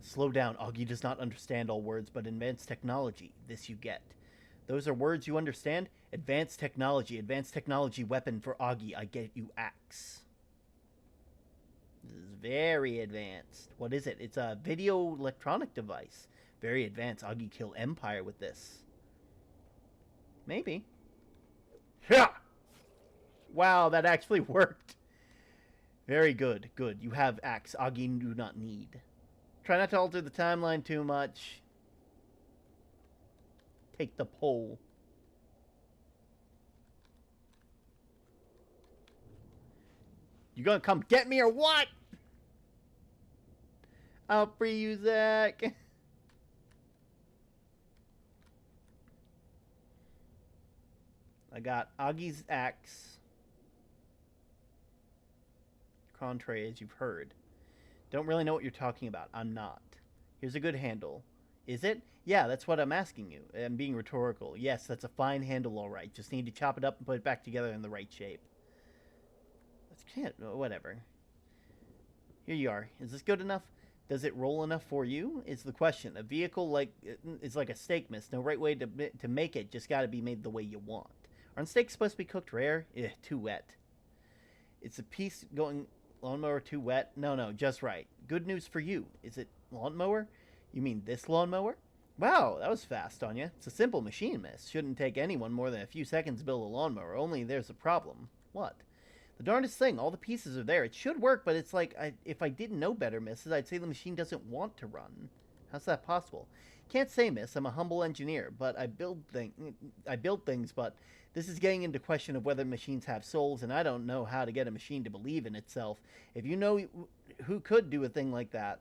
Slow down. Augie does not understand all words, but advanced technology. This you get. Those are words you understand? Advanced technology weapon for Augie. I get you axe. This is very advanced. What is it? It's a video electronic device. Very advanced. Augie kill Empire with this. Maybe. Yeah! Wow, that actually worked. Very good. Good. You have axe. Augie do not need. Try not to alter the timeline too much. Take the pole. You gonna come get me or what? I'll free you, Zach. I got Augie's axe. Contrary, as you've heard. Don't really know what you're talking about. I'm not. Here's a good handle. Is it? Yeah, that's what I'm asking you. I'm being rhetorical. Yes, that's a fine handle, all right. Just need to chop it up and put it back together in the right shape. Whatever. Here you are. Is this good enough? Does it roll enough for you? Is the question. A vehicle is like a steak, miss. No right way to make it. Just got to be made the way you want. Aren't steaks supposed to be cooked rare? Too wet. It's a piece going lawnmower too wet? No, just right. Good news for you. Is it lawnmower? You mean this lawnmower? Wow, that was fast on you. It's a simple machine, miss. Shouldn't take anyone more than a few seconds to build a lawnmower. Only there's a problem. What? The darndest thing. All the pieces are there. It should work, but it's like if I didn't know better, missus, I'd say the machine doesn't want to run. How's that possible? Can't say, miss. I'm a humble engineer, but I build things, but this is getting into question of whether machines have souls, and I don't know how to get a machine to believe in itself. If you know who could do a thing like that.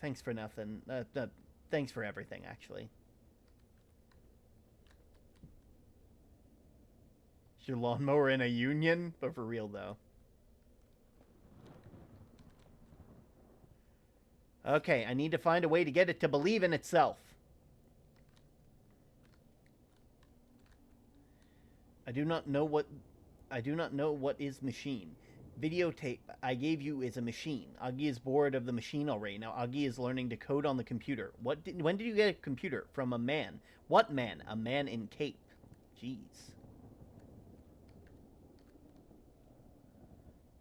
Thanks for nothing. Thanks for everything, actually. Is your lawnmower in a union? But for real, though. Okay, I need to find a way to get it to believe in itself. I do not know what is machine. Videotape I gave you is a machine. Augie is bored of the machine already. Now Augie is learning to code on the computer. When did you get a computer? From a man. What man? A man in cape. Jeez.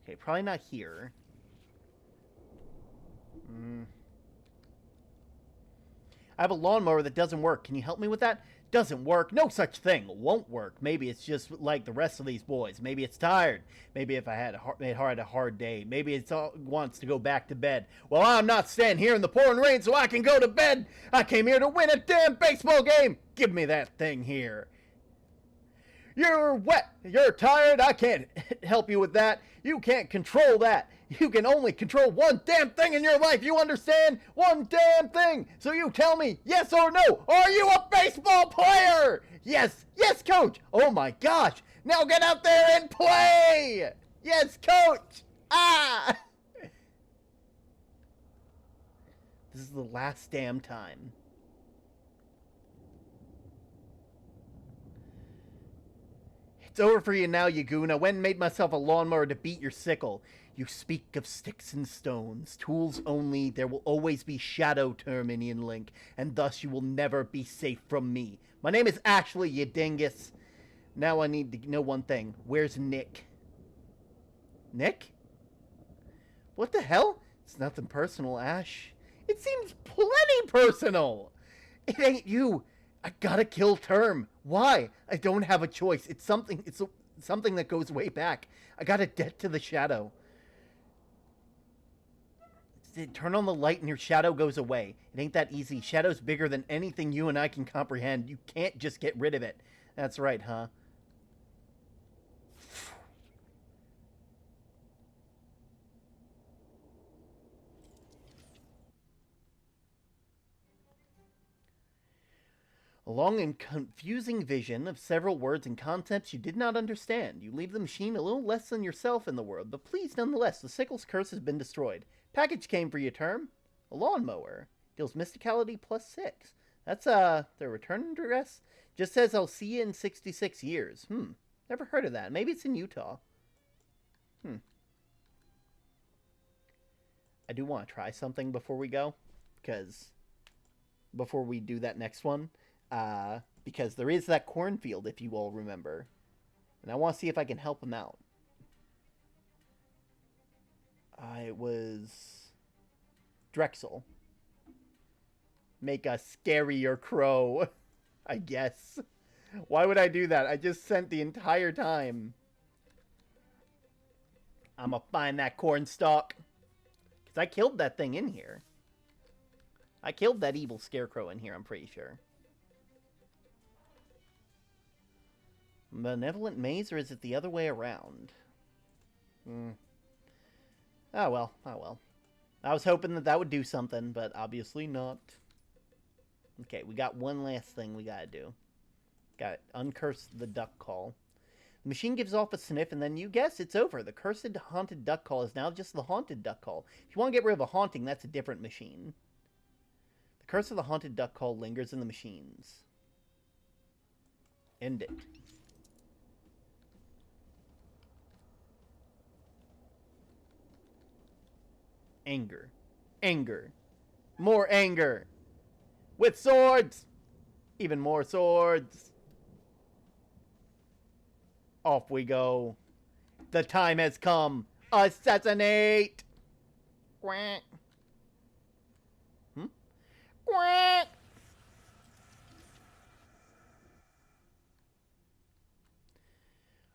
Okay, probably not here. I have a lawnmower that doesn't work. Can you help me with that? Doesn't work. No such thing. Won't work. Maybe it's just like the rest of these boys. Maybe it's tired. Maybe if I had a hard day. Maybe it wants to go back to bed. Well, I'm not staying here in the pouring rain so I can go to bed. I came here to win a damn baseball game. Give me that thing here. You're wet. You're tired. I can't help you with that. You can't control that. You can only control one damn thing in your life. You understand? One damn thing. So you tell me, yes or no. Are you a baseball player? Yes. Yes, coach. Oh my gosh. Now get out there and play. Yes, coach. Ah. This is the last damn time. It's over for you now, you goon. I went and made myself a lawnmower to beat your sickle. You speak of sticks and stones, tools only. There will always be Shadow Terminian Link, and thus you will never be safe from me. My name is Ashley, you dingus. Now I need to know one thing. Where's Nick? Nick? What the hell? It's nothing personal, Ash. It seems plenty personal. It ain't you. I gotta kill Term. Why? I don't have a choice. It's something that goes way back. I got a debt to the Shadow. Turn on the light and your shadow goes away. It ain't that easy. Shadow's bigger than anything you and I can comprehend. You can't just get rid of it. That's right, huh? A long and confusing vision of several words and concepts you did not understand. You leave the machine a little less than yourself in the world, but please, nonetheless, the Sickle's curse has been destroyed. Package came for you, Term. A lawnmower. Deals mysticality +6. That's, their return address? Just says I'll see you in 66 years. Never heard of that. Maybe it's in Utah. I do want to try something before we go. Before we do that next one. Because there is that cornfield, if you all remember. And I want to see if I can help him out. It was Drexel. Make a scarier crow, I guess. Why would I do that? I just sent the entire time. I'ma find that corn stalk. Because I killed that thing in here. I killed that evil scarecrow in here, I'm pretty sure. Benevolent maze, or is it the other way around? Oh well, oh well. I was hoping that would do something, but obviously not. Okay, we got one last thing we gotta do. Gotta uncurse the duck call. The machine gives off a sniff, and then you guess it's over. The cursed haunted duck call is now just the haunted duck call. If you want to get rid of a haunting, that's a different machine. The curse of the haunted duck call lingers in the machines. End it. Anger. Anger. More anger. With swords. Even more swords. Off we go. The time has come. Assassinate! Quack. Quack!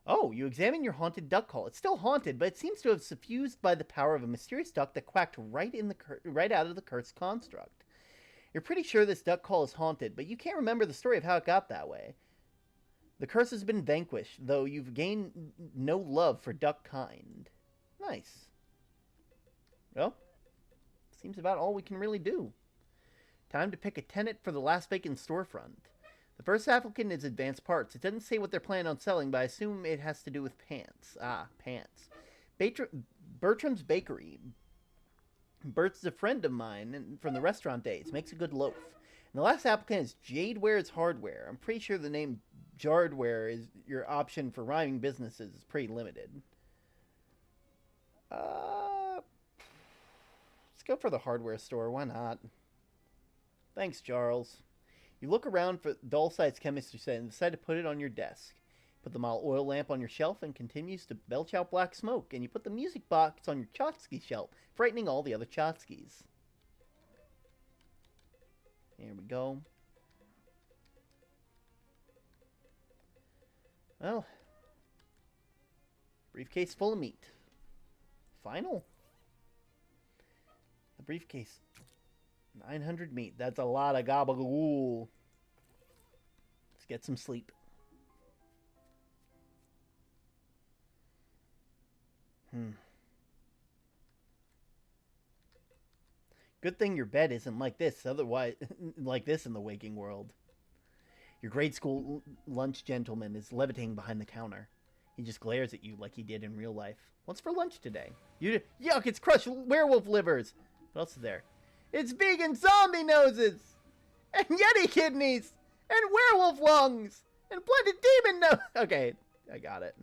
Oh, you examine your haunted duck call. It's still haunted, but it seems to have suffused by the power of a mysterious duck that quacked right out of the cursed construct. You're pretty sure this duck call is haunted, but you can't remember the story of how it got that way. The curse has been vanquished, though you've gained no love for duck kind. Nice. Well, seems about all we can really do. Time to pick a tenant for the last vacant storefront. The first applicant is Advanced Parts. It doesn't say what they're planning on selling, but I assume it has to do with pants. Ah, pants. Bertram's Bakery. Bert's a friend of mine from the restaurant days. Makes a good loaf. And the last applicant is Jadeware's Hardware. I'm pretty sure the name Jardware is your option for rhyming businesses is pretty limited. Let's go for the hardware store. Why not? Thanks, Charles. You look around for dull-sized chemistry set and decide to put it on your desk. Put the model oil lamp on your shelf and continues to belch out black smoke. And you put the music box on your tchotchke shelf, frightening all the other tchotchkes. Here we go. Well, briefcase full of meat. Final? The briefcase. 900 meat. That's a lot of gabagool. Let's get some sleep. Good thing your bed isn't like this, otherwise, like this in the waking world. Your grade school lunch gentleman is levitating behind the counter. He just glares at you like he did in real life. What's for lunch today? Yuck, it's crushed werewolf livers. What else is there? It's vegan zombie noses! And yeti kidneys! And werewolf lungs! And blended demon nose! Okay, I got it.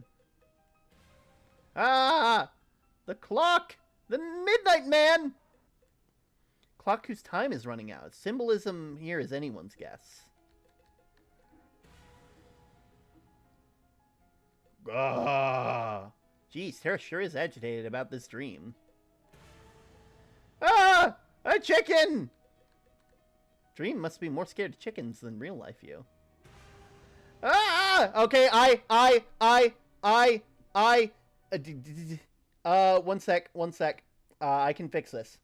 Ah! The clock! The midnight man! Clock whose time is running out. Symbolism here is anyone's guess. Ah! Geez, Tara sure is agitated about this dream. Ah! A chicken! Dream must be more scared of chickens than real life you. Ah! Okay, one sec. I can fix this.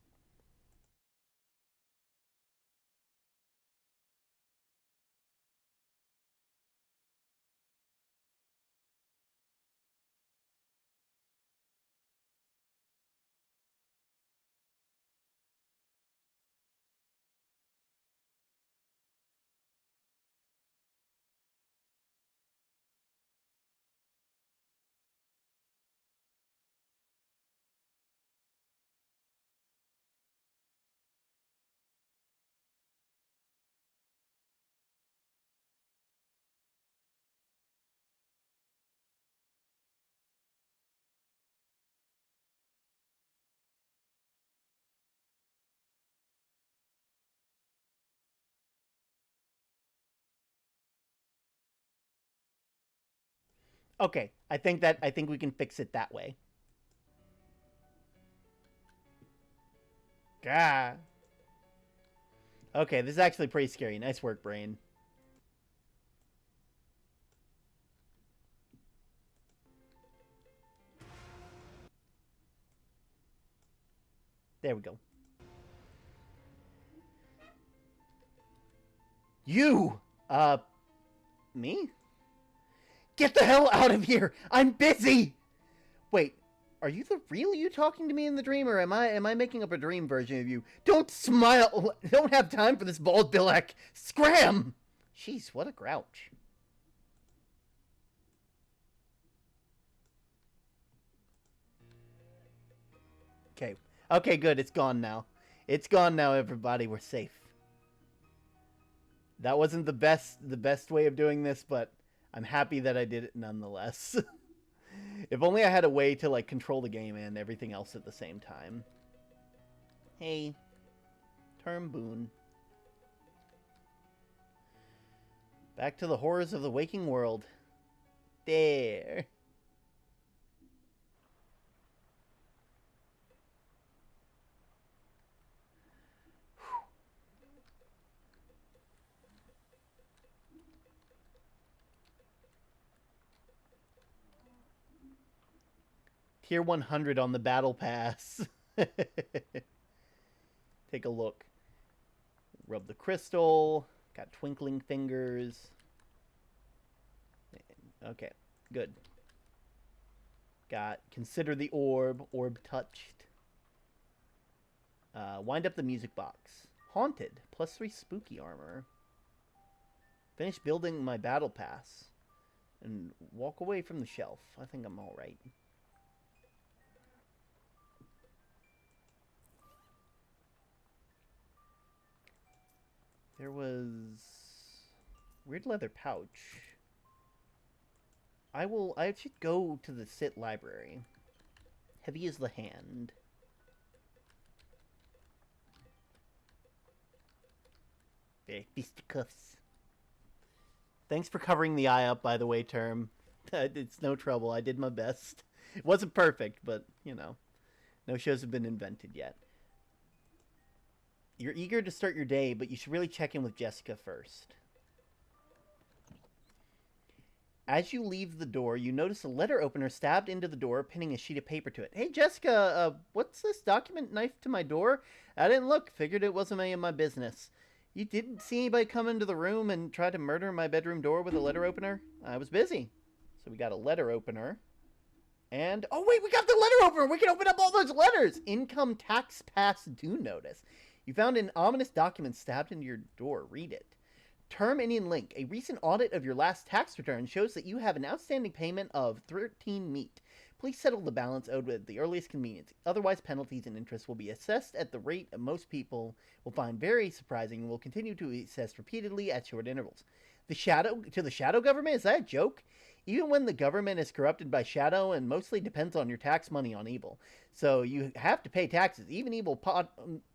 Okay, I think we can fix it that way. Gah. Okay, this is actually pretty scary. Nice work, brain. There we go. You! Me? Get the hell out of here! I'm busy! Wait, are you the real you talking to me in the dream, or am I making up a dream version of you? Don't smile! Don't have time for this bald billac! Scram! Jeez, what a grouch. Okay. Okay, good. It's gone now. It's gone now, everybody. We're safe. That wasn't the best way of doing this, but I'm happy that I did it nonetheless. If only I had a way to, like, control the game and everything else at the same time. Hey. Term Boon. Back to the horrors of the waking world. There. Tier 100 on the battle pass. Take a look. Rub the crystal. Got twinkling fingers. Okay, good. Got consider the orb. Orb touched. Wind up the music box. Haunted. +3 spooky armor. Finish building my battle pass. And walk away from the shelf. I think I'm alright. There was... weird leather pouch. I should go to the Sit library. Heavy is the hand. Fisticuffs. Thanks for covering the eye up, by the way, Term. It's no trouble. I did my best. It wasn't perfect, but, you know. No shows have been invented yet. You're eager to start your day, but you should really check in with Jessica first. As you leave the door, you notice a letter opener stabbed into the door, pinning a sheet of paper to it. Hey, Jessica, what's this document knifed to my door? I didn't look. Figured it wasn't any of my business. You didn't see anybody come into the room and try to murder my bedroom door with a letter opener? I was busy. So we got a letter opener. And, oh wait, we got the letter opener! We can open up all those letters! Income tax pass due notice. You found an ominous document stabbed into your door. Read it. Term Indian Link. A recent audit of your last tax return shows that you have an outstanding payment of 13 meat. Please settle the balance owed at the earliest convenience. Otherwise, penalties and interest will be assessed at the rate most people will find very surprising and will continue to be assessed repeatedly at short intervals. The shadow government? Is that a joke? Even when the government is corrupted by shadow and mostly depends on your tax money on evil. So you have to pay taxes. Even evil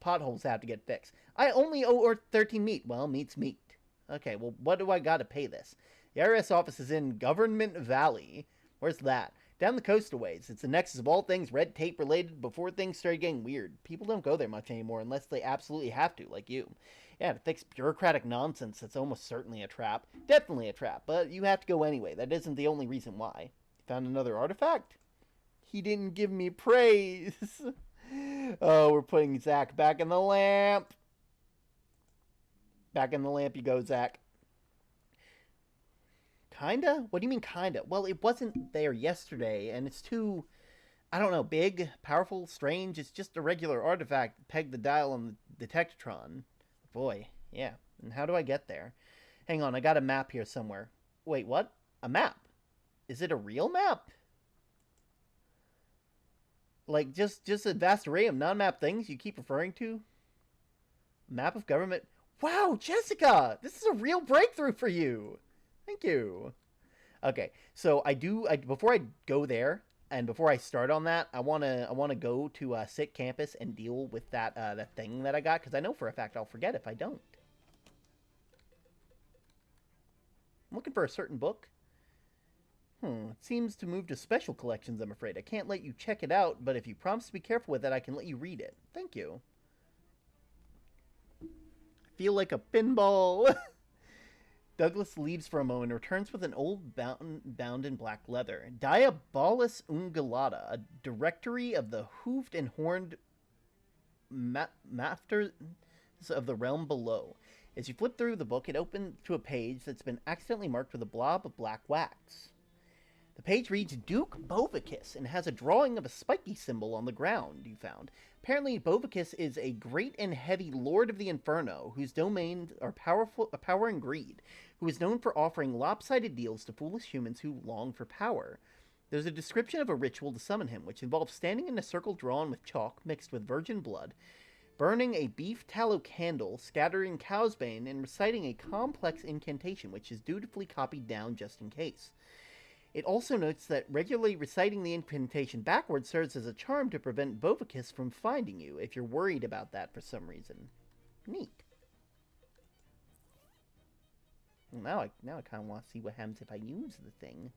potholes have to get fixed. I only owe 13 meat. Well, meat's meat. Okay, well, what do I got to pay this? The IRS office is in Government Valley. Where's that? Down the coast a ways. It's the nexus of all things red tape related before things started getting weird. People don't go there much anymore unless they absolutely have to, like you. Yeah, to fix bureaucratic nonsense that's almost certainly a trap. Definitely a trap, but you have to go anyway. That isn't the only reason why. You found another artifact? He didn't give me praise. Oh, we're putting Zach back in the lamp. Back in the lamp you go, Zach. Kinda? What do you mean kinda? Well, it wasn't there yesterday, and it's too, I don't know, big, powerful, strange. It's just a regular artifact. Peg the dial on the detectron. Boy, yeah. And how do I get there? Hang on, I got a map here somewhere. Wait, what? A map? Is it a real map? Like, just a vast array of non-map things you keep referring to? Map of government... Wow, Jessica! This is a real breakthrough for you! Thank you. Okay, so before I go there, and before I start on that, I wanna go to Sit Campus and deal with that thing that I got, because I know for a fact I'll forget if I don't. I'm looking for a certain book. It seems to move to special collections, I'm afraid. I can't let you check it out, but if you promise to be careful with it, I can let you read it. Thank you. Feel like a pinball. Douglas leaves for a moment and returns with an old bound in black leather. Diabolus Ungulata, a directory of the hoofed and horned mafters of the realm below. As you flip through the book, it opens to a page that's been accidentally marked with a blob of black wax. The page reads Duke Bovicus and has a drawing of a spiky symbol on the ground you found. Apparently, Bovicus is a great and heavy lord of the Inferno, whose domains are power and greed, who is known for offering lopsided deals to foolish humans who long for power. There's a description of a ritual to summon him, which involves standing in a circle drawn with chalk mixed with virgin blood, burning a beef tallow candle, scattering cow's bane, and reciting a complex incantation, which is dutifully copied down just in case. It also notes that regularly reciting the incantation backwards serves as a charm to prevent Bovicus from finding you, if you're worried about that for some reason. Neat. Well, now I kind of want to see what happens if I use the thing.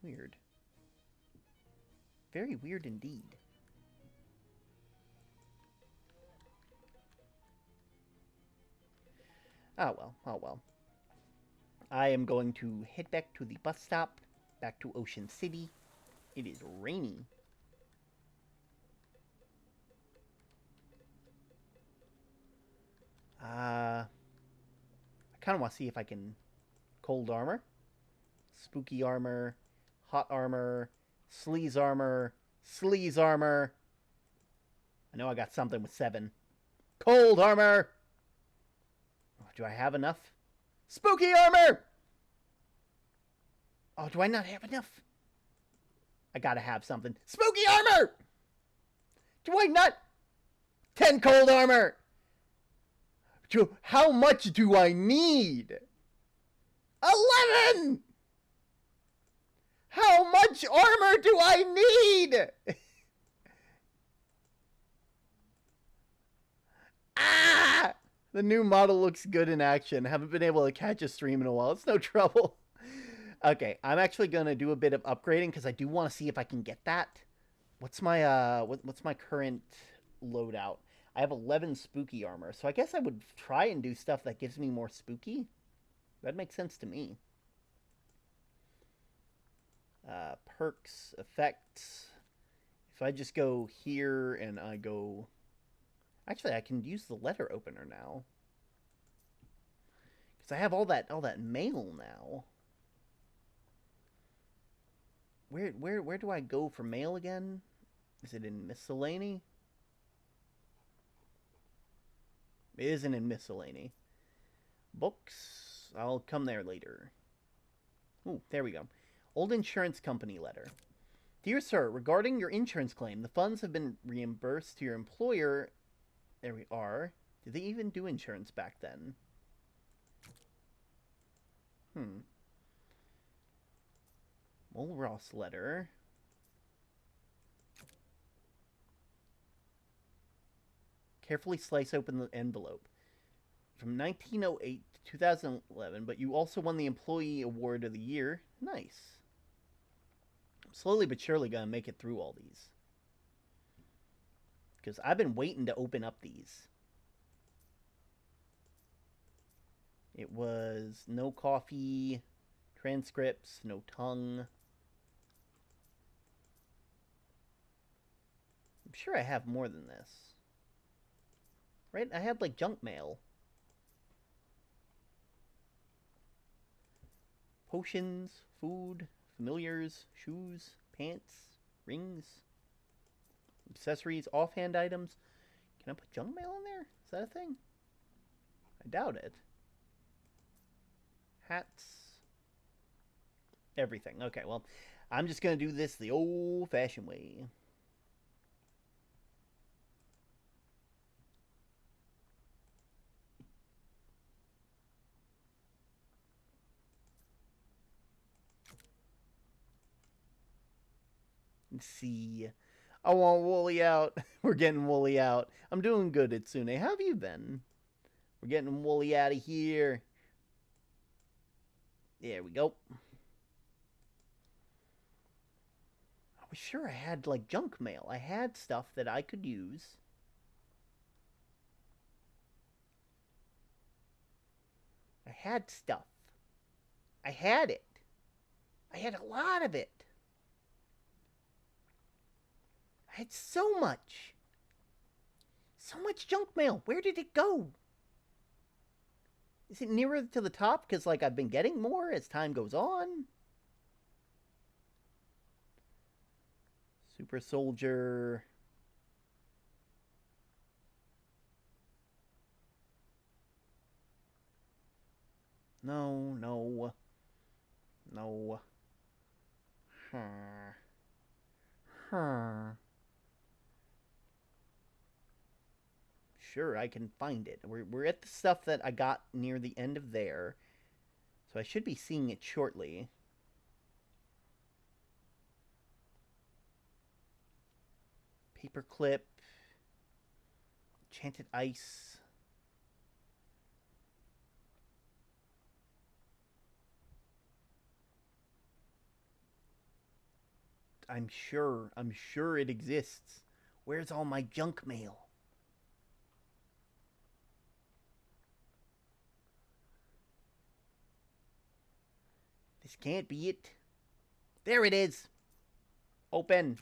Weird. Very weird indeed. Oh well, oh well. I am going to head back to the bus stop Back to Ocean City. It is rainy. I kind of want to see if I can cold armor, spooky armor, hot armor, sleaze armor, sleaze armor. I know I got something with 7. Cold armor! Do I have enough? Spooky armor! Oh, do I not have enough? I gotta have something. Spooky armor! Do I not? 10 cold armor! How much do I need? 11! How much armor do I need? Ah! The new model looks good in action. Haven't been able to catch a stream in a while. It's no trouble. Okay, I'm actually gonna do a bit of upgrading because I do want to see if I can get that. What's my what's my current loadout? I have 11 spooky armor, so I guess I would try and do stuff that gives me more spooky. That makes sense to me. Perks, effects. If I just go here and I go... Actually, I can use the letter opener now. Because I have all that mail now. Where do I go for mail again? Is it in miscellany? It isn't in miscellany. Books. I'll come there later. Ooh, there we go. Old insurance company letter. Dear sir, regarding your insurance claim, the funds have been reimbursed to your employer. There we are. Did they even do insurance back then? Mole Ross letter. Carefully slice open the envelope. From 1908 to 2011, but you also won the Employee Award of the Year. Nice. I'm slowly but surely gonna make it through all these. Because I've been waiting to open up these. It was no coffee, transcripts, no tongue. I'm sure I have more than this. Right? I had like junk mail. Potions, food, familiars, shoes, pants, rings, accessories, offhand items. Can I put junk mail in there? Is that a thing? I doubt it. Hats. Everything. Okay, well, I'm just going to do this the old-fashioned way. Let's see. I want Wooly out. We're getting Wooly out. I'm doing good, Itsune. How have you been? We're getting Wooly out of here. There we go. I was sure I had, like, junk mail. I had stuff that I could use. I had stuff. I had it. I had a lot of it. I had so much. So much junk mail. Where did it go? Is it nearer to the top because, like, I've been getting more as time goes on? Super Soldier. No, no. No. Sure, I can find it. We're at the stuff that I got near the end of there. So I should be seeing it shortly. Paperclip. Enchanted Ice. I'm sure it exists. Where's all my junk mail? This can't be it. There it is. Open.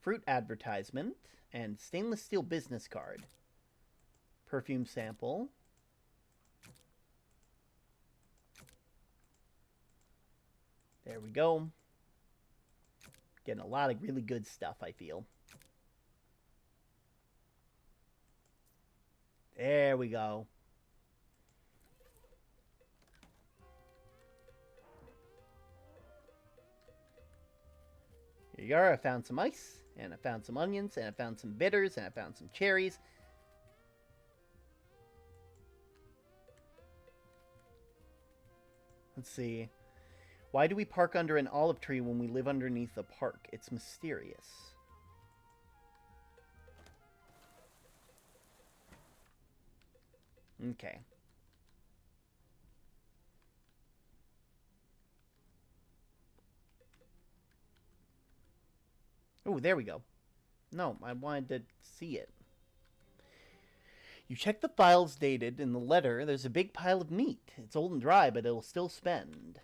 Fruit advertisement and stainless steel business card. Perfume sample. There we go. Getting a lot of really good stuff, I feel. There we go. Here you are. I found some ice, and I found some onions, and I found some bitters, and I found some cherries. Let's see. Why do we park under an olive tree when we live underneath a park? It's mysterious. Okay. Oh, there we go. No, I wanted to see it. You check the files dated. In the letter, there's a big pile of meat. It's old and dry, but it'll still spend.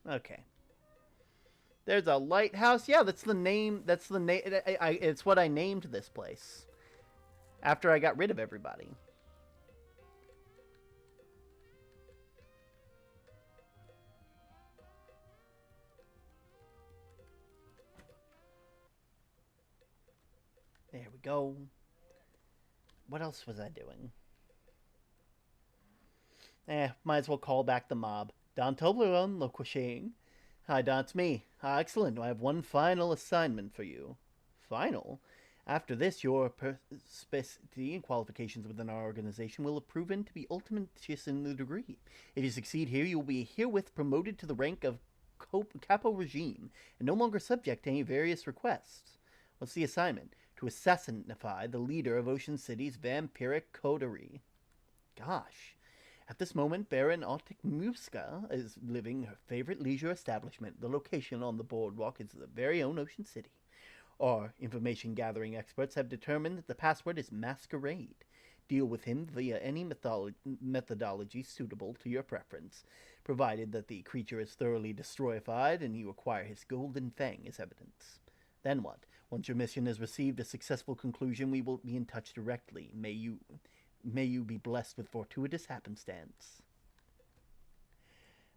Okay. There's a lighthouse. Yeah, that's the name. That's the name. It's what I named this place after I got rid of everybody. There we go. What else was I doing? Might as well call back the mob. Don Toblerone, Loquashing. Hi, Don, it's me. Excellent. I have one final assignment for you. Final? After this, your specialty and qualifications within our organization will have proven to be ultimatous in the degree. If you succeed here, you will be herewith promoted to the rank of Capo Regime and no longer subject to any various requests. What's the assignment? To assassinify the leader of Ocean City's vampiric coterie. Gosh. At this moment, Baron Otikmuska is living her favorite leisure establishment. The location on the boardwalk is the very own Ocean City. Our information gathering experts have determined that the password is Masquerade. Deal with him via any methodology suitable to your preference, provided that the creature is thoroughly destroyified and you acquire his golden fang as evidence. Then what? Once your mission has received a successful conclusion, we will be in touch directly. May you be blessed with fortuitous happenstance.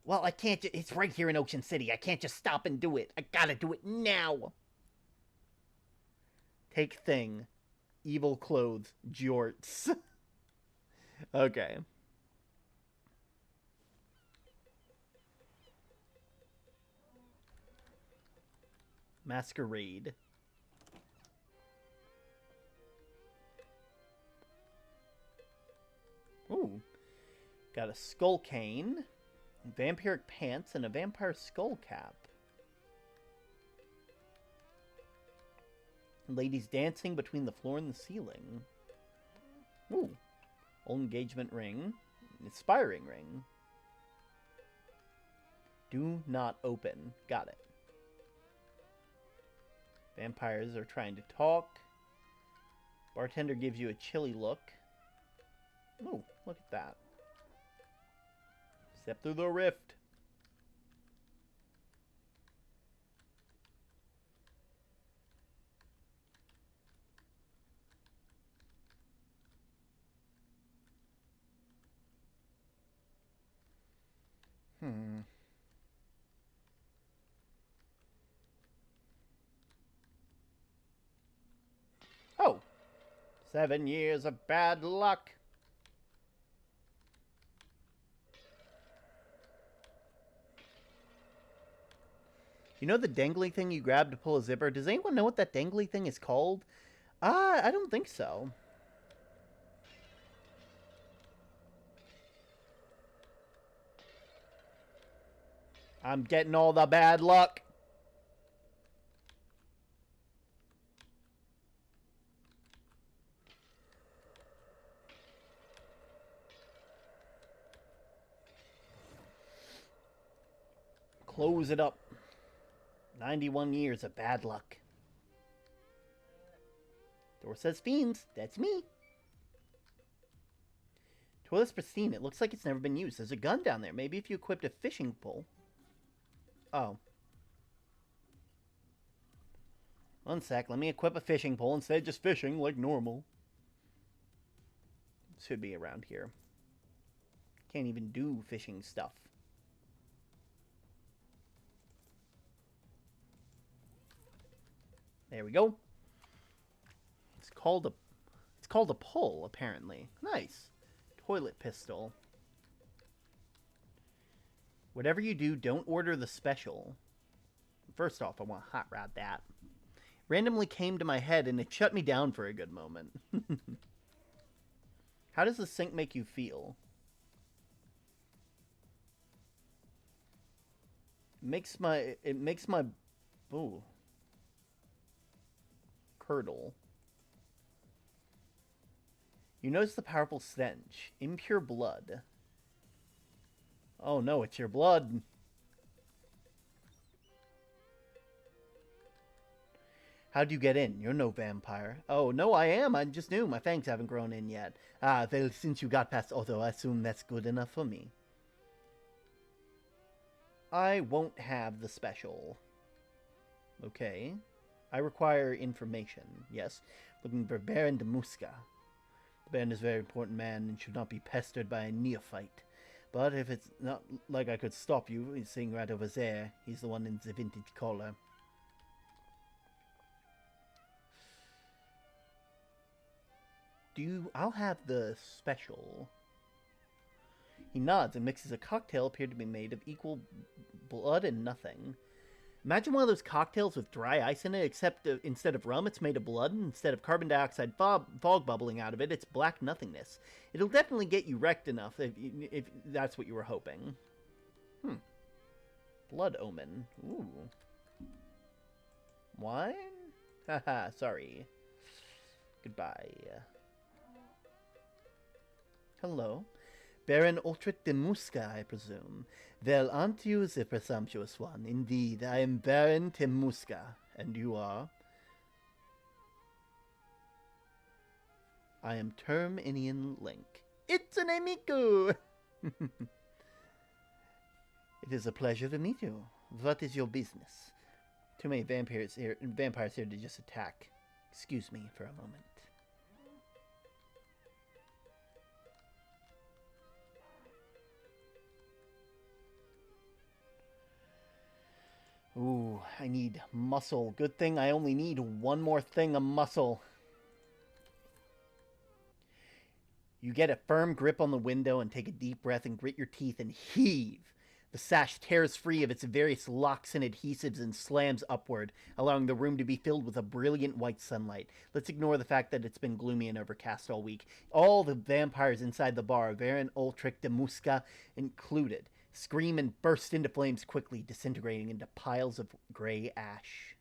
Well, I can't it's right here in Ocean City. I can't just stop and do it. I gotta do it now. Take thing. Evil clothes. Jorts. Okay. Masquerade. Ooh. Got a skull cane, vampiric pants, and a vampire skull cap. Ladies dancing between the floor and the ceiling. Ooh. Old engagement ring. Inspiring ring. Do not open. Got it. Vampires are trying to talk. Bartender gives you a chilly look. Ooh, look at that. Step through the rift. Oh. 7 years of bad luck. You know the dangly thing you grab to pull a zipper? Does anyone know what that dangly thing is called? I don't think so. I'm getting all the bad luck. Close it up. 91 years of bad luck. Door says fiends. That's me. Toilet's pristine. It looks like it's never been used. There's a gun down there. Maybe if you equipped a fishing pole. Oh. One sec. Let me equip a fishing pole instead of just fishing like normal. Should be around here. Can't even do fishing stuff. There we go. It's called a pole, apparently. Nice. Toilet pistol. Whatever you do, don't order the special. First off, I want to hot rod that. Randomly came to my head and it shut me down for a good moment. How does the sink make you feel? It makes my ooh, curdle. You notice the powerful stench. Impure blood. Oh no, it's your blood. How'd you get in? You're no vampire. Oh, no, I am. I just knew. My fangs haven't grown in yet. Ah, well, since you got past Otto, I assume that's good enough for me. I won't have the special. Okay. I require information. Yes. Looking for Baron de Musca. The Baron is a very important man and should not be pestered by a neophyte. But if it's not like I could stop you, he's sitting right over there. He's the one in the vintage collar. I'll have the special. He nods and mixes a cocktail appeared to be made of equal blood and nothing. Imagine one of those cocktails with dry ice in it, except instead of rum, it's made of blood, and instead of carbon dioxide fog bubbling out of it, it's black nothingness. It'll definitely get you wrecked enough if that's what you were hoping. Blood omen. Ooh. Wine? Haha, sorry. Goodbye. Hello. Baron Ulrich de Musca, I presume. Well, aren't you the presumptuous one? Indeed, I am Baron de Musca. And you are? I am Terminian Link. It's an amico! It is a pleasure to meet you. What is your business? Too many vampires here to just attack. Excuse me for a moment. Ooh, I need muscle. Good thing I only need one more thing of muscle. You get a firm grip on the window and take a deep breath and grit your teeth and heave. The sash tears free of its various locks and adhesives and slams upward, allowing the room to be filled with a brilliant white sunlight. Let's ignore the fact that it's been gloomy and overcast all week. All the vampires inside the bar, Baron Ulrich de Musca included, scream and burst into flames quickly, disintegrating into piles of gray ash.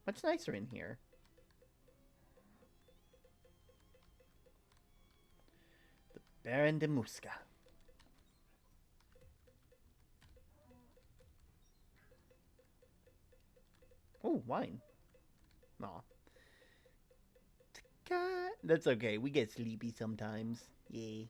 Much nicer in here. The Baron de Musca. Oh, wine. Aw. That's okay. We get sleepy sometimes. Yay.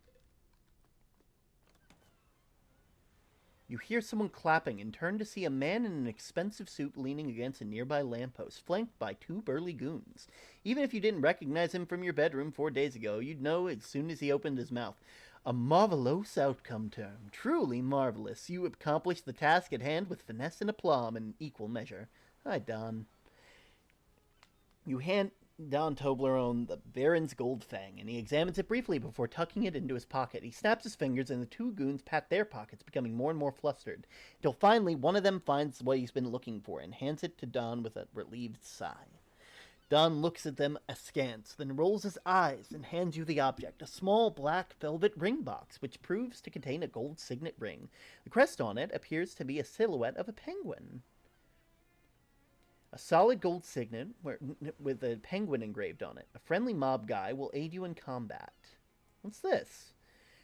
You hear someone clapping and turn to see a man in an expensive suit leaning against a nearby lamppost, flanked by two burly goons. Even if you didn't recognize him from your bedroom 4 days ago, you'd know as soon as he opened his mouth. A marvelous outcome, term. Truly marvelous. You accomplished the task at hand with finesse and aplomb in equal measure. Hi, Don. You hand Don Toblerone the Baron's gold fang, and he examines it briefly before tucking it into his pocket. He snaps his fingers, and the two goons pat their pockets, becoming more and more flustered, until finally one of them finds what he's been looking for and hands it to Don with a relieved sigh. Don looks at them askance, then rolls his eyes and hands you the object, a small black velvet ring box, which proves to contain a gold signet ring. The crest on it appears to be a silhouette of a penguin. A solid gold signet with a penguin engraved on it. A friendly mob guy will aid you in combat. What's this?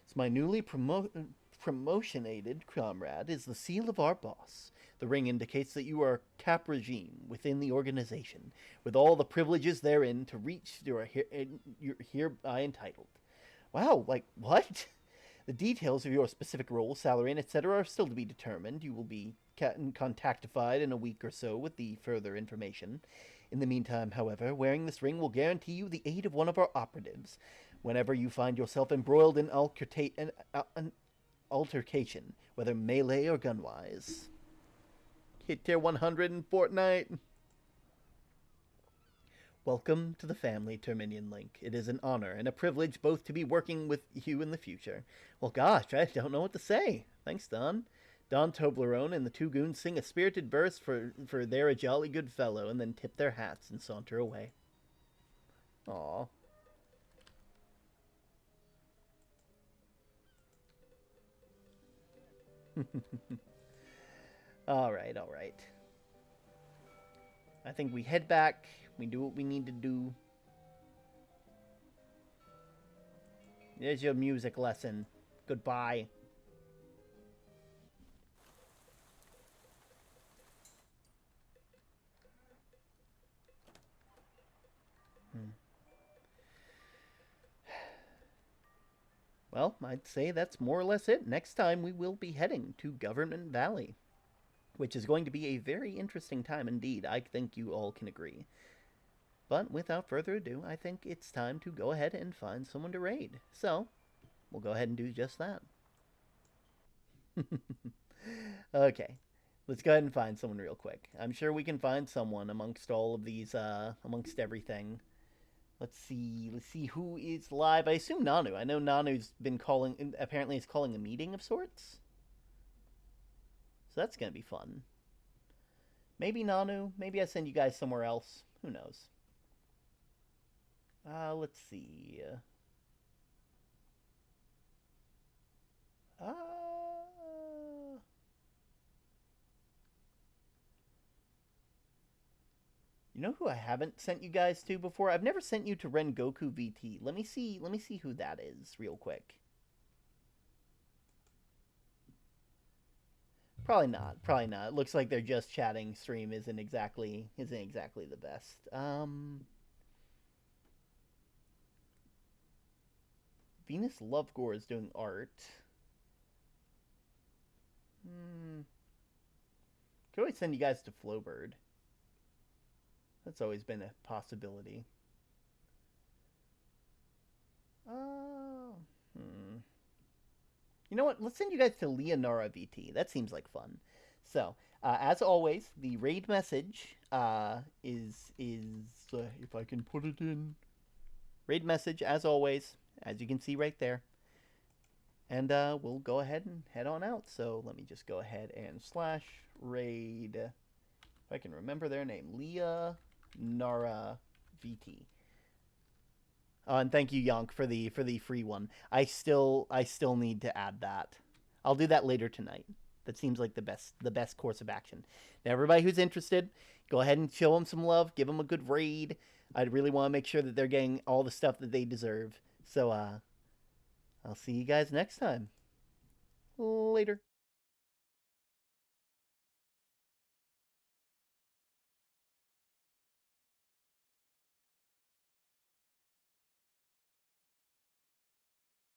It's my newly promotionated comrade is the seal of our boss. The ring indicates that you are cap regime within the organization, with all the privileges therein to reach you're hereby entitled. Wow, like what? The details of your specific role, salary, and etc. are still to be determined. You will be contactified in a week or so with the further information. In the meantime, however, wearing this ring will guarantee you the aid of one of our operatives whenever you find yourself embroiled in an altercation, whether melee or gunwise. Hit tier 100 in Fortnite. Welcome to the family, Terminian Link. It is an honor and a privilege both to be working with you in the future. Well, gosh, I don't know what to say. Thanks, Don. Don Toblerone and the two goons sing a spirited verse for they're a jolly good fellow, and then tip their hats and saunter away. Aww. Alright, alright. I think we head back. We do what we need to do. There's your music lesson. Goodbye. Well, I'd say that's more or less it. Next time we will be heading to Government Valley, which is going to be a very interesting time indeed. I think you all can agree. But without further ado, I think it's time to go ahead and find someone to raid. So, we'll go ahead and do just that. Okay, let's go ahead and find someone real quick. I'm sure we can find someone amongst all of these, amongst everything. Let's see who is live. I assume Nanu. I know Nanu's been calling, apparently is calling a meeting of sorts. So that's gonna be fun. Maybe Nanu. Maybe I send you guys somewhere else. Who knows? Let's see. You know who I haven't sent you guys to before? I've never sent you to Rengoku VT. Let me see who that is real quick. Probably not. Probably not. It looks like their just chatting stream isn't exactly the best. Venus Lovegore is doing art. Could always send you guys to Flowbird. That's always been a possibility. You know what? Let's send you guys to Leonora VT. That seems like fun. So, as always, the raid message is if I can put it in. Raid message, as always, as you can see right there. And we'll go ahead and head on out. So let me just go ahead and /raid, if I can remember their name, Leah Nara VT. And thank you, Yonk, for the free one. I still need to add that. I'll do that later tonight. That seems like the best course of action. Now, everybody who's interested, go ahead and show them some love. Give them a good raid. I really want to make sure that they're getting all the stuff that they deserve. So, I'll see you guys next time. Later.